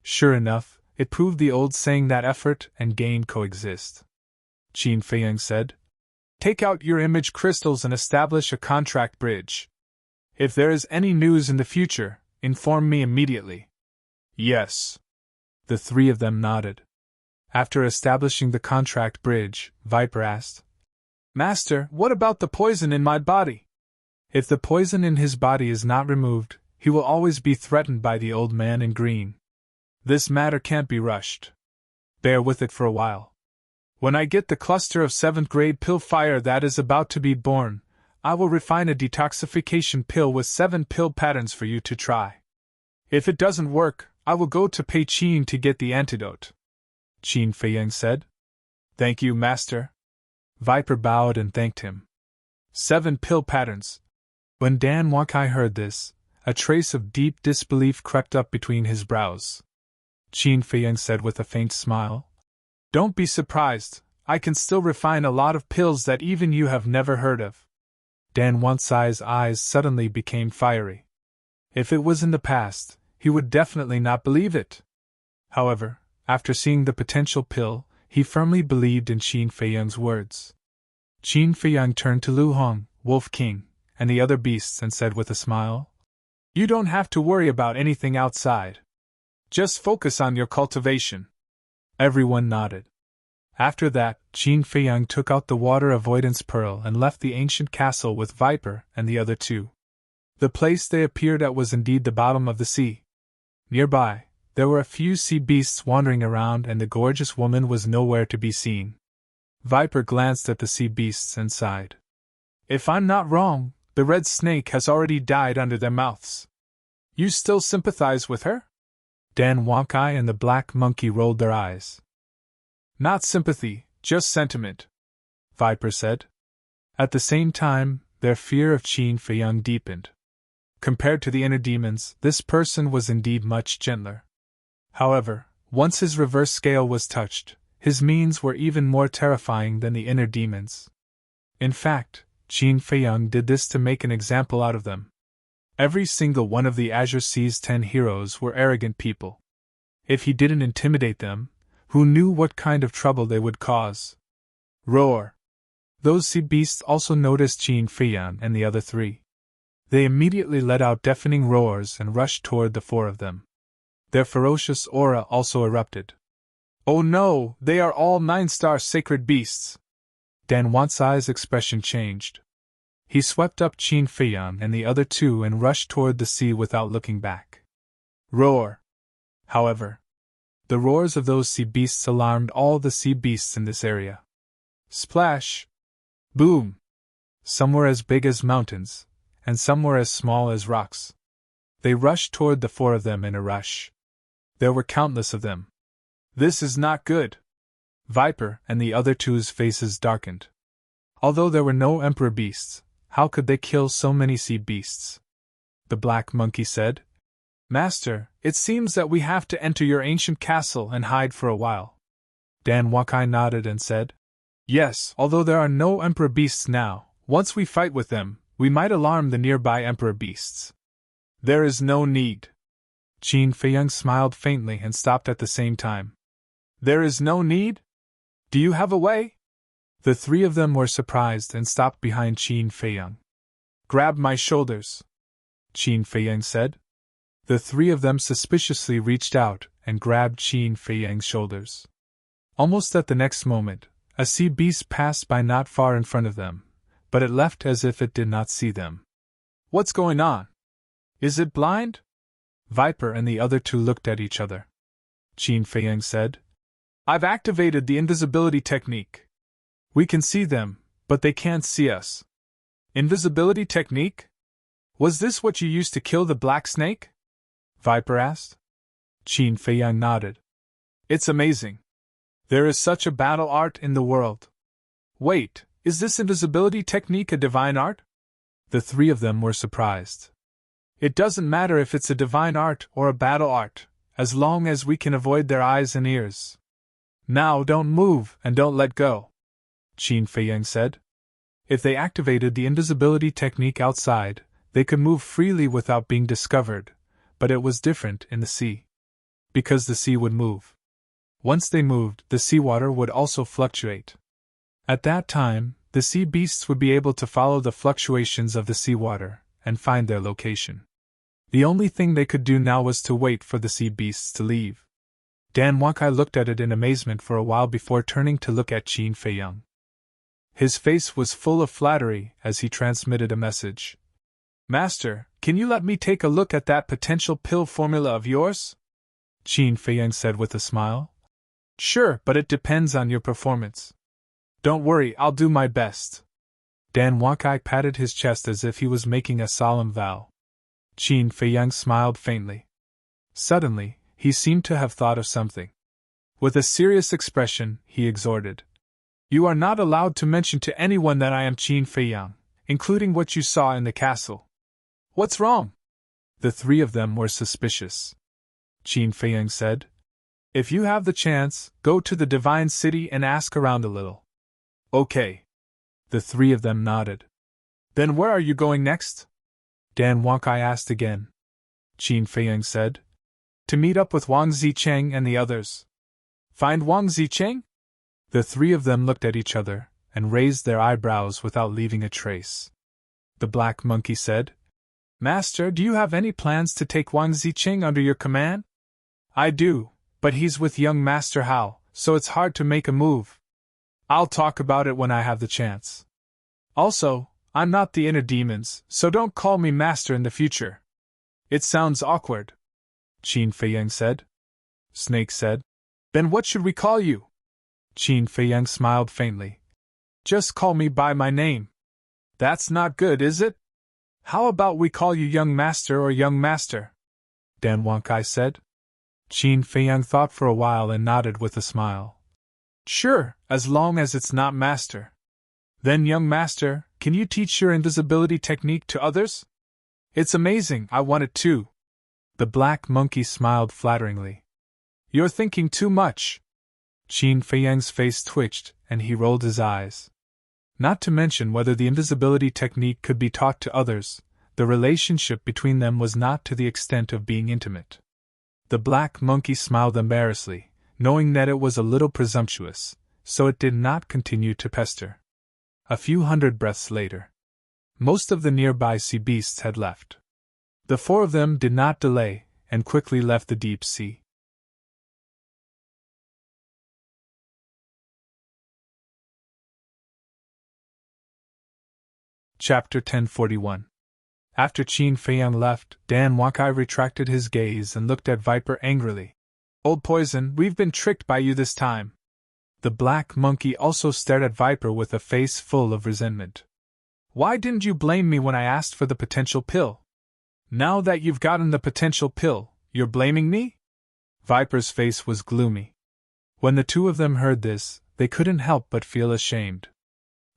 Sure enough, it proved the old saying that effort and gain coexist. Qin Feiyang said. Take out your image crystals and establish a contract bridge. If there is any news in the future, inform me immediately. Yes. The three of them nodded. After establishing the contract bridge, Viper asked, Master, what about the poison in my body? If the poison in his body is not removed, he will always be threatened by the old man in green. This matter can't be rushed. Bear with it for a while. When I get the cluster of 7th grade pill fire that is about to be born, I will refine a detoxification pill with 7 pill patterns for you to try. If it doesn't work, I will go to Peichin to get the antidote. Qin Feiyang said. Thank you, Master. Viper bowed and thanked him. 7 pill patterns. When Dan Wakai heard this, a trace of deep disbelief crept up between his brows. Qin Feiyang said with a faint smile. Don't be surprised, I can still refine a lot of pills that even you have never heard of. Dan Wansai's eyes suddenly became fiery. If it was in the past, he would definitely not believe it. However, after seeing the potential pill, he firmly believed in Qin Feiyang's words. Qin Feiyang turned to Lu Hong, Wolf King, and the other beasts and said with a smile, You don't have to worry about anything outside. Just focus on your cultivation. Everyone nodded. After that, Qin Feiyang took out the water avoidance pearl and left the ancient castle with Viper and the other two. The place they appeared at was indeed the bottom of the sea. Nearby, there were a few sea beasts wandering around and the gorgeous woman was nowhere to be seen. Viper glanced at the sea beasts and sighed. If I'm not wrong, the red snake has already died under their mouths. You still sympathize with her? Dan Wakai and the black monkey rolled their eyes. Not sympathy, just sentiment, Viper said. At the same time, their fear of Qin Feiyang deepened. Compared to the inner demons, this person was indeed much gentler. However, once his reverse scale was touched, his means were even more terrifying than the inner demons. In fact, Qin Feiyang did this to make an example out of them. Every single one of the Azure Sea's 10 heroes were arrogant people. If he didn't intimidate them, who knew what kind of trouble they would cause? Roar! Those sea beasts also noticed Qin Feiyang and the other three. They immediately let out deafening roars and rushed toward the 4 of them. Their ferocious aura also erupted. Oh no, they are all 9-star sacred beasts! Dan Wansai's expression changed. He swept up Qin Feiyang and the other 2 and rushed toward the sea without looking back. Roar! However, the roars of those sea beasts alarmed all the sea beasts in this area. Splash! Boom! Some were as big as mountains, and some were as small as rocks. They rushed toward the 4 of them in a rush. There were countless of them. This is not good. Viper and the other 2's faces darkened. Although there were no emperor beasts, how could they kill so many sea beasts? The black monkey said, Master, it seems that we have to enter your ancient castle and hide for a while. Dan Wakai nodded and said, Yes, although there are no emperor beasts now, once we fight with them, we might alarm the nearby emperor beasts. There is no need. Qin Feiyang smiled faintly and stopped at the same time. There is no need? Do you have a way? The 3 of them were surprised and stopped behind Qin Feiyang. Grab my shoulders, Qin Feiyang said. The 3 of them suspiciously reached out and grabbed Qin Feiyang's shoulders. Almost at the next moment, a sea beast passed by not far in front of them, but it left as if it did not see them. What's going on? Is it blind? Viper and the other 2 looked at each other. Qin Feiyang said, I've activated the invisibility technique. We can see them, But they can't see us. Invisibility technique? Was this what you used to kill the black snake? Viper asked. Qin Feiyang nodded. It's amazing. There is such a battle art in the world. Wait, is this invisibility technique a divine art? The three of them were surprised. It doesn't matter if it's a divine art or a battle art, as long as we can avoid their eyes and ears. Now don't move and don't let go, Qin Feiyang said. If they activated the invisibility technique outside, they could move freely without being discovered, but it was different in the sea. Because the sea would move. Once they moved, the seawater would also fluctuate. At that time, the sea beasts would be able to follow the fluctuations of the seawater and find their location. The only thing they could do now was to wait for the sea beasts to leave. Dan Wakai looked at it in amazement for a while before turning to look at Qin Feiyang. His face was full of flattery as he transmitted a message. Master, can you let me take a look at that potential pill formula of yours? Qin Feiyang said with a smile. Sure, but it depends on your performance. Don't worry, I'll do my best. Dan Wakai patted his chest as if he was making a solemn vow. Qin Feiyang smiled faintly. Suddenly, he seemed to have thought of something. With a serious expression, he exhorted. You are not allowed to mention to anyone that I am Qin Feiyang, including what you saw in the castle. What's wrong? The three of them were suspicious. Qin Feiyang said. If you have the chance, go to the Divine City and ask around a little. Okay. The three of them nodded. Then where are you going next? Dan Wakai asked again. Qin Feiyang said. To meet up with Wang Zicheng and the others. Find Wang Zicheng? The three of them looked at each other and raised their eyebrows without leaving a trace. The black monkey said, Master, do you have any plans to take Wang Zicheng under your command? I do, but he's with young Master Hao, so it's hard to make a move. I'll talk about it when I have the chance. Also, I'm not the inner demons, so don't call me Master in the future. It sounds awkward, Qin Feiyang said. Snake said, Then what should we call you? Qin Feiyang smiled faintly. Just call me by my name. That's not good, is it? How about we call you Young Master or Young Master? Dan Wakai said. Qin Feiyang thought for a while and nodded with a smile. Sure, as long as it's not Master. Then, Young Master, can you teach your invisibility technique to others? It's amazing, I want it too. The black monkey smiled flatteringly. You're thinking too much. Qin Feiyang's face twitched, and he rolled his eyes. Not to mention whether the invisibility technique could be taught to others, the relationship between them was not to the extent of being intimate. The black monkey smiled embarrassedly, knowing that it was a little presumptuous, so it did not continue to pester. A few hundred breaths later, most of the nearby sea beasts had left. The four of them did not delay, and quickly left the deep sea. Chapter 1041. After Qin Feiyang left, Dan Wakai retracted his gaze and looked at Viper angrily. Old poison, we've been tricked by you this time. The black monkey also stared at Viper with a face full of resentment. Why didn't you blame me when I asked for the potential pill? Now that you've gotten the potential pill, you're blaming me? Viper's face was gloomy. When the two of them heard this, they couldn't help but feel ashamed.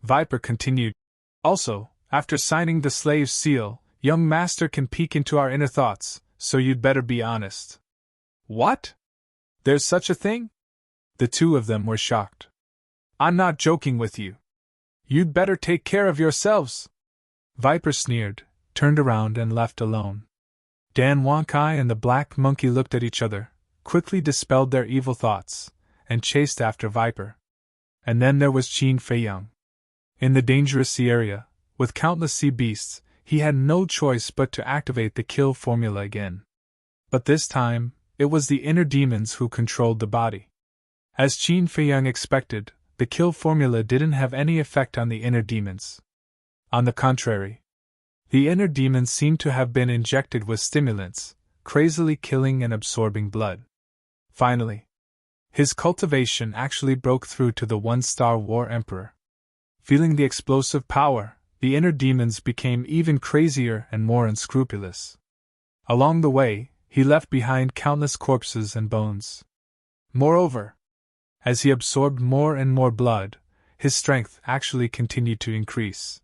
Viper continued, Also, after signing the slave's seal, young master can peek into our inner thoughts, so you'd better be honest. What? There's such a thing? The two of them were shocked. I'm not joking with you. You'd better take care of yourselves. Viper sneered, turned around and left alone. Dan Wakai and the black monkey looked at each other, quickly dispelled their evil thoughts, and chased after Viper. And then there was Qin Feiyang. In the dangerous sea area, with countless sea beasts, he had no choice but to activate the kill formula again. But this time, it was the inner demons who controlled the body. As Qin Feiyang expected, the kill formula didn't have any effect on the inner demons. On the contrary, the inner demons seemed to have been injected with stimulants, crazily killing and absorbing blood. Finally, his cultivation actually broke through to the one-star war emperor. Feeling the explosive power, the inner demons became even crazier and more unscrupulous. Along the way, he left behind countless corpses and bones. Moreover, as he absorbed more and more blood, his strength actually continued to increase.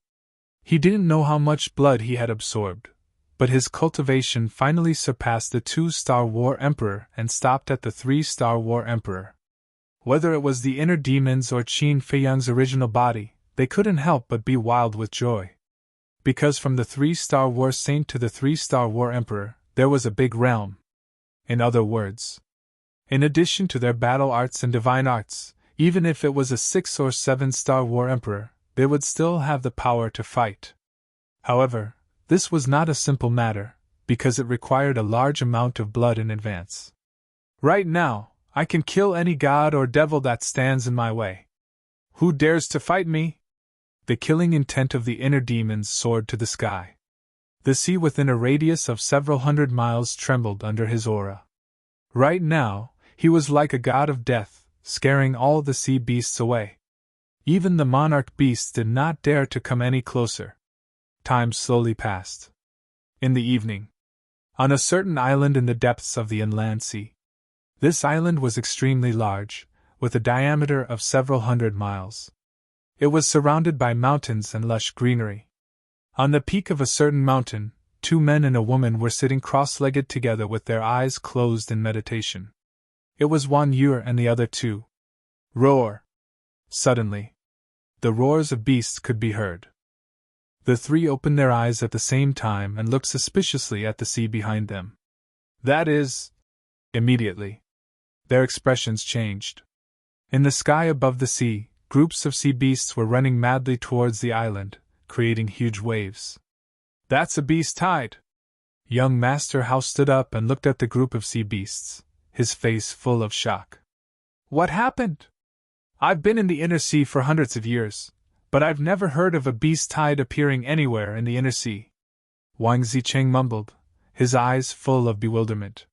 He didn't know how much blood he had absorbed, but his cultivation finally surpassed the 2-star War Emperor and stopped at the 3-star War Emperor. Whether it was the inner demons or Qin Feiyang's original body, they couldn't help but be wild with joy. Because from the 3-star War Saint to the 3-star War Emperor, there was a big realm. In other words, in addition to their battle arts and divine arts, even if it was a 6 or 7-star War Emperor, they would still have the power to fight. However, this was not a simple matter, because it required a large amount of blood in advance. Right now, I can kill any god or devil that stands in my way. Who dares to fight me? The killing intent of the inner demons soared to the sky. The sea within a radius of several hundred miles trembled under his aura. Right now, he was like a god of death, scaring all the sea beasts away. Even the monarch beasts did not dare to come any closer. Time slowly passed. In the evening, on a certain island in the depths of the inland sea. This island was extremely large, with a diameter of several hundred miles. It was surrounded by mountains and lush greenery. On the peak of a certain mountain, 2 men and a woman were sitting cross-legged together with their eyes closed in meditation. It was Wang Yu and the other two. Roar! Suddenly, the roars of beasts could be heard. The 3 opened their eyes at the same time and looked suspiciously at the sea behind them. That is, immediately, their expressions changed. In the sky above the sea, groups of sea beasts were running madly towards the island, creating huge waves. That's a beast tide! Young Master Hao stood up and looked at the group of sea beasts, his face full of shock. What happened? I've been in the inner sea for hundreds of years, but I've never heard of a beast tide appearing anywhere in the inner sea. Wang Zicheng mumbled, his eyes full of bewilderment.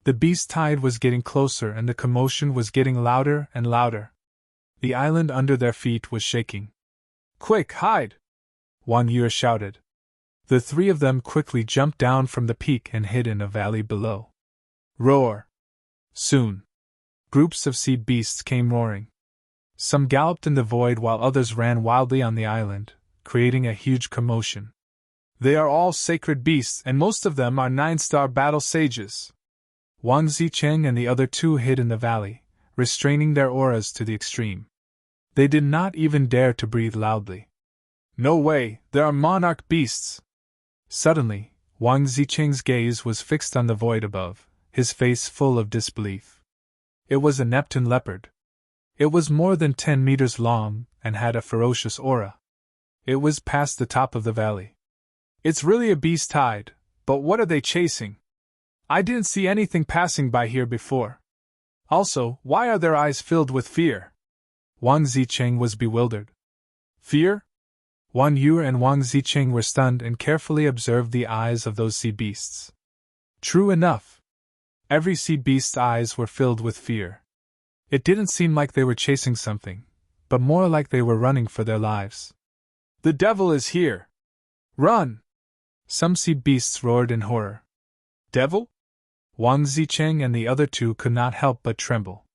The beast tide was getting closer and the commotion was getting louder and louder. The island under their feet was shaking. Quick, hide! Wang Yu shouted. The 3 of them quickly jumped down from the peak and hid in a valley below. Roar! Soon, groups of sea beasts came roaring. Some galloped in the void while others ran wildly on the island, creating a huge commotion. They are all sacred beasts and most of them are 9-star battle sages. Wang Zicheng and the other 2 hid in the valley, restraining their auras to the extreme. They did not even dare to breathe loudly. No way, there are monarch beasts! Suddenly, Wang Zicheng's gaze was fixed on the void above, his face full of disbelief. It was a Neptune leopard. It was more than 10 meters long and had a ferocious aura. It was past the top of the valley. It's really a beast tide, but what are they chasing? I didn't see anything passing by here before. Also, why are their eyes filled with fear? Wang Zicheng was bewildered. Fear? Wang Yu and Wang Zicheng were stunned and carefully observed the eyes of those sea beasts. True enough. Every sea beast's eyes were filled with fear. It didn't seem like they were chasing something, but more like they were running for their lives. The devil is here! Run! Some sea beasts roared in horror. Devil? Wang Zicheng and the other 2 could not help but tremble.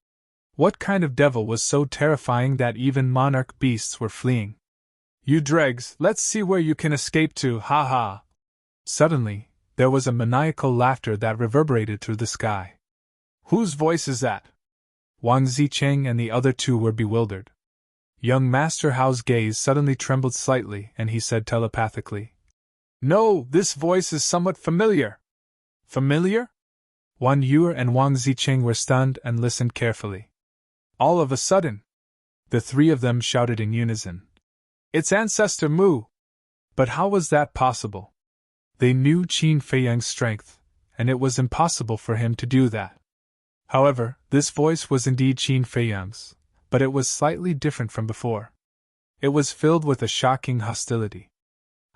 What kind of devil was so terrifying that even monarch beasts were fleeing? You dregs, let's see where you can escape to, ha ha! Suddenly, there was a maniacal laughter that reverberated through the sky. Whose voice is that? Wang Zicheng and the other 2 were bewildered. Young Master Hao's gaze suddenly trembled slightly and he said telepathically, No, this voice is somewhat familiar. Familiar? Wang Yu and Wang Zicheng were stunned and listened carefully. All of a sudden, the 3 of them shouted in unison. It's Ancestor Mu! But how was that possible? They knew Qin Feiyang's strength, and it was impossible for him to do that. However, this voice was indeed Qin Feiyang's, but it was slightly different from before. It was filled with a shocking hostility.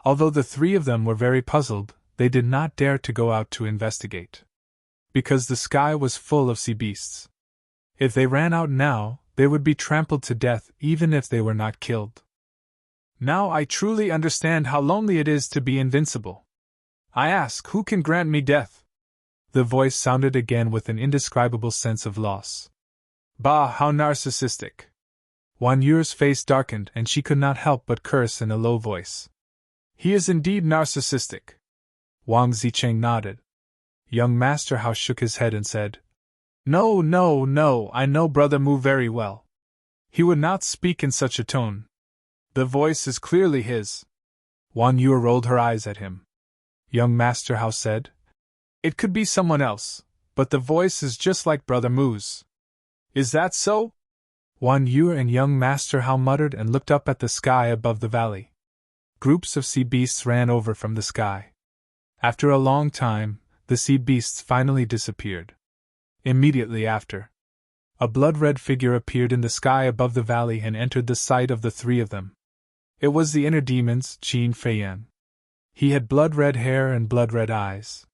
Although the 3 of them were very puzzled, they did not dare to go out to investigate. Because the sky was full of sea beasts. If they ran out now, they would be trampled to death even if they were not killed. Now I truly understand how lonely it is to be invincible. I ask, who can grant me death? The voice sounded again with an indescribable sense of loss. Bah, how narcissistic! Wan Yu's face darkened and she could not help but curse in a low voice. He is indeed narcissistic. Wang Zicheng nodded. Young Master Hao shook his head and said, No, no, no, I know Brother Mu very well. He would not speak in such a tone. The voice is clearly his. Wan Yu rolled her eyes at him. Young Master Hao said, It could be someone else, but the voice is just like Brother Mu's. Is that so? Wan Yu and young Master Hao muttered and looked up at the sky above the valley. Groups of sea beasts ran over from the sky. After a long time, the sea beasts finally disappeared. Immediately after, a blood-red figure appeared in the sky above the valley and entered the sight of the three of them. It was the inner demon's Qin Feiyang. He had blood-red hair and blood-red eyes.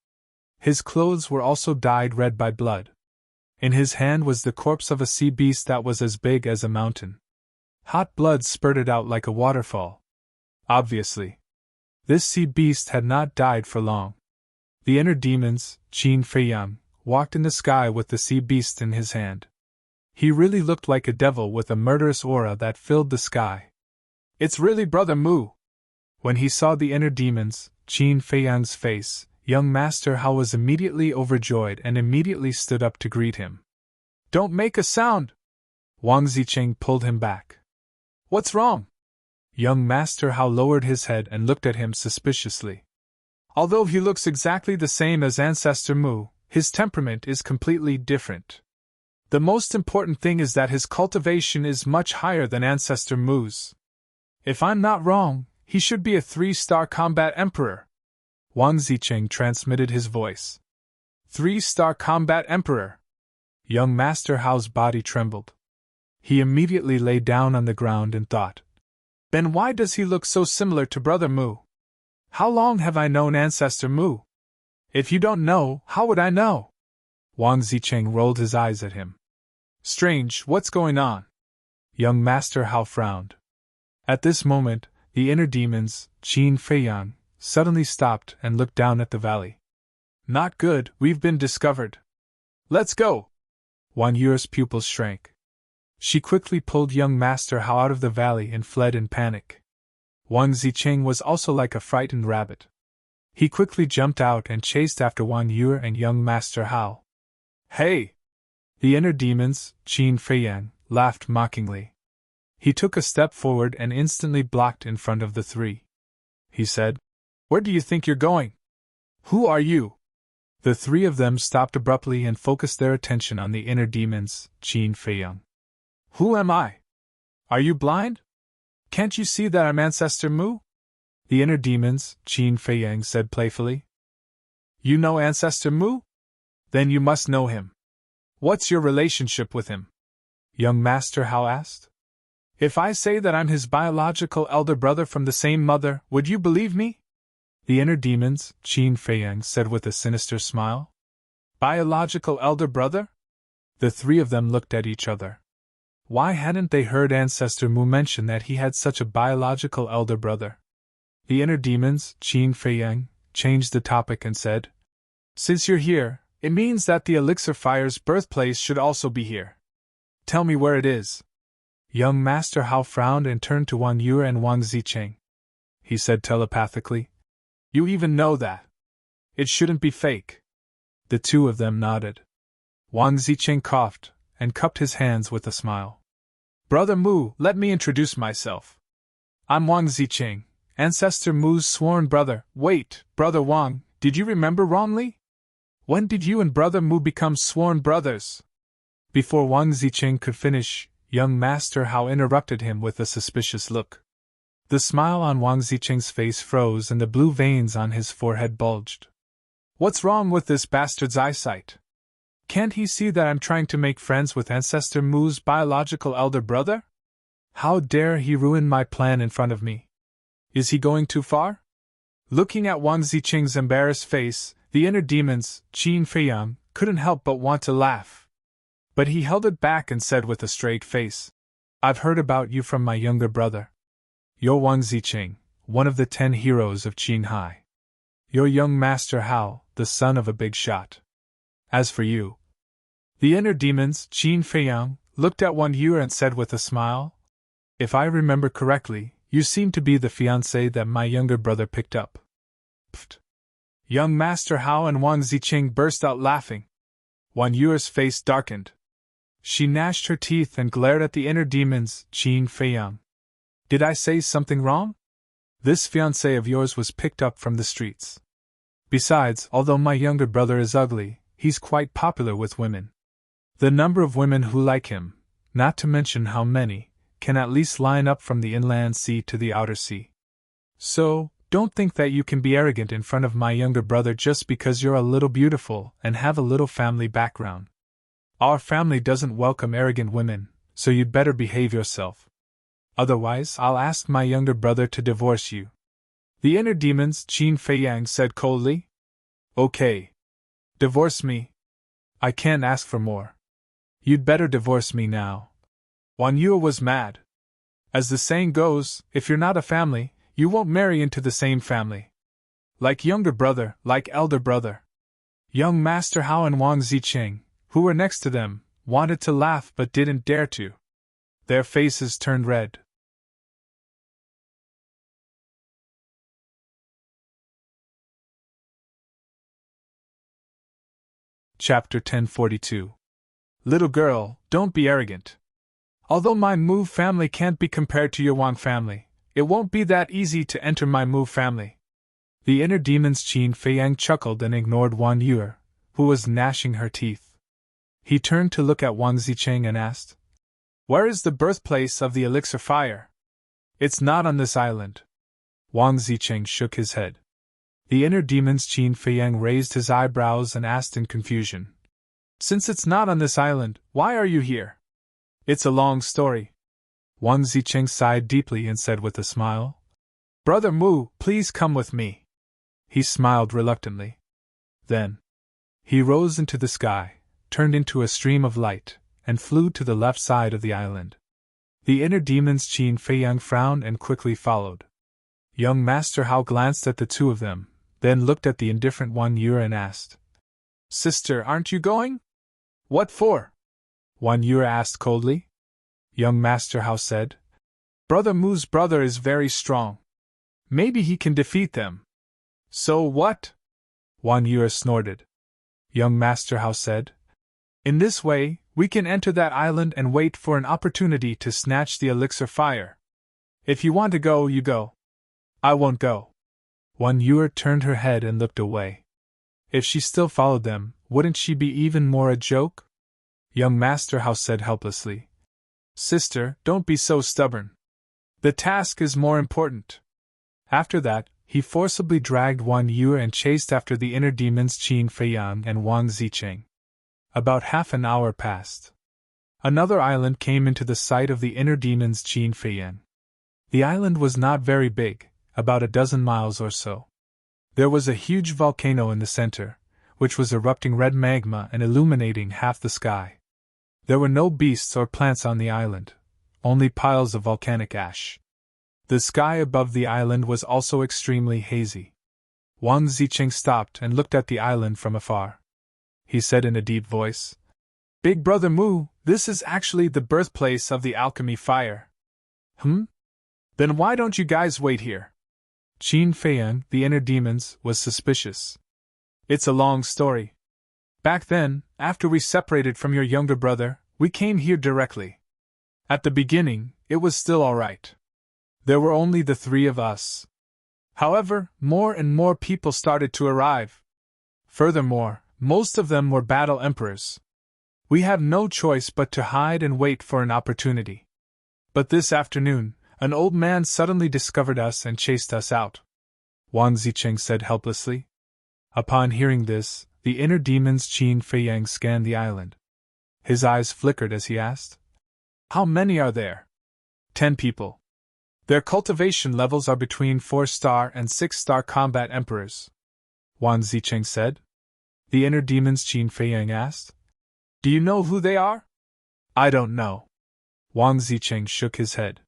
His clothes were also dyed red by blood. In his hand was the corpse of a sea beast that was as big as a mountain. Hot blood spurted out like a waterfall. Obviously, this sea beast had not died for long. The inner demon's Qin Feiyang walked in the sky with the sea beast in his hand. He really looked like a devil with a murderous aura that filled the sky. It's really Brother Mu! When he saw the inner demon's Qin Feiyang's face, young Master Hao was immediately overjoyed and immediately stood up to greet him. Don't make a sound! Wang Zicheng pulled him back. What's wrong? Young Master Hao lowered his head and looked at him suspiciously. Although he looks exactly the same as Ancestor Mu, his temperament is completely different. The most important thing is that his cultivation is much higher than Ancestor Mu's. If I'm not wrong, he should be a 3-star combat emperor. Wang Zicheng transmitted his voice. 3-star combat emperor. Young Master Hao's body trembled. He immediately lay down on the ground and thought, Then why does he look so similar to Brother Mu? How long have I known Ancestor Mu? If you don't know, how would I know? Wang Zicheng rolled his eyes at him. Strange, what's going on? Young Master Hao frowned. At this moment, the inner demon's Qin Feiyang suddenly stopped and looked down at the valley. Not good, we've been discovered. Let's go! Wan Yu's pupils shrank. She quickly pulled young Master Hao out of the valley and fled in panic. Wang Zicheng was also like a frightened rabbit. He quickly jumped out and chased after Wan Yu and young Master Hao. Hey! The inner demon's Qin Feiyang laughed mockingly. He took a step forward and instantly blocked in front of the three. He said, Where do you think you're going? Who are you? The three of them stopped abruptly and focused their attention on the inner demon's Qin Feiyang. Who am I? Are you blind? Can't you see that I'm Ancestor Mu? The inner demon's Qin Feiyang said playfully. You know Ancestor Mu? Then you must know him. What's your relationship with him? Young Master Hao asked. If I say that I'm his biological elder brother from the same mother, would you believe me? The inner demon's Qin Feiyang said with a sinister smile. Biological elder brother? The three of them looked at each other. Why hadn't they heard Ancestor Mu mention that he had such a biological elder brother? The inner demon's Qin Feiyang changed the topic and said, Since you're here, it means that the Elixir Fire's birthplace should also be here. Tell me where it is. Young Master Hao frowned and turned to Wan Yu and Wang Zicheng. He said telepathically, You even know that. It shouldn't be fake. The two of them nodded. Wang Zicheng coughed and cupped his hands with a smile. Brother Mu, let me introduce myself. I'm Wang Zicheng, Ancestor Mu's sworn brother. Wait, Brother Wang, did you remember wrongly? When did you and Brother Mu become sworn brothers? Before Wang Zicheng could finish, young Master Hao interrupted him with a suspicious look. The smile on Wang Zicheng's face froze and the blue veins on his forehead bulged. What's wrong with this bastard's eyesight? Can't he see that I'm trying to make friends with Ancestor Mu's biological elder brother? How dare he ruin my plan in front of me? Is he going too far? Looking at Wang Zicheng's embarrassed face, the inner demon's Qin Feiyang couldn't help but want to laugh. But he held it back and said with a straight face, I've heard about you from my younger brother. You're Wang Zicheng, one of the 10 heroes of Qinghai. Your young master Hao, the son of a big shot. As for you, the inner demons, Qin Feiyang, looked at Wan Yu and said with a smile, if I remember correctly, you seem to be the fiancé that my younger brother picked up. Pfft. Young Master Hao and Wang Zicheng burst out laughing. Wan Yu's face darkened. She gnashed her teeth and glared at the inner demons, Qin Feiyang. Did I say something wrong? This fiancé of yours was picked up from the streets. Besides, although my younger brother is ugly, he's quite popular with women. The number of women who like him, not to mention how many, can at least line up from the inland sea to the outer sea. So, don't think that you can be arrogant in front of my younger brother just because you're a little beautiful and have a little family background. Our family doesn't welcome arrogant women, so you'd better behave yourself. Otherwise, I'll ask my younger brother to divorce you. The inner demons, Qin Feiyang said coldly. Okay. Divorce me. I can't ask for more. You'd better divorce me now. Wan Yu was mad. As the saying goes, if you're not a family, you won't marry into the same family. Like younger brother, like elder brother. Young Master Hao and Wang Zicheng, who were next to them, wanted to laugh but didn't dare to. Their faces turned red. Chapter 1042. Little girl, don't be arrogant. Although my Mu family can't be compared to your Wang family, it won't be that easy to enter my Mu family. The inner demon's Qin Feiyang chuckled and ignored Wan Yu, who was gnashing her teeth. He turned to look at Wang Zicheng and asked, where is the birthplace of the elixir fire? It's not on this island. Wang Zicheng shook his head. The inner demon's Qin Feiyang raised his eyebrows and asked in confusion, since it's not on this island, why are you here? It's a long story. Wang Zicheng sighed deeply and said with a smile, Brother Mu, please come with me. He smiled reluctantly. Then, he rose into the sky, turned into a stream of light, and flew to the left side of the island. The inner demon's Qin Feiyang frowned and quickly followed. Young Master Hao glanced at the two of them, then looked at the indifferent Wan Yu and asked, Sister, aren't you going? What for? Wan Yu asked coldly. Young Master Hao said, Brother Mu's brother is very strong. Maybe he can defeat them. So what? Wan Yu snorted. Young Master Hao said, in this way, we can enter that island and wait for an opportunity to snatch the elixir fire. If you want to go, you go. I won't go. Wan Yu turned her head and looked away. If she still followed them, wouldn't she be even more a joke? Young Master Hao said helplessly, Sister, don't be so stubborn. The task is more important. After that, he forcibly dragged Wan Yu and chased after the inner demons Qin Feiyang and Wang Zicheng. About half an hour passed. Another island came into the sight of the inner demons Qin Feiyang. The island was not very big, about a dozen miles or so. There was a huge volcano in the center, which was erupting red magma and illuminating half the sky. There were no beasts or plants on the island, only piles of volcanic ash. The sky above the island was also extremely hazy. Wang Zicheng stopped and looked at the island from afar. He said in a deep voice, Big Brother Mu, this is actually the birthplace of the alchemy fire. Then why don't you guys wait here? Qin Feiyang, the inner demons, was suspicious. It's a long story. Back then, after we separated from your younger brother, we came here directly. At the beginning, it was still alright. There were only the three of us. However, more and more people started to arrive. Furthermore, most of them were battle emperors. We had no choice but to hide and wait for an opportunity. But this afternoon, an old man suddenly discovered us and chased us out. Wang Zicheng said helplessly. Upon hearing this, the inner demon's Qin Feiyang scanned the island. His eyes flickered as he asked, How many are there? 10 people. Their cultivation levels are between 4-star and 6-star combat emperors. Wang Zicheng said. The inner demon's Qin Feiyang asked, Do you know who they are? I don't know. Wang Zicheng shook his head.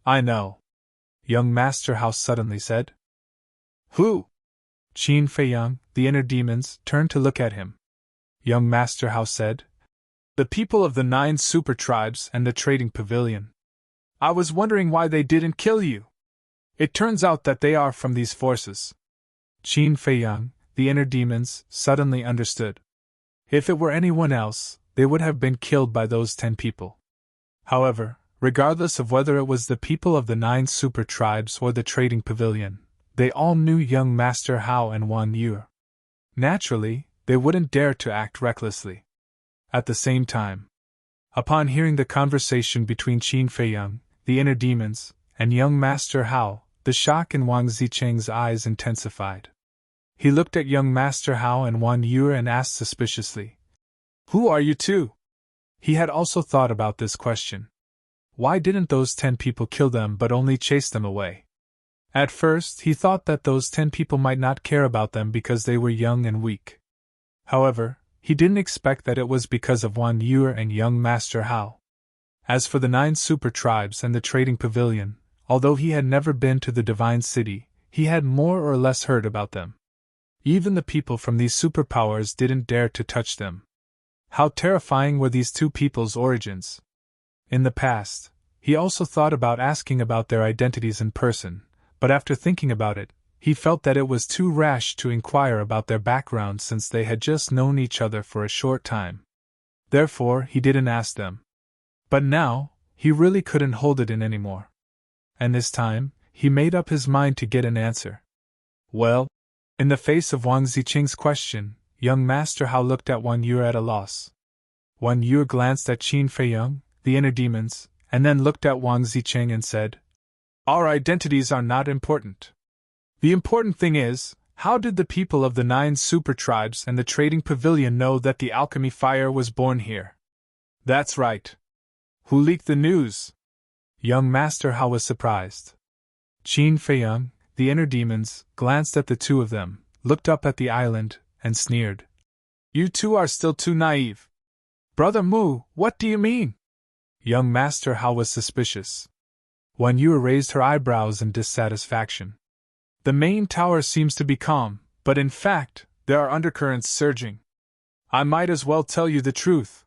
I know. Young Master Hao suddenly said. Who? Qin Feiyang, the inner demons, turned to look at him. Young Master Hao said. The people of the 9 super tribes and the trading pavilion. I was wondering why they didn't kill you. It turns out that they are from these forces. Qin Feiyang, the inner demons, suddenly understood. If it were anyone else, they would have been killed by those 10 people. However, regardless of whether it was the people of the 9 super tribes or the trading pavilion, they all knew young Master Hao and Wan Yu. Naturally, they wouldn't dare to act recklessly. At the same time, upon hearing the conversation between Qin Feiyang, the inner demons, and young Master Hao, the shock in Wang Zicheng's eyes intensified. He looked at young Master Hao and Wan Yu and asked suspiciously, Who are you two? He had also thought about this question. Why didn't those 10 people kill them but only chase them away? At first, he thought that those 10 people might not care about them because they were young and weak. However, he didn't expect that it was because of Wan Yu and young Master Hao. As for the 9 super tribes and the trading pavilion, although he had never been to the Divine City, he had more or less heard about them. Even the people from these superpowers didn't dare to touch them. How terrifying were these 2 people's origins? In the past, he also thought about asking about their identities in person, but after thinking about it, he felt that it was too rash to inquire about their background since they had just known each other for a short time. Therefore, he didn't ask them. But now, he really couldn't hold it in anymore. And this time, he made up his mind to get an answer. Well, in the face of Wang Zicheng's question, young Master Hao looked at Wan Yu at a loss. Wan Yu glanced at Qin Feiyang, the inner demons, and then looked at Wang Zicheng and said, Our identities are not important. The important thing is, how did the people of the 9 super tribes and the trading pavilion know that the alchemy fire was born here? That's right. Who leaked the news? Young Master Hao was surprised. Qin Feiyang, the inner demons, glanced at the 2 of them, looked up at the island, and sneered. You 2 are still too naive. Brother Mu, what do you mean? Young Master Hao was suspicious. Wan Yu raised her eyebrows in dissatisfaction. The main tower seems to be calm, but in fact, there are undercurrents surging. I might as well tell you the truth.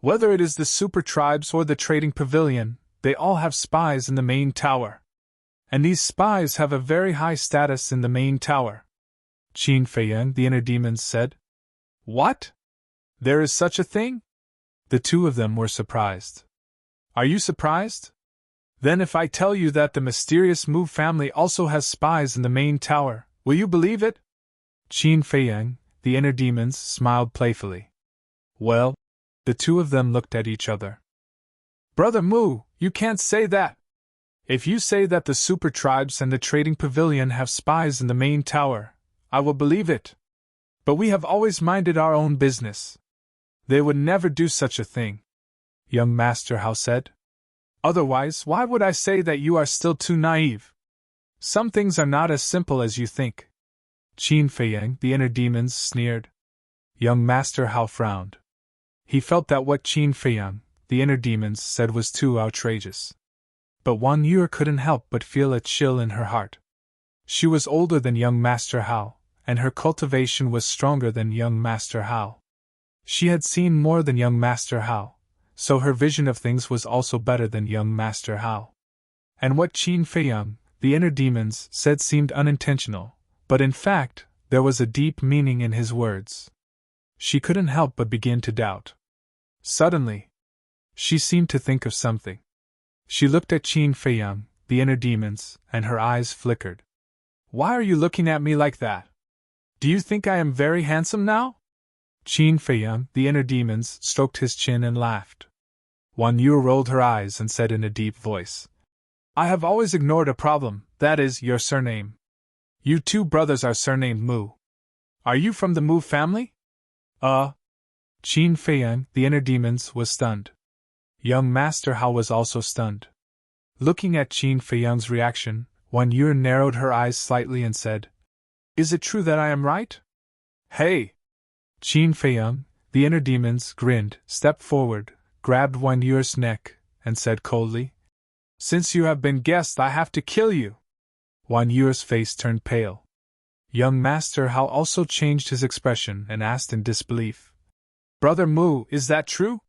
Whether it is the super tribes or the trading pavilion, they all have spies in the main tower. And these spies have a very high status in the main tower. Qin Feiyang, the inner demons, said. What? There is such a thing? The 2 of them were surprised. Are you surprised? Then if I tell you that the mysterious Mu family also has spies in the main tower, will you believe it? Qin Feiyang, the inner demons, smiled playfully. Well, the 2 of them looked at each other. Brother Mu, you can't say that. If you say that the super tribes and the trading pavilion have spies in the main tower, I will believe it. But we have always minded our own business. They would never do such a thing, young Master Hao said. Otherwise, why would I say that you are still too naive? Some things are not as simple as you think. Qin Feiyang, the inner demons, sneered. Young Master Hao frowned. He felt that what Qin Feiyang, the inner demons, said was too outrageous. But Wan Yu couldn't help but feel a chill in her heart. She was older than young Master Hao, and her cultivation was stronger than young Master Hao. She had seen more than young Master Hao, so her vision of things was also better than young Master Hao. And what Qin Feiyang, the inner demons, said seemed unintentional, but in fact, there was a deep meaning in his words. She couldn't help but begin to doubt. Suddenly, she seemed to think of something. She looked at Qin Feiyang, the inner demons, and her eyes flickered. Why are you looking at me like that? Do you think I am very handsome now? Qin Feiyang, the inner demons, stroked his chin and laughed. Wan Yu rolled her eyes and said in a deep voice, I have always ignored a problem, that is, your surname. You 2 brothers are surnamed Mu. Are you from the Mu family? Qin Feiyang, the inner demons, was stunned. Young Master Hao was also stunned. Looking at Qin Feiyang's reaction, Wan Yu narrowed her eyes slightly and said, Is it true that I am right? Hey! Qin Feiyang, the inner demons, grinned, stepped forward, grabbed Wan Yu's neck, and said coldly, Since you have been guessed, I have to kill you. Wan Yu's face turned pale. Young Master Hao also changed his expression and asked in disbelief. Brother Mu, is that true?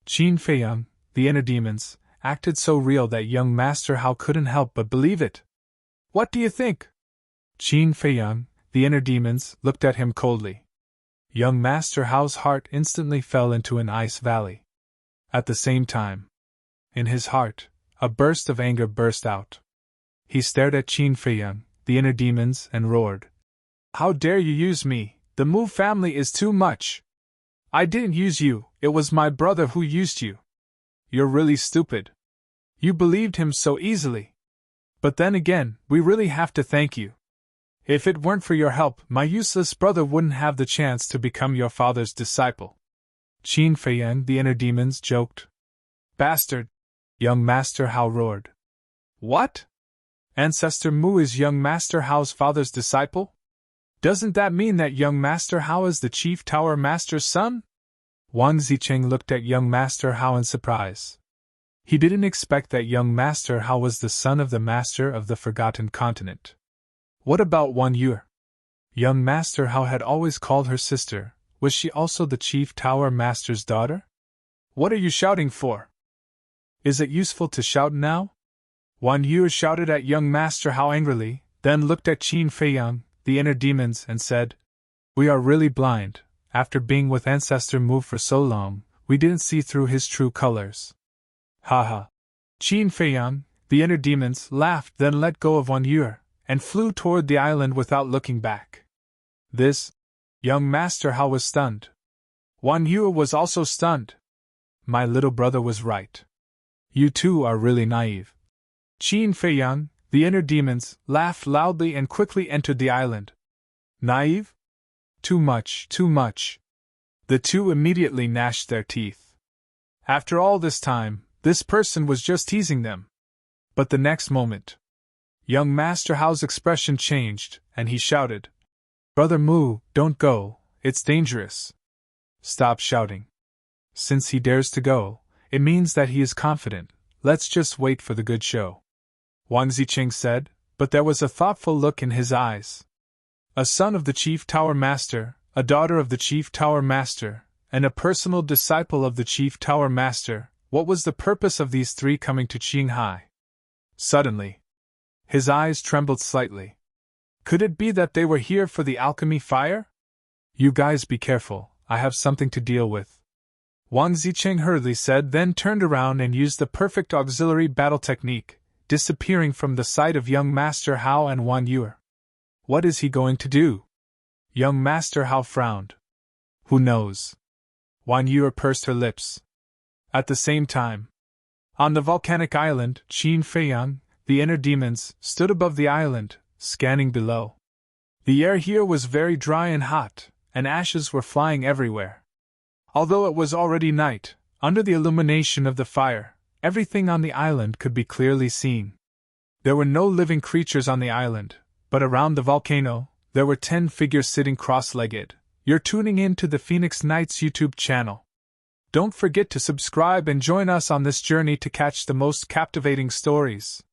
Qin Feiyang, the inner demons, acted so real that young Master Hao couldn't help but believe it. What do you think? Qin Feiyang, the inner demons, looked at him coldly. Young Master Hao's heart instantly fell into an ice valley. At the same time, in his heart, a burst of anger burst out. He stared at Qin Feiyang, the inner demons, and roared. How dare you use me? The Mu family is too much. I didn't use you, it was my brother who used you. You're really stupid. You believed him so easily. But then again, we really have to thank you. If it weren't for your help, my useless brother wouldn't have the chance to become your father's disciple. Qin Feiyang, the inner demons, joked. Bastard! Young Master Hao roared. What? Ancestor Mu is young Master Hao's father's disciple? Doesn't that mean that young Master Hao is the Chief Tower Master's son? Wang Zicheng looked at young Master Hao in surprise. He didn't expect that young Master Hao was the son of the Master of the Forgotten Continent. What about Wan Yu? Young Master Hao had always called her sister. Was she also the Chief Tower Master's daughter? What are you shouting for? Is it useful to shout now? Wan Yu shouted at young Master Hao angrily, then looked at Qin Feiyang, the inner demons, and said, We are really blind. After being with Ancestor Mu for so long, we didn't see through his true colors. Ha ha. Qin Feiyang, the inner demons, laughed, then let go of Wan Yu, and flew toward the island without looking back. This? Young Master Hao was stunned. Wan Yu was also stunned. My little brother was right. You two are really naive. Qin Feiyang, the inner demons, laughed loudly and quickly entered the island. Naive? Too much, too much. The two immediately gnashed their teeth. After all this time, this person was just teasing them. But the next moment, young Master Hao's expression changed, and he shouted, Brother Mu, don't go, it's dangerous. Stop shouting. Since he dares to go, it means that he is confident. Let's just wait for the good show. Wang Zicheng said, but there was a thoughtful look in his eyes. A son of the Chief Tower Master, a daughter of the Chief Tower Master, and a personal disciple of the Chief Tower Master, what was the purpose of these three coming to Qinghai? Suddenly, his eyes trembled slightly. Could it be that they were here for the alchemy fire? You guys be careful, I have something to deal with. Wang Zicheng hurriedly said, then turned around and used the perfect auxiliary battle technique, disappearing from the sight of young Master Hao and Wan Yu. What is he going to do? Young Master Hao frowned. Who knows? Wan Yu pursed her lips. At the same time, on the volcanic island, Qin Feiyang, the inner demons, stood above the island, scanning below. The air here was very dry and hot, and ashes were flying everywhere. Although it was already night, under the illumination of the fire, everything on the island could be clearly seen. There were no living creatures on the island, but around the volcano, there were 10 figures sitting cross-legged. You're tuning in to the Phoenix Nights YouTube channel. Don't forget to subscribe and join us on this journey to catch the most captivating stories.